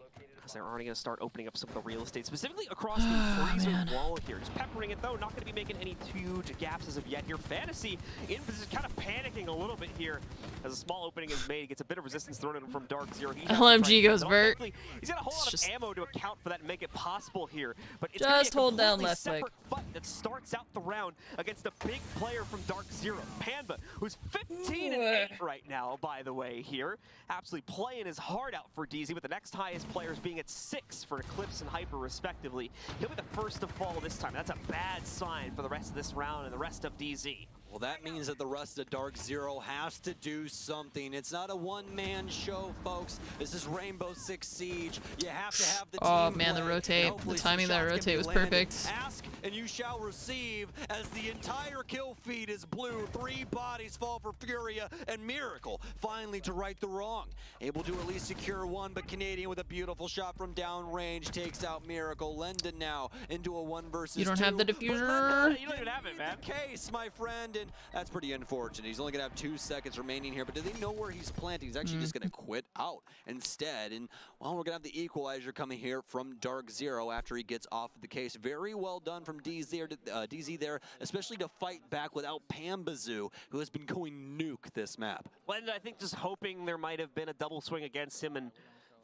As they're already going to start opening up some of the real estate, specifically across the freezer wall here. Just peppering it, though, not going to be making any huge gaps as of yet here. Fantasy in position, kind of panicking a little bit here as a small opening is made. He gets a bit of resistance thrown at him from Dark Zero.
LMG goes Bert.
He's got a whole lot of ammo to account for that and make it possible here. But it's
just
gonna
hold
be a
down left
separate
click.
fight that starts out the round against a big player from Dark Zero, Panda, who's 15-8 right now, by the way, here. Absolutely playing his heart out for DZ, with the next highest players being at 6 for Eclipse and Hyper, respectively. He'll be the first to fall this time. That's a bad sign for the rest of this round and the rest of DZ.
Well, that means that the rest of Dark Zero has to do something. It's not a one-man show, folks. This is Rainbow Six Siege. You have to have the team.
Oh man, the
play,
rotate. The timing of that rotate was perfect.
Ask and you shall receive, as the entire kill feed is blue. 3 bodies fall for Furia, and Miracle finally to right the wrong. Able to at least secure one, but Canadian with a beautiful shot from downrange takes out Miracle. Lendon now into a 1 versus 2.
You don't have the diffuser.
You don't even have it, man.
Case, my friend, and that's pretty unfortunate. He's only gonna have 2 seconds remaining here, but do they know where he's planting? He's actually just gonna quit out instead. And well, we're gonna have the equalizer coming here from Dark Zero after he gets off of the case. Very well done from DZ there, especially to fight back without Pambazoo, who has been going nuke this map.
Lendon, I think, just hoping there might have been a double swing against him, and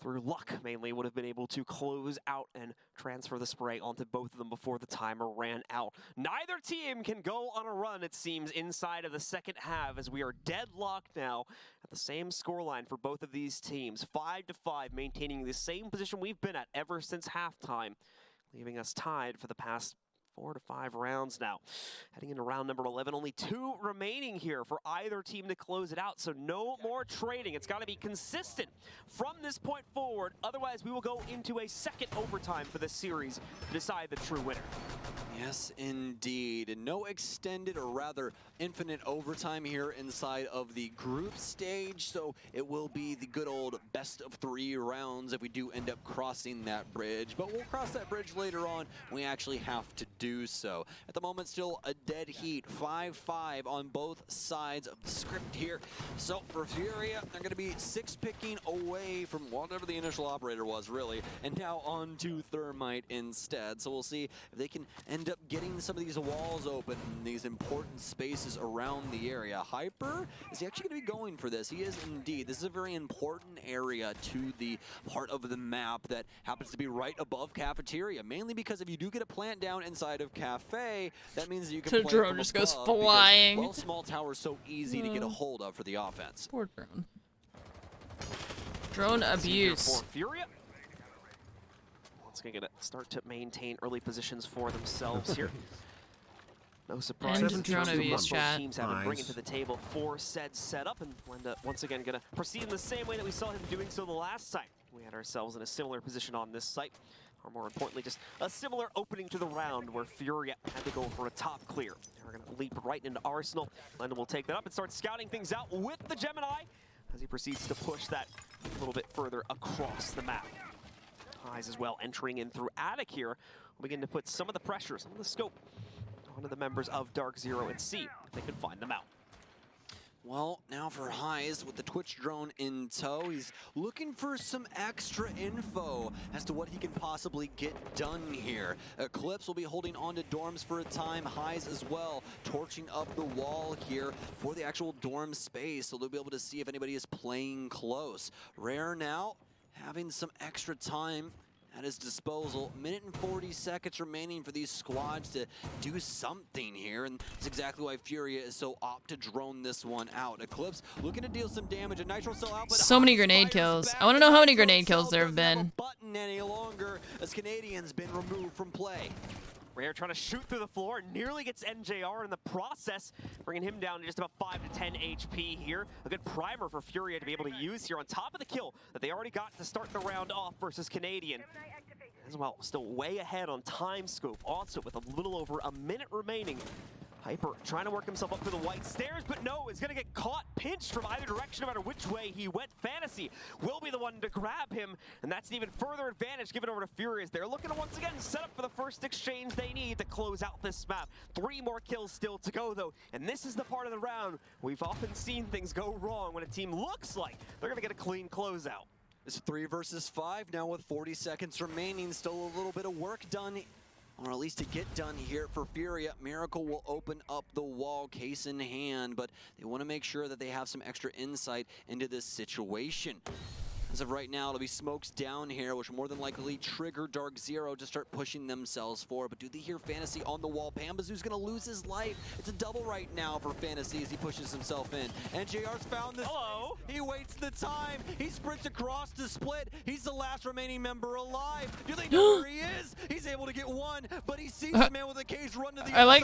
through luck mainly would have been able to close out and transfer the spray onto both of them before the timer ran out. Neither team can go on a run, it seems, inside of the second half, as we are deadlocked now at the same scoreline for both of these teams. 5-5, maintaining the same position we've been at ever since halftime, leaving us tied for the past 4 to 5 rounds now. Heading into round number 11, only 2 remaining here for either team to close it out, so no more trading. It's got to be consistent from this point forward. Otherwise, we will go into a second overtime for this series to decide the true winner.
Yes, indeed. And no extended, or rather infinite overtime here inside of the group stage, so it will be the good old best of 3 rounds if we do end up crossing that bridge. But we'll cross that bridge later on. We actually have to do so. At the moment, still a dead heat. 5-5 on both sides of the script here. So for Furia, they're going to be 6-picking away from whatever the initial operator was, really, and now on to Thermite instead. So we'll see if they can end up getting some of these walls open in these important spaces around the area. Hyper, is he actually going to be going for this? He is indeed. This is a very important area to the part of the map that happens to be right above Cafeteria, mainly because if you do get a plant down inside of Cafe, that means that you can
The
play
drone
from
just goes
above
flying.
Because, well, small tower is so easy to get a hold of for the offense.
Poor drone. Drone abuse.
For Furia. Once again, gonna start to maintain early positions for themselves here. No surprise.
And drone abuse, chat.
Teams have been bringing to the table for said setup, and Lenda once again gonna proceed in the same way that we saw him doing so the last time. We had ourselves in a similar position on this site, or more importantly, just a similar opening to the round where Furia had to go for a top clear. We're gonna leap right into Arsenal. Lenda will take that up and start scouting things out with the Gemini as he proceeds to push that a little bit further across the map. Eyes as well entering in through Attic here. We'll begin to put some of the pressure, some of the scope onto the members of Dark Zero and see if they can find them out.
Well, now for Highs with the Twitch drone in tow. He's looking for some extra info as to what he can possibly get done here. Eclipse will be holding on to dorms for a time. Highs as well, torching up the wall here for the actual dorm space, so they'll be able to see if anybody is playing close. Rare now having some extra time at his disposal. 1:40 seconds remaining for these squads to do something here, and that's exactly why Furia is so apt to drone this one out. Eclipse looking to deal some damage. A Nitro Cell out, but
so many grenade kills. I want to know how many grenade kills there have been.
Button any longer as Canadian's been removed from play.
Rare trying to shoot through the floor, nearly gets NJR in the process, bringing him down to just about 5 to 10 HP here. A good primer for Furia to be able to use here on top of the kill that they already got to start the round off versus Canadian. As well, still way ahead on time scope, also with a little over a minute remaining Hyper trying to work himself up to the white stairs, but no, is going to get caught, pinched from either direction no matter which way he went. Fantasy will be the one to grab him, and that's an even further advantage given over to Furious. They're looking to once again set up for the first exchange they need to close out this map. 3 more kills still to go though, and this is the part of the round we've often seen things go wrong when a team looks like they're going to get a clean closeout.
It's 3 versus 5 now with 40 seconds remaining. Still a little bit of work done, or at least to get done here for Furia. Miracle will open up the wall, case in hand, but they want to make sure that they have some extra insight into this situation. As of right now, it'll be smokes down here, which will more than likely trigger Dark Zero to start pushing themselves forward. But do they hear Fantasy on the wall? Pambazoo's gonna lose his life. It's a double right now for Fantasy as he pushes himself in. And JR's found this.
Hello.
He waits the time. He sprints across the split. He's the last remaining member alive. Do they know where he is? He's able to get one, but he sees the man with a cage run to the
I like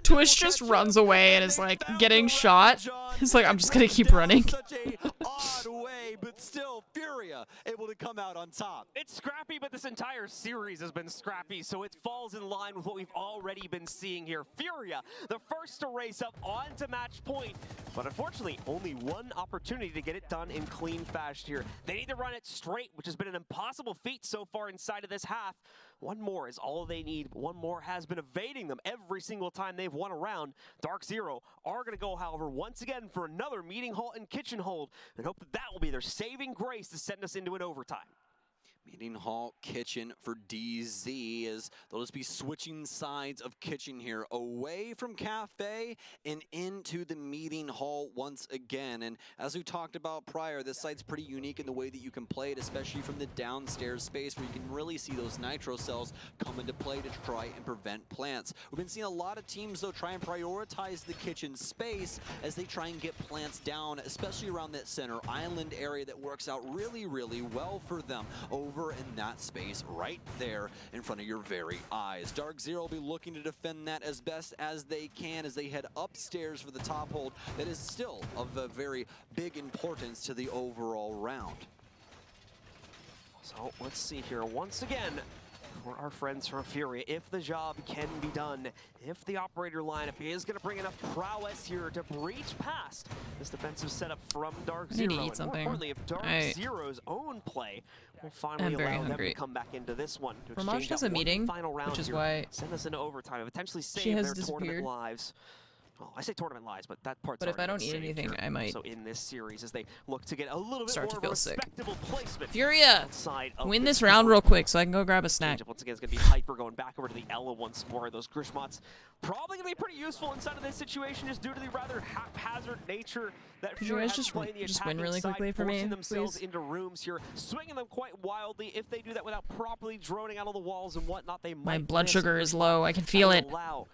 Twitch just runs away and is like getting shot. He's like, I'm just gonna keep running.
Such a odd way, but still Furia able to come out on top.
It's scrappy, but this entire series has been scrappy, so it falls in line with what we've already been seeing here. Furia, the first to race up onto match point, but unfortunately, only one opportunity to get it done in clean fashion here. They need to run it straight, which has been an impossible feat so far inside of this half. One more is all they need. One more has been evading them every single time they've won a round. Dark Zero are going to go, however, once again for another meeting halt and kitchen hold and hope that that will be their saving grace to send us into an overtime.
Meeting hall kitchen for DZ as they'll just be switching sides of kitchen here, away from cafe and into the meeting hall once again. And as we talked about prior, this site's pretty unique in the way that you can play it, especially from the downstairs space where you can really see those nitro cells come into play to try and prevent plants. We've been seeing a lot of teams though try and prioritize the kitchen space as they try and get plants down, especially around that center island area that works out really, really well for them over in that space right there in front of your very eyes. Dark Zero will be looking to defend that as best as they can as they head upstairs for the top hold that is still of a very big importance to the overall round.
So let's see here once again for our friends from Furia, if the job can be done, if the operator lineup is going to bring enough prowess here to breach past this defensive setup from Dark Zero, and more importantly, if Dark Zero's own play will finally allow them to come back into this one to exchange that one final round,
which is
here,
why
send us into overtime and potentially save their tournament lives. Well, I say tournament lives, but that part's
But if I don't eat anything, I might
so in this series, as they look to get a little bit
start
more
to feel
respectable placement.
Furia, win this round real quick so I can go grab a snack.
Once again, it's going to be Hyper going back over to the Ella once more. Those Grishmots probably going to be pretty useful inside of this situation just due to the rather haphazard nature that Furia has to play in the
just win really
side,
quickly for me,
themselves
please?
into rooms here, swinging them quite wildly. If they do that without properly droning out all the walls and whatnot, they might
My blood sugar is low. I can feel it.
Allow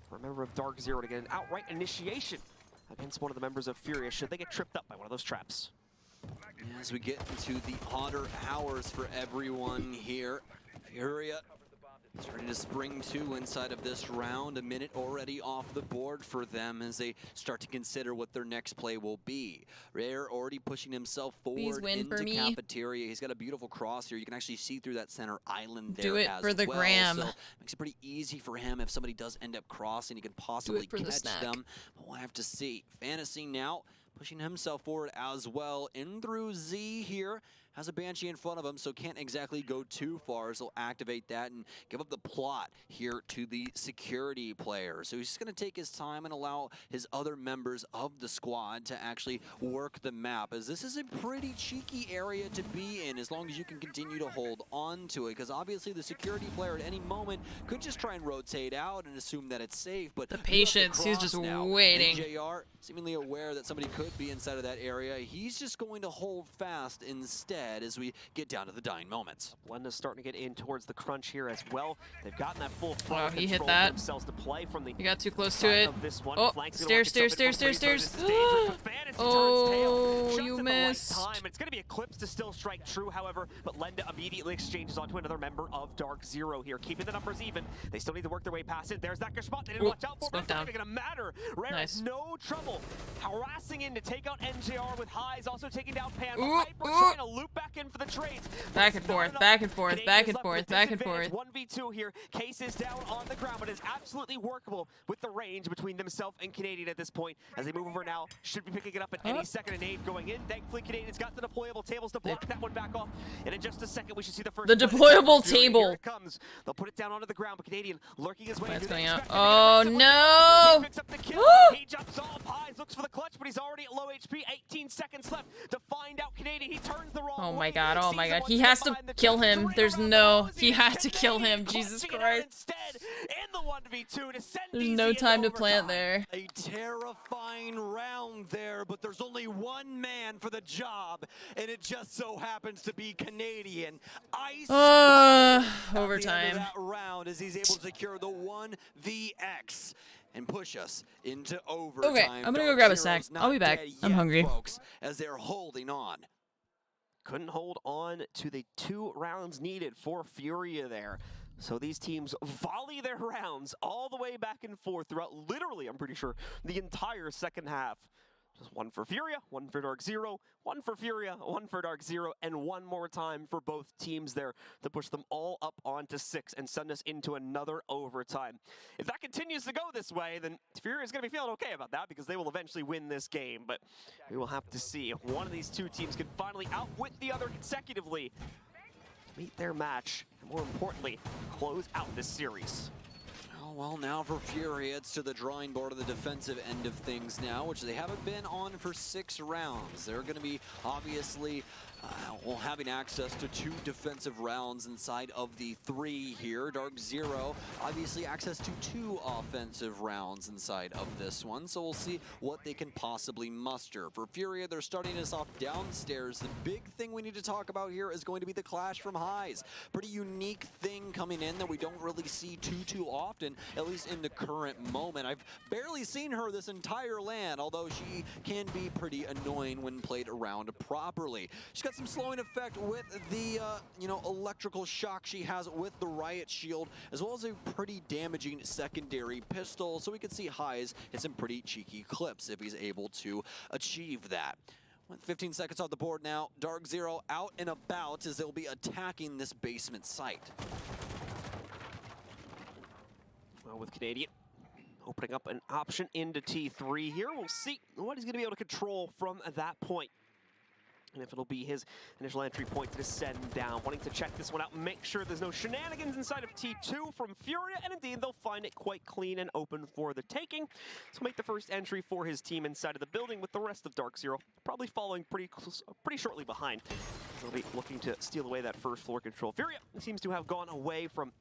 for a member of Dark Zero to get an outright initiation against one of the members of Furia should they get tripped up by one of those traps.
As we get into the hotter hours for everyone here, Furia starting to spring two inside of this round. A minute already off the board for them as they start to consider what their next play will be. Rare already pushing himself forward into cafeteria. He's got a beautiful cross here. You can actually see through that center island there.
Do it for the gram.
So makes it pretty easy for him if somebody does end up crossing. He can possibly catch them. But we'll have to see. Fantasy now pushing himself forward as well. In through Z here. Has a Banshee in front of him, so can't exactly go too far, so he'll activate that and give up the plot here to the security player. So he's just going to take his time and allow his other members of the squad to actually work the map, as this is a pretty cheeky area to be in as long as you can continue to hold on to it, because obviously the security player at any moment could just try and rotate out and assume that it's safe, but
the patience, he's just waiting.
And JR, seemingly aware that somebody could be inside of that area, he's just going to hold fast instead as we get down to the dying moments.
Blenda's starting to get in towards the crunch here as well. They've gotten that full
wow, he hit that.
Themselves to play from the
you got too close to it.
Oh,
stairs. Oh, you missed.
It's going to be Eclipse to still strike true, however, but Lenda immediately exchanges onto another member of Dark Zero here, keeping the numbers even. They still need to work their way past it. There's that Gashmot they didn't watch out for, but it's not even going to matter. Rare has no trouble harassing closing in to take out NJR with highs, also taking down Pan. Hyper trying to loop back in for the trades.
Back and forth, back and forth, back and forth, back and forth.
1v2 here. Case is down on the ground, but is absolutely workable with the range between themselves and Canadian at this point. As they move over now, should be picking it up at any second. An aid going in. Thankfully, Canadian's got the deployable tables to block that one back off. And in just a second, we should see the first.
The deployable table.
Here it comes. They'll put it down onto the ground, but Canadian lurking his way.
That's
into
going
the
out.
expected
Oh no!
He picks up the kill. He jumps off highs, looks for the clutch, but he's already at low HP. 18 seconds left to find out Canadian. He turns the wrong way.
Oh my god, oh my god. He has to kill him. There's no... He has to kill him. Jesus Christ. There's no time to plant there.
A terrifying round there, but there's only one man for the job, and it just so happens to be Canadian. Ice
overtime.
That round as he's able to secure the 1vx and push us into overtime.
Okay, I'm gonna go grab a snack. I'll be back. I'm hungry.
Folks, as they're holding on.
Couldn't hold on to the 2 rounds needed for Furia there. So these teams volley their rounds all the way back and forth throughout literally, I'm pretty sure, the entire second half. Just one for Furia, one for Dark Zero, one for Furia, one for Dark Zero, and one more time for both teams there to push them all up onto 6 and send us into another overtime. If that continues to go this way, then Furia is going to be feeling okay about that because they will eventually win this game. But we will have to see if one of these 2 teams can finally outwit the other consecutively, meet their match, and more importantly, close out this series.
Oh, well, now for Fury, it's to the drawing board of the defensive end of things now, which they haven't been on for 6 rounds. They're going to be obviously having access to 2 defensive rounds inside of the 3 here. Dark Zero, obviously access to 2 offensive rounds inside of this one, so we'll see what they can possibly muster. For Furia, they're starting us off downstairs. The big thing we need to talk about here is going to be the clash from highs. Pretty unique thing coming in that we don't really see too often, at least in the current moment. I've barely seen her this entire LAN, although she can be pretty annoying when played around properly. She's got some slowing effect with the, electrical shock she has with the Riot Shield, as well as a pretty damaging secondary pistol, so we could see highs hit some pretty cheeky clips if he's able to achieve that. With 15 seconds on the board now, Dark Zero out and about as they'll be attacking this basement site.
Well, with Canadian opening up an option into T3 here, we'll see what he's going to be able to control from that point. And if it'll be his initial entry point to descend down. Wanting to check this one out, make sure there's no shenanigans inside of T2 from Furia, and indeed they'll find it quite clean and open for the taking. So make the first entry for his team inside of the building, with the rest of Dark Zero probably following pretty shortly behind. They'll be looking to steal away that first floor control. Furia seems to have gone away from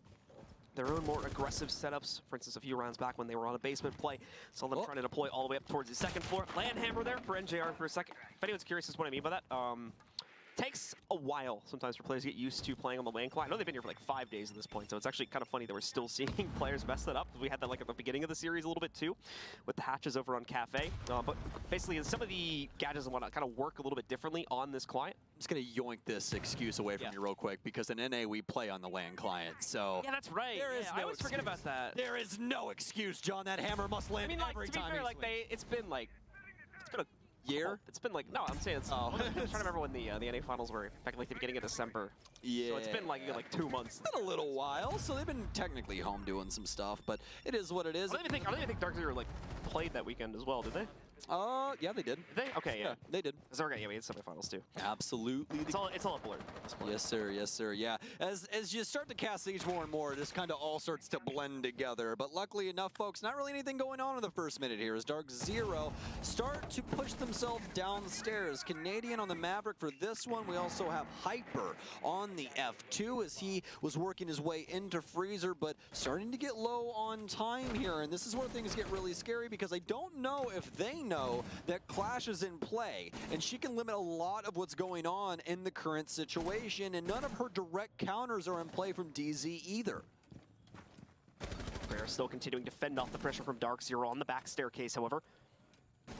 their own more aggressive setups. For instance, a few rounds back when they were on a basement play, saw them trying to deploy all the way up towards the second floor. Land hammer there for NJR for a second. If anyone's curious as to what I mean by that, takes a while sometimes for players to get used to playing on the LAN client. I know they've been here for like 5 days at this point, so it's actually kind of funny that we're still seeing players mess that up. We had that like at the beginning of the series a little bit too, with the hatches over on Cafe. But basically, some of the gadgets and whatnot kind of work a little bit differently on this client.
I'm just going to yoink this excuse away from you real quick, because in NA we play on the LAN client, so...
Yeah, that's right.
I
always forget about that.
There is no excuse, John. That hammer must land every time.
To be fair, like it's been a
year?
It's been like, no, I'm saying it's, I'm trying to remember when the NA finals were, back in like the beginning of December.
Yeah.
So it's been like 2 months.
It's been a little while, so they've been technically home doing some stuff, but it is what it is.
I don't even think Dark Zero like played that weekend as well, did they?
Yeah, they did.
Did they? Okay, yeah.
They did.
Okay, we had semifinals too.
Absolutely.
It's all blurred at this point.
Yes, sir. Yes, sir. Yeah. As you start to cast Siege more and more, it just kind of all starts to blend together. But luckily enough, folks, not really anything going on in the first minute here as Dark Zero start to push themselves downstairs. Canadian on the Maverick for this one. We also have Hyper on the F2 as he was working his way into Freezer, but starting to get low on time here. And this is where things get really scary, because I don't know if they know that Clash is in play, and she can limit a lot of what's going on in the current situation, and none of her direct counters are in play from DZ either.
Bear still continuing to fend off the pressure from Dark Zero on the back staircase, however.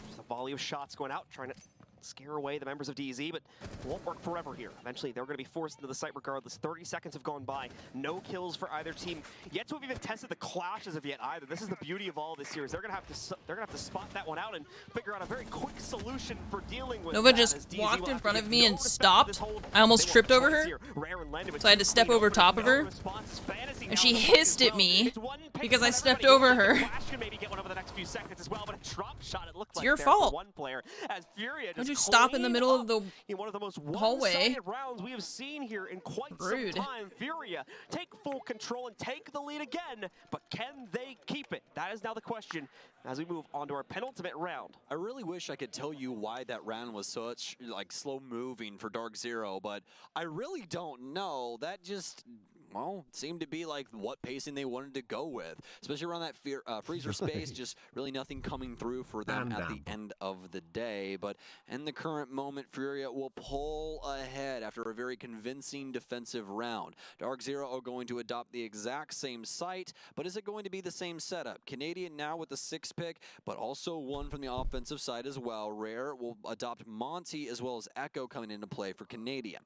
Just a volley of shots going out, trying to scare away the members of DZ, but it won't work forever here. Eventually, they're going to be forced into the site regardless. 30 seconds have gone by. No kills for either team. Yet to have even tested the clash as of yet either. This is the beauty of all this series. They're going to have to spot that one out and figure out a very quick solution for dealing with
Nova
that,
just walked in front of me and stopped. I almost tripped over her, so I had to step over top of her, and she hissed at me because I stepped over her. It's your fault. Don't you stop in the middle of the hallway?
Rounds we have seen here in quite
Rude.
some time. Furia take full control and take the lead again, but can they keep it? That is now the question as we move on to our penultimate round.
I really wish I could tell you why that round was such like slow moving for Dark Zero, but I really don't know. That just, well, seemed to be like what pacing they wanted to go with, especially around that freezer space. Just really nothing coming through for them at the end of the day. But in the current moment, Furia will pull ahead after a very convincing defensive round. Dark Zero are going to adopt the exact same site, but is it going to be the same setup? Canadian now with the 6th pick, but also one from the offensive side as well. Rare will adopt Monty as well as Echo coming into play for Canadian.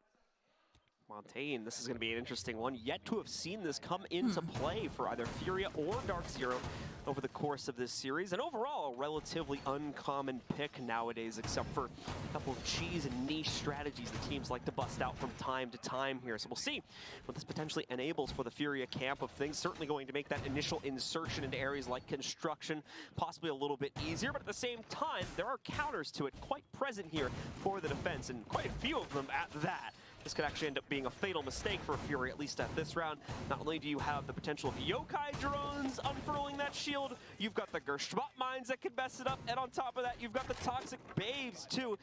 Montaigne, this is going to be an interesting one. Yet to have seen this come into play for either Furia or Dark Zero over the course of this series. And overall, a relatively uncommon pick nowadays, except for a couple of cheese and niche strategies the teams like to bust out from time to time here. So we'll see what this potentially enables for the Furia camp of things. Certainly going to make that initial insertion into areas like construction possibly a little bit easier, but at the same time, there are counters to it quite present here for the defense, and quite a few of them at that. This could actually end up being a fatal mistake for Fury, at least at this round. Not only do you have the potential of yokai drones unfurling that shield, you've got the Gershwat mines that could mess it up, and on top of that, you've got the toxic babes too.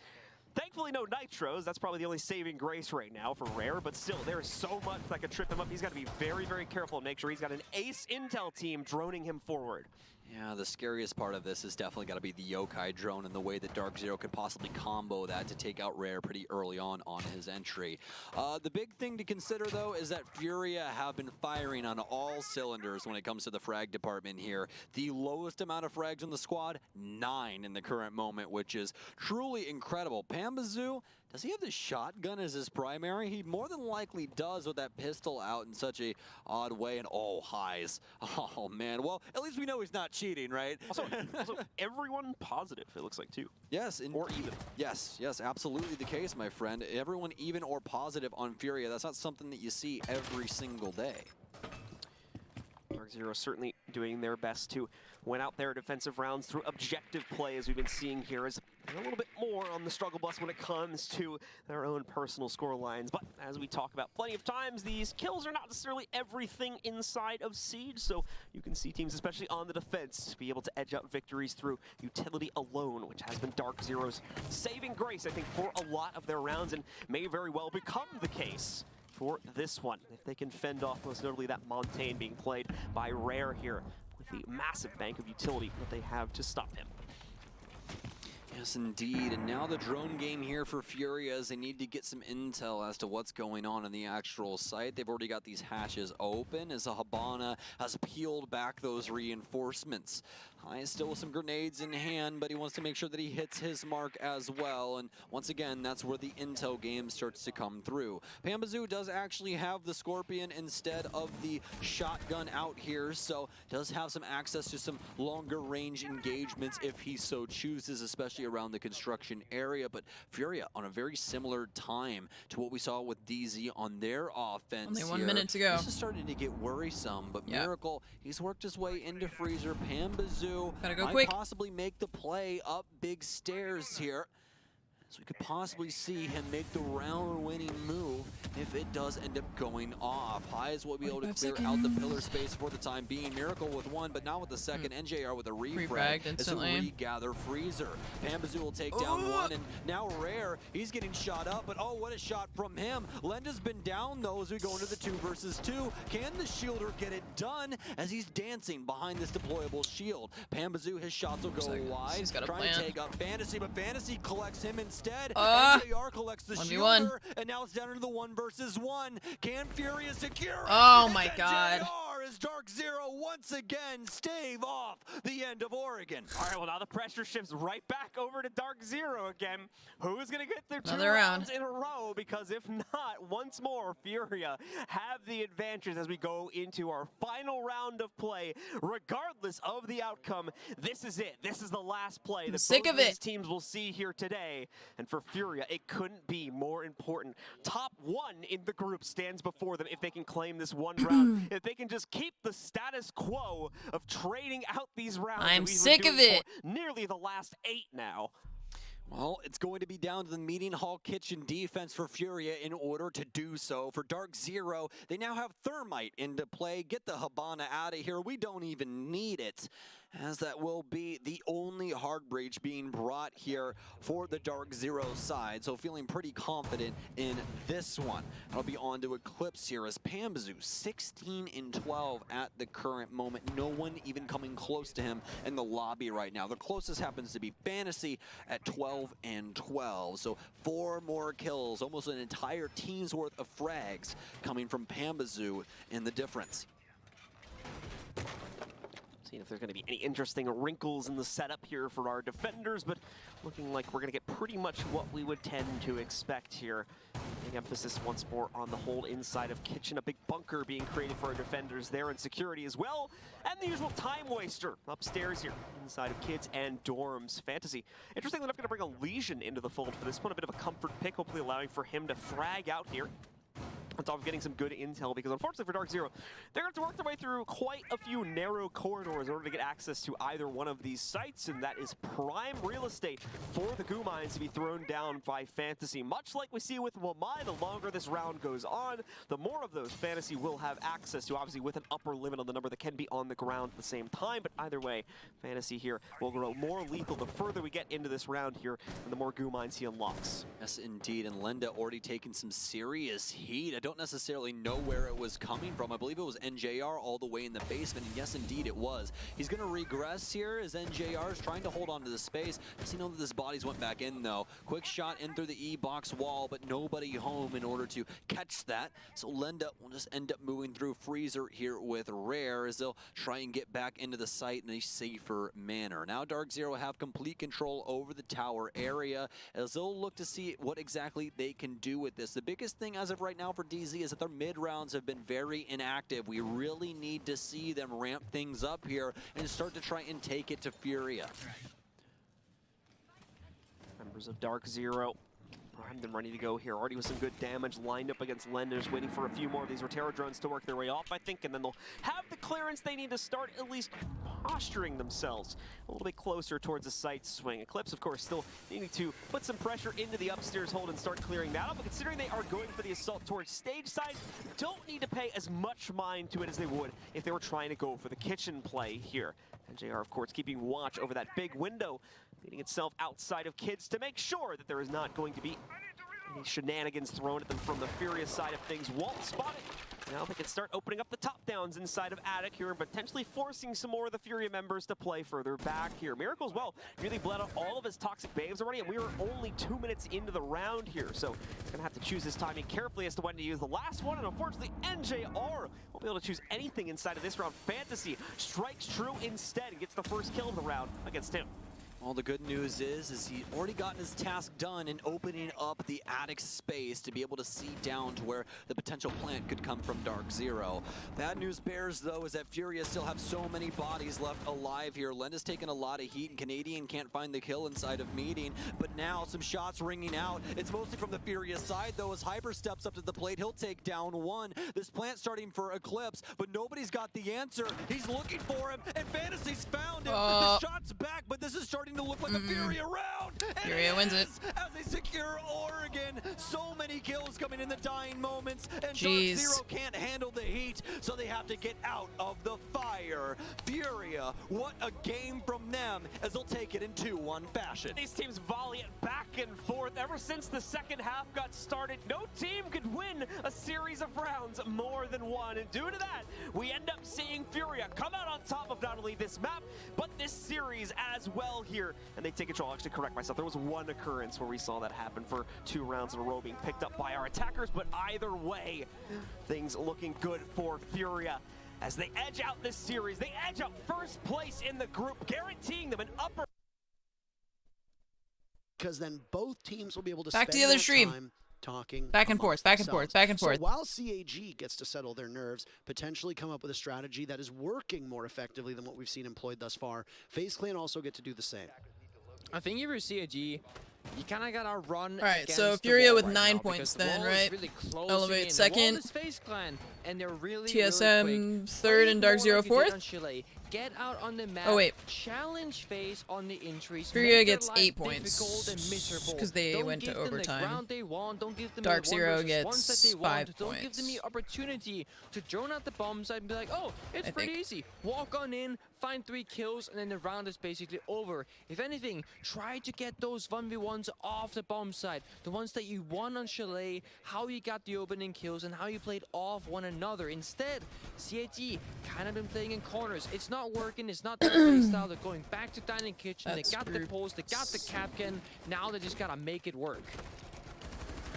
Thankfully, no nitros. That's probably the only saving grace right now for Rare, but still, there is so much that could trip him up. He's got to be very, very careful and make sure he's got an ace intel team droning him forward.
Yeah, the scariest part of this is definitely got to be the yokai drone and the way that Dark Zero could possibly combo that to take out Rare pretty early on his entry. The big thing to consider, though, is that Furia have been firing on all cylinders when it comes to the frag department here. The lowest amount of frags on the squad, 9 in the current moment, which is truly incredible. Pambazoo, does he have the shotgun as his primary? He more than likely does with that pistol out in such a odd way. And oh, highs. Oh, man. Well, at least we know he's not cheating, right?
Also everyone positive, it looks like, too.
Yes.
Or even.
Yes, absolutely the case, my friend. Everyone even or positive on Furia. That's not something that you see every single day.
Dark Zero certainly doing their best to win out their defensive rounds through objective play, as we've been seeing here, is a little bit more on the struggle bus when it comes to their own personal score lines. But as we talk about plenty of times, these kills are not necessarily everything inside of Siege, so you can see teams, especially on the defense, be able to edge out victories through utility alone, which has been Dark Zero's saving grace, I think, for a lot of their rounds, and may very well become the case for this one, if they can fend off most notably that Montaigne being played by Rare here with the massive bank of utility that they have to stop him.
Yes, indeed. And now the drone game here for Furia, as they need to get some intel as to what's going on in the actual site. They've already got these hatches open as Habana has peeled back those reinforcements. He's still with some grenades in hand, but he wants to make sure that he hits his mark as well. And once again, that's where the intel game starts to come through. Pambazoo does actually have the Scorpion instead of the shotgun out here, so does have some access to some longer range engagements if he so chooses, especially around the construction area. But Furia on a very similar time to what we saw with DZ on their offense.
Only 1 minute to go.
This is starting to get worrisome, but Miracle, he's worked his way into Freezer. Pambazoo
gotta go
might
quick.
possibly make the play up big stairs here. So we could possibly see him make the round-winning move if it does end up going off. Highs will be able to clear out the pillar space for the time being. Miracle with one, but not with the second. NJR with a refrag as to regather Freezer. Pambazoo will take down one, and now Rare, he's getting shot up, but oh, what a shot from him. Lenda's been down, though, as we go into the 2 versus 2. Can the Shielder get it done as he's dancing behind this deployable shield? Pambazoo, his shots will go wide.
He's got a
trying
plan.
to take up Fantasy, but Fantasy collects him instead. NJR collects the
1v1.
Shielder, and now it's down into the 1 versus 1. Can Furia secure it?
Oh
It's
my god.
NJR as Dark Zero once again stave off the end of Oregon.
All right, well, now the pressure shifts right back over to Dark Zero again. Who's going to get their
Another
two
round
rounds in a row? Because if not, once more, Furia have the advantage as we go into our final round of play. Regardless of the outcome, this is it. This is the last play that
sick
both
of
these
it.
teams will see here today. And for Furia, it couldn't be more important. Top one in the group stands before them if they can claim this one round. If they can just keep the status quo of trading out these rounds.
I'm
that we've been
sick of
doing
it.
for nearly the last 8 now.
Well, it's going to be down to the meeting hall kitchen defense for Furia in order to do so. For Dark Zero, they now have Thermite into play. Get the Habana out of here. We don't even need it, as that will be the only hard breach being brought here for the Dark Zero side. So feeling pretty confident in this one. I'll be on to Eclipse here as Pambazu 16-12 at the current moment. No one even coming close to him in the lobby right now. The closest happens to be Fantasy at 12-12. So 4 more kills, almost an entire team's worth of frags coming from Pambazu in the difference.
Seeing if there's going to be any interesting wrinkles in the setup here for our defenders, but looking like we're going to get pretty much what we would tend to expect here. Big emphasis once more on the hold inside of kitchen, a big bunker being created for our defenders there, and security as well, and the usual time waster upstairs here inside of kids and dorms. Fantasy, interestingly enough, going to bring a Legion into the fold for this one, a bit of a comfort pick, hopefully allowing for him to frag out here on top of getting some good intel, because unfortunately for Dark Zero, they're going to have to work their way through quite a few narrow corridors in order to get access to either one of these sites, and that is prime real estate for the goo mines to be thrown down by Fantasy. Much like we see with Wamai, the longer this round goes on, the more of those Fantasy will have access to, obviously with an upper limit on the number that can be on the ground at the same time, but either way, Fantasy here will grow more lethal the further we get into this round here, and the more goo mines he unlocks.
Yes, indeed, and Lenda already taking some serious heat. I don't necessarily know where it was coming from. I believe it was NJR all the way in the basement, and yes, indeed it was. He's going to regress here as NJR is trying to hold on to the space. Does he know that his bodies went back in, though? Quick shot in through the E-box wall, but nobody home in order to catch that. So Lenda will just end up moving through Freezer here with Rare as they'll try and get back into the site in a safer manner. Now Dark Zero have complete control over the tower area as they'll look to see what exactly they can do with this. The biggest thing as of right now for DZ is that their mid rounds have been very inactive. We really need to see them ramp things up here and start to try and take it to Furia.
Members of Dark Zero primed and ready to go here. Already with some good damage lined up against Lenders, waiting for a few more of these Rotero drones to work their way off, I think, and then they'll have the clearance they need to start at least posturing themselves a little bit closer towards the site swing. Eclipse, of course, still needing to put some pressure into the upstairs hold and start clearing that up, but considering they are going for the assault towards stage side, don't need to pay as much mind to it as they would if they were trying to go for the kitchen play here. NJR, of course, keeping watch over that big window, leading itself outside of kids to make sure that there is not going to be any shenanigans thrown at them from the Furious side of things. Walt spotted. Now they can start opening up the top downs inside of Attic here and potentially forcing some more of the Furia members to play further back here. Miracle as well really bled out all of his toxic babes already, and we are only 2 minutes into the round here, so he's gonna have to choose his timing carefully as to when to use the last one, and unfortunately NJR won't be able to choose anything inside of this round. Fantasy strikes true instead and gets the first kill of the round against him.
Well, the good news is he's already gotten his task done in opening up the attic space to be able to see down to where the potential plant could come from Dark Zero. Bad news bears, though, is that Furia still have so many bodies left alive here. Lenda's taken a lot of heat, and Canadian can't find the kill inside of meeting, but now some shots ringing out. It's mostly from the Furia side, though, as Hyper steps up to the plate. He'll take down one. This plant starting for Eclipse, but nobody's got the answer. He's looking for him, and Fantasy's found him. The shot's back, but this is starting to look like a Furia round.
Furia wins it.
As they secure Oregon. So many kills coming in the dying moments, and Dark Zero can't handle the heat, so they have to get out of the fire. Furia, what a game from them as they'll take it in 2-1 fashion.
These teams volley it back and forth. Ever since the second half got started, no team could win a series of rounds more than one, and due to that, we end up seeing Furia come out on top of not only this map, but this series as well here. And they take control. I'll actually correct myself. There was one occurrence where we saw that happen for 2 rounds in a row being picked up by our attackers, but either way, things looking good for Furia. as they edge out this series. They edge out first place in the group, guaranteeing them an upper.
Because then both teams will be able to
Back to
spend
the other
their
stream.
time talking
Back and forth,
amongst
back and forth,
themselves.
back and
So
forth.
while CAG gets to settle their nerves, potentially come up with a strategy that is working more effectively than what we've seen employed thus far, FaZe Clan also get to do the same.
I think if you're CAG, you kind of gotta run.
Alright, so
against the
Furia
wall
with
right
9
now,
points
because the
then,
wall is
right?
really closing
Elevate
in.
second.
The wall is FaZe Clan, and they're really,
TSM
really quick.
third
Play
and Dark
more
Zero
like you did
fourth.
on Chile. Get out on the map.
Oh, wait.
Challenge FaZe on the entries.
Furia
make their
gets
life
8
difficult
points,
and miserable.
'cause they
Don't
went to
give them the
overtime.
ground they want. Don't give them
Dark
the
Zero
1 versus 1
gets
that they
5
want. Don't give them the
points.
opportunity to drone out the bomb site and be like, oh, it's
I
pretty
think.
easy. Walk on in, find 3 kills, and then the round is basically over. If anything, try to get those 1v1s off the bomb site. The ones that you won on Chalet, how you got the opening kills, and how you played off one another. Instead, CAG kind of been playing in corners. It's not working. It's not their play style. They're going back to dining kitchen.
That's
they got the
screwed.
post. They got the capcan. Now they just gotta make it work.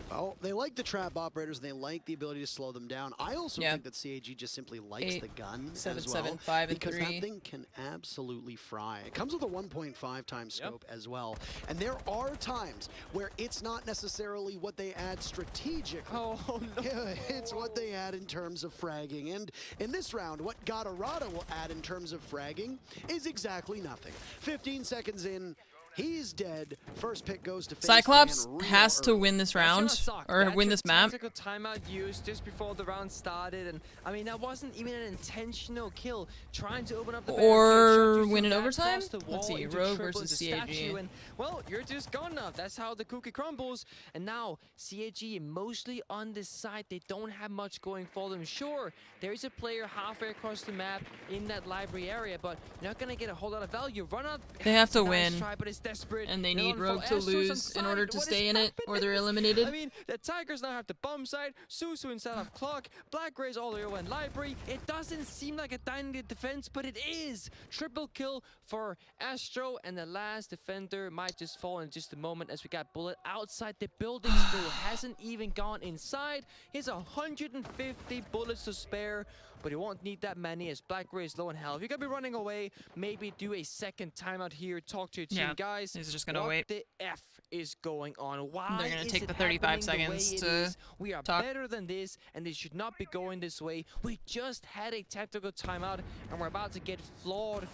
Well, they like the trap operators, and they like the ability to slow them down. I also
Yeah.
think that CAG just simply likes
8,
the gun
7,
as well,
7, 5, and
because
3.
that thing can absolutely fry. It comes with a 1.5 times scope as well, and there are times where it's not necessarily what they add strategically.
Oh, no.
Yeah, it's what they add in terms of fragging. And in this round, what Gatorada will add in terms of fragging is exactly nothing. 15 seconds in, he's dead. First pick goes to FaZe
Cyclops
Clan real
has to
early.
win this
That's gonna
round,
suck.
or
That's
win
your
this map.
tactical timeout used just before the round started, and I mean that wasn't even an intentional kill. Trying to open up the
Or
barricade,
win in
shot
overtime?
across the
Let's
wall
see,
into
Rogue
triple,
versus
into
CAG.
statue, and well, you're just gone now. That's how the cookie crumbles. And now CAG mostly on this side. They don't have much going for them. Sure, there is a player halfway across the map in that library area, but you're not gonna get a whole lot of value. Run out.
They have to
Nice
win,
try, but it's desperate.
and they
They're
need
on full
Rogue to
Astros on
lose in
side.
order to
What is
stay in it, or
happening?
they're eliminated.
I mean, the Tigers now have the bomb side, Susu inside of clock, Black Rays all the way in library. It doesn't seem like a dynamic defense, but it is. Triple kill for Astro, and the last defender might just fall in just a moment as we got Bullet outside the building still. Hasn't even gone inside. He has 150 bullets to spare, but he won't need that many as Black Ray is low in health. If you're gonna be running away, maybe do a second timeout here. Talk to your team,
Yeah,
guys.
he's just gonna
what
wait.
the F is going on? Why
They're gonna
is
take
it
the 35
happening the way
seconds
it
to
is? We are
talk.
better than this, and they should not be going this way. We just had a tactical timeout, and we're about to get flawless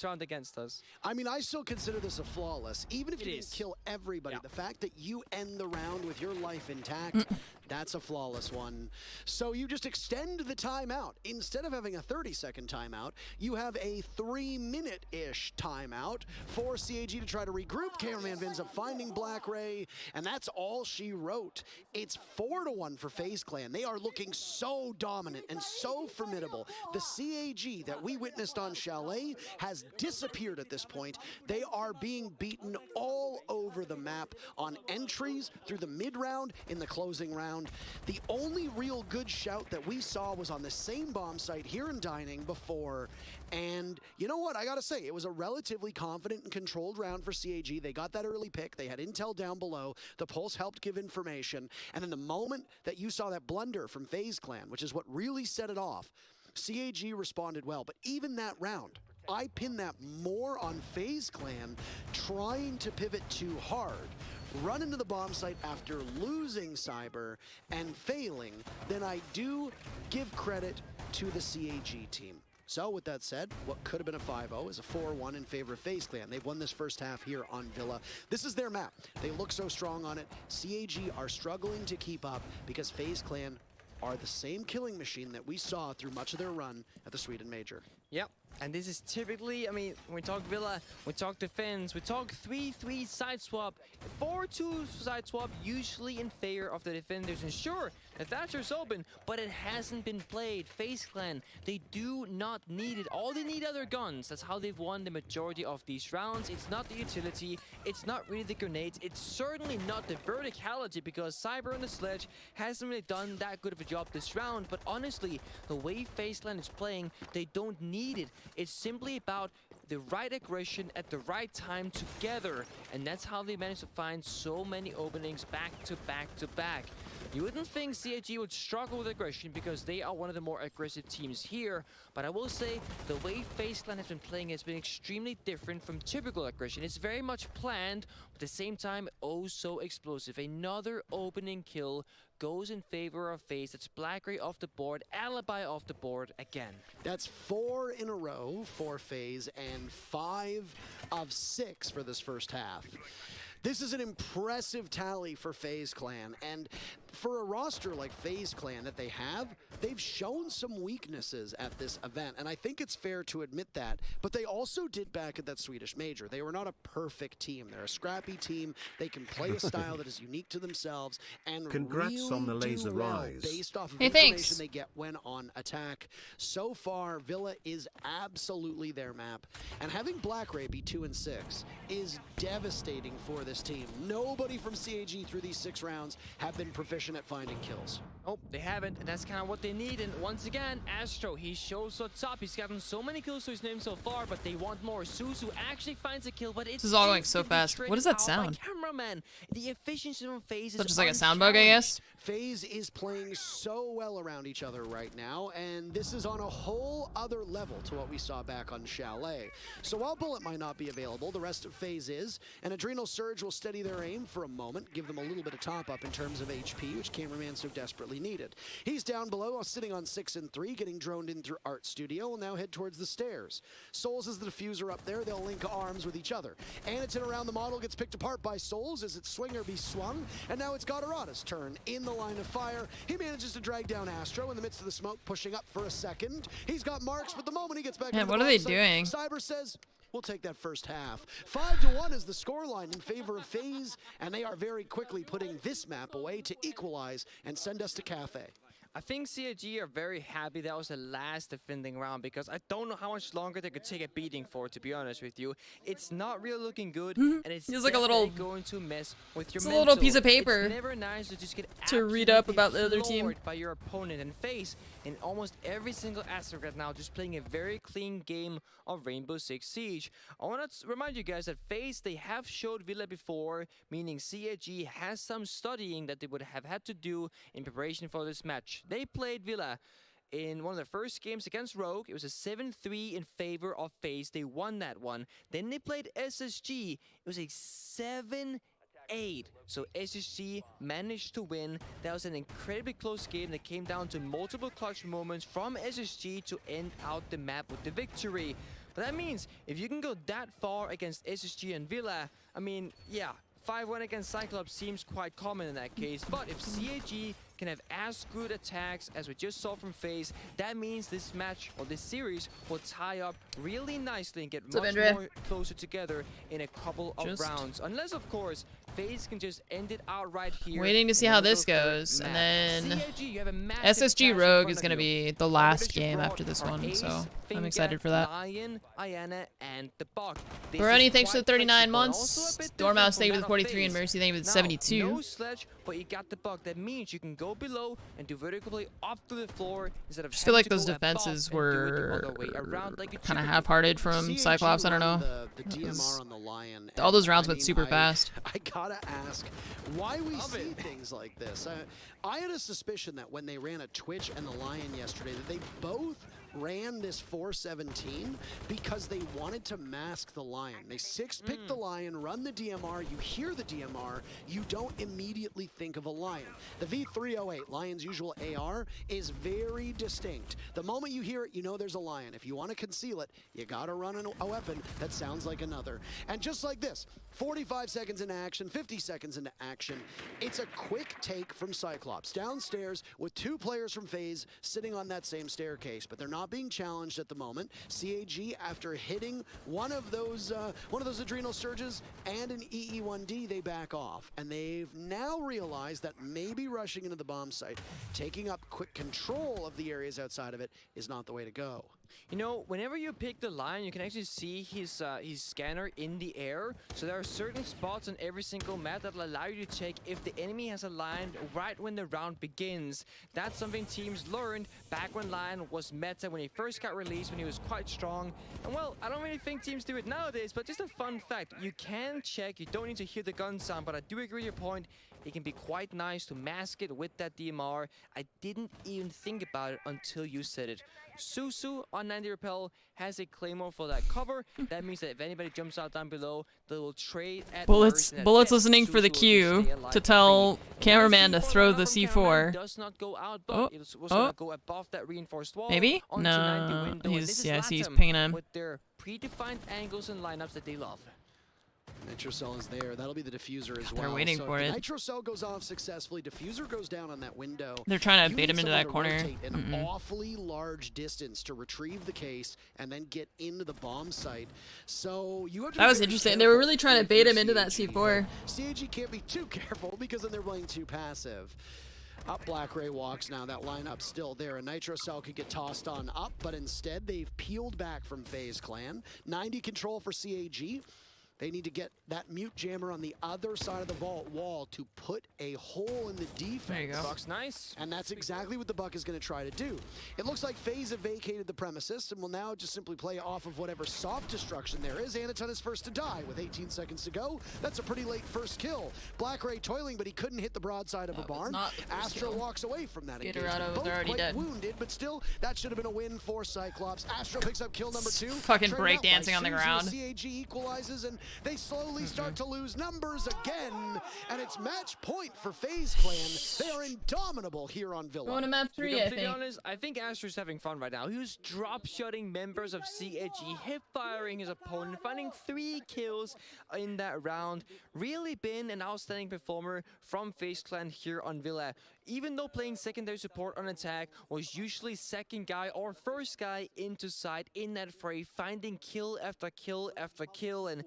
round against us.
I mean, I still consider this a flawless. Even if
It
you
is.
didn't kill everybody,
Yeah.
the fact that you end the round with your life intact, that's a flawless one. So you just extend the timeout. Instead of having a 30-second timeout, you have a 3-minute-ish timeout for CAG to try to regroup. Cameraman ends up finding Black Ray, and that's all she wrote. It's 4-1 for FaZe Clan. They are looking so dominant and so formidable. The CAG that we witnessed on Chalet has disappeared at this point. They are being beaten all over the map on entries through the mid-round, in the closing round. The only real good shout that we saw was on the same bomb site here in Dining before. And you know what? I gotta say, it was a relatively confident and controlled round for CAG. They got that early pick. They had intel down below. The Pulse helped give information. And then the moment that you saw that blunder from FaZe Clan, which is what really set it off, CAG responded well. But even that round, I pin that more on FaZe Clan trying to pivot too hard, run into the bomb site after losing Cyber and failing, than I do give credit to the CAG team. So with that said, what could have been a 5-0 is a 4-1 in favor of FaZe Clan. They've won this first half here on Villa. This is their map. They look so strong on it. CAG are struggling to keep up because FaZe Clan are the same killing machine that we saw through much of their run at the Sweden Major.
Yep. And this is typically, I mean, when we talk Villa, we talk defense, we talk 3-3 side swap, 4-2 side swap, usually in favor of the defenders. And sure, the Thatcher's open, but it hasn't been played. FaZe Clan, they do not need it. All they need are their guns. That's how they've won the majority of these rounds. It's not the utility, it's not really the grenades, it's certainly not the verticality, because Cyber and the Sledge hasn't really done that good of a job this round. But honestly, the way FaZe Clan is playing, they don't need it. It's simply about the right aggression at the right time together, and that's how they managed to find so many openings back to back to back. You wouldn't think CIG would struggle with aggression because they are one of the more aggressive teams here, but I will say the way FaZe Clan has been playing has been extremely different from typical aggression. It's very much planned, but at the same time, oh so explosive. Another opening kill goes in favor of FaZe. That's Blackray off the board, Alibi off the board again.
That's 4 in a row for FaZe and 5 of 6 for this first half. This is an impressive tally for FaZe Clan, and for a roster like FaZe Clan that they have, they've shown some weaknesses at this event, and I think it's fair to admit that, but they also did back at that Swedish major. They were not a perfect team. They're a scrappy team. They can play a style that is unique to themselves, and
Congrats
really
on the laser
do well
rise.
based off of
Hey,
information
thanks.
they get when on attack. So far, Villa is absolutely their map, and having Blackray be 2 and 6 is devastating for this team. Nobody from CAG through these 6 rounds have been proficient at finding kills.
Oh, they haven't, and that's kind of what they need. And once again, Astro, he shows what's up. He's gotten so many kills to his name so far, but they want more. Suzu actually finds a kill, but it's
This is all going so fast. What does that sound?
Cameraman. The efficiency on FaZe is
Just like a sound bug, I guess.
FaZe is playing so well around each other right now, and this is on a whole other level to what we saw back on Chalet. So while Bullet might not be available, the rest of FaZe is, and Adrenal Surge will steady their aim for a moment, give them a little bit of top up in terms of HP, which Cameraman so desperately needed. He's down below, sitting on 6 and 3, getting droned in through Art Studio, will now head towards the stairs. Souls is the diffuser up there, they'll link arms with each other. Anaton around the model gets picked apart by Souls as its swinger be swung, and now it's Gadarada's turn in the line of fire. He manages to drag down Astro in the midst of the smoke, pushing up for a second. He's got marks, but the moment he gets back
Man,
into
what
the
are they
bomb site,
doing?
Cyber says, we'll take that first half. 5-1 is the scoreline in favor of FaZe, and they are very quickly putting this map away to equalize and send us to Cafe.
I think CIG are very happy that was the last defending round because I don't know how much longer they could take a beating for, to be honest with you. It's not really looking good, and it's
Feels like a little-
going to mess with your
It's a
mental.
little piece of paper
It's never nice to just get
to read up
absolutely
about the other team.
floored by your opponent, and FaZe in almost every single aspect right now just playing a very clean game of Rainbow Six Siege. I want to remind you guys that FaZe, they have showed Villa before, meaning CIG has some studying that they would have had to do in preparation for this match. They played Villa in one of their first games against Rogue. It was a 7-3 in favor of FaZe. They won that one. Then they played SSG. It was a 7-8. So SSG managed to win. That was an incredibly close game that came down to multiple clutch moments from SSG to end out the map with the victory. But that means if you can go that far against SSG and Villa, I mean, yeah, 5-1 against Cyclops seems quite common in that case. But if CAG can have as good attacks as we just saw from FaZe, that means this match or this series will tie up really nicely and get much more closer together in a couple of rounds. Unless, of course, FaZe can just end it outright here.
Waiting to see how this goes, and then SSG Rogue is going to be the last game after this one, so I'm excited for that.
Lion, Iana, and the Buck.
Brony, thanks for the 39 months. Dormouse, thank you for the 43, and Mercy, thank you for the 72.
No sledge, but you got the Buck. That means you can go below and do vertically up to the floor instead of.
I just feel like those defenses were kind of half-hearted from Cyclops. I don't know.
The DMR on the Lion.
All those rounds went super fast.
I gotta ask why we see things like this. I had a suspicion that when they ran a Twitch and the Lion yesterday, that they both ran this 417 because they wanted to mask the Lion. They six-pick the Lion, run the DMR, you hear the DMR, you don't immediately think of a Lion. The V308, Lion's usual AR, is very distinct. The moment you hear it, you know there's a Lion. If you want to conceal it, you gotta run a weapon that sounds like another. And just like this, 45 seconds into action, 50 seconds into action, it's a quick take from Cyclops downstairs with 2 players from FaZe sitting on that same staircase, but they're not being challenged at the moment. CAG, after hitting one of those adrenal surges and an EE1D, they back off, and they've now realized that maybe rushing into the bomb site, taking up quick control of the areas outside of it, is not the way to go.
You know, whenever you pick the line, you can actually see his scanner in the air. So there are certain spots on every single map that will allow you to check if the enemy has a line right when the round begins. That's something teams learned back when Lion was meta, when he first got released, when he was quite strong. And well, I don't really think teams do it nowadays, but just a fun fact. You can check, you don't need to hear the gun sound, but I do agree with your point. It can be quite nice to mask it with that DMR. I didn't even think about it until you said it. Susu on 90 Repel has a Claymore for that cover. That means that if anybody jumps out down below, they will trade at
Bullets listening for the cue to tell cameraman to throw the C4.
Does not go out, but it was gonna go above that reinforced wall.
Maybe?
Onto
No,
90 window.
he's
Latam
pinging him.
with their predefined angles and lineups that they love.
Nitro Cell is there. That'll be the diffuser as well.
They're waiting
so
for
if
it.
the Nitro Cell goes off successfully, diffuser goes down on that window.
They're trying to
You
bait him
need
into that
someone to
corner.
rotate an awfully large distance to retrieve the case and then get into the bomb site. So you have to
That
be
was
very
interesting. They were
careful
really trying to
if
bait
you're
him into that
CAG,
C4.
but CAG can't be too careful because then they're playing too passive. Up Black Ray walks now. That lineup's still there. A Nitro Cell could get tossed on up, but instead they've peeled back from FaZe Clan. 90 control for CAG. They need to get that mute jammer on the other side of the vault wall to put a hole in the defense.
There you go.
Buck's nice.
And that's exactly what the Buck is going to try to do. It looks like FaZe have vacated the premises and will now just simply play off of whatever soft destruction there is. Anaton is first to die with 18 seconds to go. That's a pretty late first kill. Black Ray toiling, but he couldn't hit the broadside of a barn. Astro walks away from that engagement. Both
already
quite
dead.
wounded, but still, that should have been a win for Cyclops. Astro picks up kill number 2.
Fucking
Trained out by
breakdancing on the
Suzu.
ground.
CAG equalizes, and they slowly start to lose numbers again. And it's match point for FaZe Clan. They are indomitable here on Villa.
Going to map
To be
3, I
completely
think.
honest, I think Astro's having fun right now. He was drop-shotting members of CAG, hip-firing his opponent, finding 3 kills in that round. Really been an outstanding performer from FaZe Clan here on Villa. Even though playing secondary support on attack was usually second guy or first guy into side in that fray, finding kill after kill after kill, and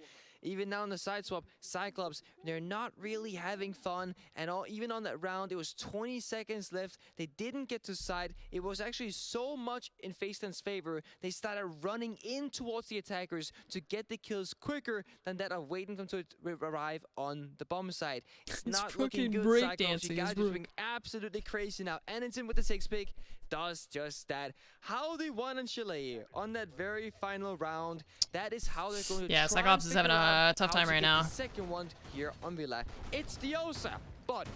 even now on the side swap, Cyclops, they're not really having fun. And even on that round, it was 20 seconds left. They didn't get to side. It was actually so much in FaZe Clan's favor. They started running in towards the attackers to get the kills quicker than that of waiting for them to arrive on the bomb side. It's not looking good, Cyclops. You guys are being absolutely crazy now. Anaton with the 6 pick does just that. How they won on Chile on that very final round. That is how they're going to
Yeah,
try
Cyclops
and
is having
figure out
a tough
how
time
to
right
get
now.
the second one here on Villa. It's the Osa, but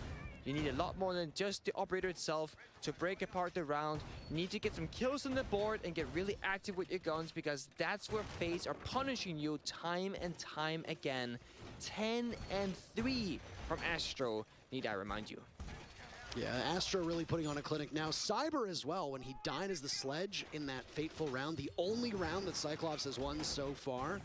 you need a lot more than just the operator itself to break apart the round. You need to get some kills on the board and get really active with your guns, because that's where FaZe are punishing you time and time again. 10-3 from Astro, need I remind you.
Yeah, Astro really putting on a clinic now. Cyber as well, when he died as the sledge in that fateful round, the only round that Cyclops has won so far.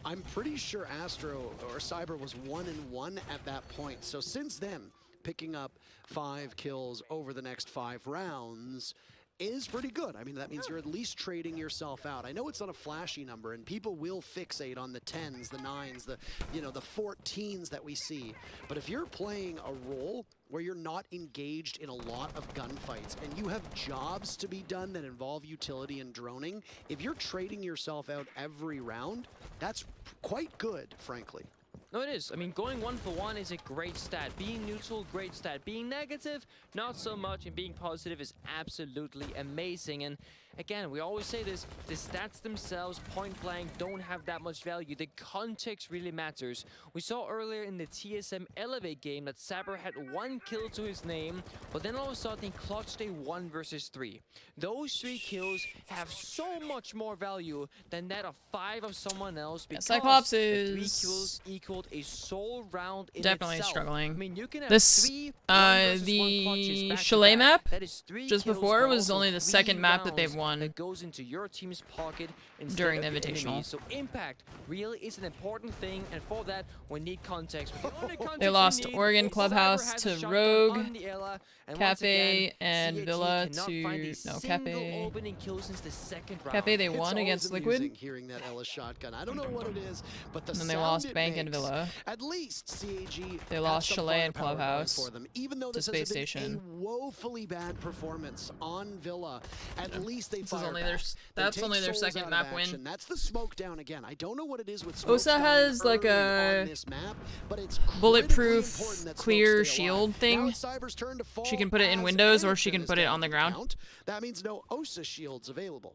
I'm pretty sure Astro or Cyber was 1-1 at that point. So since then, picking up 5 kills over the next 5 rounds is pretty good. I mean, that means you're at least trading yourself out. I know it's not a flashy number, and people will fixate on the 10s, the 9s, the 14s that we see. But if you're playing a role where you're not engaged in a lot of gunfights and you have jobs to be done that involve utility and droning, if you're trading yourself out every round, that's quite good, frankly.
No, it is. I mean, going 1-for-1 is a great stat. Being neutral, great stat. Being negative, not so much. And being positive is absolutely amazing. And again, we always say this, the stats themselves, point blank, don't have that much value. The context really matters. We saw earlier in the TSM Elevate game that Saber had 1 kill to his name, but then all of a sudden he clutched a 1 versus 3. Those 3 kills have so much more value than that of 5 of someone else, because
Cyclops
the 3
is
kills equaled a sole round in
definitely
itself.
struggling.
I mean, you can have
This,
3 1 versus 1 clutches
the
back to
Chalet
back.
map,
That is 3
just
kills,
before,
but
was
also
only the
3
second map that they've
rounds
won
that goes into your team's pocket instead
during the
of the
Invitational.
enemy. So impact really is an important thing, and for that we need context. But the only context
They
we
lost
need
Oregon
is
Clubhouse
Cyber has
to
a shotgun
Rogue,
on the Ela, and once
Cafe,
again,
and
CAG
Villa
cannot
to
find a
no
single
Cafe.
opening kill since the second round.
Cafe they
It's
won
always
against
amusing
Liquid,
hearing that Ella shotgun. I don't know what it is, but the
and then they
sound
lost
it
Bank and
makes,
Villa.
At least CAG
They
had
lost
some
Chalet and
firepower going
Clubhouse
for them. Even though
to
this
Space
has been
Station.
a woefully bad performance on Villa, at least they
This is
fire
only
back.
their
They
that's
take
only their
souls
second
out of
map
action.
win.
That's the smoke down again. I don't know what it is with smoke
Osa
down
has like
early on
a
this map, but it's
bulletproof
that
clear
stay
shield
alive.
thing.
Now it's Cyber's turn to fall
She can put it in
as
windows or she
Anderson
can
is
put it
down
on the
for
ground.
count. That means no Osa shields available.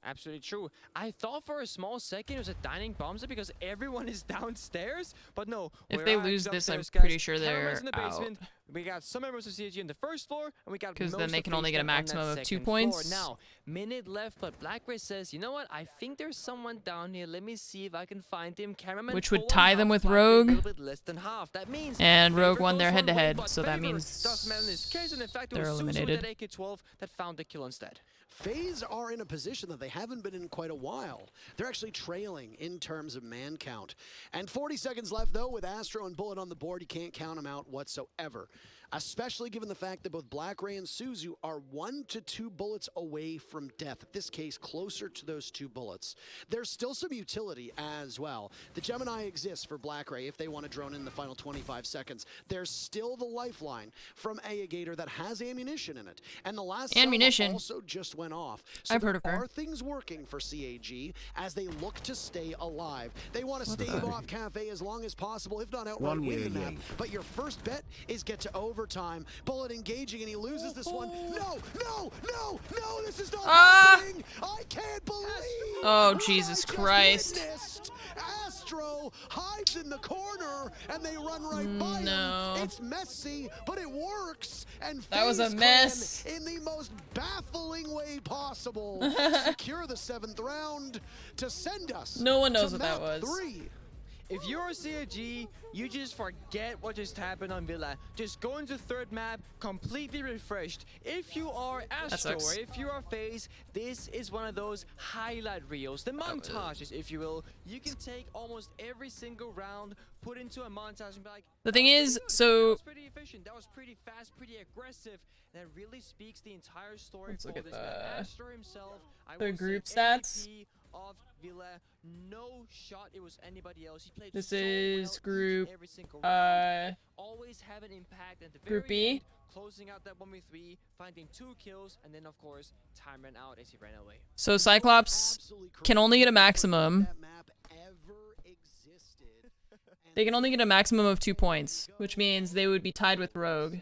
Absolutely true. I thought for a small second it was a dining bomb set because everyone is downstairs, but no.
If
we're
they
actually
lose this, I'm
upstairs,
pretty
guys.
sure
Cameras
they're
in the
out.
basement. We got some members of CAG on the first floor, and we got
Because then
most
they
of
can only get a
FaZe on that
maximum of 2
second
points.
floor. Now, minute left, but Blackray says, you know what? I think there's someone down here. Let me see if I can find him. Cameraman
Which would
full on
tie them
health,
with
Blackray
Rogue.
a little bit less than half. That means
And Rogue
Favor
won their
goes one way,
head-to-head,
but
so that
Favor
means
doesn't matter in this case, and in fact, it
they're
was Suzu with
eliminated.
that AK-12 that found the kill instead.
FaZe are in a position that they haven't been in quite a while. They're actually trailing in terms of man count. And 40 seconds left, though, with Astro and Bullet on the board, you can't count them out whatsoever. Especially given the fact that both Blackray and Suzu are 1 to 2 bullets away from death. In this case, closer to those 2 bullets. There's still some utility as well. The Gemini exists for Blackray if they want to drone in the final 25 seconds. There's still the lifeline from Gator that has ammunition in it. And the last
AnneMunition
also just went off. So
I've heard of her.
Are things working for CAG as they look to stay alive? They want to stave off Cafe as long as possible, if not outright win the map. But your first bet is get to overtime. Bullet engaging and he loses this one. No, no, no, no, this is not happening. I can't believe.
Oh, Jesus
what I just
Christ.
witnessed. Astro hides in the corner and they run right by him. It's messy, but it works. And
that was a
FaZe
mess.
Clan, in the most baffling way possible, secure the 7th round to send us.
No one knows
to
what that
map
was.
3.
If you're a CAG, you just forget what just happened on Villa. Just go into third map, completely refreshed. If you are Astro or if you are FaZe, this is one of those highlight reels, the montages, if you will. You can take almost every single round, put into a montage and be like,
The thing is,
that
so
was pretty efficient, that was pretty fast, pretty aggressive. And that really speaks the entire story
Let's
for
look at
this
the-
man. Astro himself, I
their
will say
group stats.
MVP of Villa, no shot it was anybody else. He played
This
so
is
well each
group
and every single round.
uh
Always have an impact at the
Group
very
B.
end, closing out that 1v3, finding 2 kills, and then of course time ran out as he ran away.
so Cyclops can only get a maximum.
That map ever existed.
They can only get a maximum of 2 points, which means they would be tied with Rogue.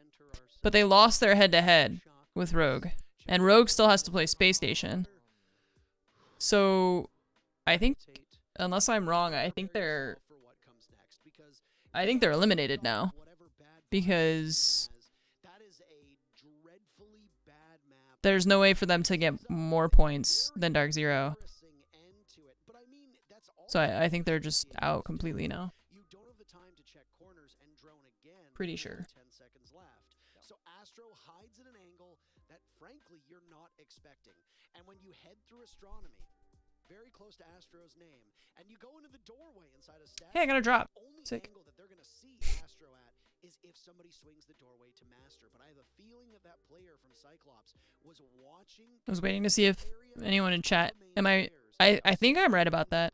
But they lost their head-to-head with Rogue. And Rogue still has to play Space Station. So I think, unless I'm wrong, I think they're eliminated now. Because there's no way for them to get more points than Dark Zero. So I think they're just out completely now. Pretty sure.
10 seconds left. So Astro hides at an angle that frankly you're not expecting. And when you head through astronomy, very close to Astro's name, and you go into the doorway inside a stack,
Hey, I got a drop.
the only
Sick.
angle that they're gonna see Astro at is if somebody swings the doorway to Master. But I have a feeling that that player from Cyclops was watching.
I was waiting to see if anyone in chat. I think I'm right about that.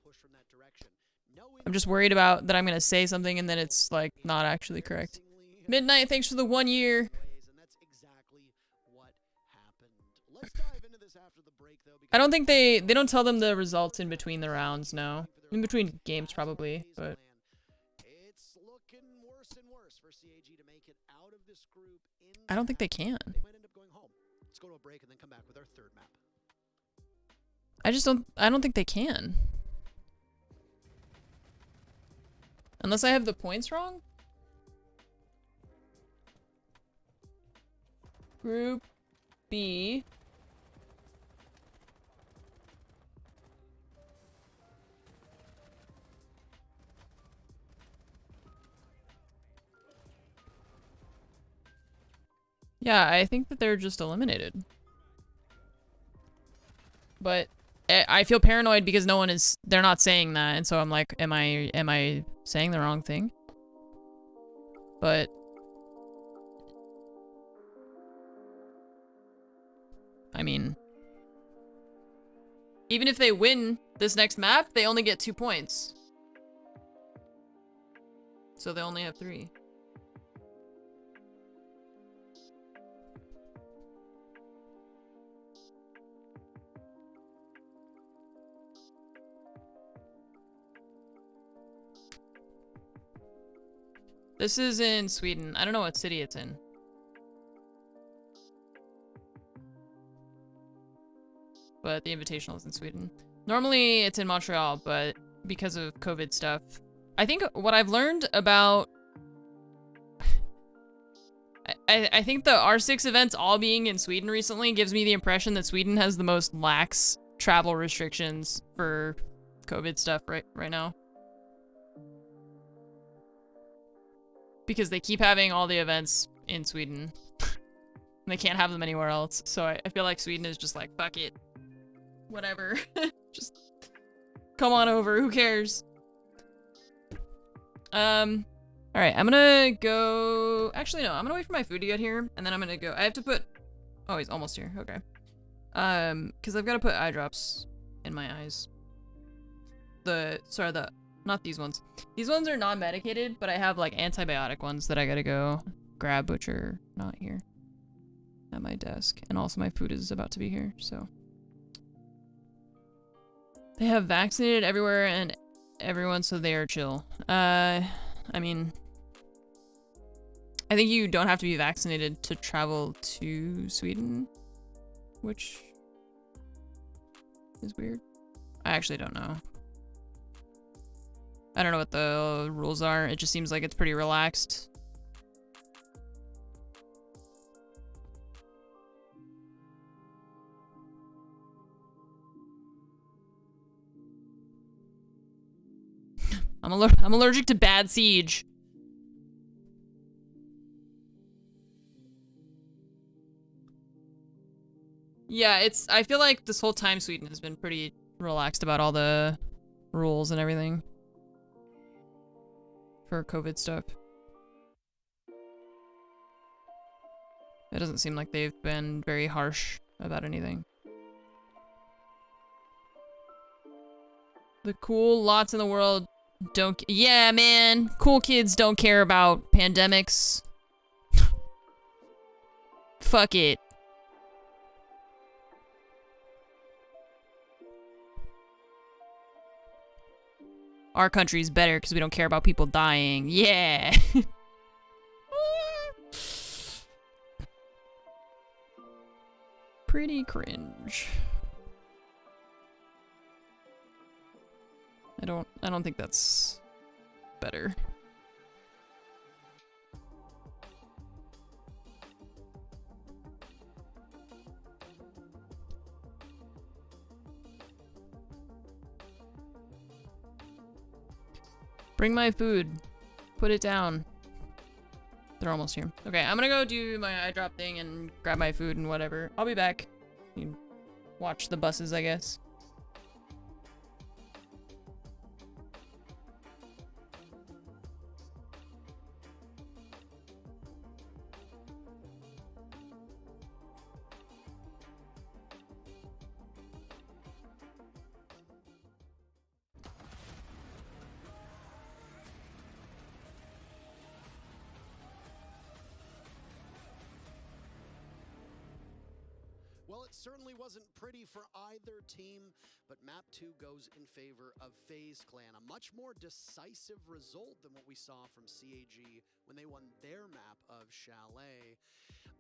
I'm just worried about that I'm gonna say something and then it's like not actually correct. Midnight, thanks for the 1 year.
And that's exactly what happened. Let's dive into this after the break, though.
I don't think they don't tell them the results in between the rounds, no. In between games probably, but
It's looking worse and worse for CAG to make it out of this group.
I don't think they can.
They might end up going home. Let's go to a break and then come back with our third map.
I don't think they can. Unless I have the points wrong? Group B. Yeah, I think that they're just eliminated. But I feel paranoid because they're not saying that, and so I'm like, am I saying the wrong thing? But I mean, even if they win this next map, they only get 2 points. So they only have 3. This is in Sweden. I don't know what city it's in. But the Invitational is in Sweden. Normally it's in Montreal, but because of COVID stuff. I think what I've learned about... I think the R6 events all being in Sweden recently gives me the impression that Sweden has the most lax travel restrictions for COVID stuff right now. Because they keep having all the events in Sweden. They can't have them anywhere else. So I feel like Sweden is just like, fuck it. Whatever. Just come on over. Who cares? Alright, I'm gonna go... Actually, no. I'm gonna wait for my food to get here. And then I'm gonna go... I have to put... Oh, he's almost here. Okay. Because I've got to put eye drops in my eyes. Sorry, not these ones. These ones are non-medicated, but I have like antibiotic ones that I gotta go grab, which are not here at my desk. And also my food is about to be here, so. They have vaccinated everywhere and everyone, so they are chill. I mean, I think you don't have to be vaccinated to travel to Sweden, which is weird. I actually don't know. I don't know what the rules are. It just seems like it's pretty relaxed. I'm allergic to bad siege. Yeah, I feel like this whole time Sweden has been pretty relaxed about all the rules and everything for COVID stuff. It doesn't seem like they've been very harsh about anything. The cool lots in the world don't... Yeah, man! Cool kids don't care about pandemics. Fuck it. Our country's better because we don't care about people dying. Yeah! Pretty cringe. I don't think that's better. Bring my food. Put it down. They're almost here. Okay, I'm gonna go do my eye drop thing and grab my food and whatever. I'll be back. You watch the buses, I guess.
Well, it certainly wasn't pretty for either team, but map 2 goes in favor of FaZe Clan. A much more decisive result than what we saw from CAG when they won their map of Chalet.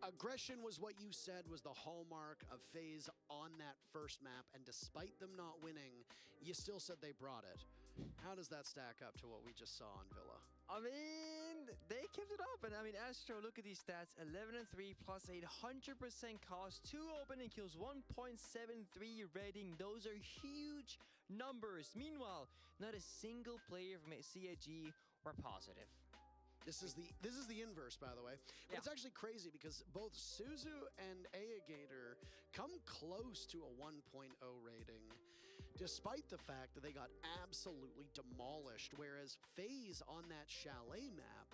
Aggression was what you said was the hallmark of FaZe on that first map, and despite them not winning, you still said they brought it. How does that stack up to what we just saw in Villa?
I mean, they kept it up, and I mean, Astro, look at these stats: 11 and 3 plus 800% cost, 2 opening kills, 1.73 rating. Those are huge numbers. Meanwhile, not a single player from CAG were positive.
This is the inverse, by the way. But it's actually crazy because both Suzu and Aegator come close to a 1.0 rating, despite the fact that they got absolutely demolished, whereas FaZe on that Chalet map,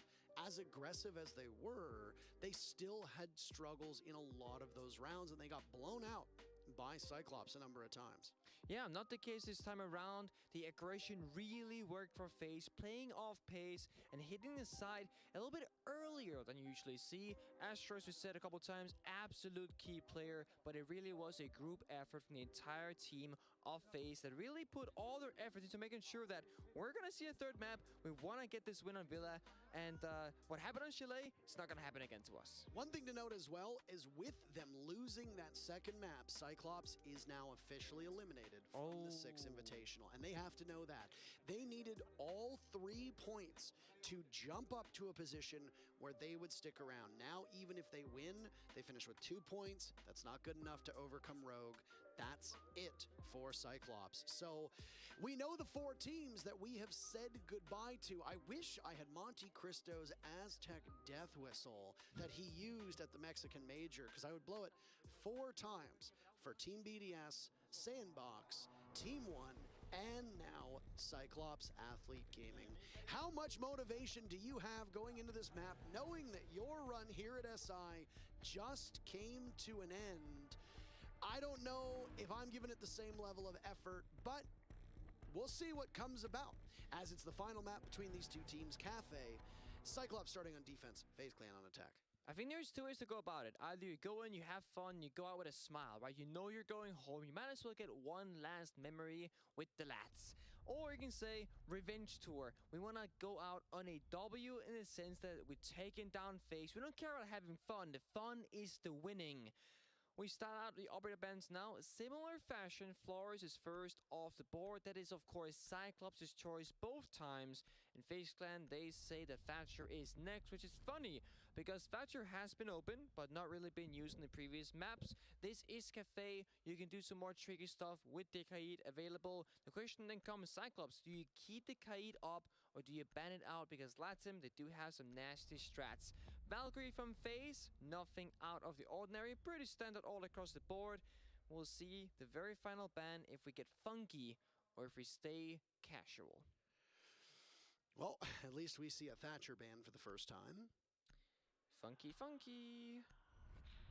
as aggressive as they were, they still had struggles in a lot of those rounds, and they got blown out by Cyclops a number of times.
Yeah, not the case this time around. The aggression really worked for FaZe, playing off pace and hitting the side a little bit earlier than you usually see. Astro, as we said a couple times, absolute key player, but it really was a group effort from the entire team of FaZe that really put all their effort into making sure that we're going to see a third map. We want to get this win on Villa. And what happened on Chile, it's not going to happen again to us.
One thing to note as well is with them losing that second map, Cyclops is now officially eliminated from the 6 Invitational. And they have to know that. They needed all 3 points to jump up to a position where they would stick around. Now, even if they win, they finish with 2 points. That's not good enough to overcome Rogue. That's it for Cyclops. So we know the 4 teams that we have said goodbye to. I wish I had Monte Cristo's Aztec death whistle that he used at the Mexican Major, because I would blow it 4 times for Team BDS, Sandbox, Team 1, and now Cyclops Athlete Gaming. How much motivation do you have going into this map, knowing that your run here at SI just came to an end? I don't know if I'm giving it the same level of effort, but we'll see what comes about as it's the final map between these 2 teams. Cafe, Cyclops starting on defense, FaZe Clan on attack.
I think there's 2 ways to go about it. Either you go in, you have fun, you go out with a smile, right? You know you're going home. You might as well get one last memory with the lads. Or you can say, revenge tour. We want to go out on a W in the sense that we're taking down FaZe. We don't care about having fun. The fun is the winning. We start out the operator bands now. Similar fashion, Flores is first off the board. That is, of course, Cyclops' choice both times. In FaZe Clan, they say that Thatcher is next, which is funny, because Thatcher has been open, but not really been used in the previous maps. This is Cafe. You can do some more tricky stuff with the Kaid available. The question then comes, Cyclops, do you keep the Kaid up, or do you ban it out? Because Latim, they do have some nasty strats. Valkyrie from FaZe, nothing out of the ordinary. Pretty standard all across the board. We'll see the very final ban if we get funky or if we stay casual.
Well, at least we see a Thatcher ban for the first time.
Funky, funky.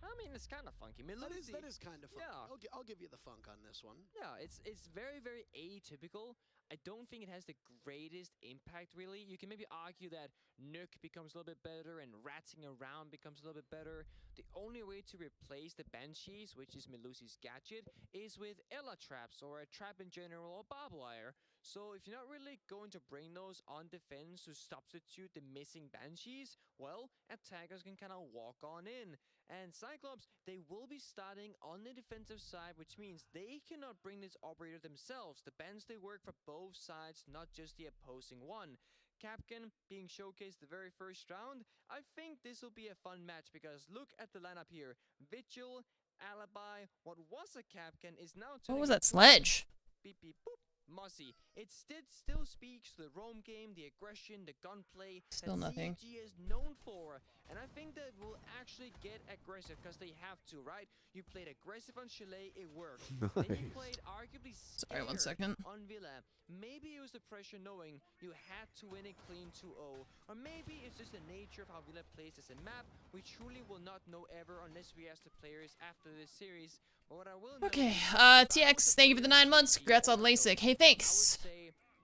I mean, it's kind of funky. Melusi,
that is kind of fun.
Yeah.
I'll give you the funk on this one.
Yeah, it's very, very atypical. I don't think it has the greatest impact, really. You can maybe argue that Nuke becomes a little bit better and ratting around becomes a little bit better. The only way to replace the Banshees, which is Melusi's gadget, is with Ella traps or a trap in general or barbed wire. So if you're not really going to bring those on defense to substitute the missing Banshees, well, attackers can kind of walk on in. And Cyclops, they will be starting on the defensive side, which means they cannot bring this operator themselves. The bans, they work for both sides, not just the opposing one. Capcan being showcased the very first round. I think this will be a fun match because look at the lineup here. Vigil, Alibi, what was a Capcan is now...
What was that sledge?
Beep, beep, boop. Mossy. It still speaks to the roam game, the aggression, the gunplay
Still
that
nothing.
CG is known for. And I think that we'll actually get aggressive because they have to, right? You played aggressive on Chile, it worked. Then you played arguably
Sorry, 1
scared
second.
on Villa. Maybe it was the pressure knowing you had to win a clean 2-0. Or maybe it's just the nature of how Villa plays as a map. We truly will not know ever unless we ask the players after this series. But what I will know
Okay, TX, thank you for the 9 months. Congrats on LASIK. Hey, thanks.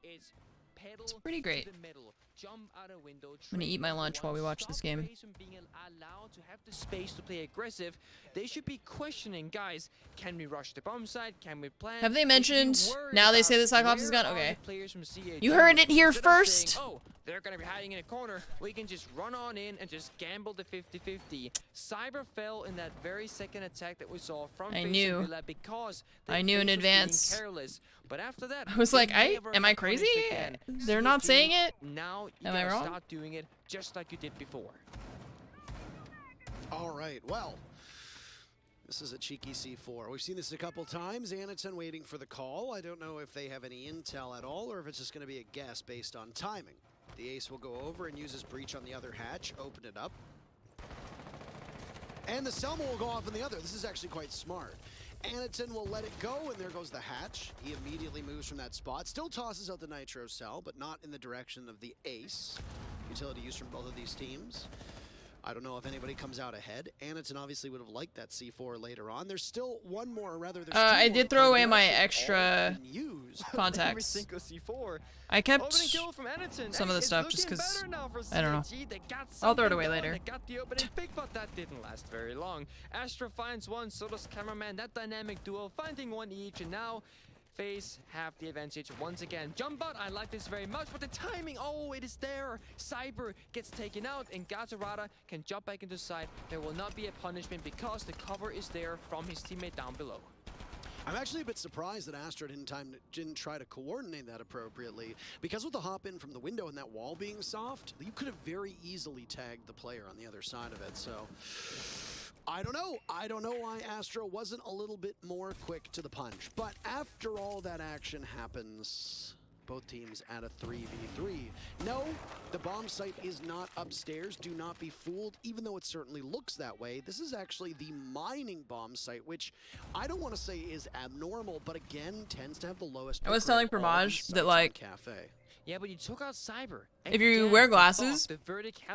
It's
pretty great.
Jump out a window,
I'm gonna eat my lunch while we watch this game.
From being allowed to have the space to play aggressive, they should be questioning, guys, can we rush the bomb side? Can we plan?
Have they mentioned, now they say the Cyclops is gone? Okay. You heard it here
Instead of
first.
saying, oh, they're gonna be hiding in a corner. We can just run on in and just gamble the 50-50. Cyber fell in that very second attack that we saw from
I
FaZe
knew.
and Villa because
I knew in
FaZe was being
advance.
careless. But after that,
I was
they
like,
never
am I
got punished
crazy?
again.
They're not saying it?
Now you
Am I
gotta
wrong?
start doing it just like you did before.
All right, well, this is a cheeky C4. We've seen this a couple times. Aniton waiting for the call. I don't know if they have any intel at all or if it's just going to be a guess based on timing. The ace will go over and use his breach on the other hatch, open it up. And the Selma will go off in the other. This is actually quite smart. Aniton will let it go, and there goes the hatch. He immediately moves from that spot. Still tosses out the Nitro cell, but not in the direction of the ace. Utility use from both of these teams. I don't know if anybody comes out ahead. Aniton obviously would have liked that C4 later on. There's still one more, or rather, there's two
I
more
did throw away
players
my
that all
extra
can use.
Every
contacts.
single C4.
I kept
Opening kill from Aniton.
some of the
It's
stuff just
looking
'cause
better now for
I don't know.
CIG. They got
I'll throw it
something
away
going.
later.
They got the opening pick, but that didn't last very long. Astra finds one, so does Cameraman. That dynamic duo finding one each, and now FaZe have the advantage once again. Jump out, I like this very much, but the timing, oh, it is there. Cyber gets taken out, and Gatorada can jump back into side. There will not be a punishment because the cover is there from his teammate down below.
I'm actually a bit surprised that Astra didn't try to coordinate that appropriately, because with the hop in from the window and that wall being soft, you could have very easily tagged the player on the other side of it. So I don't know. I don't know why Astra wasn't a little bit more quick to the punch. But after all that action happens, both teams at a 3v3. No, the bomb site is not upstairs. Do not be fooled, even though it certainly looks that way. This is actually the mining bomb site, which I don't want to say is abnormal, but again, tends to have the lowest.
I was telling Fromage that, like,
Cafe.
Yeah, but you took out Cyber.
If you wear glasses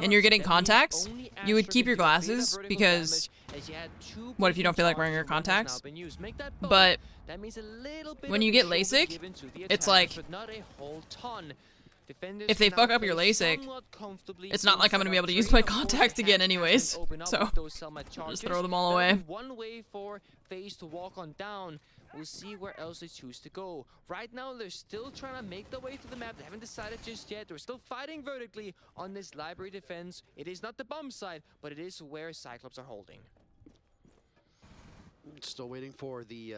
and you're getting contacts, you would keep your glasses because what if you don't feel like wearing your contacts? But when you get LASIK, it's like if they fuck up your LASIK, it's not like I'm gonna be able to use my contacts again anyways. So just throw them all away.
One way for FaZe to walk on down. We'll see where else they choose to go. Right now, they're still trying to make their way through the map. They haven't decided just yet. They're still fighting vertically on this library defense. It is not the bomb side, but it is where Cyclops are holding.
Still waiting for the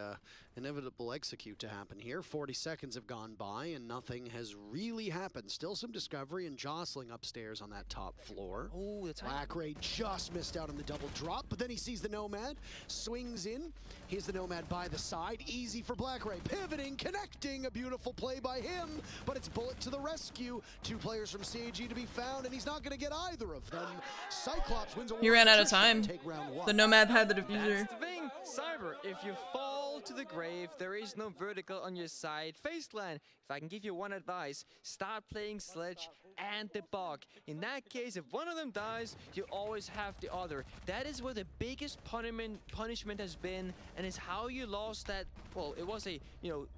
inevitable execute to happen here. 40 seconds have gone by and nothing has really happened. Still some discovery and jostling upstairs on that top floor.
Oh, that's
Blackray just missed out on the double drop, but then he sees the Nomad, swings in. Here's the Nomad by the side. Easy for Blackray, pivoting, connecting. A beautiful play by him, but it's Bullet to the rescue. 2 players from CAG to be found, and he's not going to get either of them. Cyclops wins a
He ran out of time. The Nomad had the diffuser.
That's the thing. Cyber, if you fall to the grave, there is no vertical on your side. FaZe-Clan, if I can give you one advice, start playing Sledge and the Bog. In that case, if one of them dies, you always have the other. That is where the biggest punishment has been, and is how you lost that. Well, it was a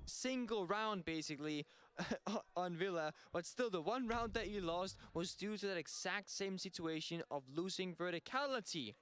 single round basically on Villa, but still the one round that you lost was due to that exact same situation of losing verticality.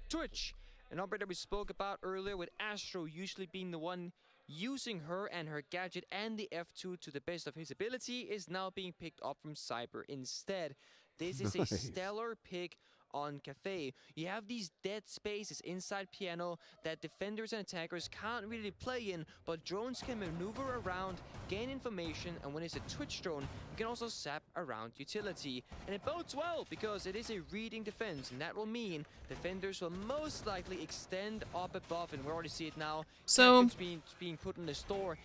Twitch, an operator we spoke about earlier, with Astro usually being the one using her and her gadget and the F2 to the best of his ability, is now being picked up from Cyber instead. This is a stellar pick on Cafe. You have these dead spaces inside Piano that defenders and attackers can't really play in, but drones can maneuver around, gain information, and when it's a Twitch drone, you can also zap around utility. And it bodes well because it is a reading defense, and that will mean defenders will most likely extend up above, and we already see it now.
So
it's being put in the store.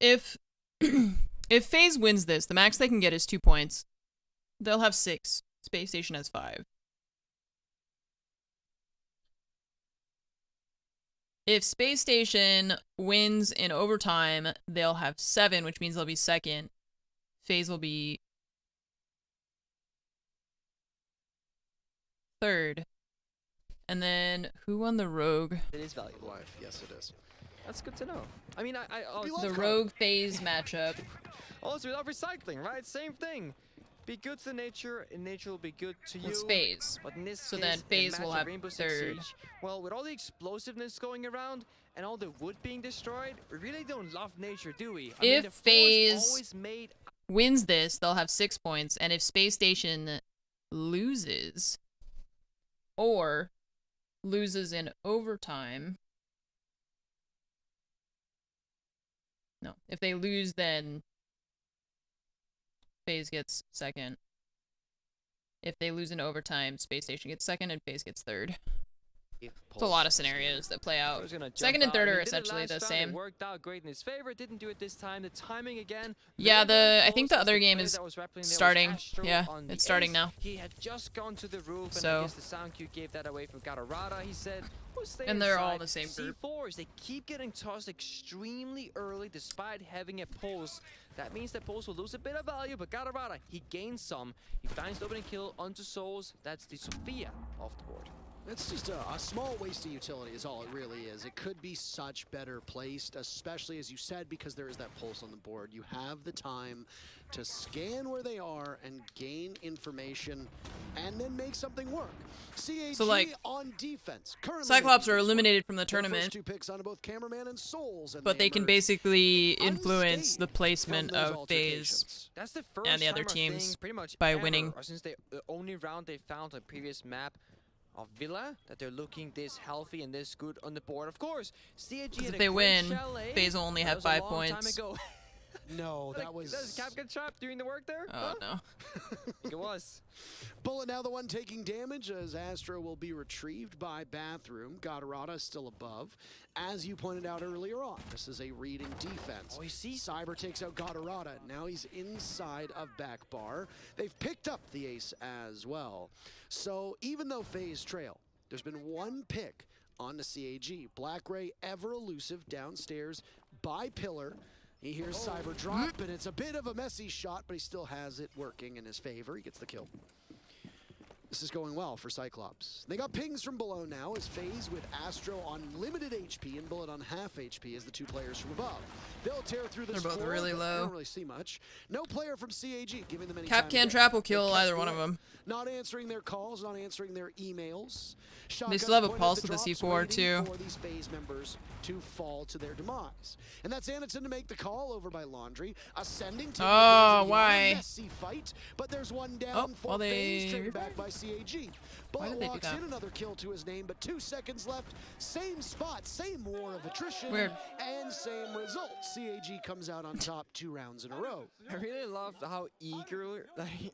If FaZe wins this, the max they can get is 2 points. They'll have 6. Space Station has 5. If Space Station wins in overtime, they'll have 7, which means they'll be second. FaZe will be third. And then, who won the Rogue?
It is valuable.
Life. Yes, it is.
That's good to know. I mean,
the Rogue FaZe matchup.
Also, we love recycling, right? Same thing. Be good to nature, and nature will be good to you.
It's FaZe.
But in this
so
case,
then FaZe will have
Rainbow Six
third.
Siege, well, with all the explosiveness going around and all the wood being destroyed, we really don't love nature, do we?
If FaZe wins this, they'll have 6 points, and if Space Station loses or loses in overtime, no, if they lose, then FaZe gets second. If they lose in overtime, Space Station gets second and FaZe gets third. It's a lot of scenarios that play out. Second and third are essentially the same.
It worked out great in his favor. Didn't do it this time. The timing again.
Yeah, I think the other game is starting. Yeah, it's starting now.
He had just gone to the roof, and
so
I guess the sound cue gave that away from Gatorada. He said,
and they're all the same group.
C4s, they keep getting tossed extremely early despite having a pulse. That means that pulse will lose a bit of value, but Gatorada, he gains some. He finds the opening kill onto Souls. That's the Sophia off the board.
It's just a small waste of utility is all it really is. It could be such better placed, especially as you said, because there is that pulse on the board. You have the time to scan where they are and gain information and then make something work. CAG
So, like,
on defense.
Cyclops are eliminated from the tournament,
Two picks on both Cameraman and Souls, and
but they can
emerge
basically influence the
unscathed
placement
from those
of FaZe
altercations.
That's the first
and the other
time, I
teams
think, pretty much
by
ever,
winning.
or since the only round they found on the previous map of Villa, that they're looking this healthy and this good on the board. Of course, CAG had
If
a
they
great
win,
chalet.
FaZe will only
That
have
was a
5
long time
points.
ago.
No, that was...
Does Cap get trapped doing the work there?
Oh, no.
I think it was.
Bullet now the one taking damage as Astro will be retrieved by Bathroom. Gatorada still above. As you pointed out earlier on, this is a reading defense.
Oh, you see?
Cyber takes out Gatorada. Now he's inside of back bar. They've picked up the ace as well. So even though FaZe trail, there's been one pick on the CAG. Black Ray ever elusive downstairs by Pillar. He hears Cyber drop, and it's a bit of a messy shot, but he still has it working in his favor. He gets the kill. This is going well for Cyclops. They got pings from below now as FaZe with Astro on limited HP and Bullet on half HP as the two players from above. They'll tear through this
They're both
floor,
really
but
low.
They don't really see much. No player from CAG giving them any
Cap
time
can
to
trap will
get.
kill
They kept
either one of
going.
them.
Not answering their calls, not answering their emails.
They still have a
Shotguns
pulse
pointed
with the
at
C4
drops,
too.
waiting for these FaZe members to fall to their demise. And that's Anderson to make the call over by Laundry. Ascending to
Oh,
the
why?
messy fight, but there's one down
Oh,
for
well,
FaZe,
they-
traded back by CAG.
Why
Bullet
did they do
walks
that?
in, another kill to his name, but 2 seconds left. Same spot, same war of attrition,
Weird.
and same result. CAG comes out on top 2 rounds in a row.
I really loved how eager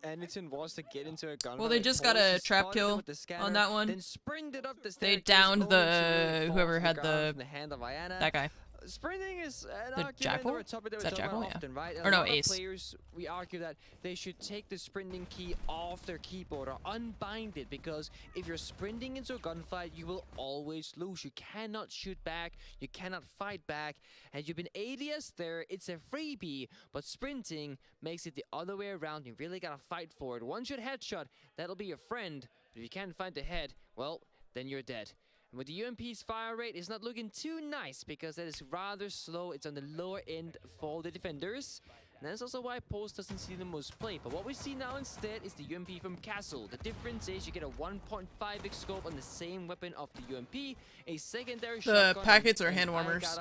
Anderson was to get into a gunfight.
Well, they just got a trap kill on that one.
Then sprinted up the
They
staircase,
downed
only to
the-
fall
whoever
to
had
ground
the-
from the hand of Ayana.
That guy.
Sprinting is an
The
argument
Jackal?
we're talking
Is that Jackal? Yeah.
often, right?
Or no,
A lot of
Ace.
players, we argue that they should take the sprinting key off their keyboard or unbind it, because if you're sprinting into a gunfight, you will always lose. You cannot shoot back, you cannot fight back, and you've been ADS there, it's a freebie, but sprinting makes it the other way around. You really gotta fight for it. One shot headshot, that'll be your friend, but if you can't find the head, well, then you're dead. And with the UMP's fire rate, it's not looking too nice because that is rather slow. It's on the lower end for the defenders. And that's also why Post doesn't see the most play. But what we see now instead is the UMP from Castle. The difference is you get a 1.5x scope on the same weapon of the UMP, a secondary
The
shotgun,
packets are
and
hand warmers.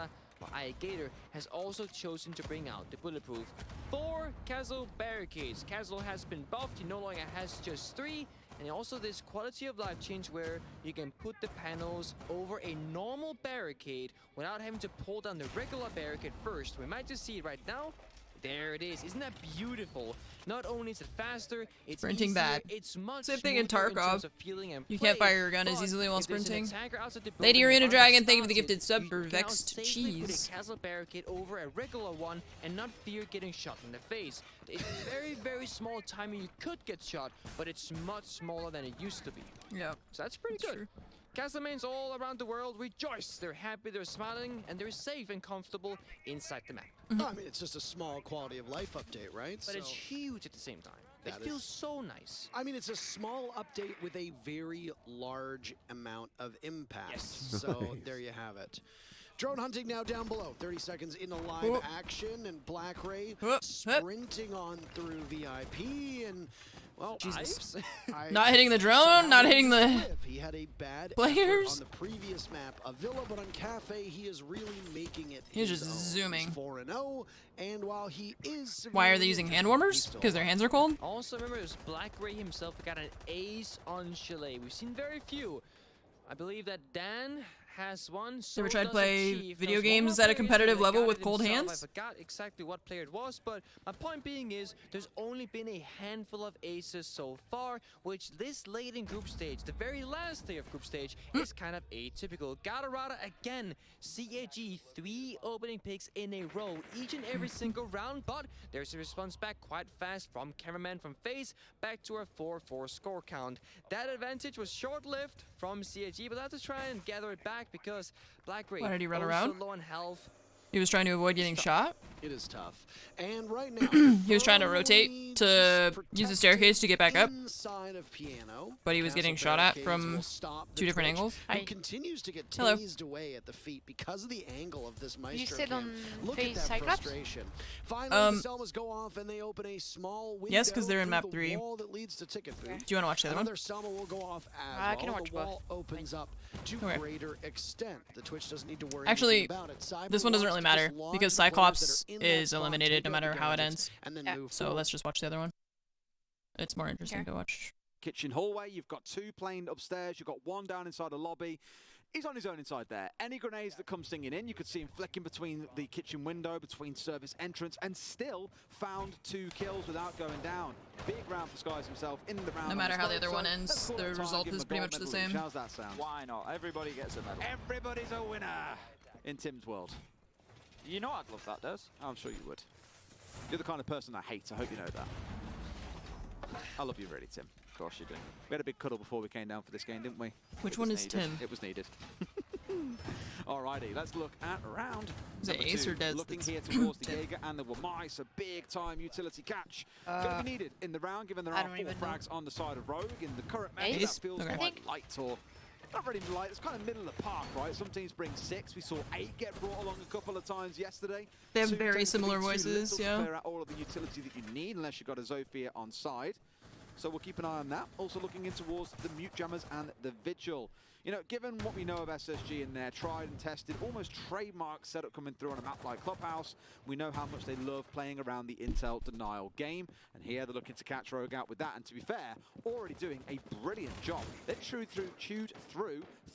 Gator has also chosen to bring out the bulletproof 4 Castle barricades. Castle has been buffed. He no longer has just 3. And also this quality of life change where you can put the panels over a normal barricade without having to pull down the regular barricade first. We might just see it right now. There it is. Isn't that beautiful? Not only is it faster, it's
Sprinting
easier,
bad.
it's much
Same thing in
smoother in
Tarkov.
terms of feeling and
You
play,
can't fire your gun as
but
easily while
if there's an
sprinting.
attacker outside the
Lady
building
Arena
that
Dragon,
already
thank you for the
started,
gifted sub
you
for
can now
Vexed
safely put
Cheese.
a castle barricade over a regular one and not fear getting shot in the face. It's very, very small timing. You could get shot, but it's much smaller than it used to be.
Yeah.
So that's pretty good. Castlemans all around the world rejoice. They're happy, they're smiling, and they're safe and comfortable inside the map.
I mean, it's just a small quality of life update, right?
But it's huge at the same time. It
That
feels
is-
so nice.
I mean, it's a small update with a very large amount of impact.
Yes.
So there you have it. Drone hunting now down below. 30 seconds into live
Whoop.
action, and Black Ray
Whoop.
sprinting on through VIP, and well,
Jesus.
I-
Not hitting the
so
drone,
now
not hitting
he's
the
live. He had a bad
players.
effort on the previous map of Villa, but on Cafe, he is really making it.
He's
his
just
own.
zooming.
He's 4-0, and while he is
Why are they
severely
using
injured,
hand
he's
warmers?
still
Because their
alive.
hands are cold?
Also, remember, it was Black Ray himself who got an ace on Chalet. We've seen very few. I believe that Dan has one. So
ever tried to
does
play
Chief.
video
There's one
games
more
at a
player
competitive
that
level
got
with
it
cold
himself.
hands?
I forgot exactly what player it was, but my point being is there's only been a handful of aces so far, which this late in group stage, the very last day of group stage, is kind of atypical. Gatorada again, CAG 3 opening picks in a row, each and every single round, but there's a response back quite fast from Cameraman from FaZe, back to a 4-4 score count. That advantage was short-lived from CAG, but they have to try and gather it back because Black Ray
Why did he run
also
around?
low on health.
He was trying to avoid getting shot.
It is tough. And right now,
He was trying to rotate to use the staircase to get back up, but he was getting shot at from 2 different angles.
He continues to get
Hello.
tased away at the feet because of the angle of this Maestro.
You sit
cam.
on
Look
face
at that
Cyclops?
frustration. Finally, the Selmas go off and they open a small window.
Yes, 'cause they're in
through
map
the
3.
wall that leads to ticket booth.
Do you want to watch the other one?
Another Selma will go off as
I can watch
the wall
both.
opens up to
Okay.
greater extent. The Twitch doesn't need to worry
Actually,
about it. Cyber
this one doesn't
wants
really
to
matter
just launch
because
players that
Cyclops
are in that
is
spot,
eliminated
take
no
out
matter
the
how it
gadgets,
ends.
and then
Yeah.
move
So
forward.
let's just watch the other one. It's more interesting to watch.
Kitchen hallway, you've got 2 planed upstairs, you've got 1 down inside the lobby. He's on his own inside there. Any grenades that come stinging in, you could see him flicking between the kitchen window, between service entrance, and still found 2 kills without going down. Big round for Skies himself in the round.
No matter how the other one ends, the result is pretty much the same.
How's that sound?
Why not? Everybody gets a medal.
Everybody's a winner in Tim's world.
You know I'd love that, Des.
I'm sure you would. You're the kind of person I hate, I hope you know that. I love you really, Tim.
Of course you do.
We had a big cuddle before we came down for this game, didn't we?
Which
It
one
was
is
needed.
Tim?
It was needed. Alrighty, let's look at round
Is it
number
Ace
2.
or Des
Looking
that's
here towards the
Tim?
Jaeger and the Wamai, so big time utility catch. Gonna be needed in the round, given there
I
are
don't
4
even know.
frags on the side of Rogue. In the current match,
Ace?
that feels
Okay.
quite light, or not really light. It's kind of middle of the park, right? Some teams bring 6. We saw 8 get brought along a couple of times yesterday.
They have
2
very
tends to be
similar
too
voices,
little
yeah.
to clear out all of the utility that you need, unless you've got a Zofia on side. So we'll keep an eye on that. Also looking in towards the Mute Jammers and the Vigil. You know, given what we know of SSG and their tried and tested, almost trademark setup coming through on a map like Clubhouse, we know how much they love playing around the intel denial game. And here they're looking to catch Rogue out with that. And to be fair, already doing a brilliant job. They've chewed through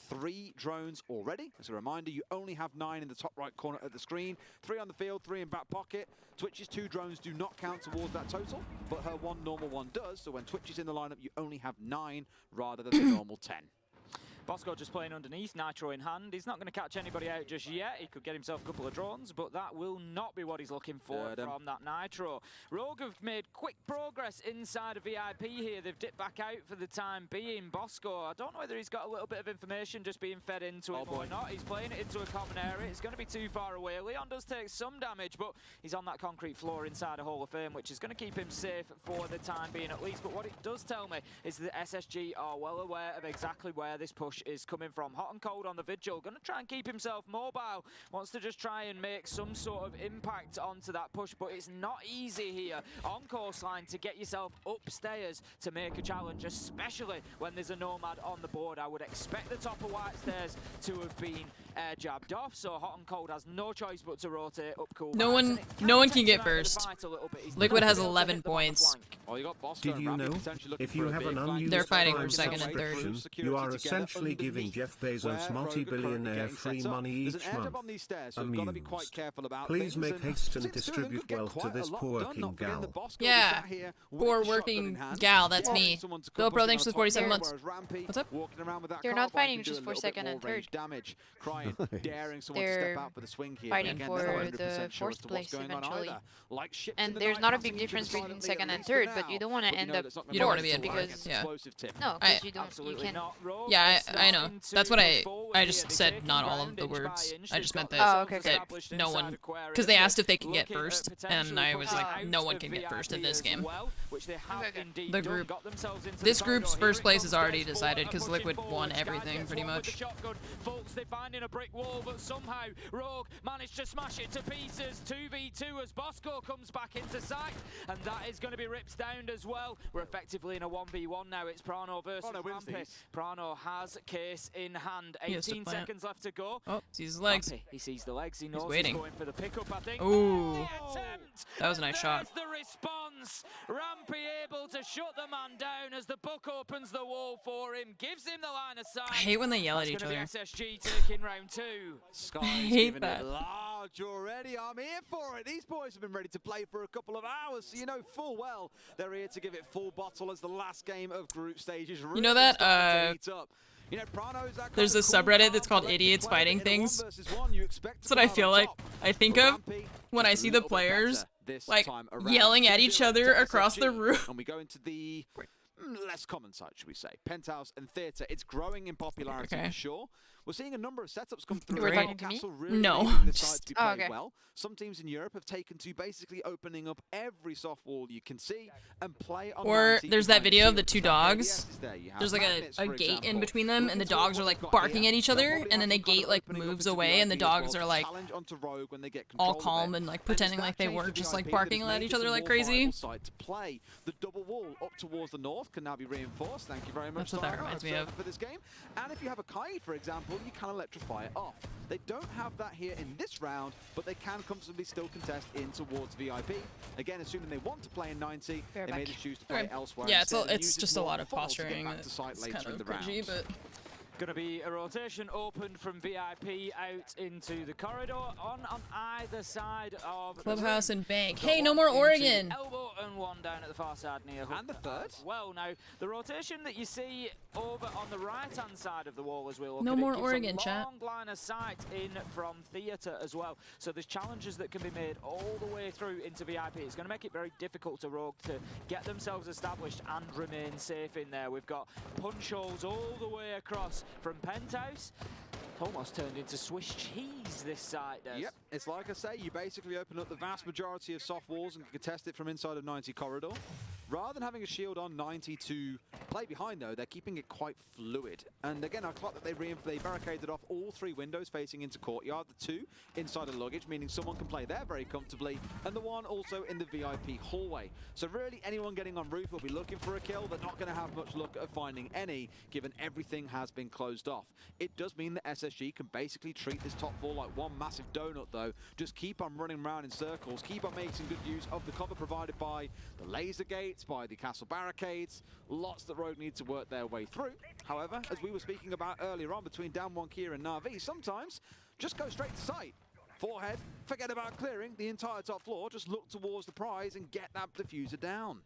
3 drones already. As a reminder, you only have 9 in the top right corner of the screen. 3 on the field, 3 in back pocket. Twitch's 2 drones do not count towards that total, but her 1 normal one does. So when Twitch is in the lineup, you only have 9 rather than the normal 10.
Bosco just playing underneath, Nitro in hand. He's not going to catch anybody out just yet. He could get himself a couple of drones, but that will not be what he's looking for from that Nitro. Rogue have made quick progress inside of VIP here. They've dipped back out for the time being. Bosco, I don't know whether he's got a little bit of information just being fed into him or not. He's playing it into a common area. It's going to be too far away. Leon does take some damage, but he's on that concrete floor inside a Hall of Fame, which is going to keep him safe for the time being at least. But what it does tell me is that SSG are well aware of exactly where this push is coming from. Hot and cold on the Vigil, going to try and keep himself mobile, wants to just try and make some sort of impact onto that push, but it's not easy here on coastline to get yourself upstairs to make a challenge, especially when there's a Nomad on the board. I would expect the top of white stairs to have been air jabbed off, so Hot and Cold has no choice but to rotate up cool.
No one can get first. Liquid has 11 points.
Did you know, if you have an unused
They're fighting for
Prime
second and third.
subscription, you are essentially giving Jeff Bezos multi-billionaire free money each month. Amused. Please make haste and distribute wealth to this poor working gal.
Yeah, poor working gal, that's me. Bill Pro, thanks for the 47 months. What's up?
They're not fighting just for second and third. They're fighting for the 4th place eventually. And there's not a big difference between second and third, but you don't want to end up
You don't want to be in
because
yeah.
no, because you don't, you can't.
Yeah, I know. That's what I just said. Not all of the words. I just meant that,
Oh, okay, okay.
that no one, because they asked if they can get first, and I was like, no one can get first in this game. The group, this group's first place is already decided because Liquid won everything pretty much.
Folks, they find in a brick wall, but somehow Rogue managed to smash it to pieces. 2v2 as Bosco comes back into sight, and that is going to be ripped down as well. We're effectively in a 1v1 now. It's Prano versus Rampy. Prano has case in hand. 18 seconds left to go.
Oh, sees his legs.
Rampy, he sees the legs. He knows he's
waiting.
going for the pickup, I think.
Ooh, that was a nice shot.
There's the response. Rampy able to shut the man down as the book opens the wall for him, gives him the line of sight.
I hate when they yell at each other.
SSG taking round 2.
Sky's
hate
giving
that.
it large already. I'm here for it. These boys have been ready to play for a couple of hours, so you know full well they're here to give it full bottle as the last game of group stages.
You know that
You know, Prano's that
there's a subreddit that's called Idiots Fighting Things. That's what I feel like. I think of when I see the players like yelling at each other across the room.
And we go into the less common site, should we say. Penthouse and Theatre, it's growing in popularity for sure. We're seeing a number of setups come through.
You were talking to me?
Really
No.
the site to be played well. Some teams in Europe have taken to basically opening up every soft wall you can see and play on.
Or there's that video of the two dogs. There's like a gate in between them, and the dogs are like barking at each other, and then the gate like moves away, and the dogs are like all calm and like pretending like they weren't just like barking at each other like crazy.
The double wall up towards the north can now be reinforced. Thank you very much.
That's what that reminds me of.
For this game. And if you have a Kai, for example, you can electrify it off. They don't have that here in this round, but they can comfortably still contest in towards VIP. Again, assuming they want to play in 90, they may just choose to play elsewhere.
Yeah, it's just a lot of posturing. It's kind of cringy, but...
Going to be a rotation opened from VIP out into the corridor on either side of
Clubhouse and Bank. Hey, no more Oregon.
Elbow and one down at the far side near Hook.
And the third.
Well, now the rotation that you see over on the right-hand side of the wall as we look
no
at
more
it,
Oregon,
a
chat.
long line of sight in from Theatre as well. So there's challenges that can be made all the way through into VIP. It's going to make it very difficult to Rogue to get themselves established and remain safe in there. We've got punch holes all the way across from Penthouse. It's almost turned into Swiss cheese, this site does.
Yep, it's like I say, you basically open up the vast majority of soft walls and contest it from inside of 90 corridor. Rather than having a shield on 90 to play behind, though, they're keeping it quite fluid. And again, I clock that they barricaded off all 3 windows facing into courtyard, the 2 inside of luggage, meaning someone can play there very comfortably, and the 1 also in the VIP hallway. So really, anyone getting on roof will be looking for a kill. They're not going to have much luck at finding any, given everything has been closed off. It does mean that SSG can basically treat this top 4 like one massive donut, though. Just keep on running around in circles, keep on making good use of the cover provided by the laser gates, by the castle barricades. Lots that Rogue need to work their way through. However, as we were speaking about earlier on between Damwon, Kia and Na'Vi, sometimes just go straight to site. Forehead, forget about clearing the entire top floor, just look towards the prize and get that diffuser down.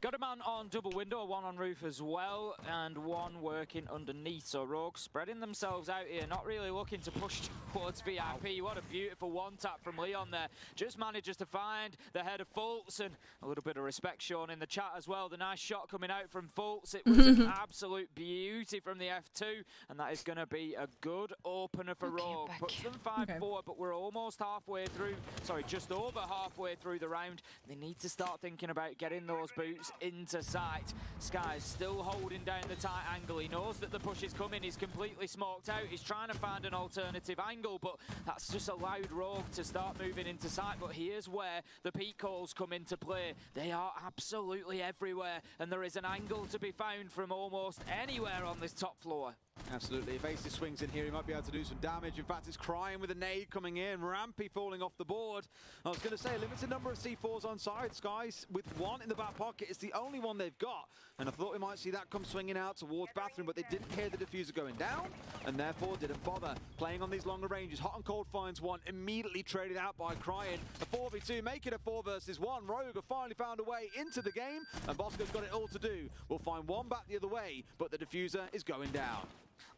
Got a man on double window, 1 on roof as well, and 1 working underneath. So Rogue spreading themselves out here, not really looking to push towards VIP. What a beautiful one-tap from Leon there. Just manages to find the head of Fultz, and a little bit of respect shown in the chat as well. The nice shot coming out from Fultz. It was an absolute beauty from the F2, and that is going to be a good opener for Rogue. Puts them 5-4, but we're almost halfway through, sorry, just over halfway through the round. They need to start thinking about getting those boots into sight. Sky's still holding down the tight angle. He knows that the push is coming. He's completely smoked out. He's trying to find an alternative angle, but that's just allowed Rogue to start moving into sight. But here's where the peak holes come into play. They are absolutely everywhere, and there is an angle to be found from almost anywhere on this top floor.
Absolutely. If Aces swings in here, he might be able to do some damage. In fact, it's crying with a nade coming in. Rampy falling off the board. I was going to say, a limited number of C4s on side. Skies with 1 in the back pocket. It's the only one they've got. And I thought we might see that come swinging out towards Bathroom, but they didn't hear the diffuser going down, and therefore didn't bother. Playing on these longer ranges, Hot and Cold finds 1, immediately traded out by Crying. A 4v2, make it a 4 versus 1. Rogue have finally found a way into the game, and Bosco's got it all to do. We'll find 1 back the other way, but the diffuser is going down.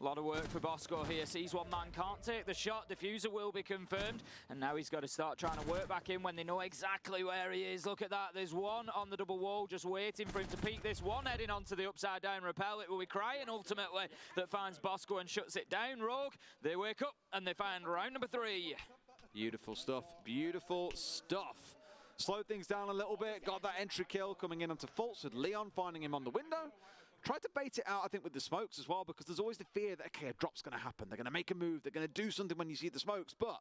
A lot of work for Bosco here. Sees 1 man, can't take the shot. Diffuser will be confirmed. And now he's got to start trying to work back in when they know exactly where he is. Look at that. There's 1 on the double wall just waiting for him to peek this. 1 heading onto the upside down rappel. It will be Crying ultimately that finds Bosco and shuts it down. Rogue, they wake up and they find round number 3.
Beautiful stuff. Beautiful stuff. Slowed things down a little bit. Got that entry kill coming in onto Fultz with Leon finding him on the window. Tried to bait it out, I think, with the smokes as well, because there's always the fear that, okay, a drop's going to happen. They're going to make a move. They're going to do something when you see the smokes, but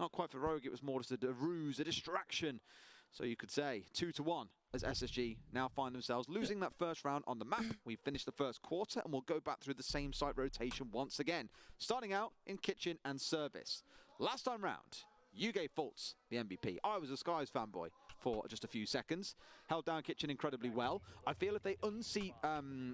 not quite for Rogue. It was more just a ruse, a distraction. So you could say 2-1 as SSG now find themselves losing that first round on the map. We've finished the first quarter, and we'll go back through the same site rotation once again, starting out in Kitchen and Service. Last time round, you gave Fultz the MVP. I was a Skies fanboy for just a few seconds. Held down Kitchen incredibly well. I feel if they unseat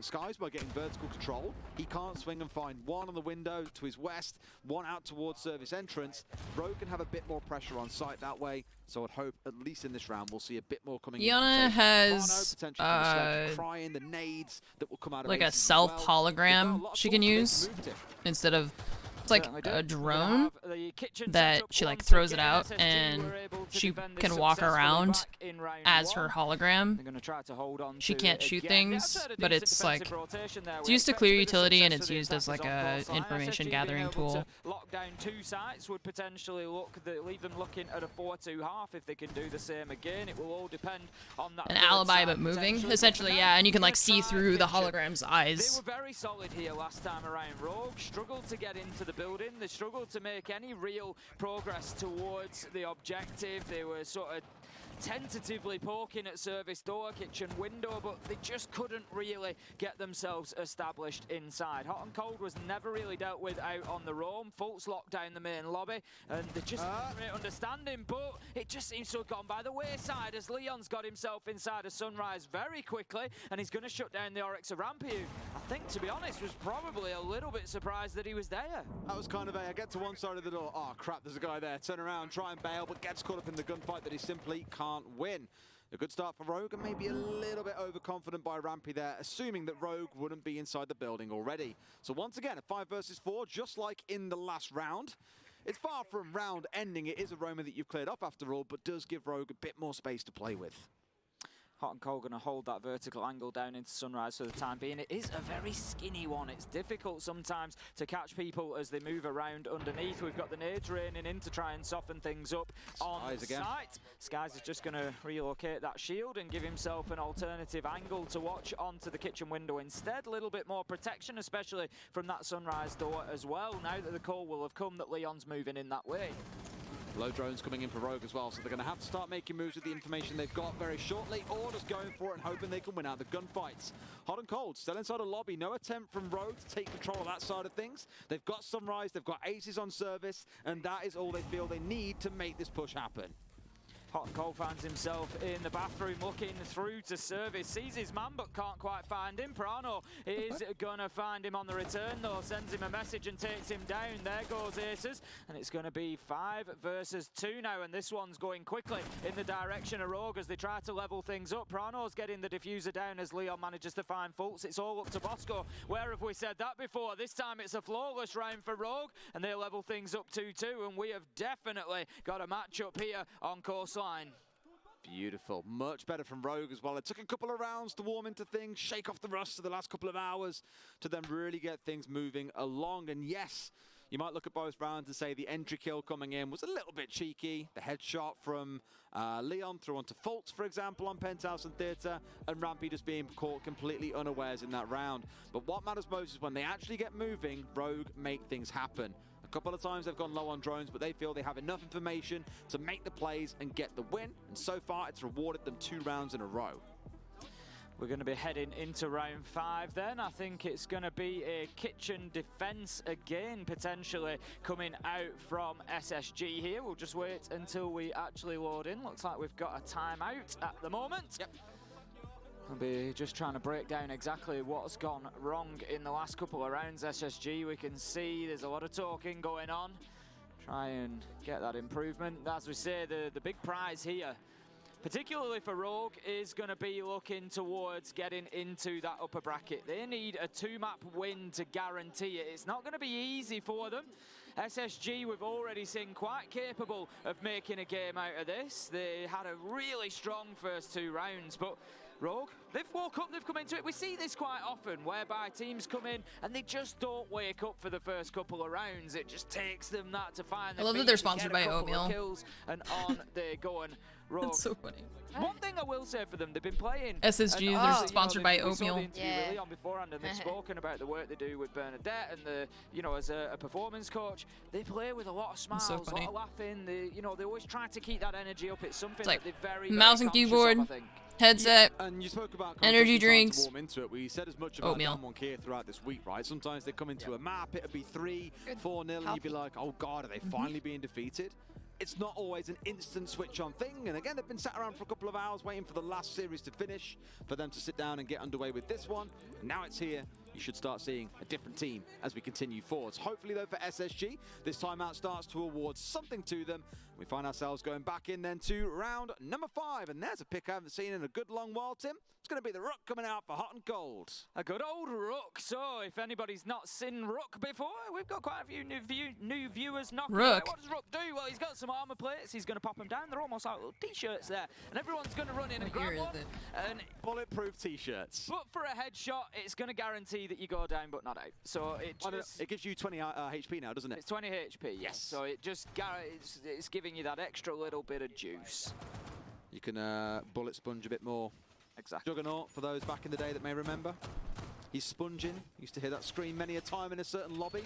Skies by getting vertical control, he can't swing and find 1 on the window to his west, 1 out towards Service entrance. Rogue can have a bit more pressure on site that way, so I'd hope at least in this round we'll see a bit more coming in.
Iana has
Crying, the nades that will come out of
like a self hologram she can use instead of. It's like a drone that she like throws it out, and she can walk around as her hologram.
They're going to try to hold on.
She can't shoot things, but it's like it's used to clear utility and it's used as like a information gathering tool.
Lock down 2 sites would potentially leave them looking at a 4-2 half if they can do the same again. It will all depend on that.
An alibi but moving, essentially, yeah, and you can like see through the hologram's eyes.
They were very solid here last time around. Rogue struggled to get into the building. They struggled to make any real progress towards the objective. They were sort of tentatively poking at service door, kitchen window, but they just couldn't really get themselves established inside. Hot and Cold was never really dealt with out on the roam. Fultz locked down the main lobby, and they just didn't really understand him, but it just seems to have gone by the wayside as Leon's got himself inside a Sunrise very quickly, and he's going to shut down the Oryx of Rampiu. I think, to be honest, was probably a little bit surprised that he was there.
That was kind of I get to one side of the door, oh crap, there's a guy there, turn around, try and bail, but gets caught up in the gunfight that he simply can't win. A good start for Rogue, and maybe a little bit overconfident by Rampy there, assuming that Rogue wouldn't be inside the building already. So once again, a 5 versus 4, just like in the last round. It's far from round ending. It is a Roma that you've cleared off after all, but does give Rogue a bit more space to play with.
Hot and Cold going to hold that vertical angle down into Sunrise for the time being. It is a very skinny one. It's difficult sometimes to catch people as they move around underneath. We've got the nades raining in to try and soften things up on site. Skies is just going to relocate that shield and give himself an alternative angle to watch onto the kitchen window instead. A little bit more protection, especially from that Sunrise door as well, now that the call will have come that Leon's moving in that way.
Low drones coming in for Rogue as well, so they're going to have to start making moves with the information they've got very shortly, or just going for it and hoping they can win out the gunfights. Hot and Cold still inside a lobby. No attempt from Rogue to take control of that side of things. They've got Sunrise, they've got aces on service, and that is all they feel they need to make this push happen.
Hot and Cold finds himself in the bathroom looking through to service. Sees his man but can't quite find him. Prano is going to find him on the return though. Sends him a message and takes him down. There goes Aces. And it's going to be 5 versus 2 now. And this one's going quickly in the direction of Rogue as they try to level things up. Prano's getting the diffuser down as Leon manages to find Fultz. It's all up to Bosco. Where have we said that before? This time it's a flawless round for Rogue. And they level things up 2-2. And we have definitely got a matchup here on course line.
Beautiful. Much better from Rogue as well. It took a couple of rounds to warm into things, shake off the rust of the last couple of hours to then really get things moving along. And yes, you might look at both rounds and say the entry kill coming in was a little bit cheeky. The headshot from Leon through onto Fultz, for example, on Penthouse and Theatre, and Rampy just being caught completely unawares in that round. But what matters most is when they actually get moving, Rogue make things happen. A couple of times they've gone low on drones, but they feel they have enough information to make the plays and get the win. And so far, it's rewarded them 2 rounds in a row.
We're going to be heading into round 5 then. I think it's going to be a kitchen defense again, potentially coming out from SSG here. We'll just wait until we actually load in. Looks like we've got a timeout at the moment.
Yep.
We'll be just trying to break down exactly what's gone wrong in the last couple of rounds. SSG, we can see there's a lot of talking going on. Try and get that improvement. As we say, the big prize here, particularly for Rogue, is going to be looking towards getting into that upper bracket. They need a 2-map win to guarantee it. It's not going to be easy for them. SSG, we've already seen quite capable of making a game out of this. They had a really strong first 2 rounds, but Rogue, they've woke up, they've come into it. We see this quite often, whereby teams come in and they just don't wake up for the first couple of rounds. It just takes them that to find
I love that they're sponsored by Oatmeal.
Kills, and on they're going. Rogue.
That's so funny.
One thing I will say for them, they've been playing
SSG, they're sponsored by Oatmeal.
Yeah. On beforehand, and they've spoken about the work they do with Bernadette and the, as a performance coach. They play with a lot of smiles, a lot of laughing. They always try to keep that energy up. It's something that they're very
mouse and keyboard, headset,
and you spoke about
energy drinks,
warm into it. We said as much about Oatmeal here throughout this week, right? Sometimes they come into a map, it'll be 3-4-0, and you'd be like, oh God, are they finally being defeated? It's not always an instant switch on thing, and again, they've been sat around for a couple of hours waiting for the last series to finish, for them to sit down and get underway with this one. Now it's here. You should start seeing a different team as we continue forwards. Hopefully, though, for SSG, this timeout starts to award something to them. We find ourselves going back in then to round number 5, and there's a pick I haven't seen in a good long while, Tim. going to be the Rook coming out for hot and cold.
A good old Rook. So if anybody's not seen Rook before, we've got quite a few new viewers knocking
Rook.
What does Rook do? Well, he's got some armor plates. He's going to pop them down. They're almost like little t-shirts there. And everyone's going to run in and grab one. And
bulletproof t-shirts.
But for a headshot, it's going to guarantee that you go down but not out. So it
gives you 20 HP now, doesn't it?
It's 20 HP, yes. So it just it's giving you that extra little bit of juice.
You can bullet sponge a bit more.
Exactly.
Juggernaut, for those back in the day that may remember. He's sponging. Used to hear that scream many a time in a certain lobby.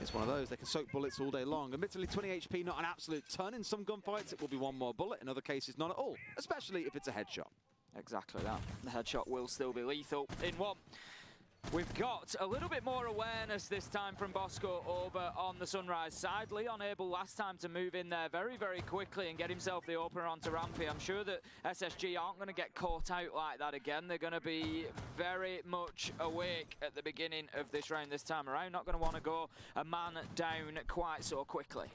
It's one of those. They can soak bullets all day long. Admittedly, 20 HP, not an absolute ton. In some gunfights, it will be one more bullet. In other cases, none at all. Especially if it's a headshot.
Exactly that. The headshot will still be lethal in one. We've got a little bit more awareness this time from Bosco over on the Sunrise side. Leon able last time to move in there very, very quickly and get himself the opener onto Rampy. I'm sure that SSG aren't going to get caught out like that again. They're going to be very much awake at the beginning of this round this time around. Not going to want to go a man down quite so quickly.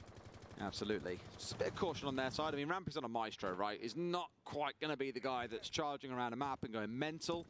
Absolutely. Just a bit of caution on their side. I mean, Rampy's on a Maestro, right? He's not quite going to be the guy that's charging around a map and going mental.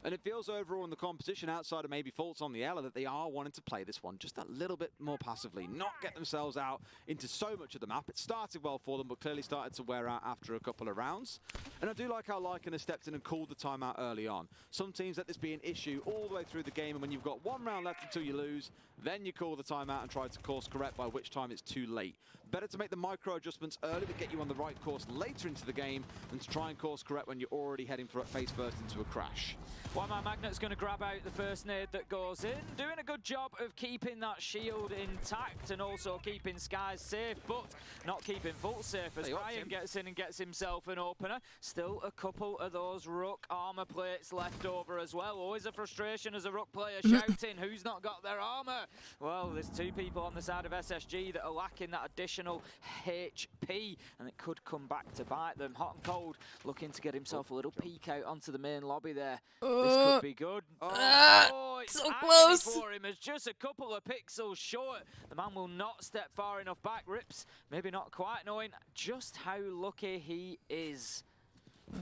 And it feels overall in the competition, outside of maybe faults on the Ella, that they are wanting to play this one just a little bit more passively, not get themselves out into so much of the map. It started well for them, but clearly started to wear out after a couple of rounds. And I do like how Lycan has stepped in and called the timeout early on. Some teams let this be an issue all the way through the game, and when you've got one round left until you lose, then you call the timeout and try to course correct, by which time it's too late. Better to make the micro adjustments early to get you on the right course later into the game than to try and course correct when you're already heading for face first into a crash.
One Man Magnet's going to grab out the first nade that goes in, doing a good job of keeping that shield intact and also keeping Skies safe, but not keeping Volt safe as Ryan gets in and gets himself an opener. Still a couple of those Rook armor plates left over as well. Always a frustration as a Rook player shouting, who's not got their armor? Well, there's two people on the side of SSG that are lacking that additional HP, and it could come back to bite them. Hot and Cold looking to get himself a little peek out onto the main lobby there. This could be good. It's
so close
for him. It's just a couple of pixels short. The man will not step far enough back. Rips, maybe not quite knowing just how lucky he is.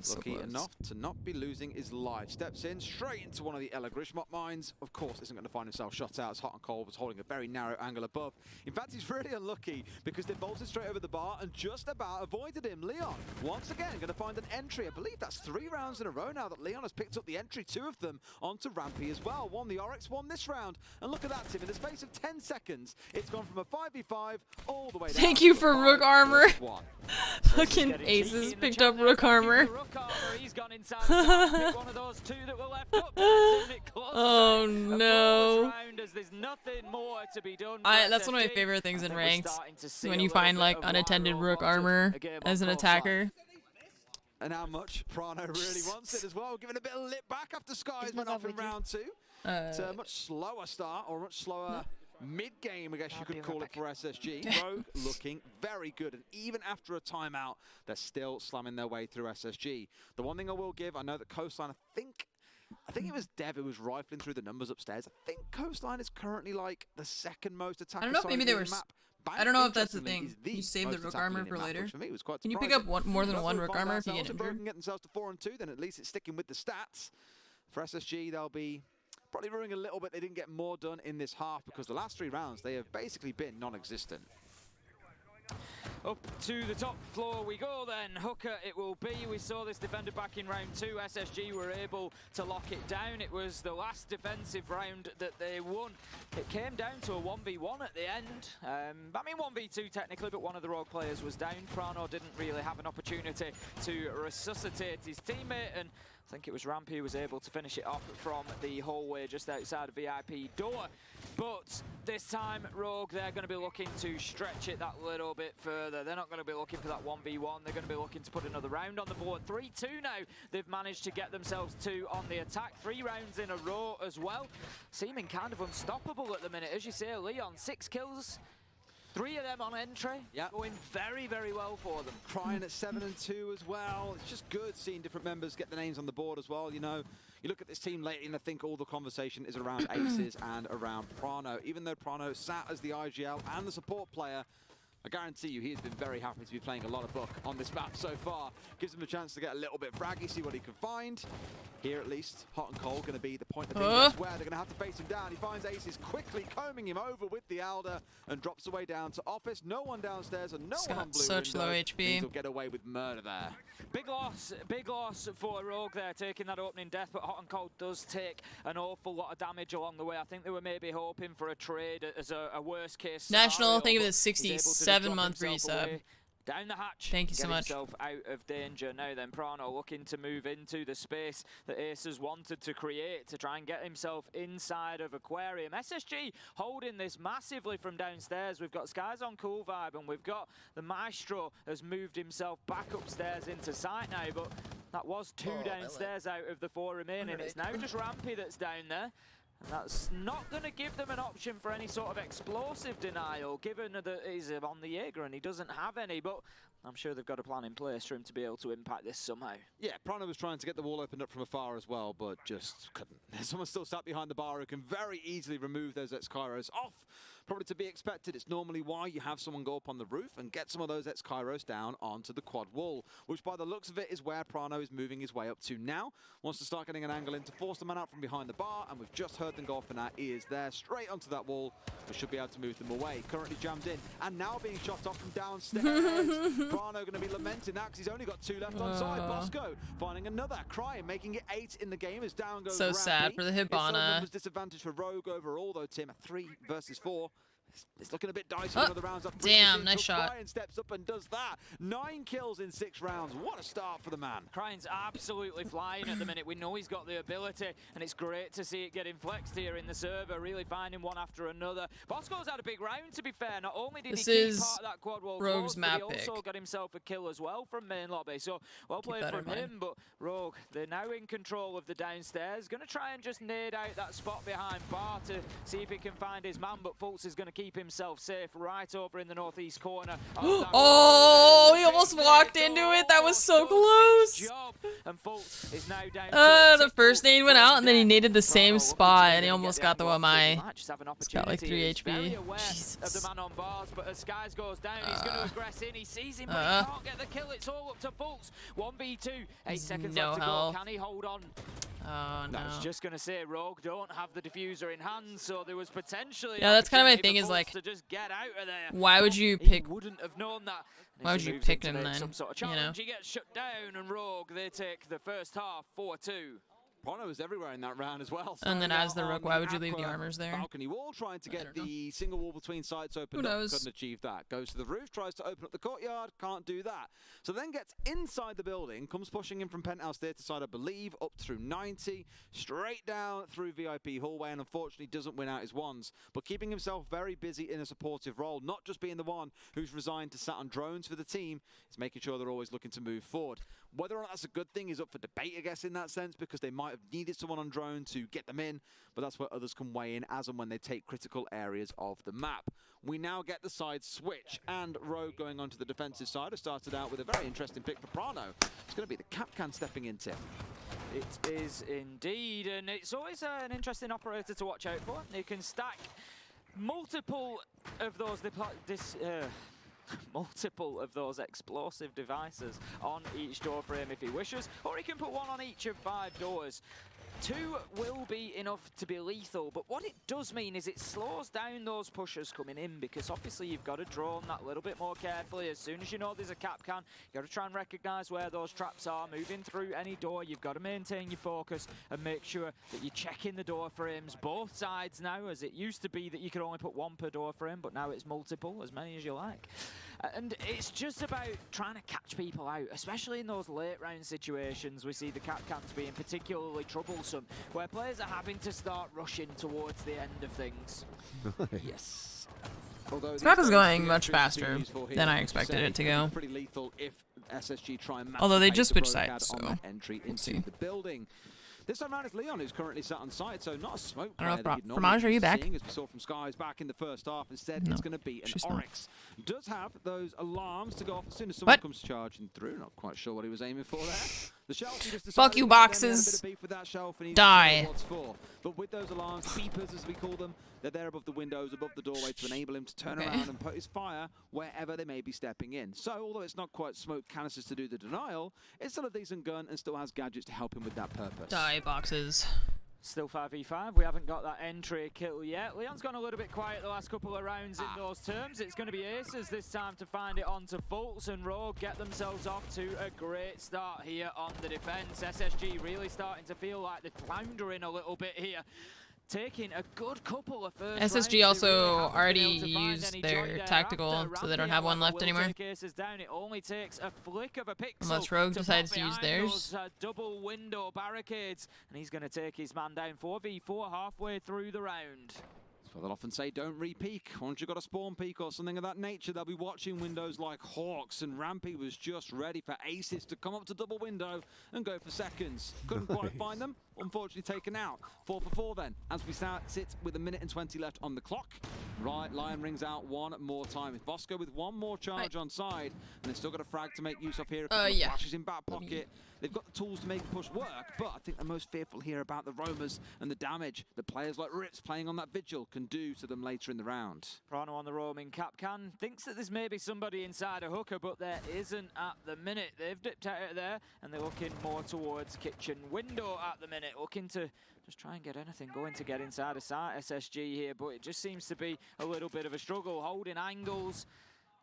Lucky enough to not be losing his life. Steps in straight into one of the Ella Grishmot mines. Of course, isn't going to find himself shot out as Hot and Cold was holding a very narrow angle above. In fact, he's really unlucky because they bolted straight over the bar and just about avoided him. Leon, once again, going to find an entry. I believe that's 3 rounds in a row now that Leon has picked up the entry, 2 of them onto Rampy as well. Won the Oryx, won this round. And look at that, Tim. In the space of 10 seconds, it's gone from a 5v5 all the way down.
Thank you for Rook armor. Fucking Aces picked up Rook armor.
He's gone inside the one of those 2 that were left up.
Oh no.
There's nothing more to be done.
That's one of my favorite things in ranked, when you find like unattended Rook armor as an attacker.
And how much Prano really wants it as well, giving a bit of lit back after Skies went off in round 2. It's a much slower start, or much slower mid-game, I guess you could call it, for SSG. Rogue looking very good, and even after a timeout, they're still slamming their way through SSG. The one thing I will give, I know that Coastline, I think it was Dev who was rifling through the numbers upstairs. I think Coastline is currently like the second most attacker.
I don't know if maybe they were. I don't know if that's the thing. You save the Rook armor for later.
For me was quite
Can you pick up more than one Rook armor if you get injured?
Get themselves to 4 and 2, then at least it's sticking with the stats. For SSG, they'll be probably ruining a little bit. They didn't get more done in this half because the last 3 rounds, they have basically been non-existent.
Up to the top floor we go then. Hooker it will be. We saw this defender back in round 2. SSG were able to lock it down. It was the last defensive round that they won. It came down to a 1v1 at the end. I mean 1v2 technically, but one of the Rogue players was down. Prano didn't really have an opportunity to resuscitate his teammate, and I think it was Rampy who was able to finish it off from the hallway just outside the VIP door. But this time, Rogue, they're going to be looking to stretch it that little bit further. They're not going to be looking for that 1v1. They're going to be looking to put another round on the board. 3-2 now. They've managed to get themselves 2 on the attack. 3 rounds in a row as well. Seeming kind of unstoppable at the minute. As you say, Leon, 6 kills. 3 of them on entry, going very, very well for them.
Crying at 7 and 2 as well. It's just good seeing different members get the names on the board as well. You know, you look at this team lately and I think all the conversation is around Aces and around Prano. Even though Prano sat as the IGL and the support player, I guarantee you he has been very happy to be playing a lot of Book on this map so far. Gives him a chance to get a little bit fraggy, see what he can find. Here at least, Hot and Cold going to be the point of interest where they're going to have to face him down. He finds Aces quickly combing him over with the Alder and drops away down to Office. No one downstairs and no one on blue
such
window.
low HP.
He'll get away with murder there.
Big loss for Rogue there, taking that opening death, but Hot and Cold does take an awful lot of damage along the way. I think they were maybe hoping for a trade as a worst case scenario.
National, thank you for the 67-month resub.
Down the hatch.
Thank you so much.
Himself out of danger. Now then, Prano looking to move into the space that Aces wanted to create to try and get himself inside of Aquarium. SSG holding this massively from downstairs. We've got Skies on Cool Vibe and we've got the Maestro has moved himself back upstairs into sight now, but that was two downstairs out of the 4 remaining. It's now just Rampy that's down there. And that's not going to give them an option for any sort of explosive denial, given that he's on the Jaeger and he doesn't have any, but I'm sure they've got a plan in place for him to be able to impact this somehow. Yeah,
Prano was trying to get the wall opened up from afar as well, but just couldn't. There's someone still sat behind the bar who can very easily remove those X-Kairos off. Probably to be expected. It's normally why you have someone go up on the roof and get some of those X-Kairos down onto the quad wall, which by the looks of it is where Prano is moving his way up to now. Wants to start getting an angle in to force the man out from behind the bar, and we've just heard them go off in our ears there, straight onto that wall. We should be able to move them away. Currently jammed in, and now being shot off from downstairs. Prano going to be lamenting that because he's only got 2 left on side. Bosco finding another, crying, making it 8 in the game as down goes
So
Rampy.
sad for the Hibana.
It's disadvantage for Rogue overall, though, Tim. 3 versus 4. It's looking a bit dicey. One of the rounds up.
Damn, nice shot.
Cryan steps up and does that. 9 kills in 6 rounds. What a start for the man.
Cryan's absolutely flying at the minute. We know he's got the ability, and it's great to see it getting flexed here in the server, really finding one after another. Bosco's had a big round, to be fair. Not only did he keep part of that quad wall
Rogue's
close,
map
but he also got himself a kill as well from main lobby. So, well played from him, but Rogue, they're now in control of the downstairs. Going to try and just nade out that spot behind bar to see if he can find his man, but Fultz is going to keep himself safe right over in the northeast corner.
Oh, he almost walked into it. That was so close.
And Fultz is now down
the first nade went out, and then he naded the same spot, and he almost got the OMI. He's got like 3 HP. Jesus.
Of the man on bars, but as Skies goes down, he's going to aggress in. He sees him, but he can't get the kill. It's all up to Fultz. 1v2. 8 seconds left to go. Can he hold on?
Oh, no.
I was just going to say, Rogue don't have the diffuser in hand, so there was potentially...
Yeah, that's kind of my thing is like,
to just get out of there.
Why would you pick...
He wouldn't have known that.
Why would you pick him then,
some sort of challenge. He gets shut down, and Rogue, they take the first half 4-2.
Prano was everywhere in that round as well.
And then as the Rook, why would you leave the armors there?
Balcony wall, trying to get the single wall between sides open. Couldn't achieve that. Goes to the roof, tries to open up the courtyard, can't do that. So then gets inside the building, comes pushing in from penthouse theatre side, I believe, up through 90, straight down through VIP hallway, and unfortunately doesn't win out his ones. But keeping himself very busy in a supportive role, not just being the one who's resigned to sat on drones for the team, is making sure they're always looking to move forward. Whether or not that's a good thing is up for debate, I guess, in that sense, because they might have needed someone on drone to get them in, but that's where others can weigh in as and when they take critical areas of the map. We now get the side switch, and Rogue going onto the defensive side has started out with a very interesting pick for Prano. It's going to be the Capcan stepping in, Tim.
It is indeed, and it's always an interesting operator to watch out for. You can stack multiple of those multiple of those explosive devices on each door frame if he wishes, or he can put one on each of 5 doors. 2 will be enough to be lethal, but what it does mean is it slows down those pushers coming in, because obviously you've got to drone that a little bit more carefully. As soon as you know there's a Capcan, you've got to try and recognise where those traps are. Moving through any door, you've got to maintain your focus and make sure that you're checking the door frames, both sides now, as it used to be that you could only put 1 per door frame, but now it's multiple, as many as you like. And it's just about trying to catch people out, especially in those late round situations. We see the Capcans being particularly troublesome, where players are having to start rushing towards the end of things.
Yes.
This map is going much faster than I expected it to go.
Pretty lethal if SSG try and
although they just switched sides, so
entry into the building. This time around it's Leon who's currently sat on site, so not a smoke.
I don't know if Fromage, are you back?
As we saw from Skies back in the first half, instead it's going to be an Oryx. Does have those alarms to go off as soon as someone comes charging through. Not quite sure what he was aiming for there. The shelf, he just
Fuck
decided
you,
to get
boxes.
a bit of beef with that shelf, and he's
Die.
what's for. But with those alarms, beepers as we call them, they're there above the windows, above the doorway to enable him to turn around and put his fire wherever they may be stepping in. So although it's not quite smoke canisters to do the denial, it's still a decent gun and still has gadgets to help him with that purpose.
Die, boxes.
Still 5v5. We haven't got that entry kill yet. Leon's gone a little bit quiet the last couple of rounds in those terms. It's going to be Aces this time to find it onto Fultz, and Rogue get themselves off to a great start here on the defense. SSG really starting to feel like they're floundering a little bit here. Taking a good couple of first
SSG also already used their tactical, so they don't have one left anymore.
It only takes a flick of a pixel
Unless Rogue decides to use theirs.
Double window barricades, and he's going to take his man down 4v4 halfway through the round.
So they'll often say don't re-peek. Once you've got a spawn peek or something of that nature, they'll be watching windows like hawks, and Rampy was just ready for Aces to come up to double window and go for seconds. Couldn't quite find them, unfortunately taken out. 4 for 4 then, as we sit with a minute and 20 left on the clock. Right, Lion rings out one more time. If Bosco with one more charge on side, and they've still got a frag to make use of here.
Yeah.
Flashes in back pocket. They've got the tools to make the push work, but I think the most fearful here about the roamers and the damage that players like Rips playing on that Vigil can do to them later in the round.
Prano on the roaming Capcan thinks that there's maybe somebody inside a hooker, but there isn't at the minute. They've dipped out of there, and they're looking more towards kitchen window at the minute, looking to just try and get anything going to get inside a site SSG here, but it just seems to be a little bit of a struggle, holding angles.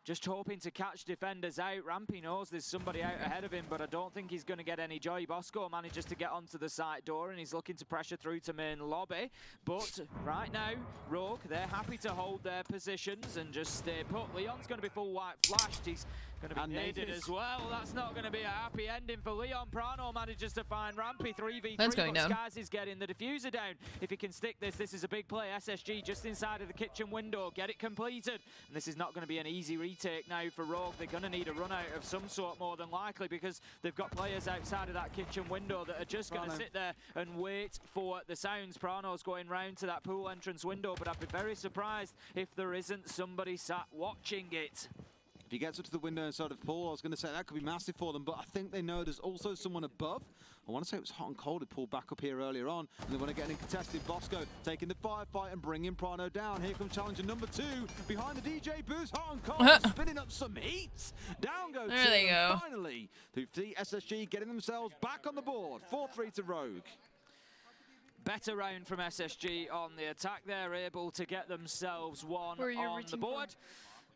Just hoping to catch defenders out. Rampy knows there's somebody out ahead of him, but I don't think he's going to get any joy. Bosco manages to get onto the side door, and he's looking to pressure through to main lobby. But right now, Rogue, they're happy to hold their positions and just stay put. Leon's going to be full white flashed. He's going to be naded as well. That's not going to be a happy ending for Leon. Prano manages to find Rampy 3v3, but Skies is getting the diffuser down. If he can stick this is a big play. SSG just inside of the kitchen window. Get it completed. And this is not going to be an easy retake now for Rogue. They're going to need a run out of some sort more than likely, because they've got players outside of that kitchen window that are just going to sit there and wait for the sounds. Prano's going round to that pool entrance window, but I'd be very surprised if there isn't somebody sat watching it.
If he gets up to the window inside of Paul, I was going to say that could be massive for them, but I think they know there's also someone above. I want to say it was Hot and Cold who pulled back up here earlier on, and they want to get in contested. Bosco taking the firefight and bringing Prano down. Here comes challenger number 2 behind the DJ booth. Hot and Cold spinning up some heat. Down goes
there they go.
Finally, the SSG getting themselves back on the board. 4-3 to Rogue.
Better round from SSG on the attack. They're able to get themselves one on the board.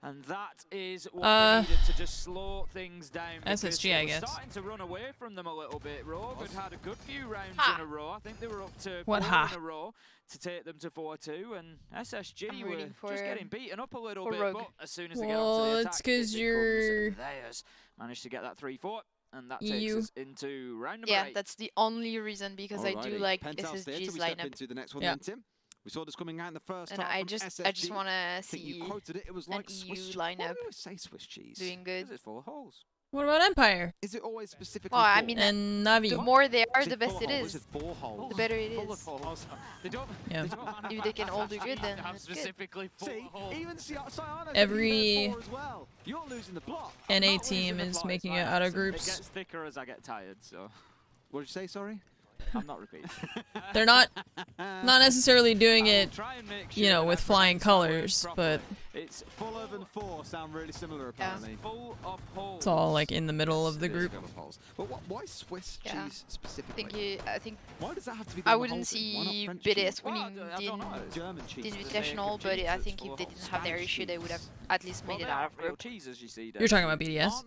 And that is what they needed to just slow things down.
SSG, I guess.
Starting to run away from them a little bit. Rogue had a good few rounds in a row. I think they were up to 4 in a row to take them to 4-2. And SSG were just getting beaten up a little bit.
Rogue.
But as soon as they get onto the attack,
it's because you're...
Theirs managed to get that 3-4. And that takes us into round number 8.
Yeah, that's the only reason, because I do like SSG's lineup.
Into the next one then, Tim. We saw this coming out in the first
and
half.
I just want to see
you quoted it. It was like
an EU
Swiss
lineup.
Why do I say Swiss cheese?
Doing good.
Is it 4 holes?
What about Empire?
Is it always specifically
well, I mean,
and Navi?
The more they are, the
it
best it
is.
is.
It 4 holes?
The better it is.
They don't,
if they can all do good, then it's
specifically
good.
4 holes.
Even
Every
well. You're losing the block.
NA team is making it out of groups.
It gets thicker as I get tired, so...
What did you say, sorry?
I'm not repeating.
They're not necessarily doing it, you know, with flying colors, but
it's full of and 4 sound really similar apparently.
Full of holes.
It's all like in the middle of the group.
But why Swiss cheese specifically?
I think
why does that have to be?
I wouldn't see BDS winning
German cheese.
the Invitational, but I think if they didn't have their issue, they would have at least made it out of group.
You're talking about BDS?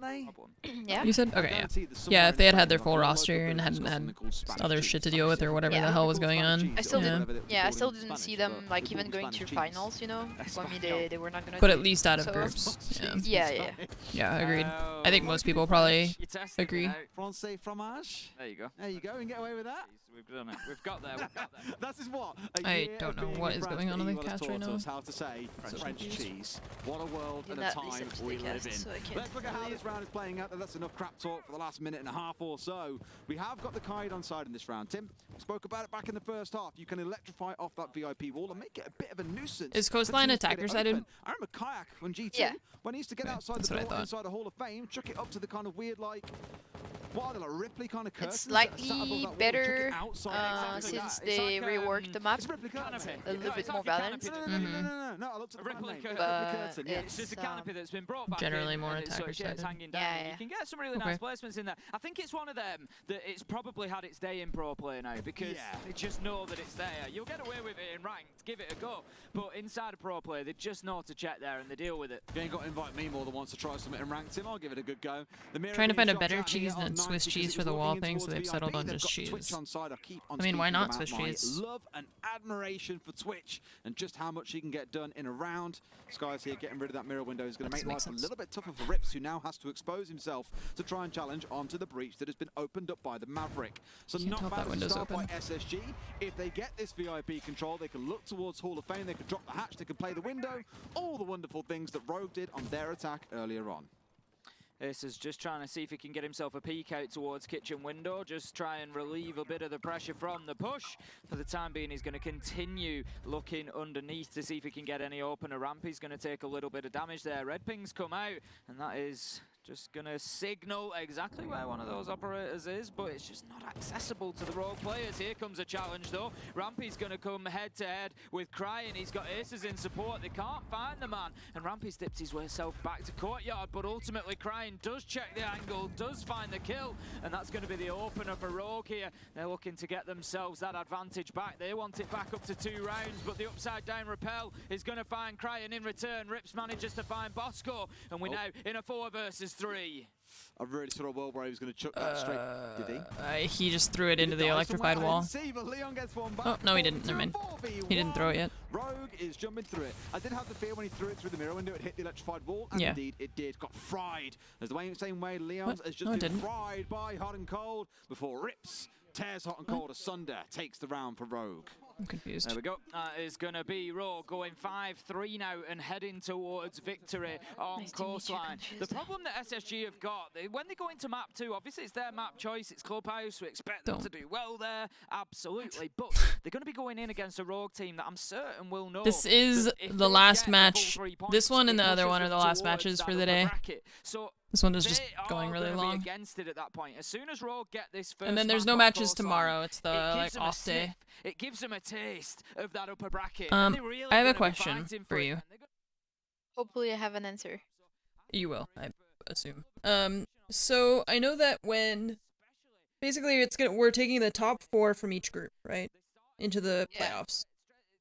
Yeah.
You said? Okay, yeah. Yeah, if they had their full roster and hadn't had other shit to deal with or whatever the hell was going on.
I still didn't see them like even going to finals, you know. I mean, they were not gonna.
But at least out of groups.
Yeah.
Yeah, agreed. I think most people probably agree.
Francais fromage.
There you go.
There you go. And get away with that.
We've done it. We've got there. We've got there.
That is what.
I don't know what is going on in the cast right now.
How to say French cheese. What a world and a time we live in.
So
Let's look at how this round is playing out. That's enough crap talk for the last minute and a half or so. We have got the Kaid on side in this round. Tim, we spoke about it back in the first half. You can electrify off that VIP wall and make it a bit of a nuisance.
Is Coastline attacker sided?
I remember Kayak when G2, when he used to get outside the door inside a Hall of Fame, chuck it up to the kind of weird, like, what are they, like Ripley kind of curtains?
It's slightly better since they reworked the map. A little bit more balanced.
No, I looked at the
Ripley
curtain.
But
it's just a canopy that's been brought back
generally
in,
more
and it's sort of
attacker sided.
hanging down. You can get some really nice placements in there. I think it's one of them that it's probably had its day in pro play now because they just know that it's there. You'll get away with it in ranked, give it a go. But inside of pro play, they just know to check there and they deal with it.
You ain't got to invite me more than once to try something in ranked, Tim. I'll give it a good go.
Trying to find a better cheese than Swiss cheese for the wall thing, so they've settled on just cheese. I mean, why not Swiss cheese?
Love and admiration for Twitch and just how much he can get done in a round. Sky's here getting rid of that mirror window is going to make life a little bit tougher for Rips, who now has to expose himself to try and challenge onto the breach that has been opened up by the Maverick. So not bad to start by SSG. If they get this VIP control, they can look towards Hall of Fame, they can drop the hatch, they can play the window, all the wonderful things that Rogue did on their attack earlier on.
This is just trying to see if he can get himself a peek out towards kitchen window, just try and relieve a bit of the pressure from the push. For the time being, he's going to continue looking underneath to see if he can get any opener ramp. He's going to take a little bit of damage there. Red ping's come out, and that is just going to signal exactly where one of those operators is, but it's just not accessible to the Rogue players. Here comes a challenge, though. Rampy's going to come head-to-head with Crying. He's got Aces in support. They can't find the man, and Rampy's dipped his way self back to Courtyard, but ultimately Crying does check the angle, does find the kill, and that's going to be the opener for Rogue here. They're looking to get themselves that advantage back. They want it back up to 2 rounds, but the upside-down repel is going to find Crying in return. Rips manages to find Bosco, and we're now in a 4 versus 3.
I really saw a world where he was going to chuck that straight. Did he?
He just threw it into the electrified wall. Oh, no, he didn't. Never mind. He didn't throw it yet.
Rogue is jumping through it. I did have the fear when he threw it through the mirror window, it hit the electrified wall, and indeed it did. Got fried. As the same way Leon's has just been fried by Hot and Cold before Rips tears Hot and Cold asunder, takes the round for Rogue.
I'm confused.
There we go. That is going to be Rogue going 5-3 now and heading towards victory on Coastline. The problem that SSG have got, when they go into map 2, obviously it's their map choice, it's Clubhouse, we expect them to do well there, absolutely, but they're going to be going in against a Rogue team that I'm certain will know.
This is the last match. This one and the other one are the last matches for the day.
So
this one is just going really long.
Against it at that point. As soon as Rogue get this first
and then there's no matches tomorrow. It's the like off day.
It gives them a taste of that upper bracket.
I have a question for you.
Hopefully I have an answer.
You will, I assume. So I know that when basically we're taking the top 4 from each group, right? Into the playoffs.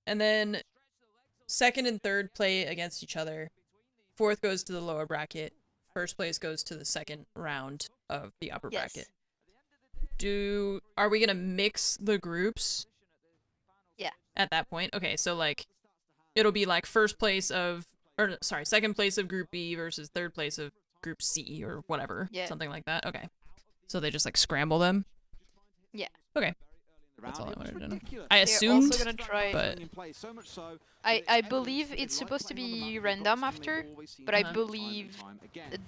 And then 2nd and 3rd play against each other. 4th goes to the lower bracket. 1st place goes to the 2nd round of the upper bracket. Are we gonna mix the groups?
Yeah.
At that point? Okay, so like it'll be like 2nd place of Group B versus 3rd place of Group C or whatever. Yeah. Something like that. Okay. So they just like scramble them?
Yeah.
Okay. That's all I wanted to know. I assumed,
also gonna try,
but
I believe it's supposed to be random after, but I believe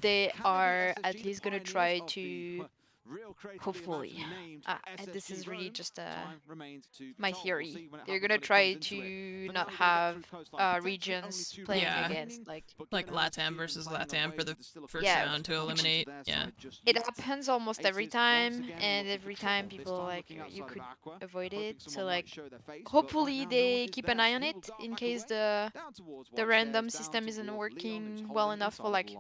they are at least gonna try to, hopefully, this is really just my theory. They're gonna try to not have regions playing against like
LATAM versus LATAM for the first round to eliminate. Yeah.
It happens almost every time, and every time people like you could avoid it. So like, hopefully they keep an eye on it in case the random system isn't working well enough for like.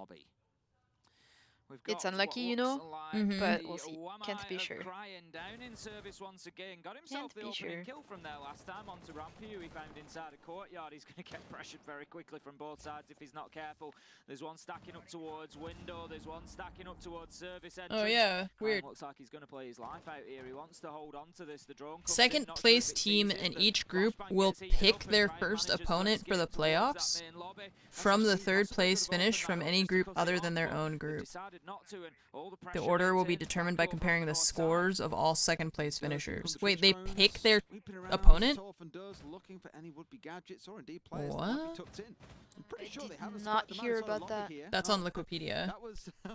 It's unlucky, you know, but we'll see. Can't be sure. Can't be sure.
Kill from there last time onto Rampy, who he found inside a Courtyard. He's going to get pressured very quickly from both sides if he's not careful. There's one stacking up towards window. There's one stacking up towards service entrance.
Oh yeah, weird.
Looks like he's going to play his life out here. He wants to hold on to this. The drone.
2nd place team in each group will pick their first opponent for the playoffs from the 3rd place finish from any group other than their own group.
not to, and all the
The
pressure
order will be
maintained
determined
back
by
over
comparing
on
the
north side.
scores of all second-place finishers. Wait, they
Drones
pick their
sweeping around,
opponent?
so often does, looking for any would-be gadgets or indeed players that might
What?
be tucked in. I'm pretty
I
sure they
did
haven't
not
spiked them
hear
outside the
about
lobby
that.
here.
That's on Wikipedia.
That was
Oh, I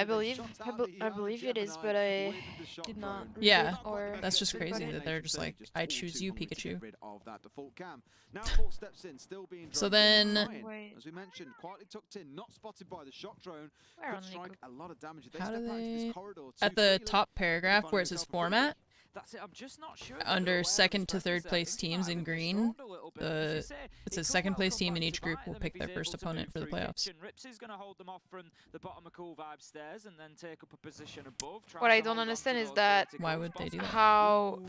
unfortunate.
believe,
Shot
I,
out
bel
the
I believe it is,
Gemini
but I
with the shot
did not
drone.
read
Yeah,
it or
that's just
think about
crazy
it.
that they're just like, I choose you,
Hungry to get
Pikachu.
rid of that default cam. Now Bolt steps in, still being
So
dragged
then-
behind.
Wait.
As we mentioned, quietly tucked in, not spotted by the shock drone.
Where
Could
on
strike
Nico?
a lot of damage. If they
How do
step out into this
they-
corridor too
At the
freely,
top
they
paragraph
find
where it says
themselves a free
format,
That's it. I'm just not sure if
under
they're aware of
second
his
to third
presence there.
place
I think he
teams
might
in
have been
green,
misrolled a little bit, as you say.
it
It
says
could
second
well
place
come
team
back
in
to
each group
bite
will
them
pick
if
their
he's
first
able to
opponent
move
for the
through
playoffs.
Kitchen. Rips is going to hold them off from the bottom of Cool Vibe stairs and then take up a position above.
What I don't understand is that
Why would they do that?
how,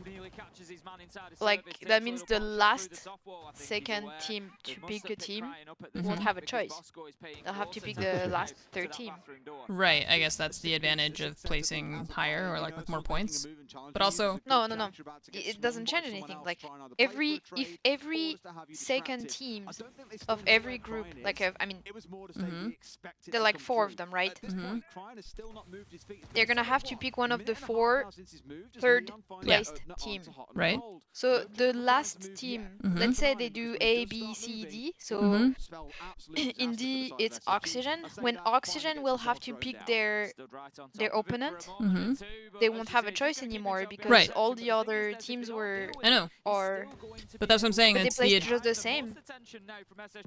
like, that means the last second team to pick a team won't have a choice. They'll have to pick the last third team.
Right, I guess that's the advantage of placing higher or like with more points. But also,
No. It doesn't change anything. Like, if every second team of every group, like, I mean, there are like 4 of them, right? They're gonna have to pick one of the 4 third placed team.
Right.
So the last team, let's say they do A, B, C, D. So in D it's Oxygen. When Oxygen will have to pick their opponent, they won't have a choice anymore because
Right.
all the other teams were
I know,
or
but that's what I'm saying.
but they
It's the
placed just the same.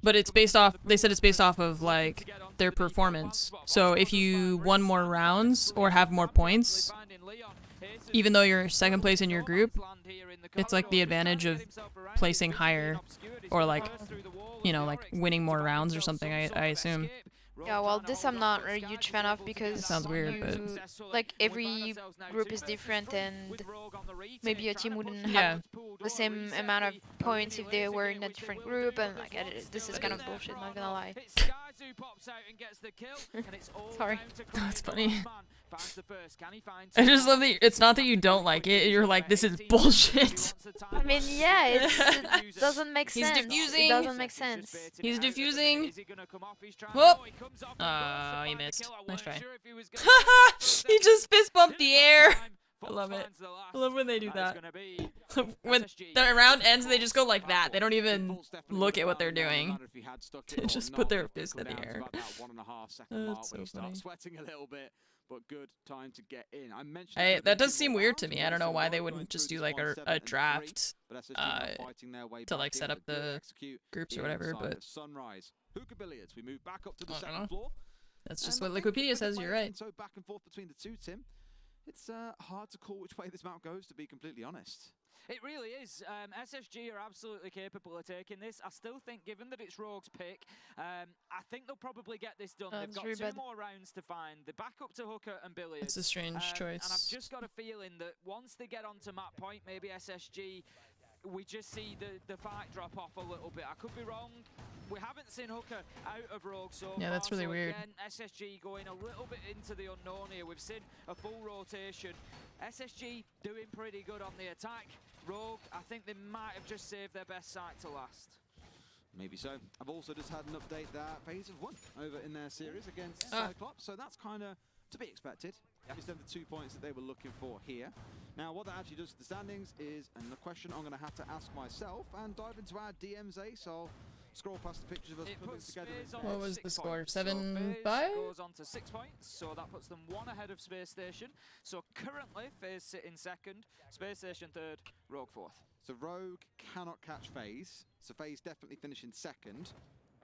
but it's based off. They said it's based off of like their performance. So if you won more rounds or have more points, even though you're second place in your group, it's like the advantage of placing higher or like, you know, like winning more rounds or something. I assume.
Yeah, well, this I'm not a huge fan of because
It sounds weird, but
like every group is different and maybe a team wouldn't
Yeah.
have the same amount of points if they were in a different group, and like this is kind of bullshit, not gonna lie. Sorry.
That's funny. I just love that it's not that you don't like it. You're like, this is bullshit.
I mean, yeah, it doesn't make
He's
sense.
diffusing.
It doesn't make sense.
He's diffusing. Whoop. He missed. Nice try. He just fist bumped the air. I love it. I love when they do that. When the round ends, they just go like that. They don't even look at what they're doing. They just put their fist in the air. That's so funny.
Sweating a little bit, but good time to get in. I mentioned
That does seem weird to me. I don't know why they wouldn't just do like a draft to like set up the groups or whatever, but
Sunrise. Hookah billiards. We move back up to the
I don't
second
know.
floor.
That's just
And
what
I think
Wikipedia
with the
says. You're
players
right.
So back and forth between the two, Tim. It's hard to call which way this map goes, to be completely honest.
It really is. SSG are absolutely capable of taking this. I still think, given that it's Rogue's pick, I think they'll probably get this done. They've got 2 more rounds to find. They're back up to Hooker and Billiards.
It's a strange choice.
And I've just got a feeling that once they get onto map point, maybe SSG, we just see the fight drop off a little bit. I could be wrong. We haven't seen Hooker out of Rogue so far.
Yeah, that's really
so
weird.
Again, SSG going a little bit into the unknown here. We've seen a full rotation. SSG doing pretty good on the attack. Rogue, I think they might have just saved their best site to last.
Maybe so. I've also just had an update that FaZe have won over in their series against Cyclops, so that's kind of to be expected. Just them the 2 points that they were looking for here. Now, what that actually does to the standings is another question I'm going to have to ask myself and dive into our DMs, so I'll scroll past the pictures of us putting together.
What was the score? 7-5?
So goes on to 6 points, so that puts them 1 ahead of Space Station. So currently, FaZe sit in second, Space Station third, Rogue fourth.
So Rogue cannot catch FaZe, so FaZe definitely finishing second.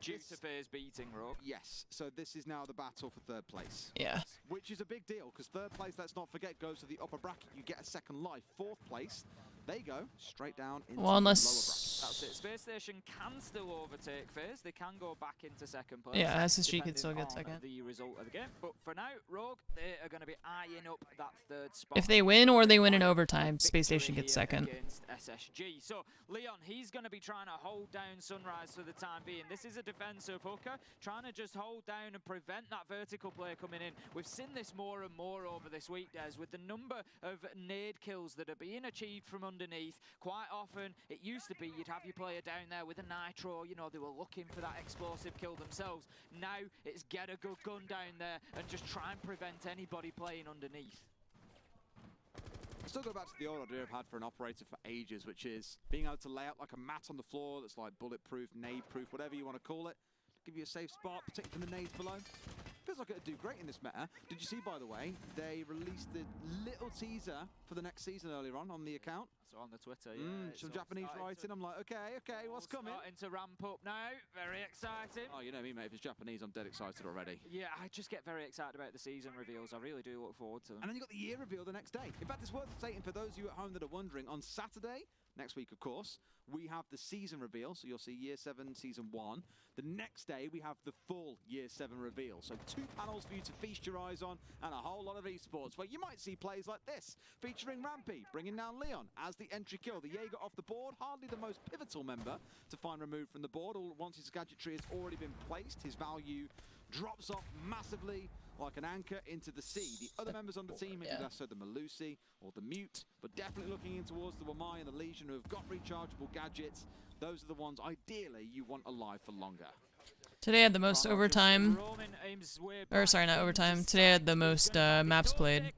Due to FaZe beating Rogue.
Yes, so this is now the battle for third place.
Yeah.
Which is a big deal, because third place, let's not forget, goes to the upper bracket. You get a second life. Fourth place, they go straight down into the lower bracket.
That's it. Space Station can still overtake FaZe. They can go back into second place.
Yeah, SSG can
depending
still get
on
second.
the result of the game. But for now, Rogue, they are going to be eyeing up that third spot.
If they win or they win in overtime, Space Station gets second.
Against SSG. So Leon, he's going to be trying to hold down Sunrise for the time being. This is a defensive Hooker, trying to just hold down and prevent that vertical play coming in. We've seen this more and more over this week, Des, with the number of nade kills that are being achieved from underneath. Quite often, it used to be you'd have your player down there with a nitro. You know, they were looking for that explosive kill themselves. Now it's get a good gun down there and just try and prevent anybody playing underneath.
Still go back to the old idea I've had for an operator for ages, which is being able to lay out like a mat on the floor that's like bulletproof, nade-proof, whatever you want to call it. Give you a safe spot, protect from the nades below. Feels like it'd do great in this meta. Did you see, by the way, they released the little teaser for the next season earlier on the account?
So on the Twitter, yeah.
Some Japanese writing. I'm like, okay, what's coming?
Starting to ramp up now. Very exciting.
Oh, you know me, mate. If it's Japanese, I'm dead excited already.
Yeah, I just get very excited about the season reveals. I really do look forward to them.
And then you got the year reveal the next day. In fact, it's worth stating for those of you at home that are wondering, on Saturday, next week, of course, we have the season reveal. So you'll see Year 7 Season 1. The next day, we have the full Year 7 reveal. So 2 panels for you to feast your eyes on and a whole lot of esports where you might see plays like this, featuring Rampy, bringing down Leon as the entry kill. The Jaeger off the board, hardly the most pivotal member to find removed from the board. Once his gadgetry has already been placed, his value drops off massively like an anchor into the sea. The other members on the team, maybe less so the Malusi or the Mute, but definitely looking in towards the Wamai and the Legion who have got rechargeable gadgets. Those are the ones, ideally, you want alive for longer.
Today I had the most overtime. Or sorry, not overtime. Today I had the most maps played.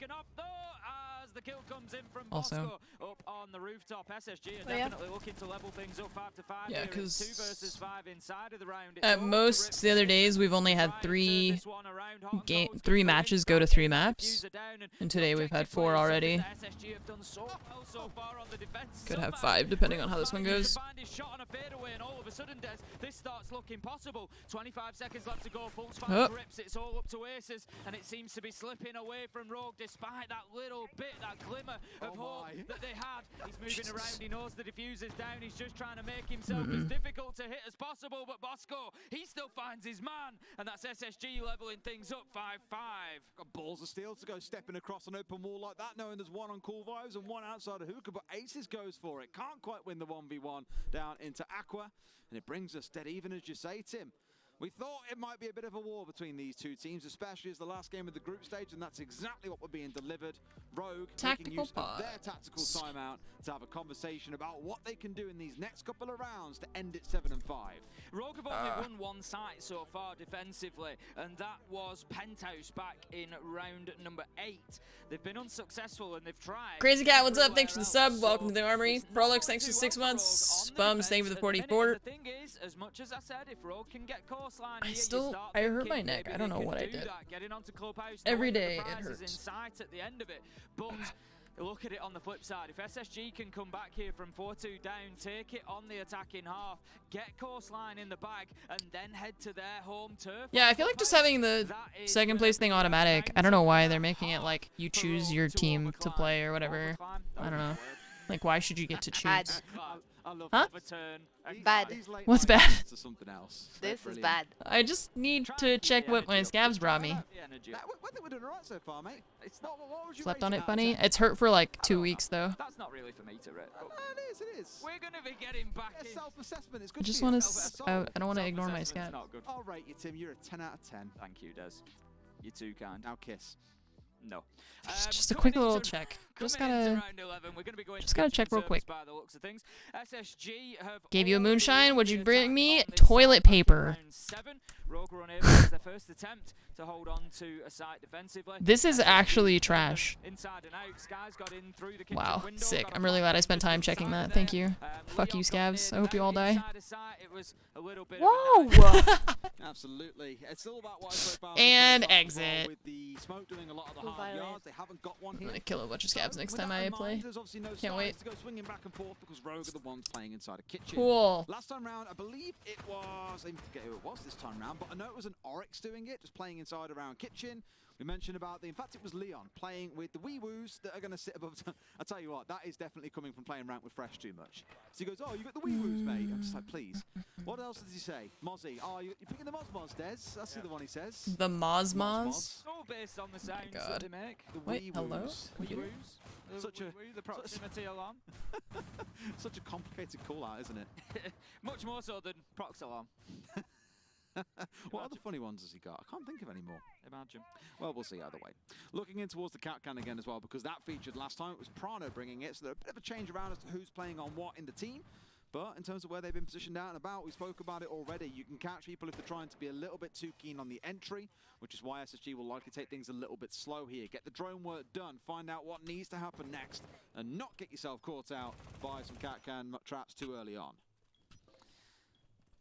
The kill comes in from
Also.
Up on the rooftop. SSG are definitely looking to level things up 5-5.
Yeah, because
2 versus 5 inside of the round.
At most the other days we've only had 3 matches go to 3 maps, and today we've had 4 already.
SSG have done so well so far on the defense.
Could have 5 depending on how this one goes.
Shot on a fadeaway, and all of a sudden, Des, this starts looking possible. 25 seconds left to go. Fultz finds grips. It's all up to Aces, and it seems to be slipping away from Rogue despite that little bit, that glimmer of hope that they had. He's moving around. He knows the diffuser's down. He's just trying to make himself as difficult to hit as possible. But Bosco, he still finds his man, and that's SSG leveling things up 5-5.
Got balls of steel to go stepping across an open wall like that, knowing there's one on Cool Vibes and one outside of Hookah, but Aces goes for it. Can't quite win the 1v1 down into Aqua, and it brings us dead even, as you say, Tim. We thought it might be a bit of a war between these two teams, especially as the last game of the group stage, and that's exactly what we're being delivered. Rogue making use of their tactical timeout to have a conversation about what they can do in these next couple of rounds to end it 7-5.
Rogue have only won one site so far defensively, and that was Penthouse back in round number 8. They've been unsuccessful and they've tried.
Crazy Cat, what's up? Thanks for the sub. Welcome to the Armory. Prolix, thanks for 6 months. Bums, thank you for the 44.
The thing is, as much as I said, if Rogue can get coastline,
I hurt my neck. I don't know what I did. Every day it hurts.
In sight at the end of it, but look at it on the flip side. If SSG can come back here from 4-2 down, take it on the attacking half, get coastline in the bag, and then head to their home turf.
Yeah, I feel like just having the second place thing automatic. I don't know why they're making it like you choose your team to play or whatever. I don't know. Like, why should you get to choose? Huh?
Bad.
What's bad?
This is bad.
I just need to check what my scabs brought me.
We're doing alright so far, mate.
Slept on it, bunny. It's hurt for like 2 weeks though.
That's not really for me to rate.
It is.
We're gonna be getting back in.
Self-assessment. It's good.
I just want to. I don't want to ignore my scabs.
I'll rate you, Tim. You're a 10 out of 10.
Thank you, Des. You're too kind.
Now kiss.
No.
Just a quick little check. Just gotta check real quick. Gave you a moonshine. What'd you bring me? Toilet paper. This is actually trash. Wow, sick. I'm really glad I spent time checking that. Thank you. Fuck you, scavs. I hope you all die. Whoa!
Absolutely. It's all about what
and exit.
With the smoke doing a lot of the hard yards, they haven't got one here.
I'm gonna kill a bunch of scabs next time I play. Can't wait.
To go swinging back and forth because Rogue are the ones playing inside a kitchen.
Cool.
Last time round, I believe it was. I forget who it was this time round, but I know it was an Oryx doing it, just playing inside around kitchen. We mentioned about in fact, it was Leon playing with the wee woos that are going to sit above. I tell you what, that is definitely coming from playing rank with Fresh too much. So he goes, "Oh, you got the wee woos, mate." I'm just like, please. What else does he say? Mozzie. Oh, you're picking the Moz, Des. That's the other one he says.
The Moz.
All based on the sounds that they make.
The
wait, hello?
Wee woos. The proximity alarm.
Such a complicated call out, isn't it?
Much more so than prox alarm.
What other funny ones has he got? I can't think of any more.
Imagine.
Well, we'll see either way. Looking in towards the cat can again as well, because that featured last time. It was Prano bringing it, so there's a bit of a change around as to who's playing on what in the team. But in terms of where they've been positioned out and about, we spoke about it already. You can catch people if they're trying to be a little bit too keen on the entry, which is why SSG will likely take things a little bit slow here. Get the drone work done, find out what needs to happen next, and not get yourself caught out by some cat-can traps too early on.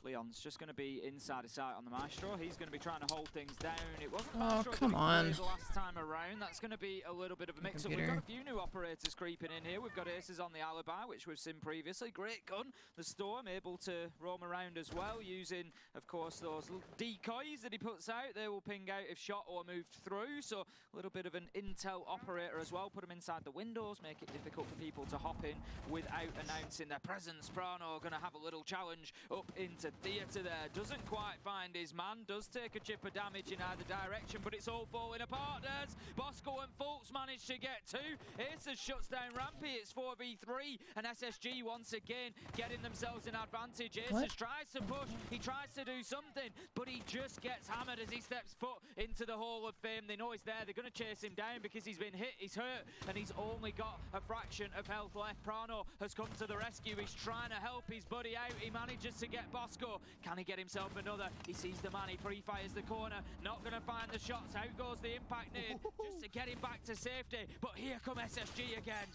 Leon's just going to be inside of sight on the Maestro. He's going to be trying to hold things down. It wasn't
Oh,
Maestro
come on.
the last time around. That's going to be a little bit of a mix-up. We've got a few new operators creeping in here. We've got Aces on the Alibi, which we've seen previously. Great gun. The Storm able to roam around as well, using, of course, those decoys that he puts out. They will ping out if shot or moved through. So a little bit of an intel operator as well. Put them inside the windows, make it difficult for people to hop in without announcing their presence. Prano going to have a little challenge up into theatre there. Doesn't quite find his man, does take a chip of damage in either direction, but it's all falling apart. There's Bosco and Fultz managed to get two. Aces shuts down Rampy, it's 4v3, and SSG once again getting themselves an advantage. Aces tries to push, he tries to do something, but he just gets hammered as he steps foot into the Hall of Fame. They know he's there, they're going to chase him down because he's been hit, he's hurt, and he's only got a fraction of health left. Prano has come to the rescue, he's trying to help his buddy out, he manages to get Bosco. Can he get himself another? He sees the man, he pre-fires the corner, not going to find the shots. Out goes the impact nade just to get him back to safety, but here come SSG again.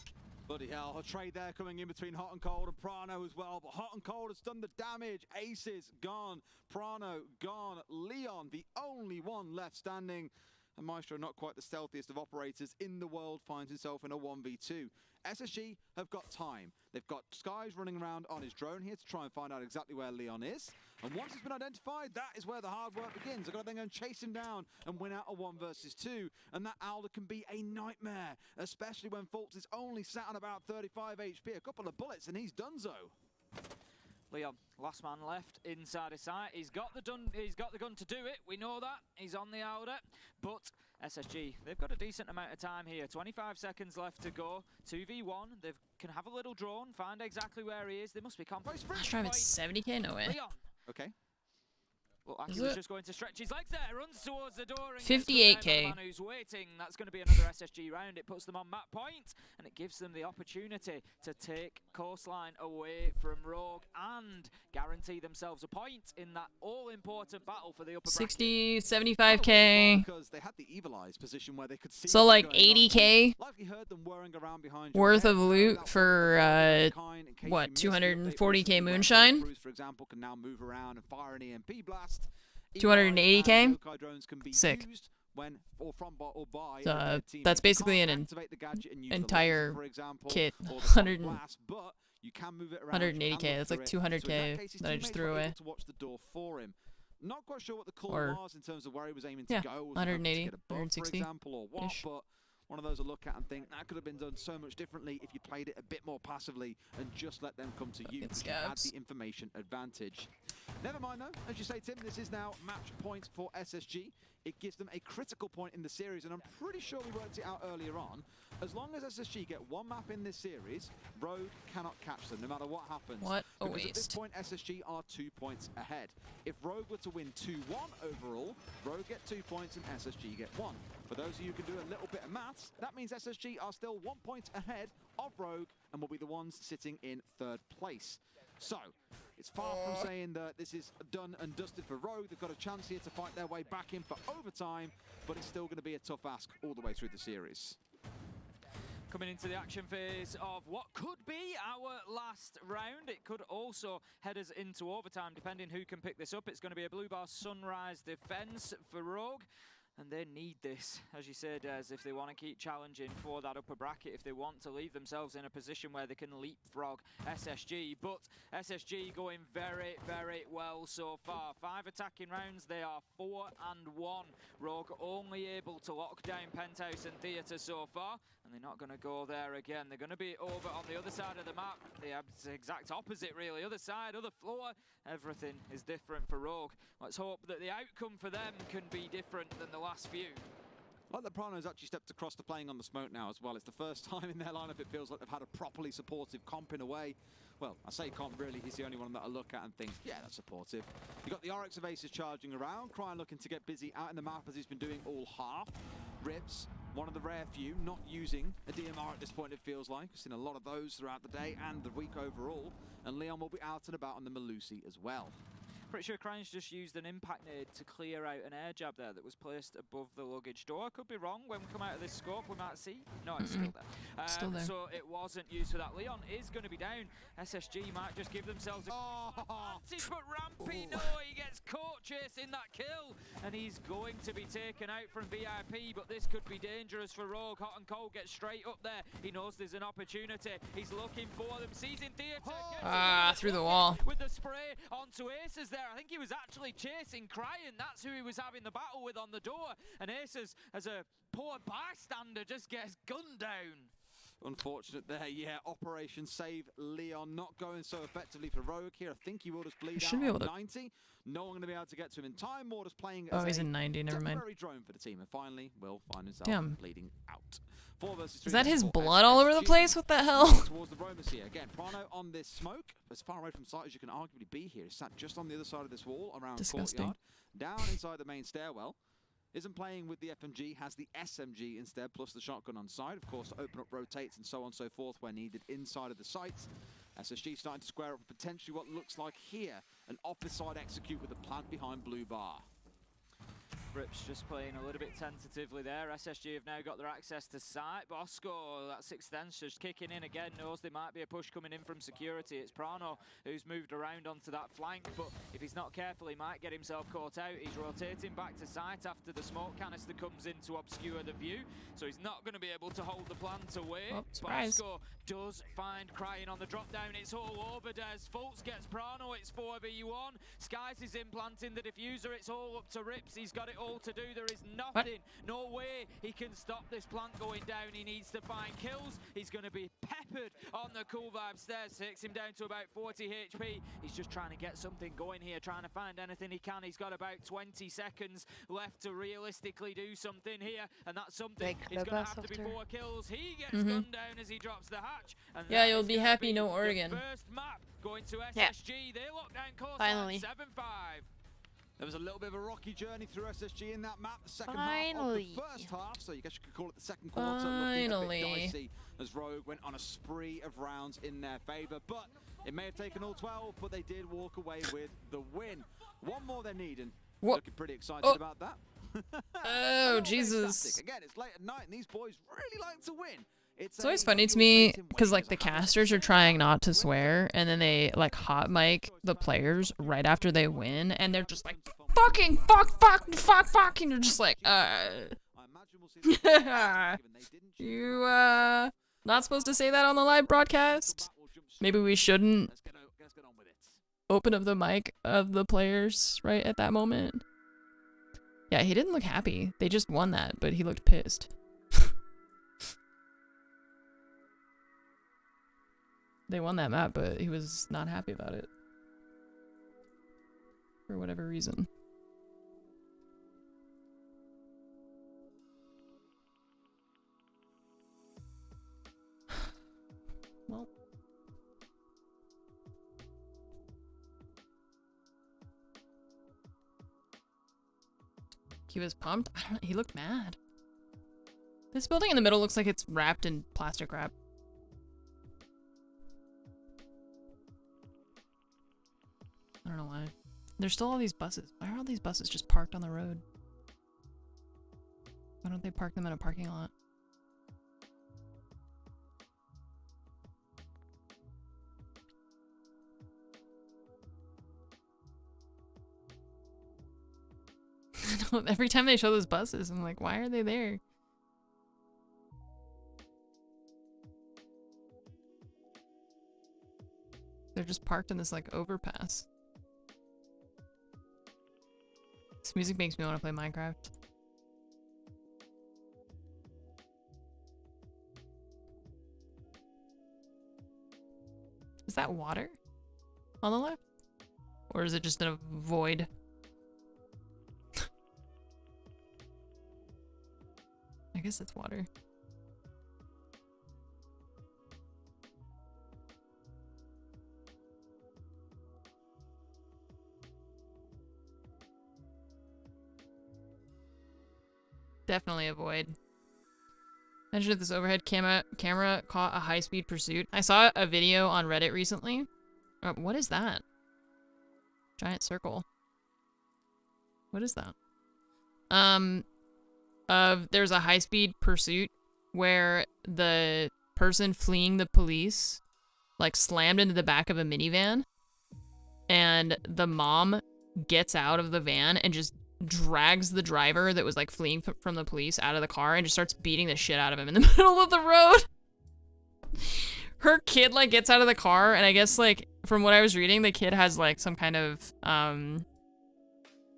Bloody hell, a trade there coming in between Hot and Cold and Prano as well, but Hot and Cold has done the damage. Aces gone, Prano gone, Leon the only one left standing, and Maestro, not quite the stealthiest of operators in the world, finds himself in a 1v2. SSG have got time. They've got Skies running around on his drone here to try and find out exactly where Leon is. And once he's been identified, that is where the hard work begins. They've got to then go and chase him down and win out a 1 versus 2. And that Alder can be a nightmare, especially when Fultz is only sat on about 35 HP. A couple of bullets and he's donezo.
Leon, last man left inside his sight. He's got the gun to do it. We know that. He's on the Alder. But SSG, they've got a decent amount of time here. 25 seconds left to go. 2v1. They can have a little drone, find exactly where he is. They must be confident.
Flash drive at 70k? No way.
Leon.
Okay.
Well, Aki was just going to stretch his legs there, runs towards the door and
58k.
the man who's waiting. That's going to be another SSG round. It puts them on map point, and it gives them the opportunity to take Coastline away from Rogue and guarantee themselves a point in that all-important battle for the upper
60, 75k.
Because they had the Evil Eyes position where they could see
So like 80k worth of loot for what, 240k moonshine?
For example, can now move around and fire an EMP blast.
280k. Sick. So that's basically an entire kit. 180k. That's like 200k that I just threw away.
Not quite sure what the call was in terms of where he was aiming to go.
180, 160
or what, but one of those I look at and think that could have been done so much differently if you played it a bit more passively and just let them come to you. You had the information advantage. Never mind though, as you say, Tim, this is now match point for SSG. It gives them a critical point in the series, and I'm pretty sure we worked it out earlier on. As long as SSG get one map in this series, Rogue cannot catch them, no matter what happens.
What a
because
waste.
At this point, SSG are 2 points ahead. If Rogue were to win 2-1 overall, Rogue get 2 points and SSG get 1. For those of you who can do a little bit of maths, that means SSG are still 1 point ahead of Rogue and will be the ones sitting in 3rd place. So, it's far from saying that this is done and dusted for Rogue. They've got a chance here to fight their way back in for overtime, but it's still going to be a tough ask all the way through the series.
Coming into the action phase of what could be our last round. It could also head us into overtime, depending who can pick this up. It's going to be a Blue Bar Sunrise defense for Rogue. And they need this, as you said, as if they want to keep challenging for that upper bracket, if they want to leave themselves in a position where they can leapfrog SSG. But SSG going very, very well so far. 5 attacking rounds, they are 4-1. Rogue only able to lock down Penthouse and Theatre so far, and they're not going to go there again. They're going to be over on the other side of the map, the exact opposite really, other side, other floor. Everything is different for Rogue. Let's hope that the outcome for them can be different than the last few.
Like the Prano's actually stepped across to playing on the smoke now as well. It's the first time in their lineup it feels like they've had a properly supportive comp in a way. Well, I say comp really, he's the only one that I look at and think, yeah, that's supportive. You've got the Oryx of Aces charging around, Cryan looking to get busy out in the map as he's been doing all half. Ribs One of the rare few not using a DMR at this point, it feels like. We've seen a lot of those throughout the day and the week overall. And Leon will be out and about on the Melusi as well.
Pretty sure Crying's just used an impact nade to clear out an air jab there that was placed above the luggage door. Could be wrong. When we come out of this scope, we might see. No, it's still there.
Still there.
So it wasn't used for that. Leon is going to be down. SSG might just give themselves a advantage, but Rampy, no, he gets caught chasing that kill. And he's going to be taken out from VIP, but this could be dangerous for Rogue. Hot and Cold gets straight up there. He knows there's an opportunity. He's looking for them. Sees in theatre.
Through the wall.
With the spray onto Aces there. I think he was actually chasing Crying. That's who he was having the battle with on the door. And Aces, as a poor bystander, just gets gunned down.
Unfortunate there, yeah. Operation Save Leon not going so effectively for Rogue here. I think he will just bleed
should
out
be able
on
to...
90. No one going to be able to get to him in time. Mortis playing
Oh,
as
he's
a
in 90, never mind.
temporary drone for the team, and finally will find himself bleeding out. 4 versus 3.
Is that his blood all over the place? What the hell?
Towards the Romus here. Again, Prano on this smoke. As far away from sight as you can arguably be here. He's sat just on the other side of this wall around Courtyard. Down inside the main stairwell. Isn't playing with the FMG, has the SMG instead, plus the shotgun on side. Of course, to open up rotates and so on and so forth where needed inside of the sites. SSG starting to square up potentially what looks like here. An office side execute with a plant behind blue bar.
Rips just playing a little bit tentatively there. SSG have now got their access to site. Bosco, that sixth sense just kicking in again, knows there might be a push coming in from security. It's Prano who's moved around onto that flank, but if he's not careful, he might get himself caught out. He's rotating back to site after the smoke canister comes in to obscure the view, so he's not going to be able to hold the plant away.
Oh, surprise.
Bosco does find Crying on the drop down. It's all over Des. Fultz gets Prano. It's 4v1. Skies is implanting the diffuser. It's all up to Rips. He's got it all to do. There is nothing, no way he can stop this plant going down. He needs to find kills. He's going to be peppered on the cool vibe stairs. Takes him down to about 40 HP. He's just trying to get something going here, trying to find anything he can. He's got about 20 seconds left to realistically do something here, and that's something. It's going to have to be 4 kills. He gets gunned down as he drops the hatch. And
yeah, you'll be happy, no Oregon.
First map going to SSG. They lock down course
Finally.
7-5.
There was a little bit of a rocky journey through SSG in that map, the second half of the first half, so you guess you could call it the second quarter. Looking a bit dicey as Rogue went on a spree of rounds in their favour, but it may have taken all 12, but they did walk away with the win. One more they're needing. Looking pretty excited about that.
Oh, Jesus.
Again, it's late at night, and these boys really like to win.
It's always funny to me because like the casters are trying not to swear and then they like hot mic the players right after they win and they're just like fucking fuck and you're just like you not supposed to say that on the live broadcast. Maybe we shouldn't open up the mic of the players right at that moment. Yeah, he didn't look happy. They just won that, but he looked pissed. They won that map, but he was not happy about it. For whatever reason. Well. He was pumped? I don't know. He looked mad. This building in the middle looks like it's wrapped in plastic wrap. I don't know why. There's still all these buses. Why are all these buses just parked on the road? Why don't they park them in a parking lot? Every time they show those buses, I'm like, why are they there? They're just parked in this like overpass. This music makes me want to play Minecraft. Is that water on the left? Or is it just a void? I guess it's water. Definitely a void. Imagine if this overhead camera caught a high-speed pursuit. I saw a video on Reddit recently. What is that? Giant circle. What is that? There's a high-speed pursuit where the person fleeing the police like slammed into the back of a minivan, and the mom gets out of the van and just drags the driver that was like fleeing from the police out of the car and just starts beating the shit out of him in the middle of the road. Her kid like gets out of the car, and I guess like from what I was reading, the kid has like some kind of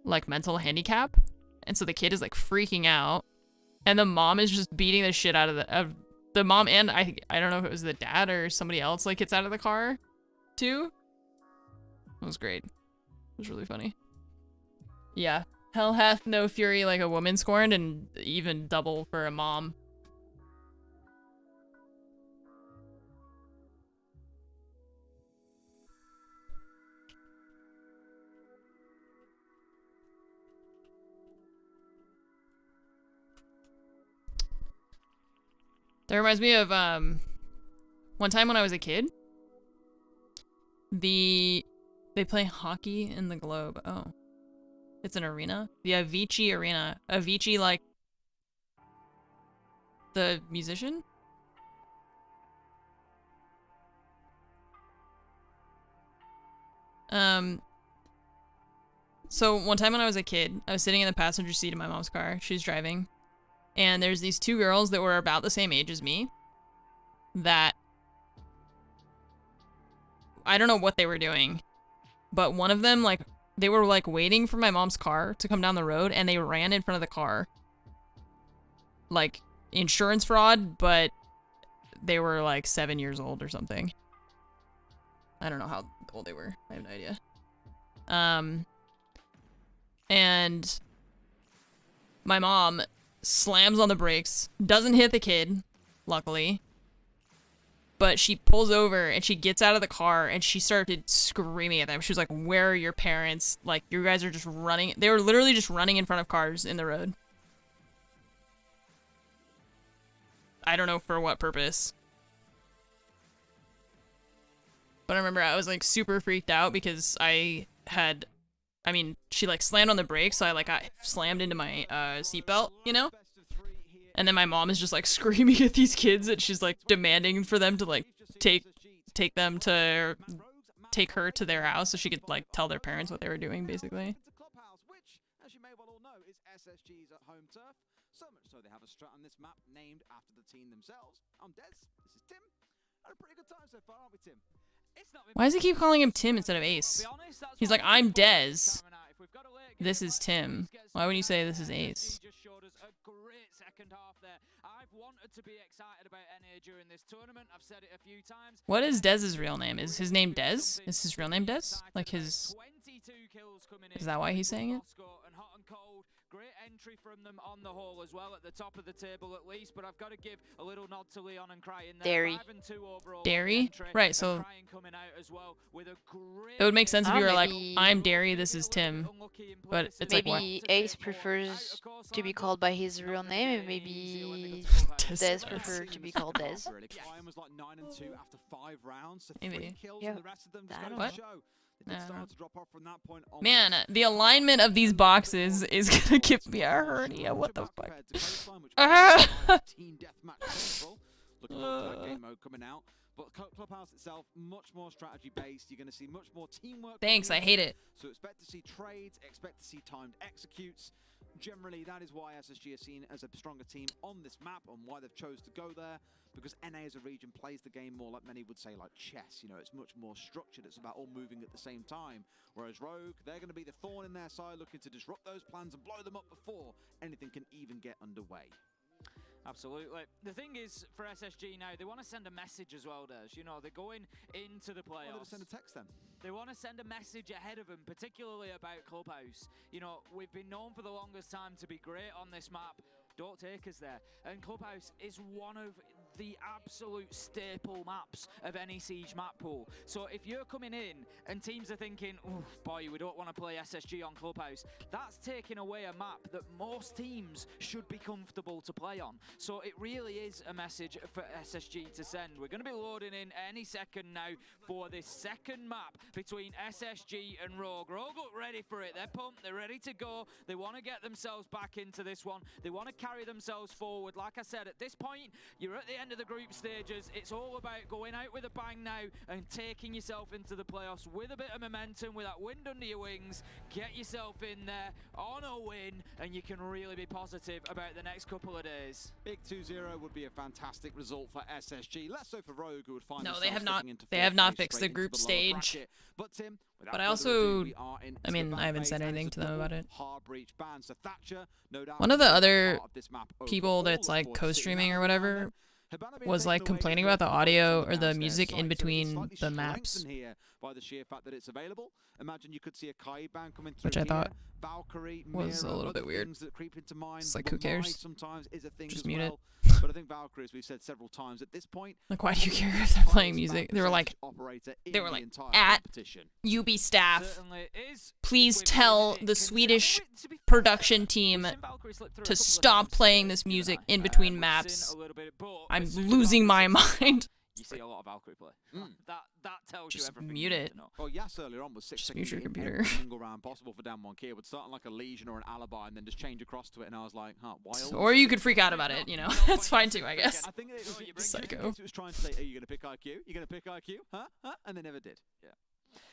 like mental handicap, and so the kid is like freaking out, and the mom is just beating the shit out of the mom, and I don't know if it was the dad or somebody else like gets out of the car too. It was great. It was really funny. Yeah. Hell hath no fury like a woman scorned, and even double for a mom. That reminds me of one time when I was a kid. They play hockey in the Globe. Oh. It's an arena? The Avicii Arena. Avicii, like, the musician? So one time when I was a kid, I was sitting in the passenger seat of my mom's car. She was driving. And there's these two girls that were about the same age as me that I don't know what they were doing, but one of them, like, they were like waiting for my mom's car to come down the road, and they ran in front of the car. Like, insurance fraud, but they were like 7 years old or something. I don't know how old they were. I have no idea. And my mom slams on the brakes, doesn't hit the kid, luckily. But she pulls over and she gets out of the car and she started screaming at them. She was like, "Where are your parents? Like, you guys are just running." They were literally just running in front of cars in the road. I don't know for what purpose. But I remember I was like super freaked out because she like slammed on the brakes, so I like got slammed into my seatbelt, you know? And then my mom is just like screaming at these kids, and she's like demanding for them to like take her to their house so she could like tell their parents what they were doing, basically.
Which, as you may well all know, is SSG's at home turf. So much so they have a strat on this map named after the team themselves. I'm Des. This is Tim. Had a pretty good time so far, aren't we, Tim?
Why does he keep calling him Tim instead of Ace? He's like, "I'm Dez. This is Tim." Why would you say this is Ace? What is Dez's real name? Is his name Dez? Is his real name Dez? Like his... Is that why he's saying it?
Great entry from them on the whole as well, at the top of the table at least, but I've got to give a little nod to Leon and Cry in there.
Dairy? Right, so it would make sense if you were like, "I'm Dairy, this is Tim." But it's
maybe
like, what?
Ace prefers to be called by his real name, and maybe Dez prefers to be called Dez.
Maybe.
Yeah. I don't know.
Man, the alignment of these boxes is gonna give me a hernia. What the fuck?
Team deathmatch looking forward to that game mode coming out. But Clubhouse itself, much more strategy based. You're going to see much more teamwork.
Thanks, I hate it.
So expect to see trades, expect to see timed executes. Generally, that is why SSG is seen as a stronger team on this map and why they've chose to go there. Because NA as a region plays the game more like many would say like chess. You know, it's much more structured. It's about all moving at the same time. Whereas Rogue, they're going to be the thorn in their side, looking to disrupt those plans and blow them up before anything can even get underway.
Absolutely. The thing is, for SSG now, they want to send a message as well, Des. You know, they're going into the playoffs.
Why don't they send a text then?
They want to send a message ahead of them, particularly about Clubhouse. You know, we've been known for the longest time to be great on this map. Don't take us there. And Clubhouse is one of the absolute staple maps of any Siege map pool. So if you're coming in and teams are thinking, oh boy, we don't want to play SSG on Clubhouse, that's taking away a map that most teams should be comfortable to play on. So it really is a message for SSG to send. We're going to be loading in any second now for this second map between SSG and Rogue. Rogue look ready for it. They're pumped. They're ready to go. They want to get themselves back into this one. They want to carry themselves forward. Like I said, at this point, you're at the end of the group stages. It's all about going out with a bang now and taking yourself into the playoffs with a bit of momentum, with that wind under your wings. Get yourself in there on a win, and you can really be positive about the next couple of days.
Big 2-0 would be a fantastic result for SSG. Less so for Rogue, who would find
No,
themselves
they have not.
into
They
fourth
have not
place
fixed
straight
the group
into the lower
stage.
bracket. But Tim, without
But I
further
also,
ado, we are into
I mean,
the
I haven't
ban
said
phase, and
anything
it's
to
a
them about
double
it.
hard breach ban. So Thatcher, no doubt,
One of the
is a
other
part of this map
people
overall.
that's like
Looking forward to seeing
co-streaming
that
or
around
whatever
them. Hibana being
was
taken
like
away
complaining
is
about the
very
audio
on
or the
downstairs
music
side,
in
so it's
between
slightly
the maps,
strengthened here by the sheer fact that it's available. Imagine you could see a Kai ban coming through
which I
here.
thought
Valkyrie,
was a
Mira,
little bit
other
weird.
things that creep into mind.
It's like, who
Wamai
cares?
sometimes is a thing
Just
as
mute it.
well. But I think Valkyrie, as we've said several times, at this point,
Like, why do you care if they're playing music? They were like, at UB staff, please tell the Swedish production team to stop playing this music in between maps. I'm losing my mind.
You see a lot of Valkyrie play. That tells you
Just
everything
mute
you need
it.
to know.
Well, Yas earlier on was 6
Just
seconds
mute your
in
computer.
every single round possible for down 1 key. It would start on like a Legion or an Alibi and then just change across to it, and I was like, huh, why?
Or you could freak out about it, you know. That's fine too, I guess.
I think it was
Psycho.
It was trying to say, are you going to pick IQ? You're going to pick IQ? Huh? Huh? And they never did.
Yeah.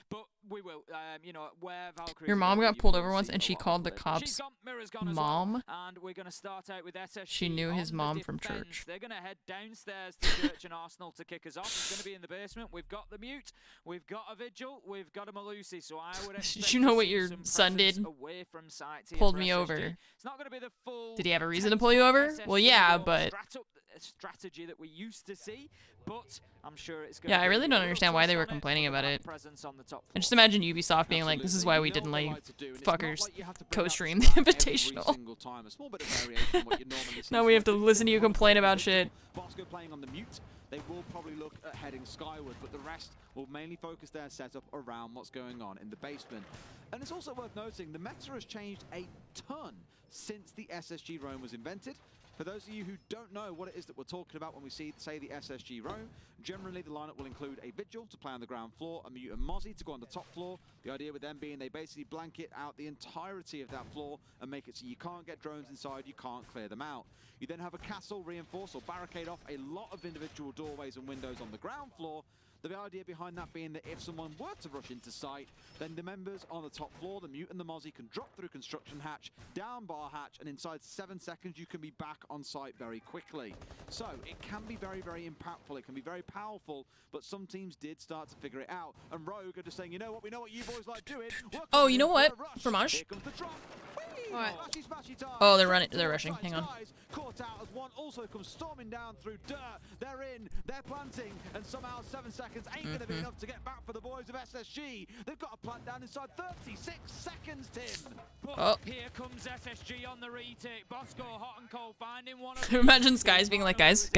But we will, you know, where Valkyrie.
Your mom got pulled over once and she called the cops mom.
And we're going to start out with SSG.
She knew his
on
mom
the
from
defense.
church.
They're going to head downstairs to Church and Arsenal to kick us off. It's going to be in the basement. We've got the mute. We've got a Vigil. We've got a Malusi. So I would expect
Did you know
to
what
see
your
some
son
presence
did?
Away from sight here
Pulled
for
me
SSG.
over.
It's not going to be the full.
Did he have a reason to pull you over? Well, yeah, but
strategy that we used to see, but I'm sure it's going
yeah, I really don't understand why they were complaining about it. And just imagine Ubisoft being like, this is why we didn't let you fuckers co-stream the Invitational. Now we have to listen to you complain about shit.
Bosco playing on the mute. They will probably look at heading skyward, but the rest will mainly focus their setup around what's going on in the basement. And it's also worth noting, the meta has changed a ton since the SSG roam was invented. For those of you who don't know what it is that we're talking about when we say the SSG roam, generally the lineup will include a Vigil to play on the ground floor, a Mute and Mozzie to go on the top floor. The idea with them being they basically blanket out the entirety of that floor and make it so you can't get drones inside, you can't clear them out. You then have a castle reinforce or barricade off a lot of individual doorways and windows on the ground floor. The idea behind that being that if someone were to rush into site, then the members on the top floor, the Mute and the Mozzie, can drop through construction hatch, down bar hatch, and inside 7 seconds you can be back on site very quickly. So it can be very, very impactful. It can be very powerful, but some teams did start to figure it out. And Rogue are just saying, you know what, we know what you boys like doing.
Oh, you know what, Fromage?
Here comes the drop.
What?
Oh, they're rushing. Hang on.
Caught out as one also comes storming down through dirt. They're in, they're planting, and somehow 7 seconds ain't going to be enough to get back for the boys of SSG. They've got a plant down inside 36 seconds, Tim.
But here comes SSG on the retake. Bosco hot and cold finding one of
Imagine Skies being like, guys,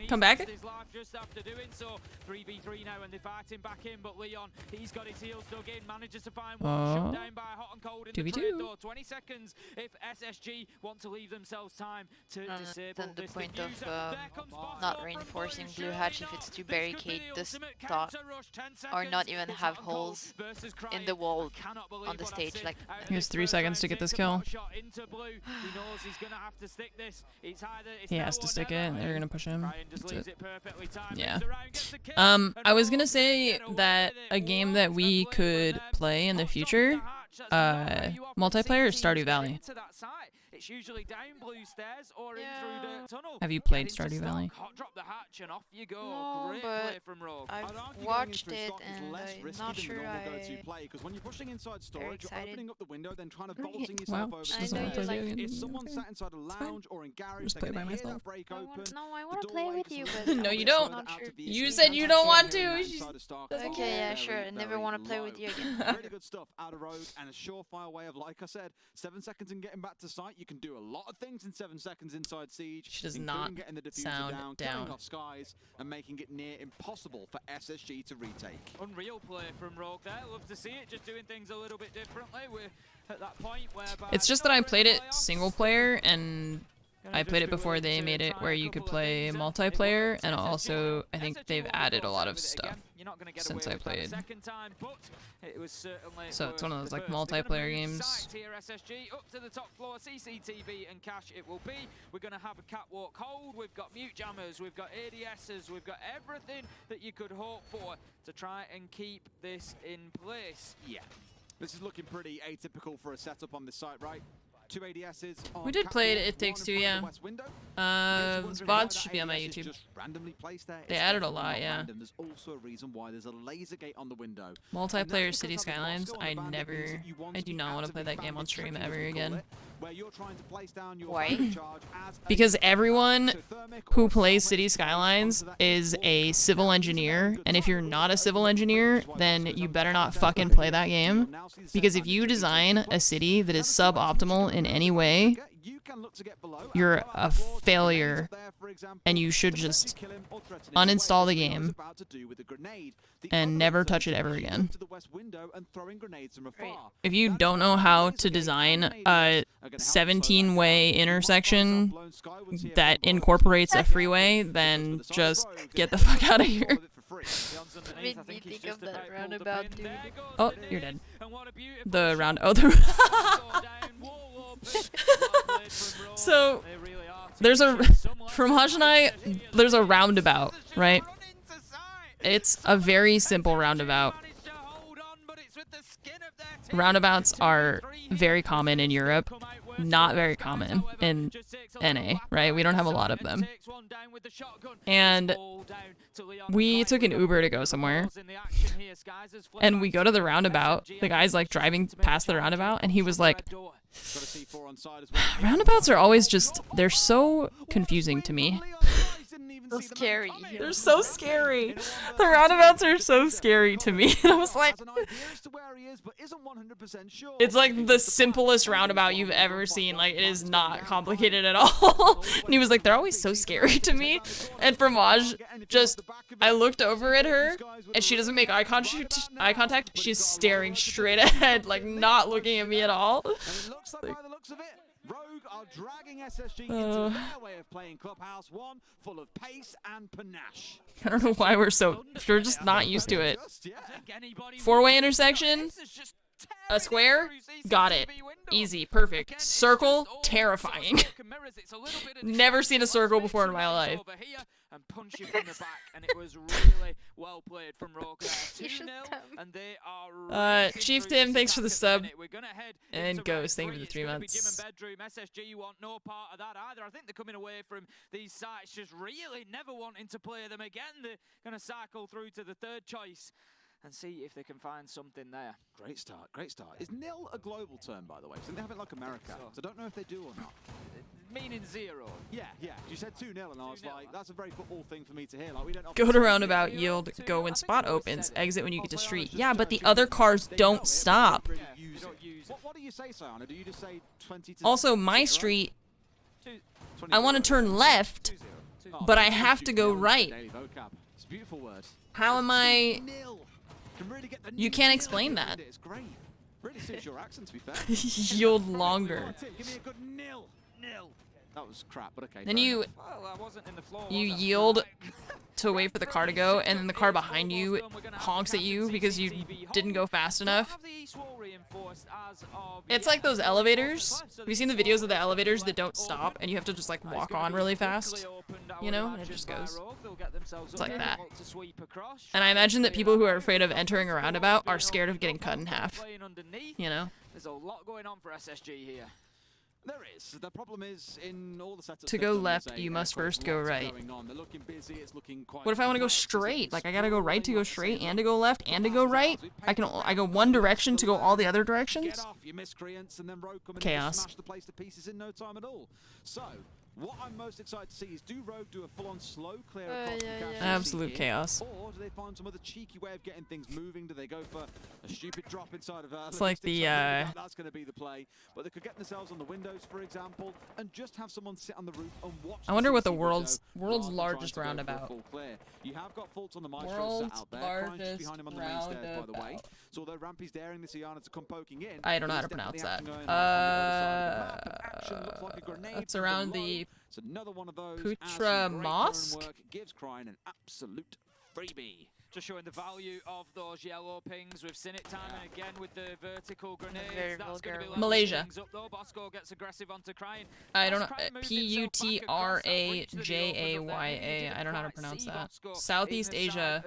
come back.
Just after doing so, 3v3 now, and they're fighting back in. But Leon, he's got his heels dug in, manages to find one shut down by hot and cold in the trade door. 20 seconds if SSG want to leave themselves time to disable
then the
this
point
diffuser.
of not reinforcing blue hatch if it's to barricade the stop or not even have holes in the wall on the stage. Like,
he has 3 seconds to get this kill. He has to stick it. They're gonna push him. That's it. Yeah. I was gonna say that a game that we could play in the future, multiplayer, is Stardew Valley.
It's usually down blue stairs or in through the tunnel.
Have you played Stardew Valley?
Hot drop the hatch and off you go.
No,
Great
but
play from Rogue.
I've watched it and I'm not sure
because when you're pushing inside storage, you're
excited.
opening up the window, then trying to bolting
Wow,
yourself over
she
to
doesn't want to play video
If
games.
someone sat inside a lounge or in garage,
Just
they're
play by
gonna hear
myself.
that break open.
I want to play with you, but
No, you
I'm
don't.
not sure.
You said you don't want to.
Okay, yeah, sure. I never want to play with you again.
Really good stuff out of Rogue, and a surefire way of, like I said, 7 seconds and getting back to site. You can do a lot of things in 7 seconds inside Siege.
She does
including
not
getting the diffuser
sound down.
killing off Skies, and making it near impossible for SSG to retake.
Unreal play from Rogue there. Love to see it, just doing things a little bit differently. We're at that point where
it's just that I played it single player, and I played it before they made it where you could play multiplayer, and also I think they've added a lot of stuff since I played. So it's one of those like multiplayer games.
Here, SSG up to the top floor, CCTV and Cash it will be. We're going to have a catwalk hold. We've got mute jammers, we've got ADSs, we've got everything that you could hope for to try and keep this in place.
Yeah, this is looking pretty atypical for a setup on this site, right? 2 ADSs on
We did play it, It Takes Two, yeah. VODs should be on my YouTube.
Just randomly placed there.
They added a lot, yeah.
Random. There's also a reason why there's a laser gate on the window.
Multiplayer City Skylines, I do not want to play that game on stream ever again.
Why?
Because everyone who plays City Skylines is a civil engineer, and if you're not a civil engineer, then you better not fucking play that game. Because if you design a city that is suboptimal in any way, you're a failure, and you should just uninstall the game and never touch it ever again. If you don't know how to design a 17-way intersection that incorporates a freeway, then just get the fuck out of here.
Made me think of that roundabout, dude.
Oh, you're dead. The round. Oh, the. So, there's a. From Hush and I, there's a roundabout, right? It's a very simple roundabout. Roundabouts are very common in Europe, not very common in NA, right? We don't have a lot of them. And we took an Uber to go somewhere, and we go to the roundabout. The guy's like driving past the roundabout, and he was like, roundabouts are always just, they're so confusing to me.
So scary.
They're so scary. The roundabouts are so scary to me. And I was like, it's like the simplest roundabout you've ever seen. Like, it is not complicated at all. And he was like, they're always so scary to me. And for Maj, just, I looked over at her, and she doesn't make eye contact. She's staring straight ahead, like not looking at me at all. Like,
Rogue are dragging SSG into their way of playing Clubhouse 1, full of pace and panache.
I don't know why we're just not used to it. 4-way intersection, a square, got it. Easy, perfect. Circle, terrifying. Never seen a circle before in my life.
And punch you from the back, and it was really well played from Rogue there. 2-0, and they are
Chief Tim, thanks for the sub. And Ghost, thank you for the 3 months.
SSG want no part of that either. I think they're coming away from these sites just really never wanting to play them again. They're going to cycle through to the 3rd choice and see if they can find something there.
Great start, great start. Is nil a global term, by the way? So they have it like America. So I don't know if they do or not.
Meaning 0.
Yeah. You said 2-0, and I was like, that's a very football thing for me to hear. Like, we don't
go to roundabout, yield, go when spot opens, exit when you get to street. Yeah, but the other cars don't stop.
What do you say, Sayana? Do you just say 20 to...
Also, my street, I want to turn left, but I have to go right.
It's a beautiful word.
How am I... You can't explain that.
It's great. Really suits your accent, to be fair.
Yield longer.
Give me a good nil. That was crap, but okay.
Then you yield to wait for the car to go, and then the car behind you honks at you because you didn't go fast enough. It's like those elevators. Have you seen the videos of the elevators that don't stop, and you have to just like walk on really fast? You know, and it just goes. It's like that. And I imagine that people who are afraid of entering a roundabout are scared of getting cut in half. You know?
There's a lot going on for SSG here.
There is. The problem is, in all the setups
to go left, you must first go right. What if I want to go straight? Like, I gotta go right to go straight, and to go left, and to go right? I go one direction to go all the other directions? Chaos.
What I'm most excited to see is, do Rogue do a full-on slow clear across from Cash
Absolute chaos.
Or do they find some other cheeky way of getting things moving? Do they go for a stupid drop inside of
It's like the
that's going to be the play. But they could get themselves on the windows, for example, and just have someone sit on the roof and watch.
I wonder what the world's largest roundabout.
You have got Fultz on the Maestro
World's
sat out there.
largest
Behind him on the main stairs, by the way. So although Rampy's daring this Iana to come poking in,
I don't know how to pronounce that. It's around the
it's another one of those.
Putra Mosque.
Gives Crying an absolute freebie.
Just showing the value of those yellow pings. We've seen it time and again with the vertical grenades.
Very
That's
vulgar.
be
Malaysia.
Up, though. Bosco gets aggressive onto Crying.
I don't know. Putrajaya. I don't know how to pronounce that. Southeast Asia.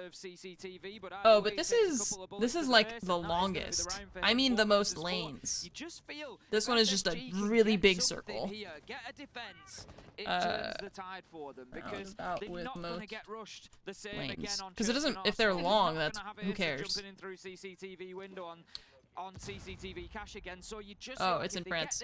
Oh, but this is like the longest. I mean the most lanes. This one is just a really big circle.
Get a defense. It turns the tide for them because they're not going to get rushed the same again on
because it doesn't. If they're long, that's who cares.
Jumping in through CCTV window on CCTV cache again, so you just
it's in France.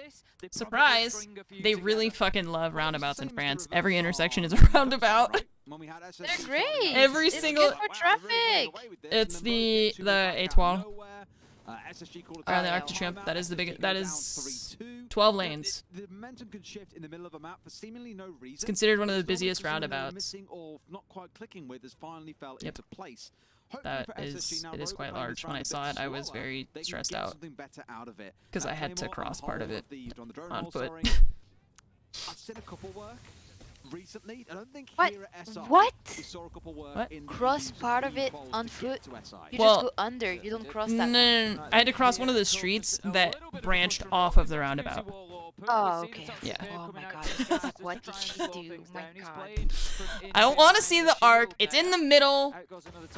Surprise! They really fucking love roundabouts in France. Every intersection is a roundabout.
They're great.
Every single.
Good for traffic.
It's the Étoile. Around the Arc de Triomphe. That is the big. That is 12 lanes.
The momentum can shift in the middle of a map for seemingly no reason.
It's considered one of the busiest roundabouts.
Missing or not quite clicking with has finally fell into place.
That is, it is quite large. When I saw it, I was very stressed out because I had to cross part of it on foot.
I've seen a couple work recently. I don't think
what?
Here at SI,
what?
we saw a couple work
What?
in
Cross part of it on foot? You
Well,
just go under. You don't cross that.
No. I had to cross one of the streets that branched off of the roundabout.
Oh, okay.
Yeah.
Oh my god. What did she do? My god.
I don't want to see the arc. It's in the middle.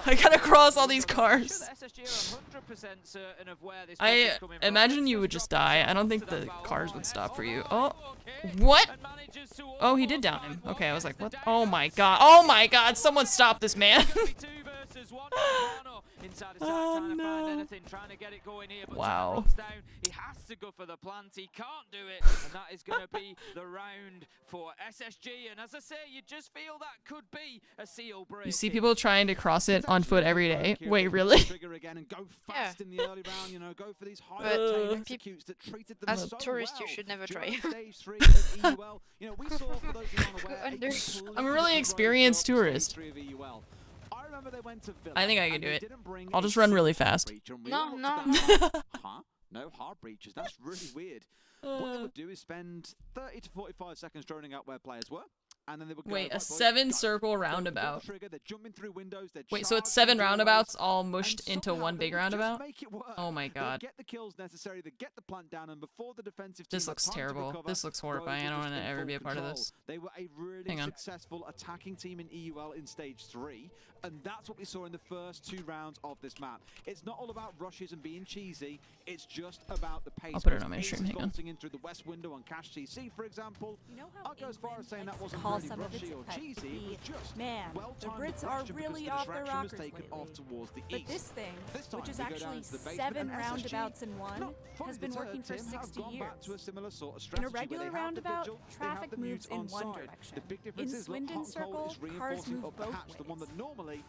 I gotta cross all these cars. I imagine you would just die. I don't think the cars would stop for you. Oh, what? Oh, he did down him. Okay, I was like, what? Oh my god. Oh my god. Someone stop this man. Oh no. Wow.
He has to go for the plant. He can't do it, and that is going to be the round for SSG. And as I say, you just feel that could be a seal break.
You see people trying to cross it on foot every day. Wait, really?
Yeah. But as a tourist, you should never try.
I'm a really experienced tourist. I think I can do it. I'll just run really fast.
No.
Huh? No hard breaches. That's really weird. What they would do is spend 30 to 45 seconds droning out where players were. And then they would go,
wait, a 7-circle roundabout.
They're jumping through windows,
Wait, so it's 7 roundabouts all mushed into one big roundabout? Oh my god.
Get the kills necessary, they get the plant down, and before the defensive
this looks terrible. This looks horrifying. I don't want to ever be a part of this.
They were a really successful attacking team in EUL in stage 3, and that's what we saw in the first 2 rounds of this map. It's not all about rushes and being cheesy, it's just about the pace.
I'll put it on my stream, hang on.
In through the west window on Cash TC, for example.
You know how
I'll go as far as saying that wasn't
call
really
some of its
rushy or
pet
cheesy. It was just
man, the Brits are really off their rockers lately. But this thing, which is actually 7 roundabouts in one, has been working for 60 years. In a regular roundabout, traffic moves in one direction. In Swindon Circle, cars move both ways.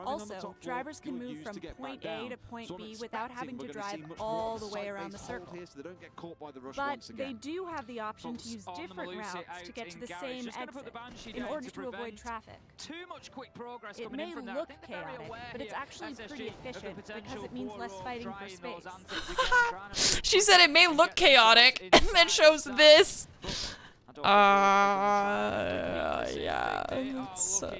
Also, drivers can move from point A to point B without having to drive all the way around the circle. But they do have the option to use different routes to get to the same exit in order to avoid traffic.
Too much quick progress
it may look chaotic, but it's actually pretty efficient because it means less fighting for space.
She said it may look chaotic, and then shows this. Yeah.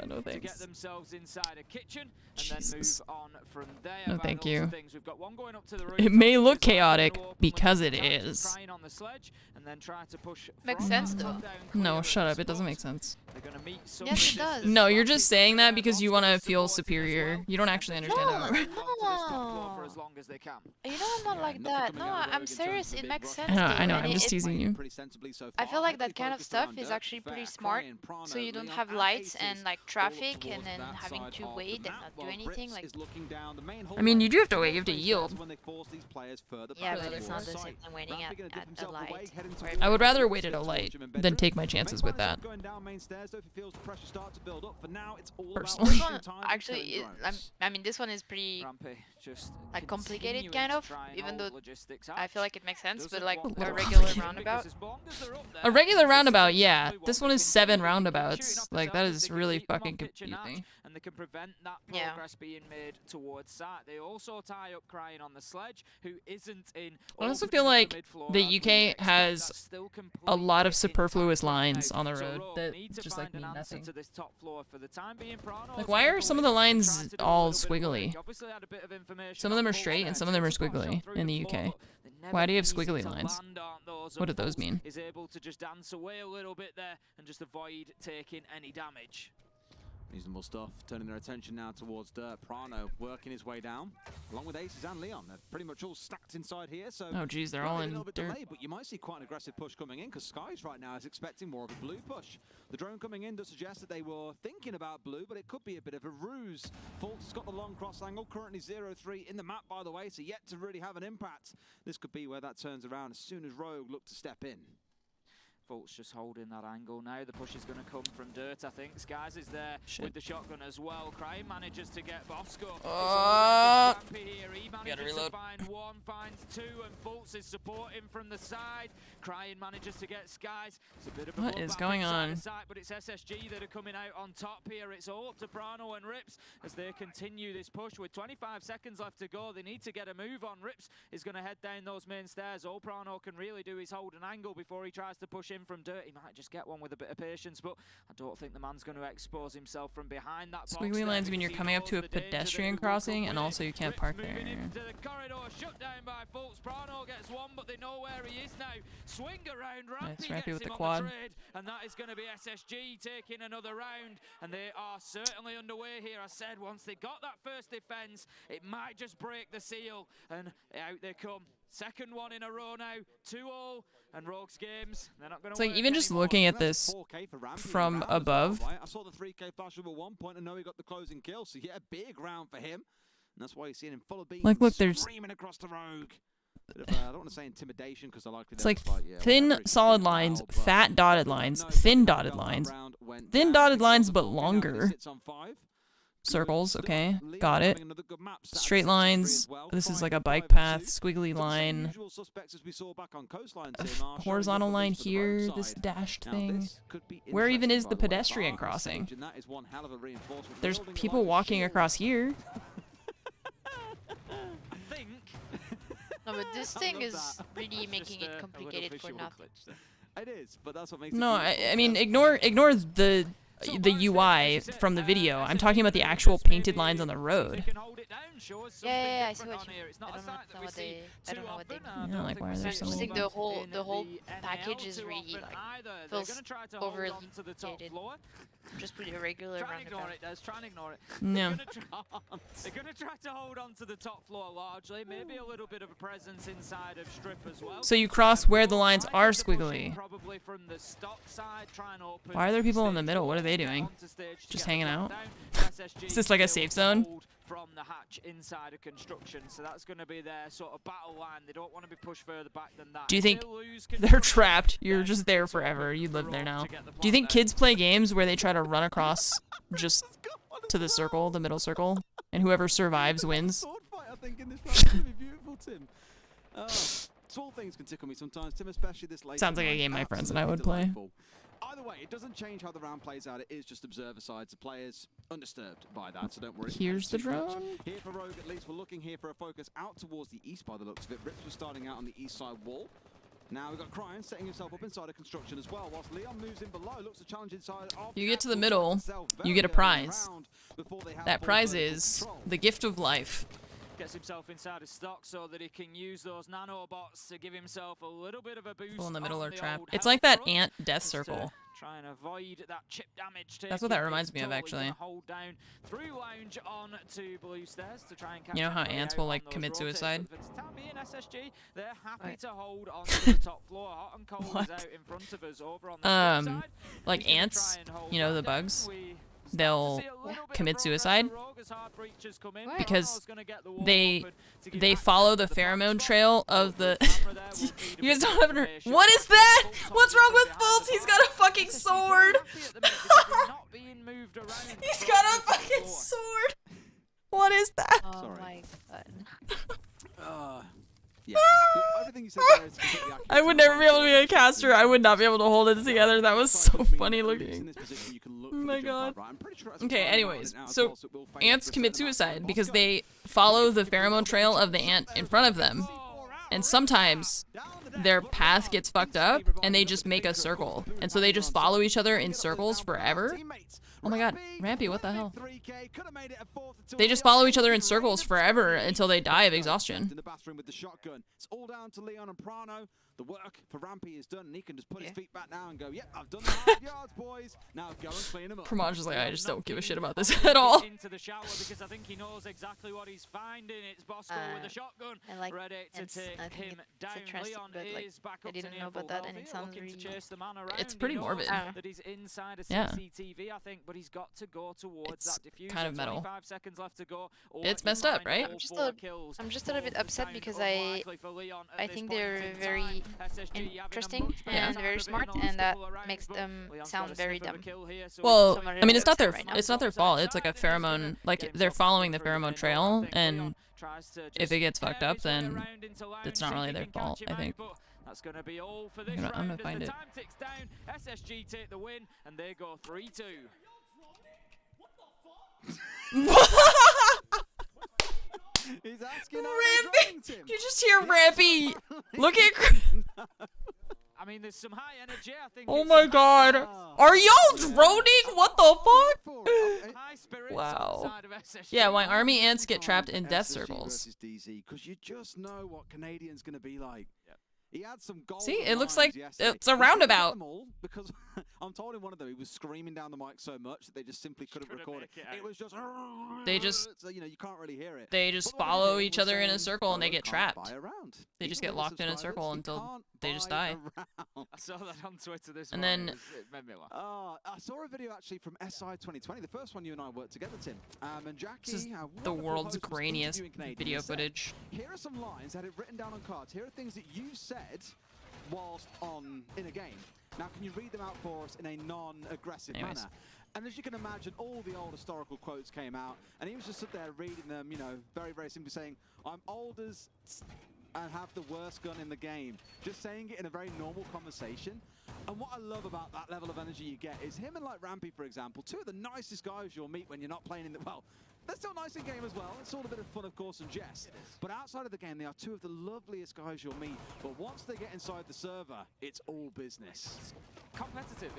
No thanks.
Get themselves inside a kitchen and
Jesus.
then move on from there.
No, thank you.
We've got one going up to the roof.
It may look chaotic because it is.
On the sledge and then try to push
Makes sense though.
No, shut up. It doesn't make sense.
Yes, it does.
No, you're just saying that because you want to feel superior. You don't actually understand how it works.
No. You know, I'm not like that. No, I'm serious. It makes sense.
I know. I'm just teasing you.
I feel like that kind of stuff is actually pretty smart. So you don't have lights and like traffic and then having to wait and not do anything. Like,
I mean, you do have to wait. You have to yield.
yeah, but it's not the same thing waiting at a light.
I would rather wait at a light than take my chances with that. Personally.
This one, actually, I mean, this one is pretty like complicated, kind of. Even though I feel like it makes sense, but like a regular roundabout.
A regular roundabout, yeah. This one is 7 roundabouts. Like that is really fucking confusing.
And they can prevent that progress being made towards that. They also tie up Crying on the sledge, who isn't in.
I also feel like the UK has a lot of superfluous lines on the road that just like mean nothing. Like, why are some of the lines all squiggly? Some of them are straight and some of them are squiggly in the UK. Why do you have squiggly lines? What do those mean?
Is able to just dance away a little bit there and just avoid taking any damage.
Reasonable stuff, turning their attention now towards Dirt. Prano working his way down, along with Aces and Leon. They're pretty much all stacked inside here, so...
Oh, geez, they're all in Dirt.
Delayed, but you might see quite an aggressive push coming in, because Skies right now is expecting more of a blue push. The drone coming in does suggest that they were thinking about blue, but it could be a bit of a ruse. Fultz has got the long cross angle, currently 0-3 in the map, by the way, so yet to really have an impact. This could be where that turns around as soon as Rogue look to step in.
Fultz just holding that angle now. The push is going to come from Dirt, I think. Skies is there with the shotgun as well. Crying manages to get Bosco. Here. He manages to find one, finds two, and Fultz is supporting from the side. Crying manages to get Skies. It's a bit of a
what is going on?
But it's SSG that are coming out on top here. It's all up to Prano and Rips as they continue this push. With 25 seconds left to go, they need to get a move on. Rips is going to head down those main stairs. All Prano can really do is hold an angle before he tries to push in from Dirt. He might just get one with a bit of patience, but I don't think the man's going to expose himself from behind that box.
Squiggly lines mean you're coming up to a pedestrian crossing, and also you can't park there.
Into the corridor, shut down by Fultz. Prano gets one, but they know where he is now. Swing around, Rampy
with the
gets
quad.
him on the trade, and that is going to be SSG taking another round, and they are certainly underway here. I said once they got that first defense, it might just break the seal, and out they come. Second one in a row now, 2-all, and Rogue's games, they're not going to.
It's like even just looking at this from above.
I saw the 3K flash over one point and know he got the closing kill, so yeah, big round for him. And that's why you're seeing him full of beans.
Like, look, there's
screaming across the Rogue. Bit of, I don't want to say intimidation because I like
it's like thin solid lines, fat dotted lines, thin dotted lines, but longer. Circles, okay, got it. Straight lines, this is like a bike path, squiggly line. Horizontal line here, this dashed thing. Where even is the pedestrian crossing? There's people walking across here.
No, but this thing is really making it complicated for nothing.
It is, but that's what makes
no, I mean, ignore the UI from the video. I'm talking about the actual painted lines on the road.
Yeah, I see what you mean. I don't know what they mean.
Yeah, like, why are there so many?
I think the whole package is really like feels overly complicated. Just put a regular roundabout.
Try and ignore it.
No.
They're gonna try to hold on to the top floor largely. Maybe a little bit of a presence inside of Strip as well.
So you cross where the lines are squiggly.
Probably from the stock side, try and open.
Why are there people in the middle? What are they doing? Just hanging out? Is this like a safe zone?
From the hatch inside of construction, so that's going to be their sort of battle line. They don't want to be pushed further back than that.
Do you think they're trapped? You're just there forever. You live there now. Do you think kids play games where they try to run across just to the circle, the middle circle, and whoever survives wins?
I think in this round is going to be beautiful, Tim. Small things can tickle me sometimes, Tim, especially this late.
Sounds like a game my friends and I would play.
Either way, it doesn't change how the round plays out. It is just observer sides. The players undisturbed by that, so don't worry.
Here's the drone.
Here for Rogue, at least, we're looking here for a focus out towards the east by the looks of it. Rips was starting out on the east side wall. Now we've got Crying setting himself up inside of construction as well, whilst Leon moves in below, looks to challenge inside.
You get to the middle, you get a prize. That prize is the gift of life.
Gets himself inside of stock so that he can use those nanobots to give himself a little bit of a boost.
People in the middle are trapped. It's like that ant death circle.
Try and avoid that chip damage.
That's what that reminds me of, actually.
Hold down through lounge on to blue stairs to try and
you know how ants will like commit suicide?
SSG, they're happy to hold on to the top floor. Hot and cold is out in front of us over on the
like ants, you know, the bugs. they'll commit suicide because they follow the pheromone trail of the. You guys don't have. What is that? What's wrong with Bolt? He's got a fucking sword. He's got a fucking sword. What is that?
Oh my god.
Yeah. Everything you said there is completely accurate.
I would never be able to be a caster. I would not be able to hold it together. That was so funny looking. Oh my god. Okay, anyways, so ants commit suicide because they follow the pheromone trail of the ant in front of them. And sometimes their path gets fucked up and they just make a circle. And so they just follow each other in circles forever. Oh my god, Rampy, what the hell? They just follow each other in circles forever until they die of exhaustion.
In the bathroom with the shotgun. It's all down to Leon and Prano. The work for Rampy is done, and he can just put his feet back now and go, "Yep, I've done the 100 yards, boys. Now go and clean them up."
Pramaj is like, I just don't give a shit about this at all.
Into the shower because I think he knows exactly what he's finding. It's Bosco with the shotgun,
like
ready to take him down. Leon is back up
I didn't know about that, and it sounds really.
It's pretty morbid.
That he's inside a CCTV, I think, but he's got to go towards that diffuser.
Kind of metal.
25 seconds left to go.
It's messed up, right?
I'm just a little bit upset because I think they're very interesting and very smart, and that makes them sound very dumb.
Well, I mean, it's not their fault. It's like a pheromone, like they're following the pheromone trail, and if it gets fucked up, then it's not really their fault, I think.
That's going to be all for this
I'm gonna find it.
Time ticks down. SSG take the win, and they go 3-2.
He's asking
Rampy! You just hear Rampy. Look at.
I mean, there's some high energy. I think.
Oh my god. Are y'all droning? What the fuck? Wow. Yeah, my army ants get trapped in death circles.
Because you just know what Canadian's going to be like. He had some gold.
See, it looks like it's a roundabout.
Because I'm told in one of them he was screaming down the mic so much that they just simply couldn't record it. It was just.
They just.
So, you know, you can't really hear it.
They just follow each other in a circle and they get trapped. They just get locked in a circle until they just die.
I saw that on Twitter this
and
morning.
then.
It made me laugh.
I saw a video actually from SI 2020, the first one you and I worked together, Tim. And Jackie,
this is the world's grainiest video footage.
Here are some lines that are written down on cards. Here are things that you said whilst in a game. Now, can you read them out for us in a non-aggressive manner? And as you can imagine, all the old historical quotes came out, and he was just stood there reading them, you know, very, very simply saying, "I'm old as and have the worst gun in the game." Just saying it in a very normal conversation. And what I love about that level of energy you get is him and like Rampy, for example, two of the nicest guys you'll meet when you're not playing in the, well, they're still nice in game as well. It's all a bit of fun, of course, and jest. But outside of the game, they are two of the loveliest guys you'll meet. But once they get inside the server, it's all business.
Competitive.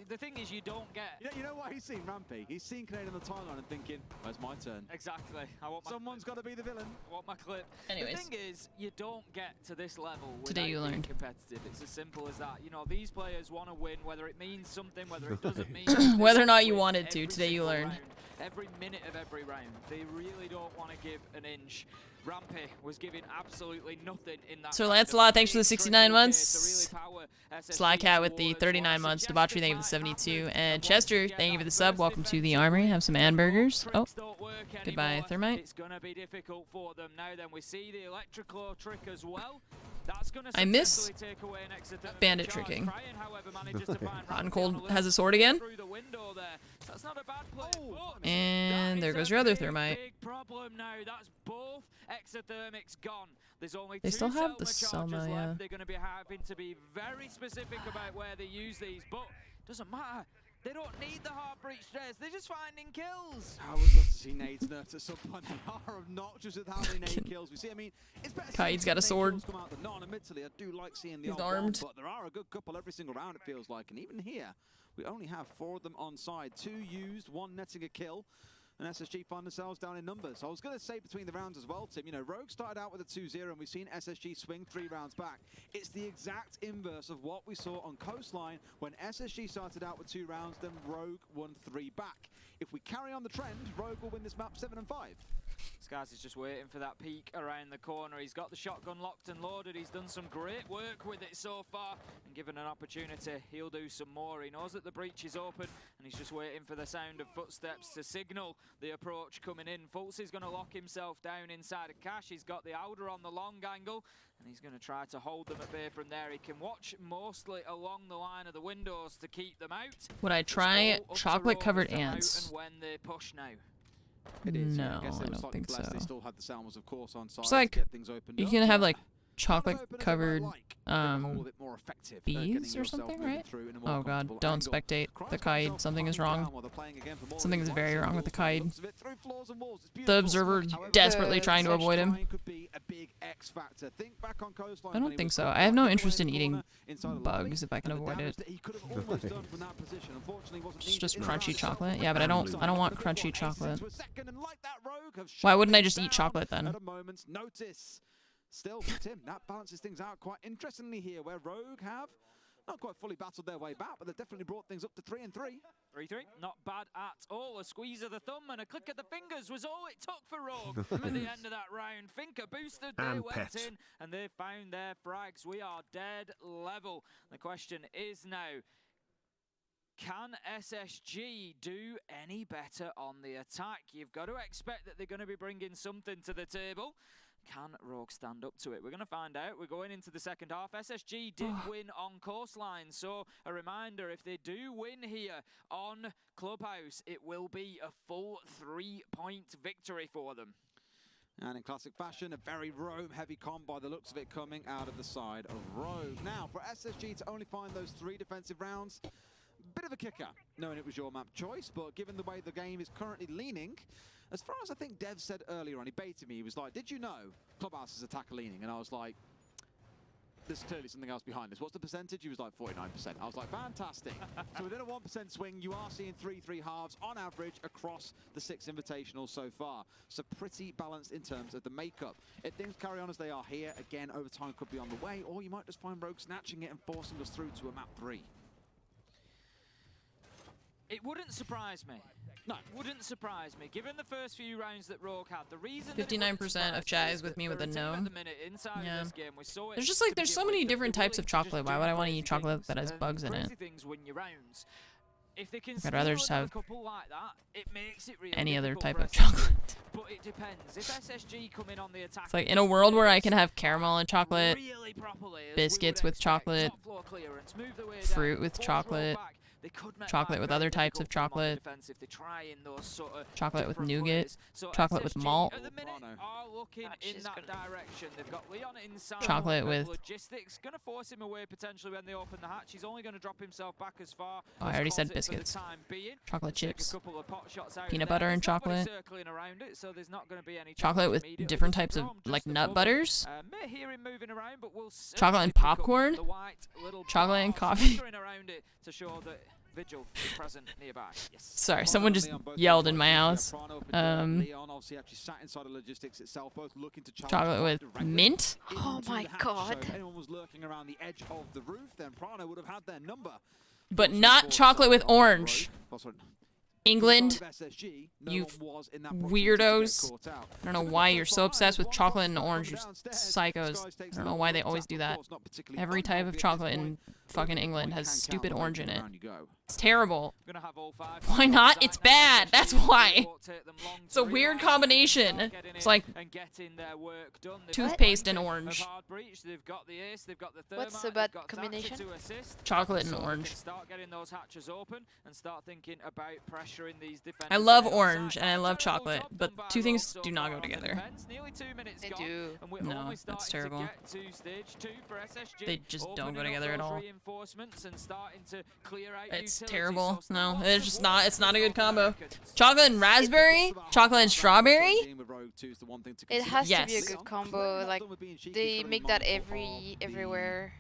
The thing is, you don't get.
You know what he's seen, Rampy? He's seen Canadian on the timeline and thinking, "Where's my turn?"
Exactly.
Someone's got to be the villain.
I want my clip.
Anyways.
The thing is, you don't get to this level
Today you
without being
learned.
competitive. It's as simple as that. You know, these players want to win, whether it means something, whether it doesn't mean.
Whether or not you wanted to, today you learned.
Every minute of every round, they really don't want to give an inch. Rampy was giving absolutely nothing in that.
Sir Lancelot, thanks for the 69 months. Slycat with the 39 months. Debauchery, thank you for the 72. And Chester, thank you for the sub. Welcome to the armory. Have some hamburgers. Oh, goodbye, Thermite.
It's going to be difficult for them now. Then we see the electrical trick as well. That's going to
I miss bandit tricking. Hot and Cold has a sword again. And there goes your other Thermite.
Big problem now. That's both exothermics gone. There's only
they
two
still have the
Selma
Selma, yeah.
They're going to be having to be very specific about where they use these, but doesn't matter. They don't need the Heartbreach Stairs. They're just finding kills.
I would love to see nades nerfed at some point. They are obnoxious with how many nade kills we see. I mean, it's better.
Kaid's got a sword.
Come out, not admittedly, I do like seeing the
He's armed.
One, but there are a good couple every single round, it feels like. And even here, we only have 4 of them on side. 2 used, 1 netting a kill. And SSG find themselves down in numbers. I was going to say between the rounds as well, Tim, you know, Rogue started out with a 2-0 and we've seen SSG swing 3 rounds back. It's the exact inverse of what we saw on Coastline when SSG started out with 2 rounds, then Rogue won 3 back. If we carry on the trend, Rogue will win this map 7-5.
Skaz is just waiting for that peek around the corner. He's got the shotgun locked and loaded. He's done some great work with it so far. And given an opportunity, he'll do some more. He knows that the breach is open, and he's just waiting for the sound of footsteps to signal the approach coming in. Fultz is going to lock himself down inside of Cash. He's got the Outer on the long angle, and he's going to try to hold them at bay from there. He can watch mostly along the line of the windows to keep them out.
Would I try chocolate-covered ants?
And when they push now.
It is.
No,
I guess they
I
were
don't
slightly
think
blessed.
so.
They still had the Salmons, of course, on side
It's like,
to get things opened
you
up.
can have like chocolate
Not as open as
covered
I'd like, but a whole bit more effective, getting
bees or
yourself
something,
moving
right?
through in a more
Oh god,
comfortable
don't
angle.
spectate the kite. Something is wrong. Something is very wrong with the kite. The observer desperately trying to avoid him. I don't think so. I have no interest in eating bugs if I can avoid it. It's just crunchy chocolate. Yeah, but I don't want crunchy chocolate. Why wouldn't I just eat chocolate then?
At a moment's notice. Still, Tim, that balances things out quite interestingly here, where Rogue have not quite fully battled their way back, but they've definitely brought things up to 3 and 3.
3-3, not bad at all. A squeeze of the thumb and a click of the fingers was all it took for Rogue at the end of that round. Finker boosted, they went in, and they found their frags. We are dead level. The question is now, can SSG do any better on the attack? You've got to expect that they're going to be bringing something to the table. Can Rogue stand up to it? We're going to find out. We're going into the second half. SSG did win on Coastline, so a reminder, if they do win here on Clubhouse, it will be a full 3-point victory for them.
And in classic fashion, a very roam-heavy comp by the looks of it coming out of the side of Rogue. Now, for SSG to only find those 3 defensive rounds, bit of a kicker, knowing it was your map choice, but given the way the game is currently leaning, as far as I think Dev said earlier on, he baited me, he was like, did you know Clubhouse's attack leaning? And I was like, there's clearly something else behind this. What's the percentage? He was like 49%. I was like, fantastic. So within a 1% swing, you are seeing 3-3 halves on average across the 6 invitationals so far. So pretty balanced in terms of the makeup. If things carry on as they are here, again, overtime could be on the way, or you might just find Rogue snatching it and forcing us through to a map 3.
It wouldn't surprise me. No, wouldn't surprise me. Given the first few rounds that Rogue had, the reason
59% of chat is with me with a no. Yeah. There's just like, there's so many different types of chocolate. Why would I want to eat chocolate that has bugs in it? I'd rather just have any other type of chocolate.
But it depends. If SSG come in on the attack,
it's like in a world where I can have caramel and chocolate, biscuits with chocolate, fruit with chocolate, chocolate with other types of chocolate, chocolate with nougat, chocolate with malt, chocolate with
logistics. Gonna force him away potentially when they open the hatch. He's only gonna drop himself back as far.
Oh, I already said biscuits. Chocolate chips, peanut butter and chocolate, chocolate with different types of like nut butters, chocolate and popcorn, chocolate and coffee.
Vigil is present nearby. Yes.
Sorry, someone just yelled in my house. Chocolate with mint.
Oh my god.
If anyone was lurking around the edge of the roof, then Prano would have had their number.
But not chocolate with orange. England, you weirdos. I don't know why you're so obsessed with chocolate and orange, you psychos. I don't know why they always do that. Every type of chocolate in fucking England has stupid orange in it. It's terrible. Why not? It's bad. That's why. It's a weird combination. It's like toothpaste and orange.
What's the bad combination?
Chocolate and orange. I love orange and I love chocolate, but two things do not go together.
They do.
No, that's terrible. They just don't go together at all. It's terrible. No, it's just not. It's not a good combo. Chocolate and raspberry, chocolate and strawberry.
It has to be a good combo. Like they make that everywhere.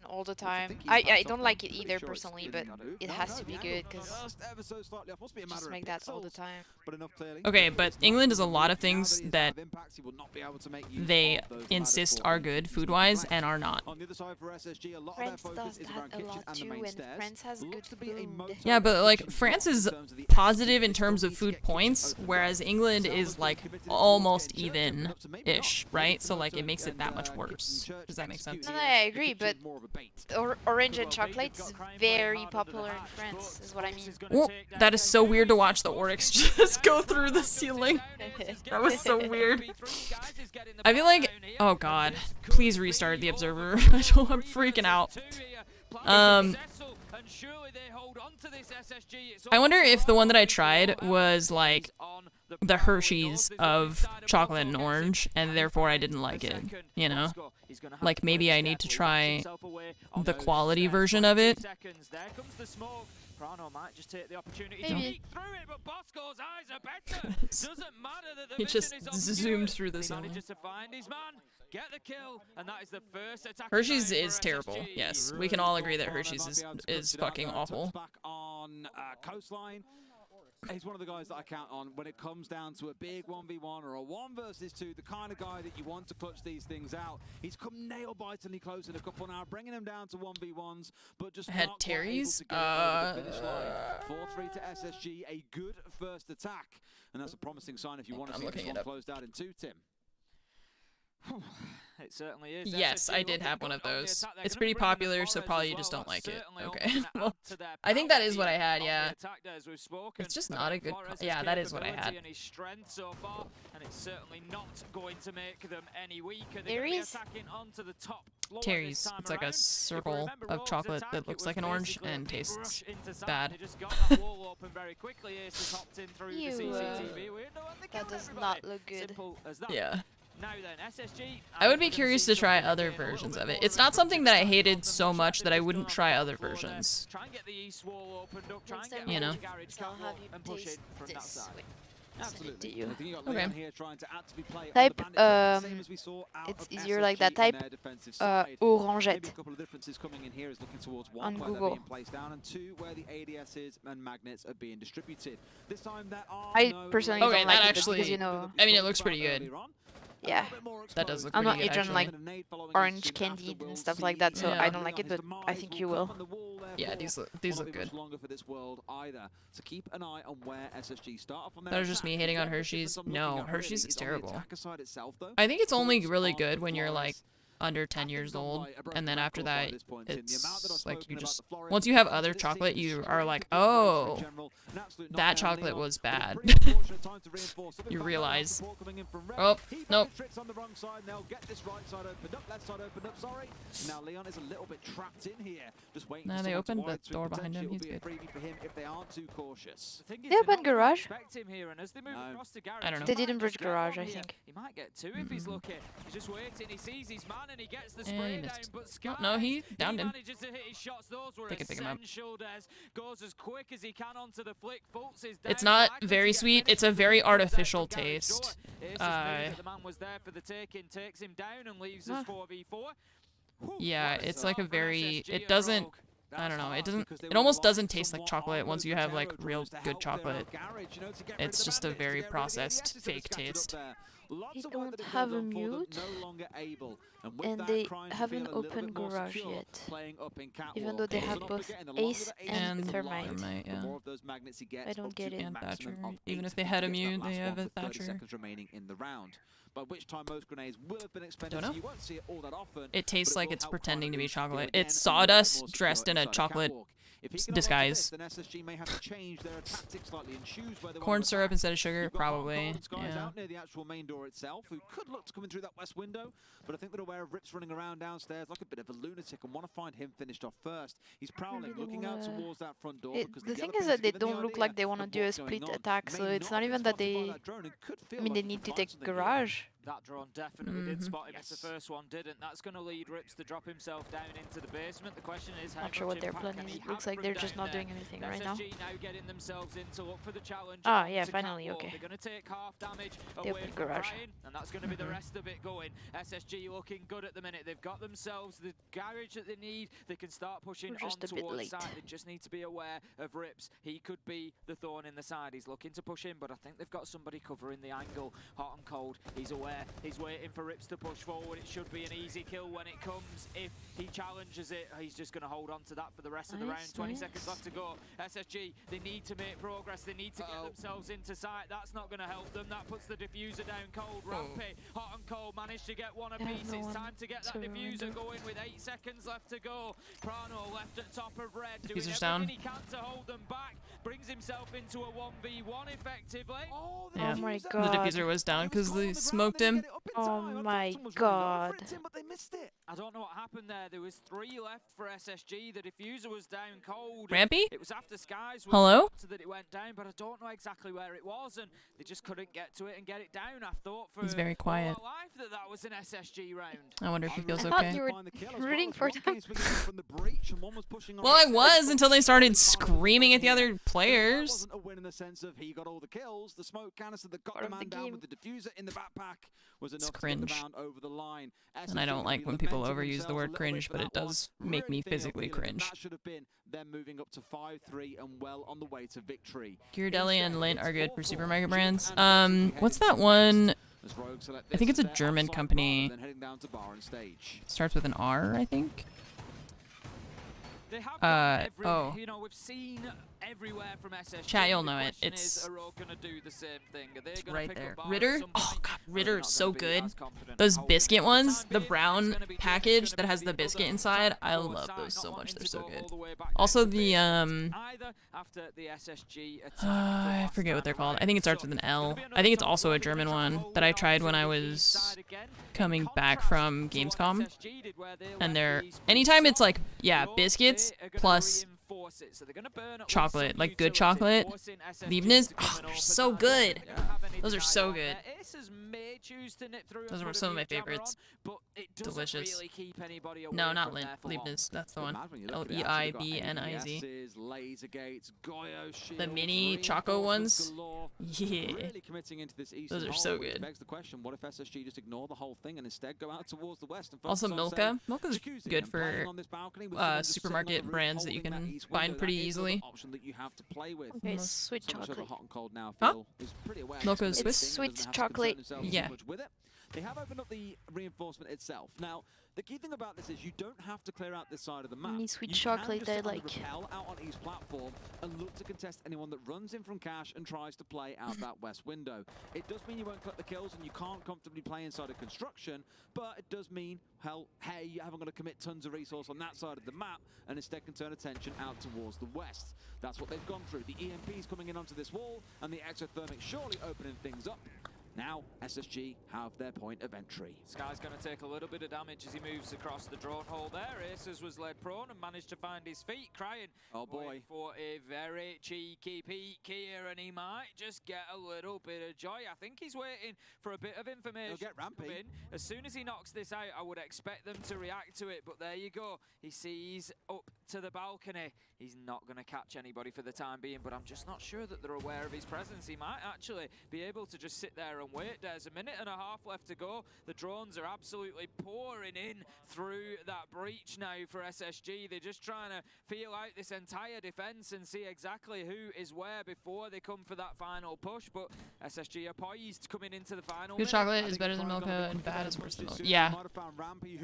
all the time. I don't like it either personally, but it has to be good because just make that all the time.
Okay, but England does a lot of things that they insist are good food-wise and are not.
France does that a lot too, and France has good food.
Yeah, but like France is positive in terms of food points, whereas England is like almost even-ish, right? So like it makes it that much worse. Does that make sense?
No, I agree, but orange and chocolate is very popular in France, is what I mean.
Well, that is so weird to watch the Oryx just go through the ceiling. That was so weird. I feel like, oh god, please restart the Observer. I'm freaking out. I wonder if the one that I tried was like the Hershey's of chocolate and orange, and therefore I didn't like it, you know? Like maybe I need to try the quality version of it.
Maybe.
He just zoomed through the zone. Hershey's is terrible. Yes, we can all agree that Hershey's is fucking awful.
He's one of the guys that I count on when it comes down to a big 1v1 or a 1 versus 2, the kind of guy that you want to clutch these things out. He's come nail-bitingly close in a couple now, bringing him down to 1v1s, but just
had
not
Terry's.
quite able to get over the finish line. 4-3 to SSG, a good first attack, and that's a promising sign if you want to see this one closed out in 2, Tim.
It certainly is.
Yes, I did have one of those. It's pretty popular, so probably you just don't like it. Okay. Well, I think that is what I had, yeah. It's just not a good... Yeah, that is what I had.
Terry's?
Terry's. It's like a circle of chocolate that looks like an orange and tastes bad.
Ew, that does not look good.
Yeah. I would be curious to try other versions of it. It's not something that I hated so much that I wouldn't try other versions. You know?
I'll have you taste this. Wait.
Absolutely.
Okay. Type, it's easier like that. Type orangette on Google. I personally don't like it because, you know...
I mean, it looks pretty good.
Yeah.
That does look
I'm
pretty
not
good,
eating like orange candy and stuff like that, so
Yeah.
I don't like it, but I think you will.
Yeah, these look good. That was just me hating on Hershey's. No, Hershey's is terrible. I think it's only really good when you're like under 10 years old, and then after that, it's like you just... Once you have other chocolate, you are like, oh, that chocolate was bad. You realize, oh, nope. Nah, they opened the door behind him, he's good.
They opened garage?
I don't know.
They didn't bridge garage, I think.
He might get 2 if he's lucky. He's just waiting, he sees his man and he gets the
He
spray
missed.
down, but Sky,
No, he downed him.
manages to hit his shots. Those were
They can pick him up.
essential, Des. Goes as quick as he can onto the flick. Fultz is
It's
down,
not
likely to
very
get
sweet,
finished
it's a very
with the
artificial
garage door.
taste.
Aces knew that the man was there for the taking, takes him down and leaves us 4v4.
Yeah, it's like a very... It doesn't... I don't know, it doesn't... It almost doesn't taste like chocolate once you have like real good chocolate. It's just a very processed, fake taste.
They don't have a mute, and they haven't opened garage yet, even though they have both ace and thermite.
Yeah.
I don't get it.
And Thatcher. Even if they had a mute, they have a Thatcher.
By which time most grenades will have been expended.
Don't know.
So you won't see it all that often.
It tastes like it's pretending to be chocolate. It's sawdust dressed in a chocolate disguise. Corn syrup instead of sugar, probably. Yeah.
Out near the actual main door itself, who could look to come in through that west window, but I think they're aware of Rips running around downstairs like a bit of a lunatic and want to find him finished off first. He's prowling, looking out towards that front door.
The thing is that they don't look like they want to do a split attack, so it's not even that they... I mean, they need to take garage.
That drone definitely did spot him if the first one didn't. That's going to lead Rips to drop himself down into the basement. The question is how
Not sure what they're planning. It looks like they're just not doing anything right now.
SSG now getting themselves in to look for the challenge.
Ah, yeah, finally, okay.
They're going to take half damage
They
away
opened
from
garage.
Brian, and that's going to be the rest of it going. SSG looking good at the minute. They've got themselves the garage that they need. They can start pushing on towards side. They just need to be aware of Rips. He could be the thorn in the side. He's looking to push in, but I think they've got somebody covering the angle. Hot and cold. He's aware. He's waiting for Rips to push forward. It should be an easy kill when it comes. If he challenges it, he's just going to hold on to that for the rest of the round. 20 seconds left to go. SSG, they need to make progress. They need to get themselves into sight. That's not going to help them. That puts the diffuser down cold. Rampy, hot and cold, managed to get one apiece. It's time to get that diffuser going with 8 seconds left to go. Prano left at top of red, doing everything he can to hold them back. Brings himself into a 1v1 effectively.
Oh my god.
The diffuser was down because they smoked him.
Oh my god.
I don't know what happened there. There was 3 left for SSG. The diffuser was down cold.
Rampy?
It was after Skies
Hello?
that it went down, but I don't know exactly where it was, and they just couldn't get to it and get it down. I thought for
He's very quiet.
all my life that was an SSG round.
I wonder if he feels
I thought
okay.
you were rooting for them.
Well,
I was until they started screaming at the other players.
Wasn't a win in the sense of he got all the kills. The smoke canister that got the man down with the diffuser in the backpack was enough to get the man over the line.
And I don't like when people overuse the word cringe, but it does make me physically cringe.
That should have been them moving up to 5-3 and well on the way to victory.
Ghirardelli and Lint are good for supermarket brands. What's that one? I think it's a German company. Starts with an R, I think.
They have you know, we've seen everywhere from SSG.
Chat, you'll know it. It's
are all gonna do the same thing. Are they gonna
right
pick
there.
up
Ritter? Oh god, Ritter is so good. Those biscuit ones, the brown package that has the biscuit inside, I love those so much. They're so good. Also the I forget what they're called. I think it starts with an L. I think it's also a German one that I tried when I was coming back from Gamescom. And they're anytime it's like, yeah, biscuits plus chocolate, like good chocolate. Liebniz, oh, they're so good. Those are so good. Those were some of my favorites. Delicious. No, not Lint. Leibniz. That's the one. Leibniz. The mini choco ones. Yeah. Those are so good. Also Milka. Milka's good for supermarket brands that you can find pretty easily.
Okay, sweet chocolate.
Huh? Milka's
Swiss? Sweet chocolate.
Yeah.
They have opened up the reinforcement itself. Now, the key thing about this is you don't have to clear out this side of the map.
Any sweet chocolate I like.
Rappel out on East platform and look to contest anyone that runs in from cash and tries to play out that west window. It does mean you won't cut the kills and you can't comfortably play inside of construction, but it does mean, hell, hey, you haven't got to commit tons of resource on that side of the map and instead can turn attention out towards the west. That's what they've gone through. The EMP's coming in onto this wall and the exothermic surely opening things up. Now, SSG have their point of entry.
Sky's going to take a little bit of damage as he moves across the drone hole there. Aces was led prone and managed to find his feet, crying.
Oh boy.
For a very cheeky peek here, and he might just get a little bit of joy. I think he's waiting for a bit of information.
He'll get Rampy.
As soon as he knocks this out, I would expect them to react to it, but there you go. He sees up to the balcony. He's not going to catch anybody for the time being, but I'm just not sure that they're aware of his presence. He might actually be able to just sit there and wait. There's a minute and a half left to go. The drones are absolutely pouring in through that breach now for SSG. They're just trying to feel out this entire defense and see exactly who is where before they come for that final push, but SSG are poised coming into the final.
Good chocolate is better than Milka and bad is worse than Milka. Yeah.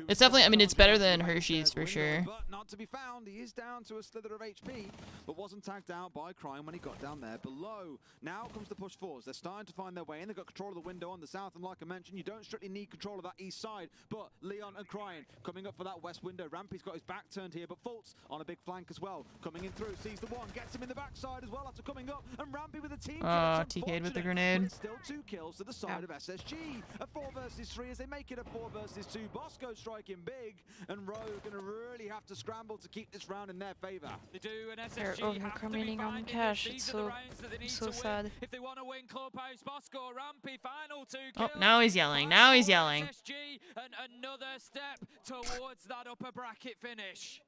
It's definitely, I mean, it's better than Hershey's for sure.
But not to be found. He is down to a slither of HP, but wasn't tagged out by Crime when he got down there below. Now comes the push forwards. They're starting to find their way in. They've got control of the window on the south, and like I mentioned, you don't strictly need control of that east side, but Leon and Cryin coming up for that west window. Rampy's got his back turned here, but Fultz on a big flank as well. Coming in through, sees the one, gets him in the backside as well after coming up, and Rampy with a team kill.
TK'd with the grenade.
But it's still 2 kills to the side of SSG. A 4 versus 3 as they make it a 4 versus 2. Bosco striking big, and Rogue gonna really have to scrap scramble to keep this round in their favor.
They do, and
They're
SSG have to be
overcommitting on
finding
cash.
this.
It's
These are the rounds that they need
so
to
sad.
win if they want to win Clubhouse. Bosco, Rampy, final 2
Oh,
kills.
now he's yelling. Now he's yelling.
SSG, and another step towards that upper bracket finish.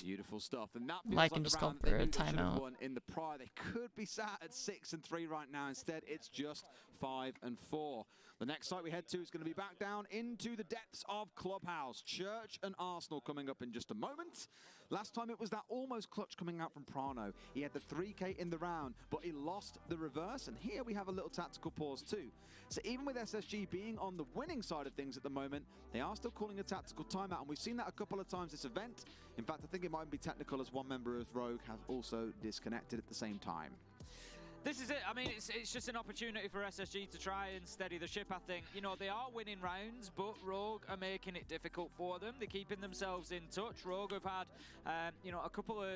Beautiful stuff, and that feels
Like
like
and
the
just
round
go for
they
a
knew they should have
timeout.
won in the prior. They could be sat at 6-3 right now. Instead, it's just 5-4. The next site we head to is going to be back down into the depths of Clubhouse. Church and Arsenal coming up in just a moment. Last time it was that almost clutch coming out from Prano. He had the 3K in the round, but he lost the reverse. And here we have a little tactical pause too. So even with SSG being on the winning side of things at the moment, they are still calling a tactical timeout. And we've seen that a couple of times this event. In fact, I think it might be technical as one member of Rogue has also disconnected at the same time.
This is it. I mean, it's just an opportunity for SSG to try and steady the ship, I think. You know, they are winning rounds, but Rogue are making it difficult for them. They're keeping themselves in touch. Rogue have had, you know, a couple of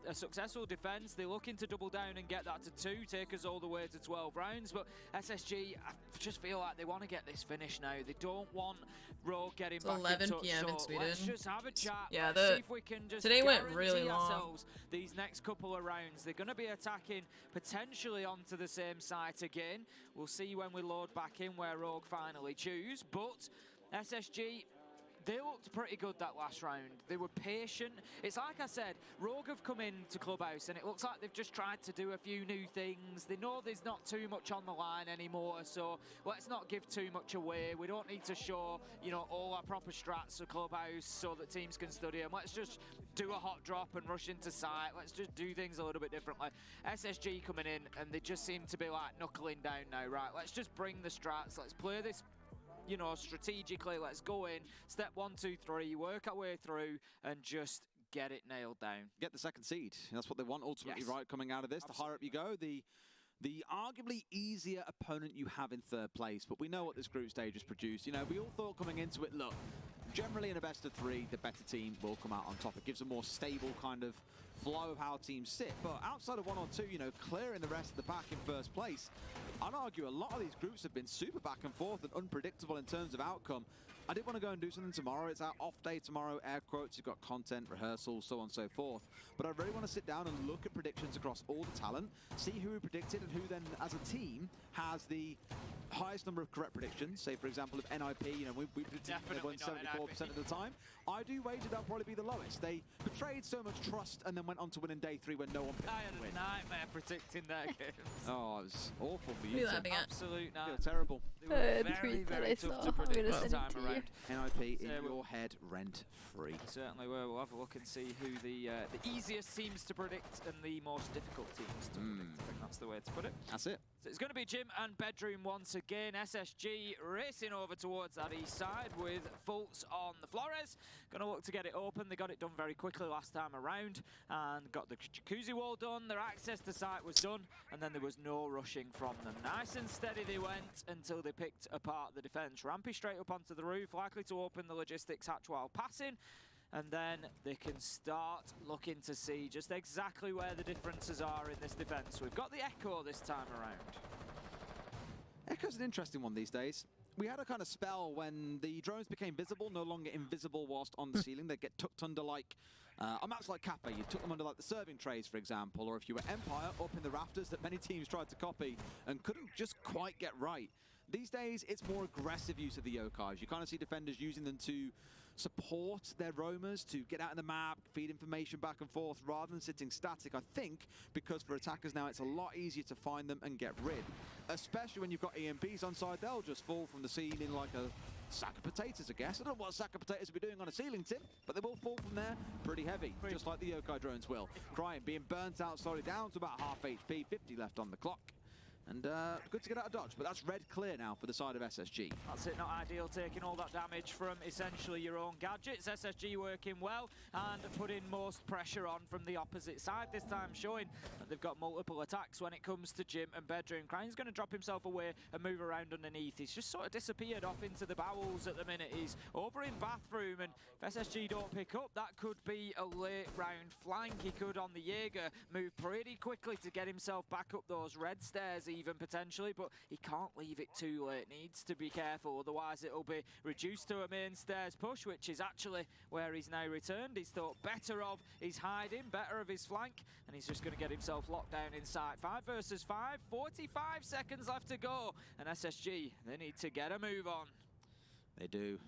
a successful defense. They're looking to double down and get that to 2, take us all the way to 12 rounds. But SSG, I just feel like they want to get this finish now. They don't want Rogue getting back
11
in touch.
PM in
so
Sweden.
let's just have a chat.
Yeah,
let's see if we can just
today went really
guarantee
long.
ourselves these next couple of rounds. They're going to be attacking potentially onto the same site again. We'll see when we load back in where Rogue finally choose, but SSG, they looked pretty good that last round. They were patient. It's like I said, Rogue have come into Clubhouse and it looks like they've just tried to do a few new things. They know there's not too much on the line anymore, so let's not give too much away. We don't need to show, you know, all our proper strats of Clubhouse so that teams can study them. Let's just do a hot drop and rush into site. Let's just do things a little bit differently. SSG coming in and they just seem to be like knuckling down now, right? Let's just bring the strats. Let's play this, you know, strategically. Let's go in, step 1, 2, 3, work our way through and just get it nailed down.
Get the second seed. That's what they want ultimately,
Yes.
right, coming out of this.
Absolutely.
The higher up you go, the arguably easier opponent you have in third place. But we know what this group stage has produced. You know, we all thought coming into it, look, generally in a best of 3, the better team will come out on top. It gives a more stable kind of flow of how teams sit. But outside of 1 or 2, you know, clearing the rest of the pack in first place, I'd argue a lot of these groups have been super back and forth and unpredictable in terms of outcome. I did want to go and do something tomorrow. It's our off day tomorrow, air quotes. You've got content, rehearsals, so on and so forth. But I really want to sit down and look at predictions across all the talent, see who we predicted and who then, as a team, has the highest number of correct predictions. Say, for example, if NIP, you know, we predicted they won 74% of the time. I do wager they'll probably be the lowest. They betrayed so much trust and then went on to win in day 3 when no one picked
I
them
had
to win.
a nightmare predicting their games.
Oh, it was awful for
What are
you.
you laughing at?
Absolute
I feel
nightmare.
terrible.
They were very, very tough to predict this time around.
NIP in
So
your head, rent-free.
Certainly will. We'll have a look and see who the easiest teams to predict and the most difficult teams to predict. I think that's the way to put it.
That's it.
So it's going to be Gym and Bedroom once again. SSG racing over towards that east side with Fultz on the Flores. Going to look to get it open. They got it done very quickly last time around and got the jacuzzi wall done. Their access to site was done and then there was no rushing from them. Nice and steady they went until they picked apart the defense. Rampy straight up onto the roof, likely to open the logistics hatch while passing. And then they can start looking to see just exactly where the differences are in this defense. We've got the Echo this time around.
Echo's an interesting one these days. We had a kind of spell when the drones became visible, no longer invisible whilst on the ceiling. They'd get tucked under like, a maps like Cafe, you took them under like the serving trays, for example, or if you were Empire, up in the rafters that many teams tried to copy and couldn't just quite get right. These days, it's more aggressive use of the Yokais. You kind of see defenders using them to support their roamers, to get out in the map, feed information back and forth, rather than sitting static, I think, because for attackers now, it's a lot easier to find them and get rid. Especially when you've got EMPs on side, they'll just fall from the ceiling like a sack of potatoes, I guess. I don't know what a sack of potatoes will be doing on a ceiling, Tim, but they will fall from there pretty heavy, just like the Yokai drones will. Crying, being burnt out slowly down to about half HP, 50 left on the clock. And good to get out of dodge, but that's red clear now for the side of SSG.
That's it, not ideal, taking all that damage from essentially your own gadgets. SSG working well and putting most pressure on from the opposite side this time, showing that they've got multiple attacks when it comes to Gym and Bedroom. Crying's going to drop himself away and move around underneath. He's just sort of disappeared off into the bowels at the minute. He's over in Bathroom, and if SSG don't pick up, that could be a late round flank. He could, on the Jaeger, move pretty quickly to get himself back up those red stairs even. even potentially, but he can't leave it too late. Needs to be careful, otherwise it'll be reduced to a main stairs push, which is actually where he's now returned. He's thought better of his hiding, better of his flank, and he's just going to get himself locked down inside. 5 versus 5, 45 seconds left to go, and SSG, they need to get a move on.
They do.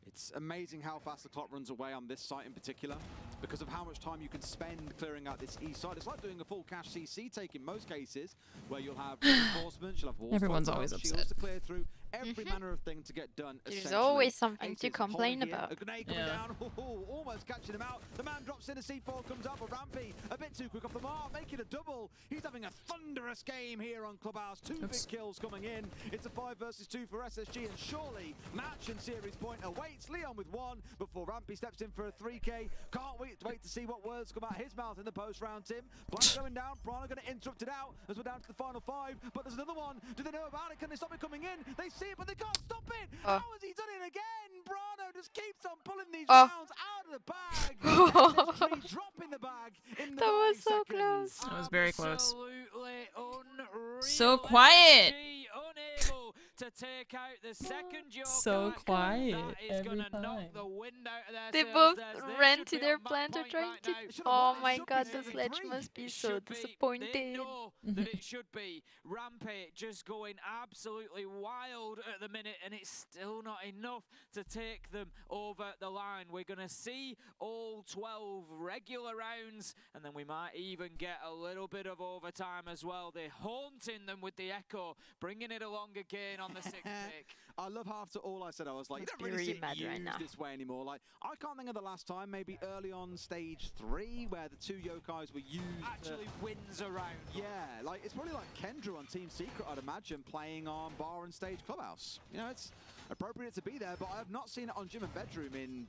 It's amazing how fast the clock runs away on this site in particular because of how much time you can spend clearing out this east side. It's like doing a full cash CC take in most cases, where you'll have reinforcements, you'll have walls,
everyone's always upset
to clear through, every manner of thing to get done.
There's always something to complain about.
A grenade coming down, almost catching him out. The man drops in, a C4 comes up, but Rampy a bit too quick off the mark, making a double. He's having a thunderous game here on Clubhouse. 2 big kills coming in. It's a 5 versus 2 for SSG, and surely match and series point awaits. Leon with 1 before Rampy steps in for a 3K. Can't wait to see what words come out his mouth in the post round, Tim. Blank going down, Prana going to interrupt it out as we're down to the final 5, but there's another one. Do they know about it? Can they stop it coming in? They see it, but they can't stop it. How has he done it again? Brano just keeps on pulling these rounds out of the bag. SSG dropping the bag in the
that was so close.
That was very close.
Absolutely unreal.
So quiet.
Unable to take out the second joker.
So quiet.
That is gonna knock the wind out of their
They
sails.
both ran to their planter trying to... Oh my god, the sledge must be so disappointed.
They know that it should be. Rampage just going absolutely wild at the minute, and it's still not enough to take them over the line. We're going to see all 12 regular rounds, and then we might even get a little bit of overtime as well. They're haunting them with the echo, bringing it along again on the 6th pick.
I love how after all I said, I was like, you don't really see it used this way anymore. Like, I can't think of the last time, maybe early on stage 3, where the 2 yokais were used.
Actually wins around.
Yeah, like it's probably like Kendra on Team Secret, I'd imagine, playing on bar and stage Clubhouse. You know, it's appropriate to be there, but I have not seen it on gym and bedroom in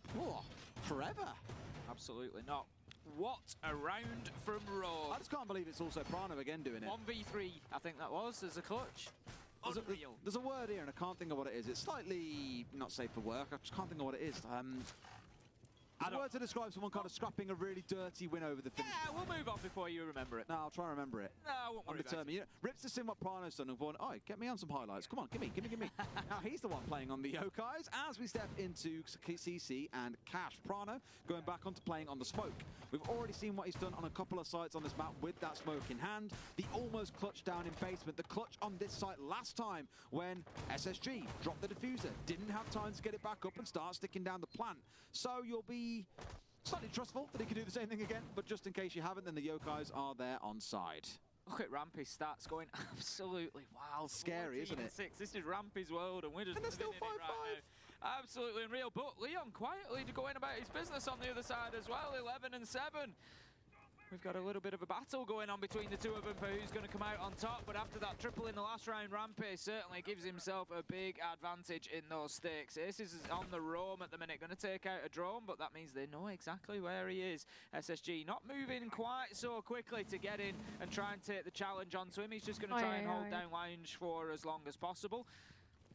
forever.
Absolutely not. What a round from Rogue.
I just can't believe it's also Prana again doing it.
1v3, I think that was, as a clutch.
There's a word here and I can't think of what it is. It's slightly not safe for work. I just can't think of what it is. There's a word to describe someone kind of scrapping a really dirty win over the finish.
Yeah, we'll move on before you remember it.
No, I'll try and remember it.
No, I won't worry about it.
You know, Rips has seen what Prano's done and gone, oh, get me on some highlights. Come on, give me. Now he's the one playing on the yokais as we step into CC and Cash. Prano going back onto playing on the smoke. We've already seen what he's done on a couple of sites on this map with that smoke in hand. The almost clutch down in basement. The clutch on this site last time when SSG dropped the diffuser. Didn't have time to get it back up and start sticking down the plant. So you'll be slightly trustful that he can do the same thing again, but just in case you haven't, then the yokais are there on side.
Look at Rampy's stats going absolutely wild.
Scary, isn't it?
6. This is Rampy's world, and we're just
and they're still 5-5.
Right, absolutely unreal. But Leon quietly going about his business on the other side as well. 11 and 7. We've got a little bit of a battle going on between the two of them for who's going to come out on top. But after that triple in the last round, Rampy certainly gives himself a big advantage in those stakes. Ace is on the roam at the minute, going to take out a drone, but that means they know exactly where he is. SSG not moving quite so quickly to get in and try and take the challenge onto him. He's just going to try and hold down Lounge for as long as possible.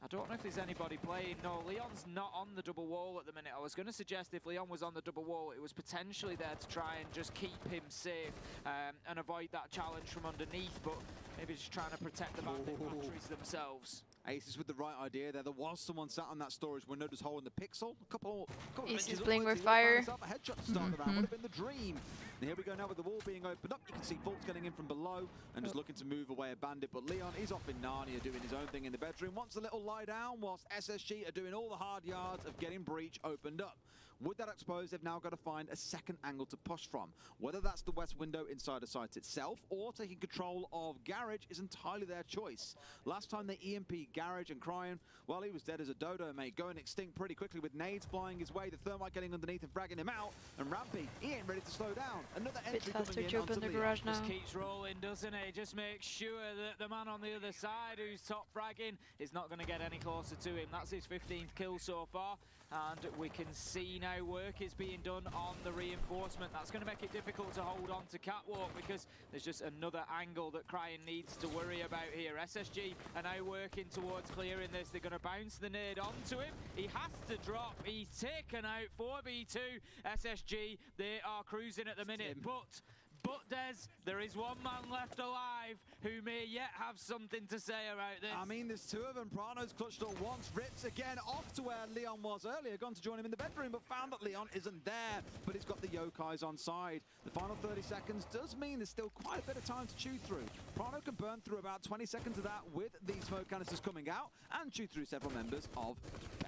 I don't know if there's anybody playing. No, Leon's not on the double wall at the minute. I was going to suggest if Leon was on the double wall, it was potentially there to try and just keep him safe and avoid that challenge from underneath, but maybe just trying to protect the batteries themselves.
Ace is with the right idea there. There was someone sat on that storage window, just holding the pixel. A couple
Ace is playing with fire.
A headshot to start the round would have been the dream. And here we go now with the wall being opened up. You can see Fultz getting in from below and just looking to move away a bandit. But Leon, he's off in Narnia doing his own thing in the bedroom. Wants a little lie down whilst SSG are doing all the hard yards of getting breach opened up. With that exposed, they've now got to find a second angle to push from. Whether that's the west window inside the site itself or taking control of Garage is entirely their choice. Last time they EMP'd Garage and Cryan, well, he was dead as a dodo, mate, going extinct pretty quickly with nades flying his way, the thermite getting underneath and fragging him out, and Rampy, he ain't ready to slow down. Another entry coming in onto
the garage now.
Just keeps rolling, doesn't he? Just makes sure that the man on the other side who's top fragging is not going to get any closer to him. That's his 15th kill so far. And we can see now work is being done on the reinforcement. That's going to make it difficult to hold on to Catwalk because there's just another angle that Cryan needs to worry about here. SSG are now working towards clearing this. They're going to bounce the nade onto him. He has to drop. He's taken out 4v2. SSG, they are cruising at the minute, but But Des, there is one man left alive who may yet have something to say about this.
I mean, there's two of them. Prano's clutched at once. Rips again off to where Leon was earlier. Gone to join him in the bedroom, but found that Leon isn't there. But he's got the Yokais on side. The final 30 seconds does mean there's still quite a bit of time to chew through. Prano can burn through about 20 seconds of that with the smoke canisters coming out and chew through several members of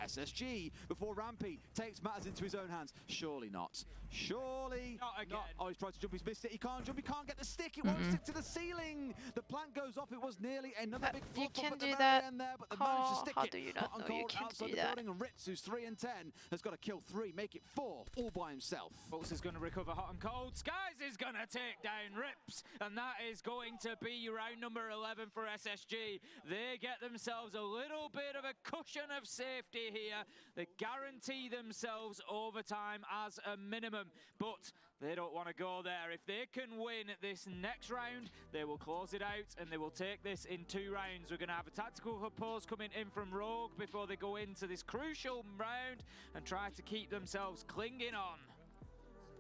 SSG before Rampy takes matters into his own hands. Surely not. Surely
not again.
Oh, he's tried to jump. He's missed it. He can't jump. He can't get the stick. It won't stick to the ceiling. The plant goes off. It was nearly another big
you
flop
can
at
do
the
that.
very end there, but they managed to stick
How
it.
do you not
Hot and
know you
cold
can't
outside
do
the
that?
building, and Rips, who's 3 and 10, has got to kill 3, make it 4, all by himself.
Pulse is going to recover hot and cold. Skies is going to take down Rips, and that is going to be round number 11 for SSG. They get themselves a little bit of a cushion of safety here. They guarantee themselves overtime as a minimum, but they don't want to go there. If they can win this next round, they will close it out and they will take this in 2 rounds. We're going to have a tactical pause coming in from Rogue before they go into this crucial round and try to keep themselves clinging on.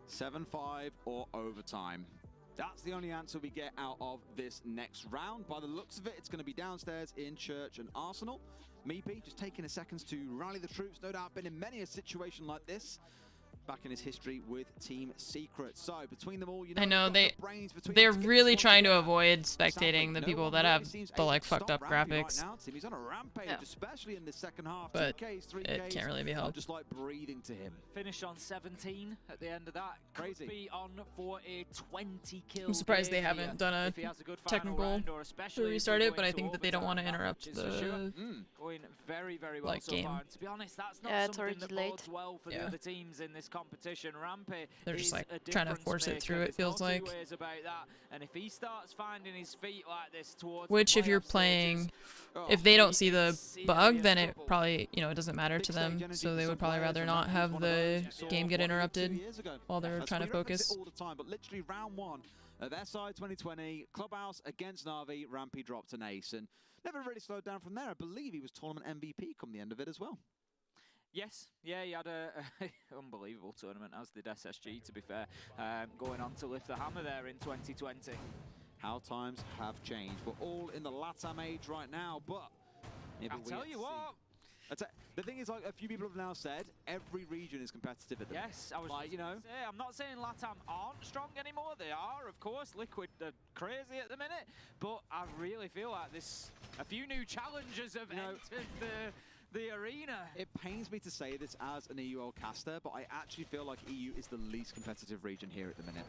7-5 or overtime. That's the only answer we get out of this next round. By the looks of it, it's going to be downstairs in Church and Arsenal. Meepy just taking a seconds to rally the troops. No doubt been in many a situation like this back in his history with Team Secret. So between them all, you know,
I know they're really trying to avoid spectating the people that have the like fucked up graphics.
He's on a rampage, especially in the second half.
But
2Ks, 3Ks,
it can't really be helped.
just like breathing to him.
Finish on 17 at the end of that.
Crazy.
Could be on for a 20 kill.
I'm surprised they
game
haven't
here
done a
if he has good final
technical
round, or
to
especially if
restart
we're
it, but I
going
think that they don't want to
overtime,
interrupt
which is for sure.
the
Going very, very well
like
so
game.
far. And to be honest, that's not
It's
something that
already late.
bodes well for the other teams in this competition. Rampy
They're just
is
like
a
trying to
difference
force it
maker.
through, it
There's
feels
no
like.
two ways about that. And if he starts finding his feet like this towards
Which,
the
if you're
playoff
playing,
stages,
if they don't see the
he's serious
bug, then it
trouble.
probably, you know, it doesn't matter to them. So they would probably rather not have the game get interrupted while they're trying to focus.
All the time, but literally round 1 of SI 2020, Clubhouse against Na'Vi, Rampy dropped an ace and never really slowed down from there. I believe he was tournament MVP come the end of it as well.
Yes, yeah, he had a unbelievable tournament, as did SSG, to be fair, going on to lift the hammer there in 2020.
How times have changed. We're all in the LATAM age right now, but
I'll tell you what.
The thing is, like a few people have now said, every region is competitive at the moment.
Yes, I was
like, you know.
I'm not saying LATAM aren't strong anymore. They are, of course. Liquid are crazy at the minute, but I really feel like a few new challengers have entered the arena.
It pains me to say this as an EUL caster, but I actually feel like EU is the least competitive region here at the minute.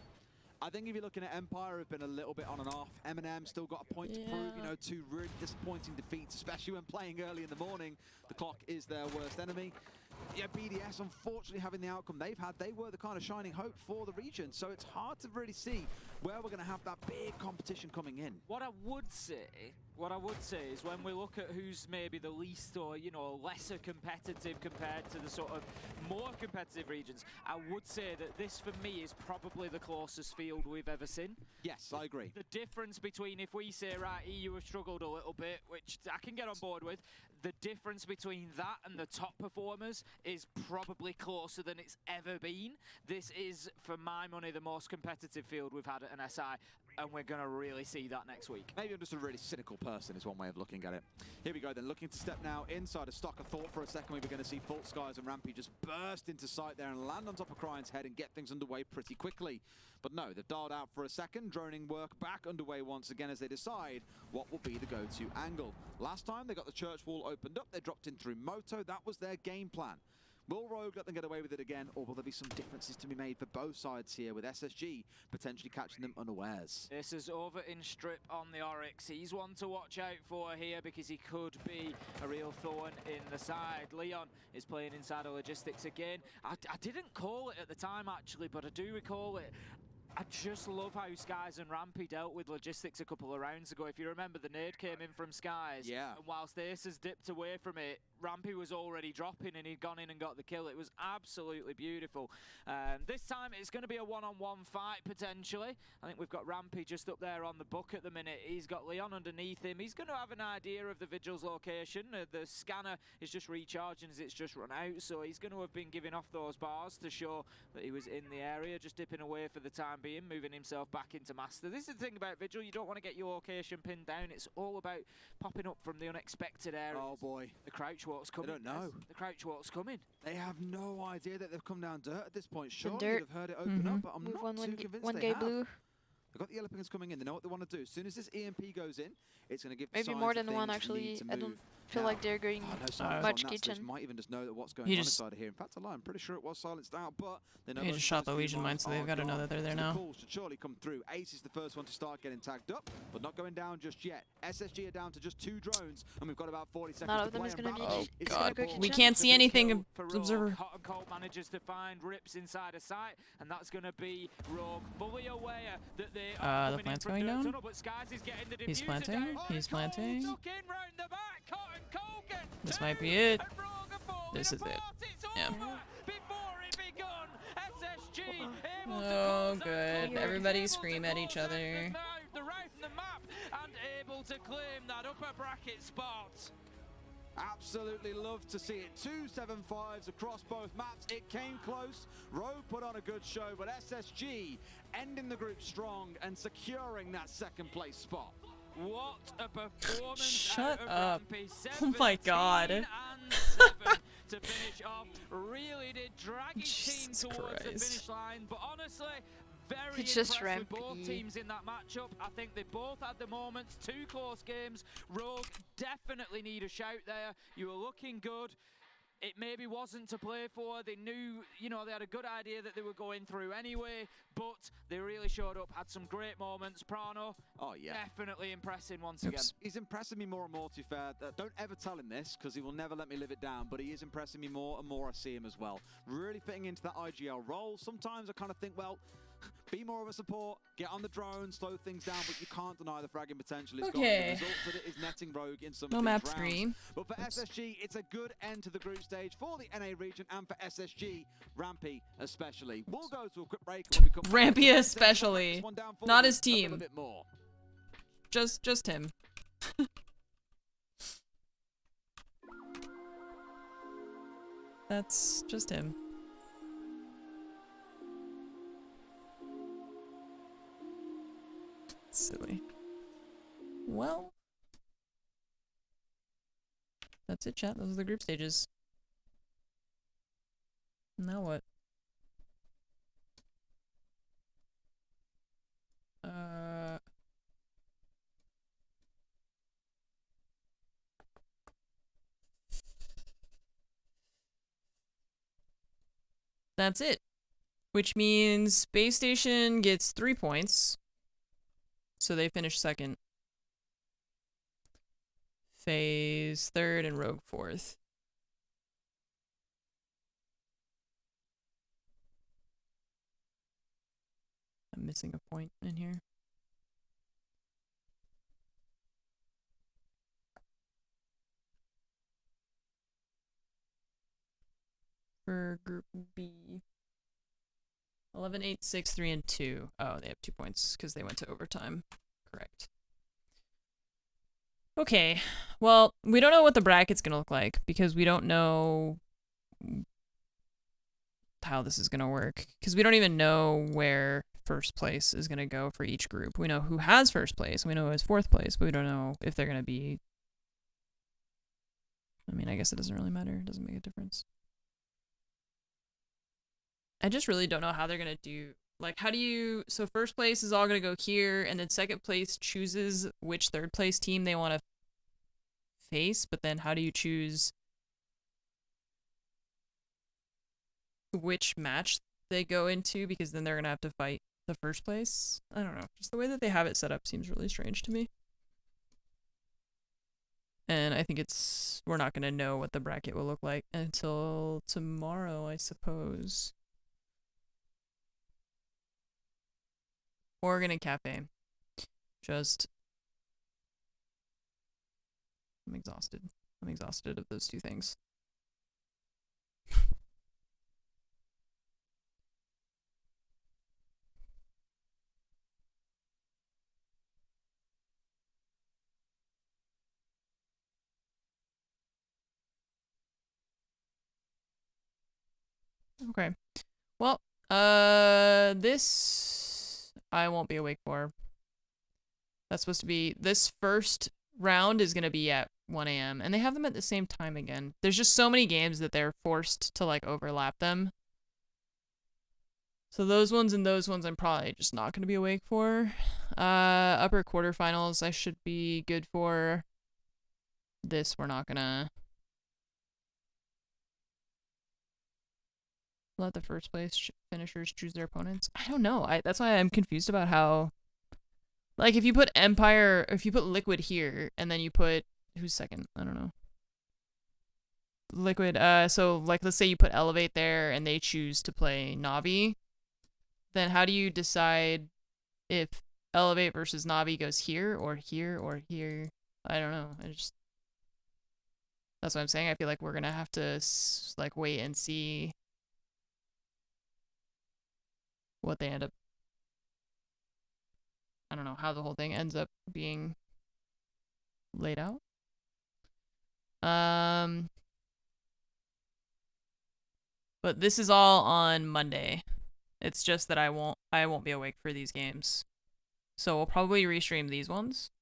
I think if you're looking at Empire, have been a little bit on and off. M&M still got a point to prove, you know, 2 really disappointing defeats, especially when playing early in the morning. The clock is their worst enemy. Yeah, BDS, unfortunately, having the outcome they've had, they were the kind of shining hope for the region. So it's hard to really see where we're going to have that big competition coming in.
What I would say is when we look at who's maybe the least or, you know, lesser competitive compared to the sort of more competitive regions, I would say that this, for me, is probably the closest field we've ever seen.
Yes, I agree.
The difference between, if we say, right, EU have struggled a little bit, which I can get on board with, the difference between that and the top performers is probably closer than it's ever been. This is, for my money, the most competitive field we've had at an SI, and we're going to really see that next week.
Maybe I'm just a really cynical person is one way of looking at it. Here we go then, looking to step now inside a stock. I thought for a second we were going to see Fault Skies and Rampy just burst into sight there and land on top of Cryan's head and get things underway pretty quickly. But no, they've dialed out for a second, droning work back underway once again as they decide what will be the go-to angle. Last time they got the church wall opened up, they dropped in through Moto. That was their game plan. Will Rogue let them get away with it again, or will there be some differences to be made for both sides here, with SSG potentially catching them unawares?
This is over in Strip on the Oryx. He's one to watch out for here because he could be a real thorn in the side. Leon is playing inside of Logistics again. I didn't call it at the time, actually, but I do recall it. I just love how Skies and Rampy dealt with Logistics a couple of rounds ago. If you remember, the nade came in from Skies.
Yeah.
And whilst Aces dipped away from it, Rampy was already dropping and he'd gone in and got the kill. It was absolutely beautiful. This time it's going to be a one-on-one fight potentially. I think we've got Rampy just up there on the book at the minute. He's got Leon underneath him. He's going to have an idea of the Vigil's location. The scanner is just recharging as it's just run out, so he's going to have been giving off those bars to show that he was in the area, just dipping away for the time being, moving himself back into Master. This is the thing about Vigil, you don't want to get your location pinned down. It's all about popping up from the unexpected area.
Oh boy.
The crouch walk's coming.
They don't know.
The crouch walk's coming.
They have no idea that they've come down dirt at this point. Surely
dirt.
they've heard it open up, but I'm
Move
not too convinced
one
they
guy
have.
blue.
They've got the yellow pingers coming in. They know what they want to do. As soon as this EMP goes in, it's going to give the
Maybe
signs
more
that
than one
things
actually.
need to
I don't
move.
feel like they're going much
So
kitchen.
they might even just know that what's going
He
on
just-
inside of here. In fact, I'm pretty sure it was silenced out, but they know
He
those
just shot
first
the
few
Legion
miles
mine, so they've
are
got to know
gone.
that they're there
So
now.
the calls should surely come through. Ace is the first one to start getting tagged up, but not going down just yet. SSG are down to just 2 drones, and we've got about 40 seconds
None
to
of them
play.
is
and
gonna be-
Battle
Oh
is
god,
gonna go
we
down.
can't see anything.
For
Observer.
Rogue. Hot and Cold manages to find rips inside a site, and that's going to be Rogue fully aware that they are
The
coming
plant's
in from
going
dirt
down?
tunnel, but Skies is getting the
He's
diffuser
planting.
down.
He's
Hot and Cold
planting.
tuck in round the back. Hot and Cold gets
This
two,
might be it.
and Rogue are falling
This is it.
apart. It's
Yeah.
over before it begun. SSG able to
Oh,
close that
good.
gulf.
Everybody
Able to
scream at each
close out
other.
the map and able to claim that upper bracket spot.
Absolutely love to see it. 2 7-5s across both maps. It came close. Rogue put on a good show, but SSG ending the group strong and securing that second place spot.
What a performance!
Shut
out of
up.
Rampy.
Oh my god.
17 and 7 to finish off. Really did drag his team
Jesus
towards the
Christ.
finish line, but honestly, very
It's just
impressed with both
Rampy.
teams in that matchup. I think they both had the moments. 2 close games. Rogue definitely need a shout there. You were looking good. It maybe wasn't to play for. They knew, you know, they had a good idea that they were going through anyway, but they really showed up, had some great moments. Prano,
Oh, yeah.
definitely impressing once
Oops.
again.
He's impressing me more and more, to be fair. Don't ever tell him this, because he will never let me live it down, but he is impressing me more and more I see him as well. Really fitting into that IGL role. Sometimes I kind of think, well, be more of a support, get on the drone, slow things down, but you can't deny the fragging potential he's got.
Okay.
The result of it is netting Rogue in some
No
big
map
rounds.
screen.
But for SSG, it's a good end to the group stage for the NA region and for SSG, Rampy especially. We'll go to a quick break. And when we come back,
Rampy
we'll
especially.
this one down for
Not
you
his
a little
team.
bit more.
Just him. That's just him. Silly. Well, that's it, chat. Those are the group stages. Now what? That's it. Which means Space Station gets 3 points. So they finish second. Phase third and Rogue fourth. I'm missing a point in here. For Group B. 11, 8, 6, 3, and 2. Oh, they have 2 points because they went to overtime. Correct. Okay. Well, we don't know what the bracket's going to look like because we don't know how this is going to work. Because we don't even know where first place is going to go for each group. We know who has first place. We know who has fourth place, but we don't know if they're going to be... I mean, I guess it doesn't really matter. It doesn't make a difference. I just really don't know how they're going to do... Like, how do you... So first place is all going to go here, and then second place chooses which third place team they want to face, but then how do you choose which match they go into? Because then they're going to have to fight the first place. I don't know. Just the way that they have it set up seems really strange to me. And I think it's... We're not going to know what the bracket will look like until tomorrow, I suppose. Oregon and Cafe. Just... I'm exhausted. I'm exhausted of those two things. Okay. Well, this I won't be awake for. That's supposed to be, this first round is going to be at 1 a.m. and they have them at the same time again. There's just so many games that they're forced to like overlap them. So those ones and those ones I'm probably just not going to be awake for. Upper quarterfinals I should be good for. This we're not gonna let the first place finishers choose their opponents. I don't know. That's why I'm confused about how, like, if you put Empire, if you put Liquid here and then you put, who's second? I don't know. Liquid, so like let's say you put Elevate there and they choose to play Navi, then how do you decide if Elevate versus Navi goes here or here or here? I don't know. That's what I'm saying. I feel like we're gonna have to like wait and see what they end up. I don't know how the whole thing ends up being laid out. But this is all on Monday. It's just that I won't be awake for these games. So we'll probably restream these ones.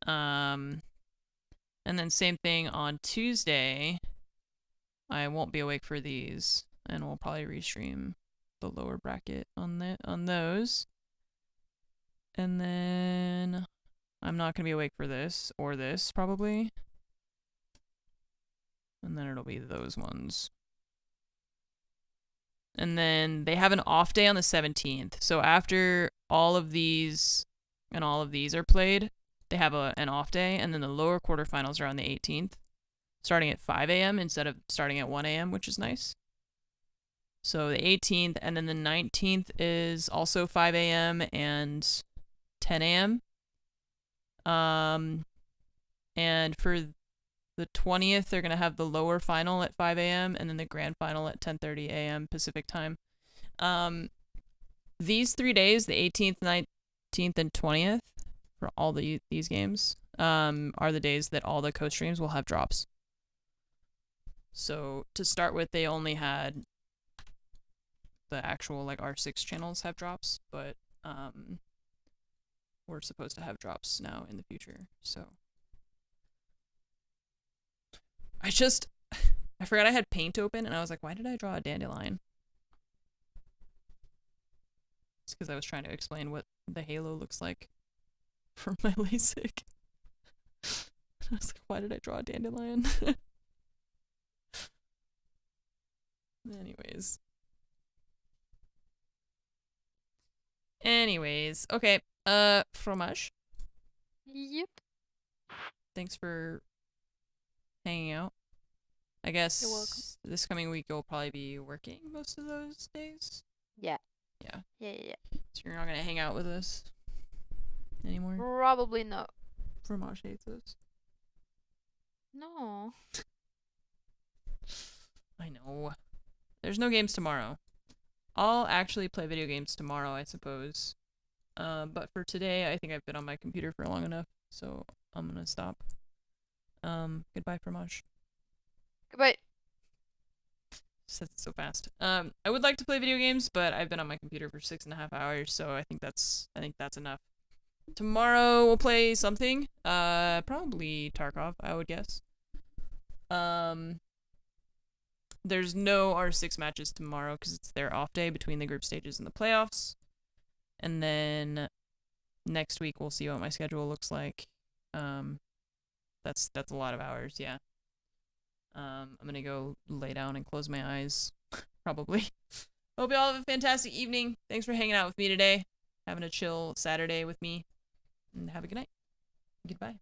And then same thing on Tuesday. I won't be awake for these, and we'll probably restream the lower bracket on those. And then I'm not gonna be awake for this or this probably. And then it'll be those ones. And then they have an off day on the 17th. So after all of these and all of these are played, they have an off day, and then the lower quarterfinals are on the 18th, starting at 5 a.m. instead of starting at 1 a.m., which is nice. So the 18th, and then the 19th is also 5 a.m. and 10 a.m. And for the 20th, they're going to have the lower final at 5 a.m. and then the grand final at 10:30 a.m. Pacific time. These 3 days, the 18th, 19th, and 20th, for all these games, are the days that all the co-streams will have drops. So to start with, they only had the actual like R6 channels have drops, but we're supposed to have drops now in the future. So I forgot I had paint open, and I was like, why did I draw a dandelion? It's because I was trying to explain what the halo looks like from my LASIK. I was like, why did I draw a dandelion? Anyways, okay. Fromage.
Yep.
Thanks for hanging out. I guess
you're welcome.
This coming week you'll probably be working most of those days.
Yeah.
Yeah. So you're not gonna hang out with us anymore?
Probably not.
Fromage hates us.
No.
I know. There's no games tomorrow. I'll actually play video games tomorrow, I suppose. But for today, I think I've been on my computer for long enough, so I'm gonna stop. Goodbye, Fromage.
Goodbye.
Says it so fast. I would like to play video games, but I've been on my computer for 6.5 hours, so I think that's enough. Tomorrow we'll play something. Probably Tarkov, I would guess. There's no R6 matches tomorrow because it's their off day between the group stages and the playoffs. And then next week we'll see what my schedule looks like. That's a lot of hours, yeah. I'm gonna go lay down and close my eyes, probably. Hope you all have a fantastic evening. Thanks for hanging out with me today, having a chill Saturday with me, and have a good night. Goodbye.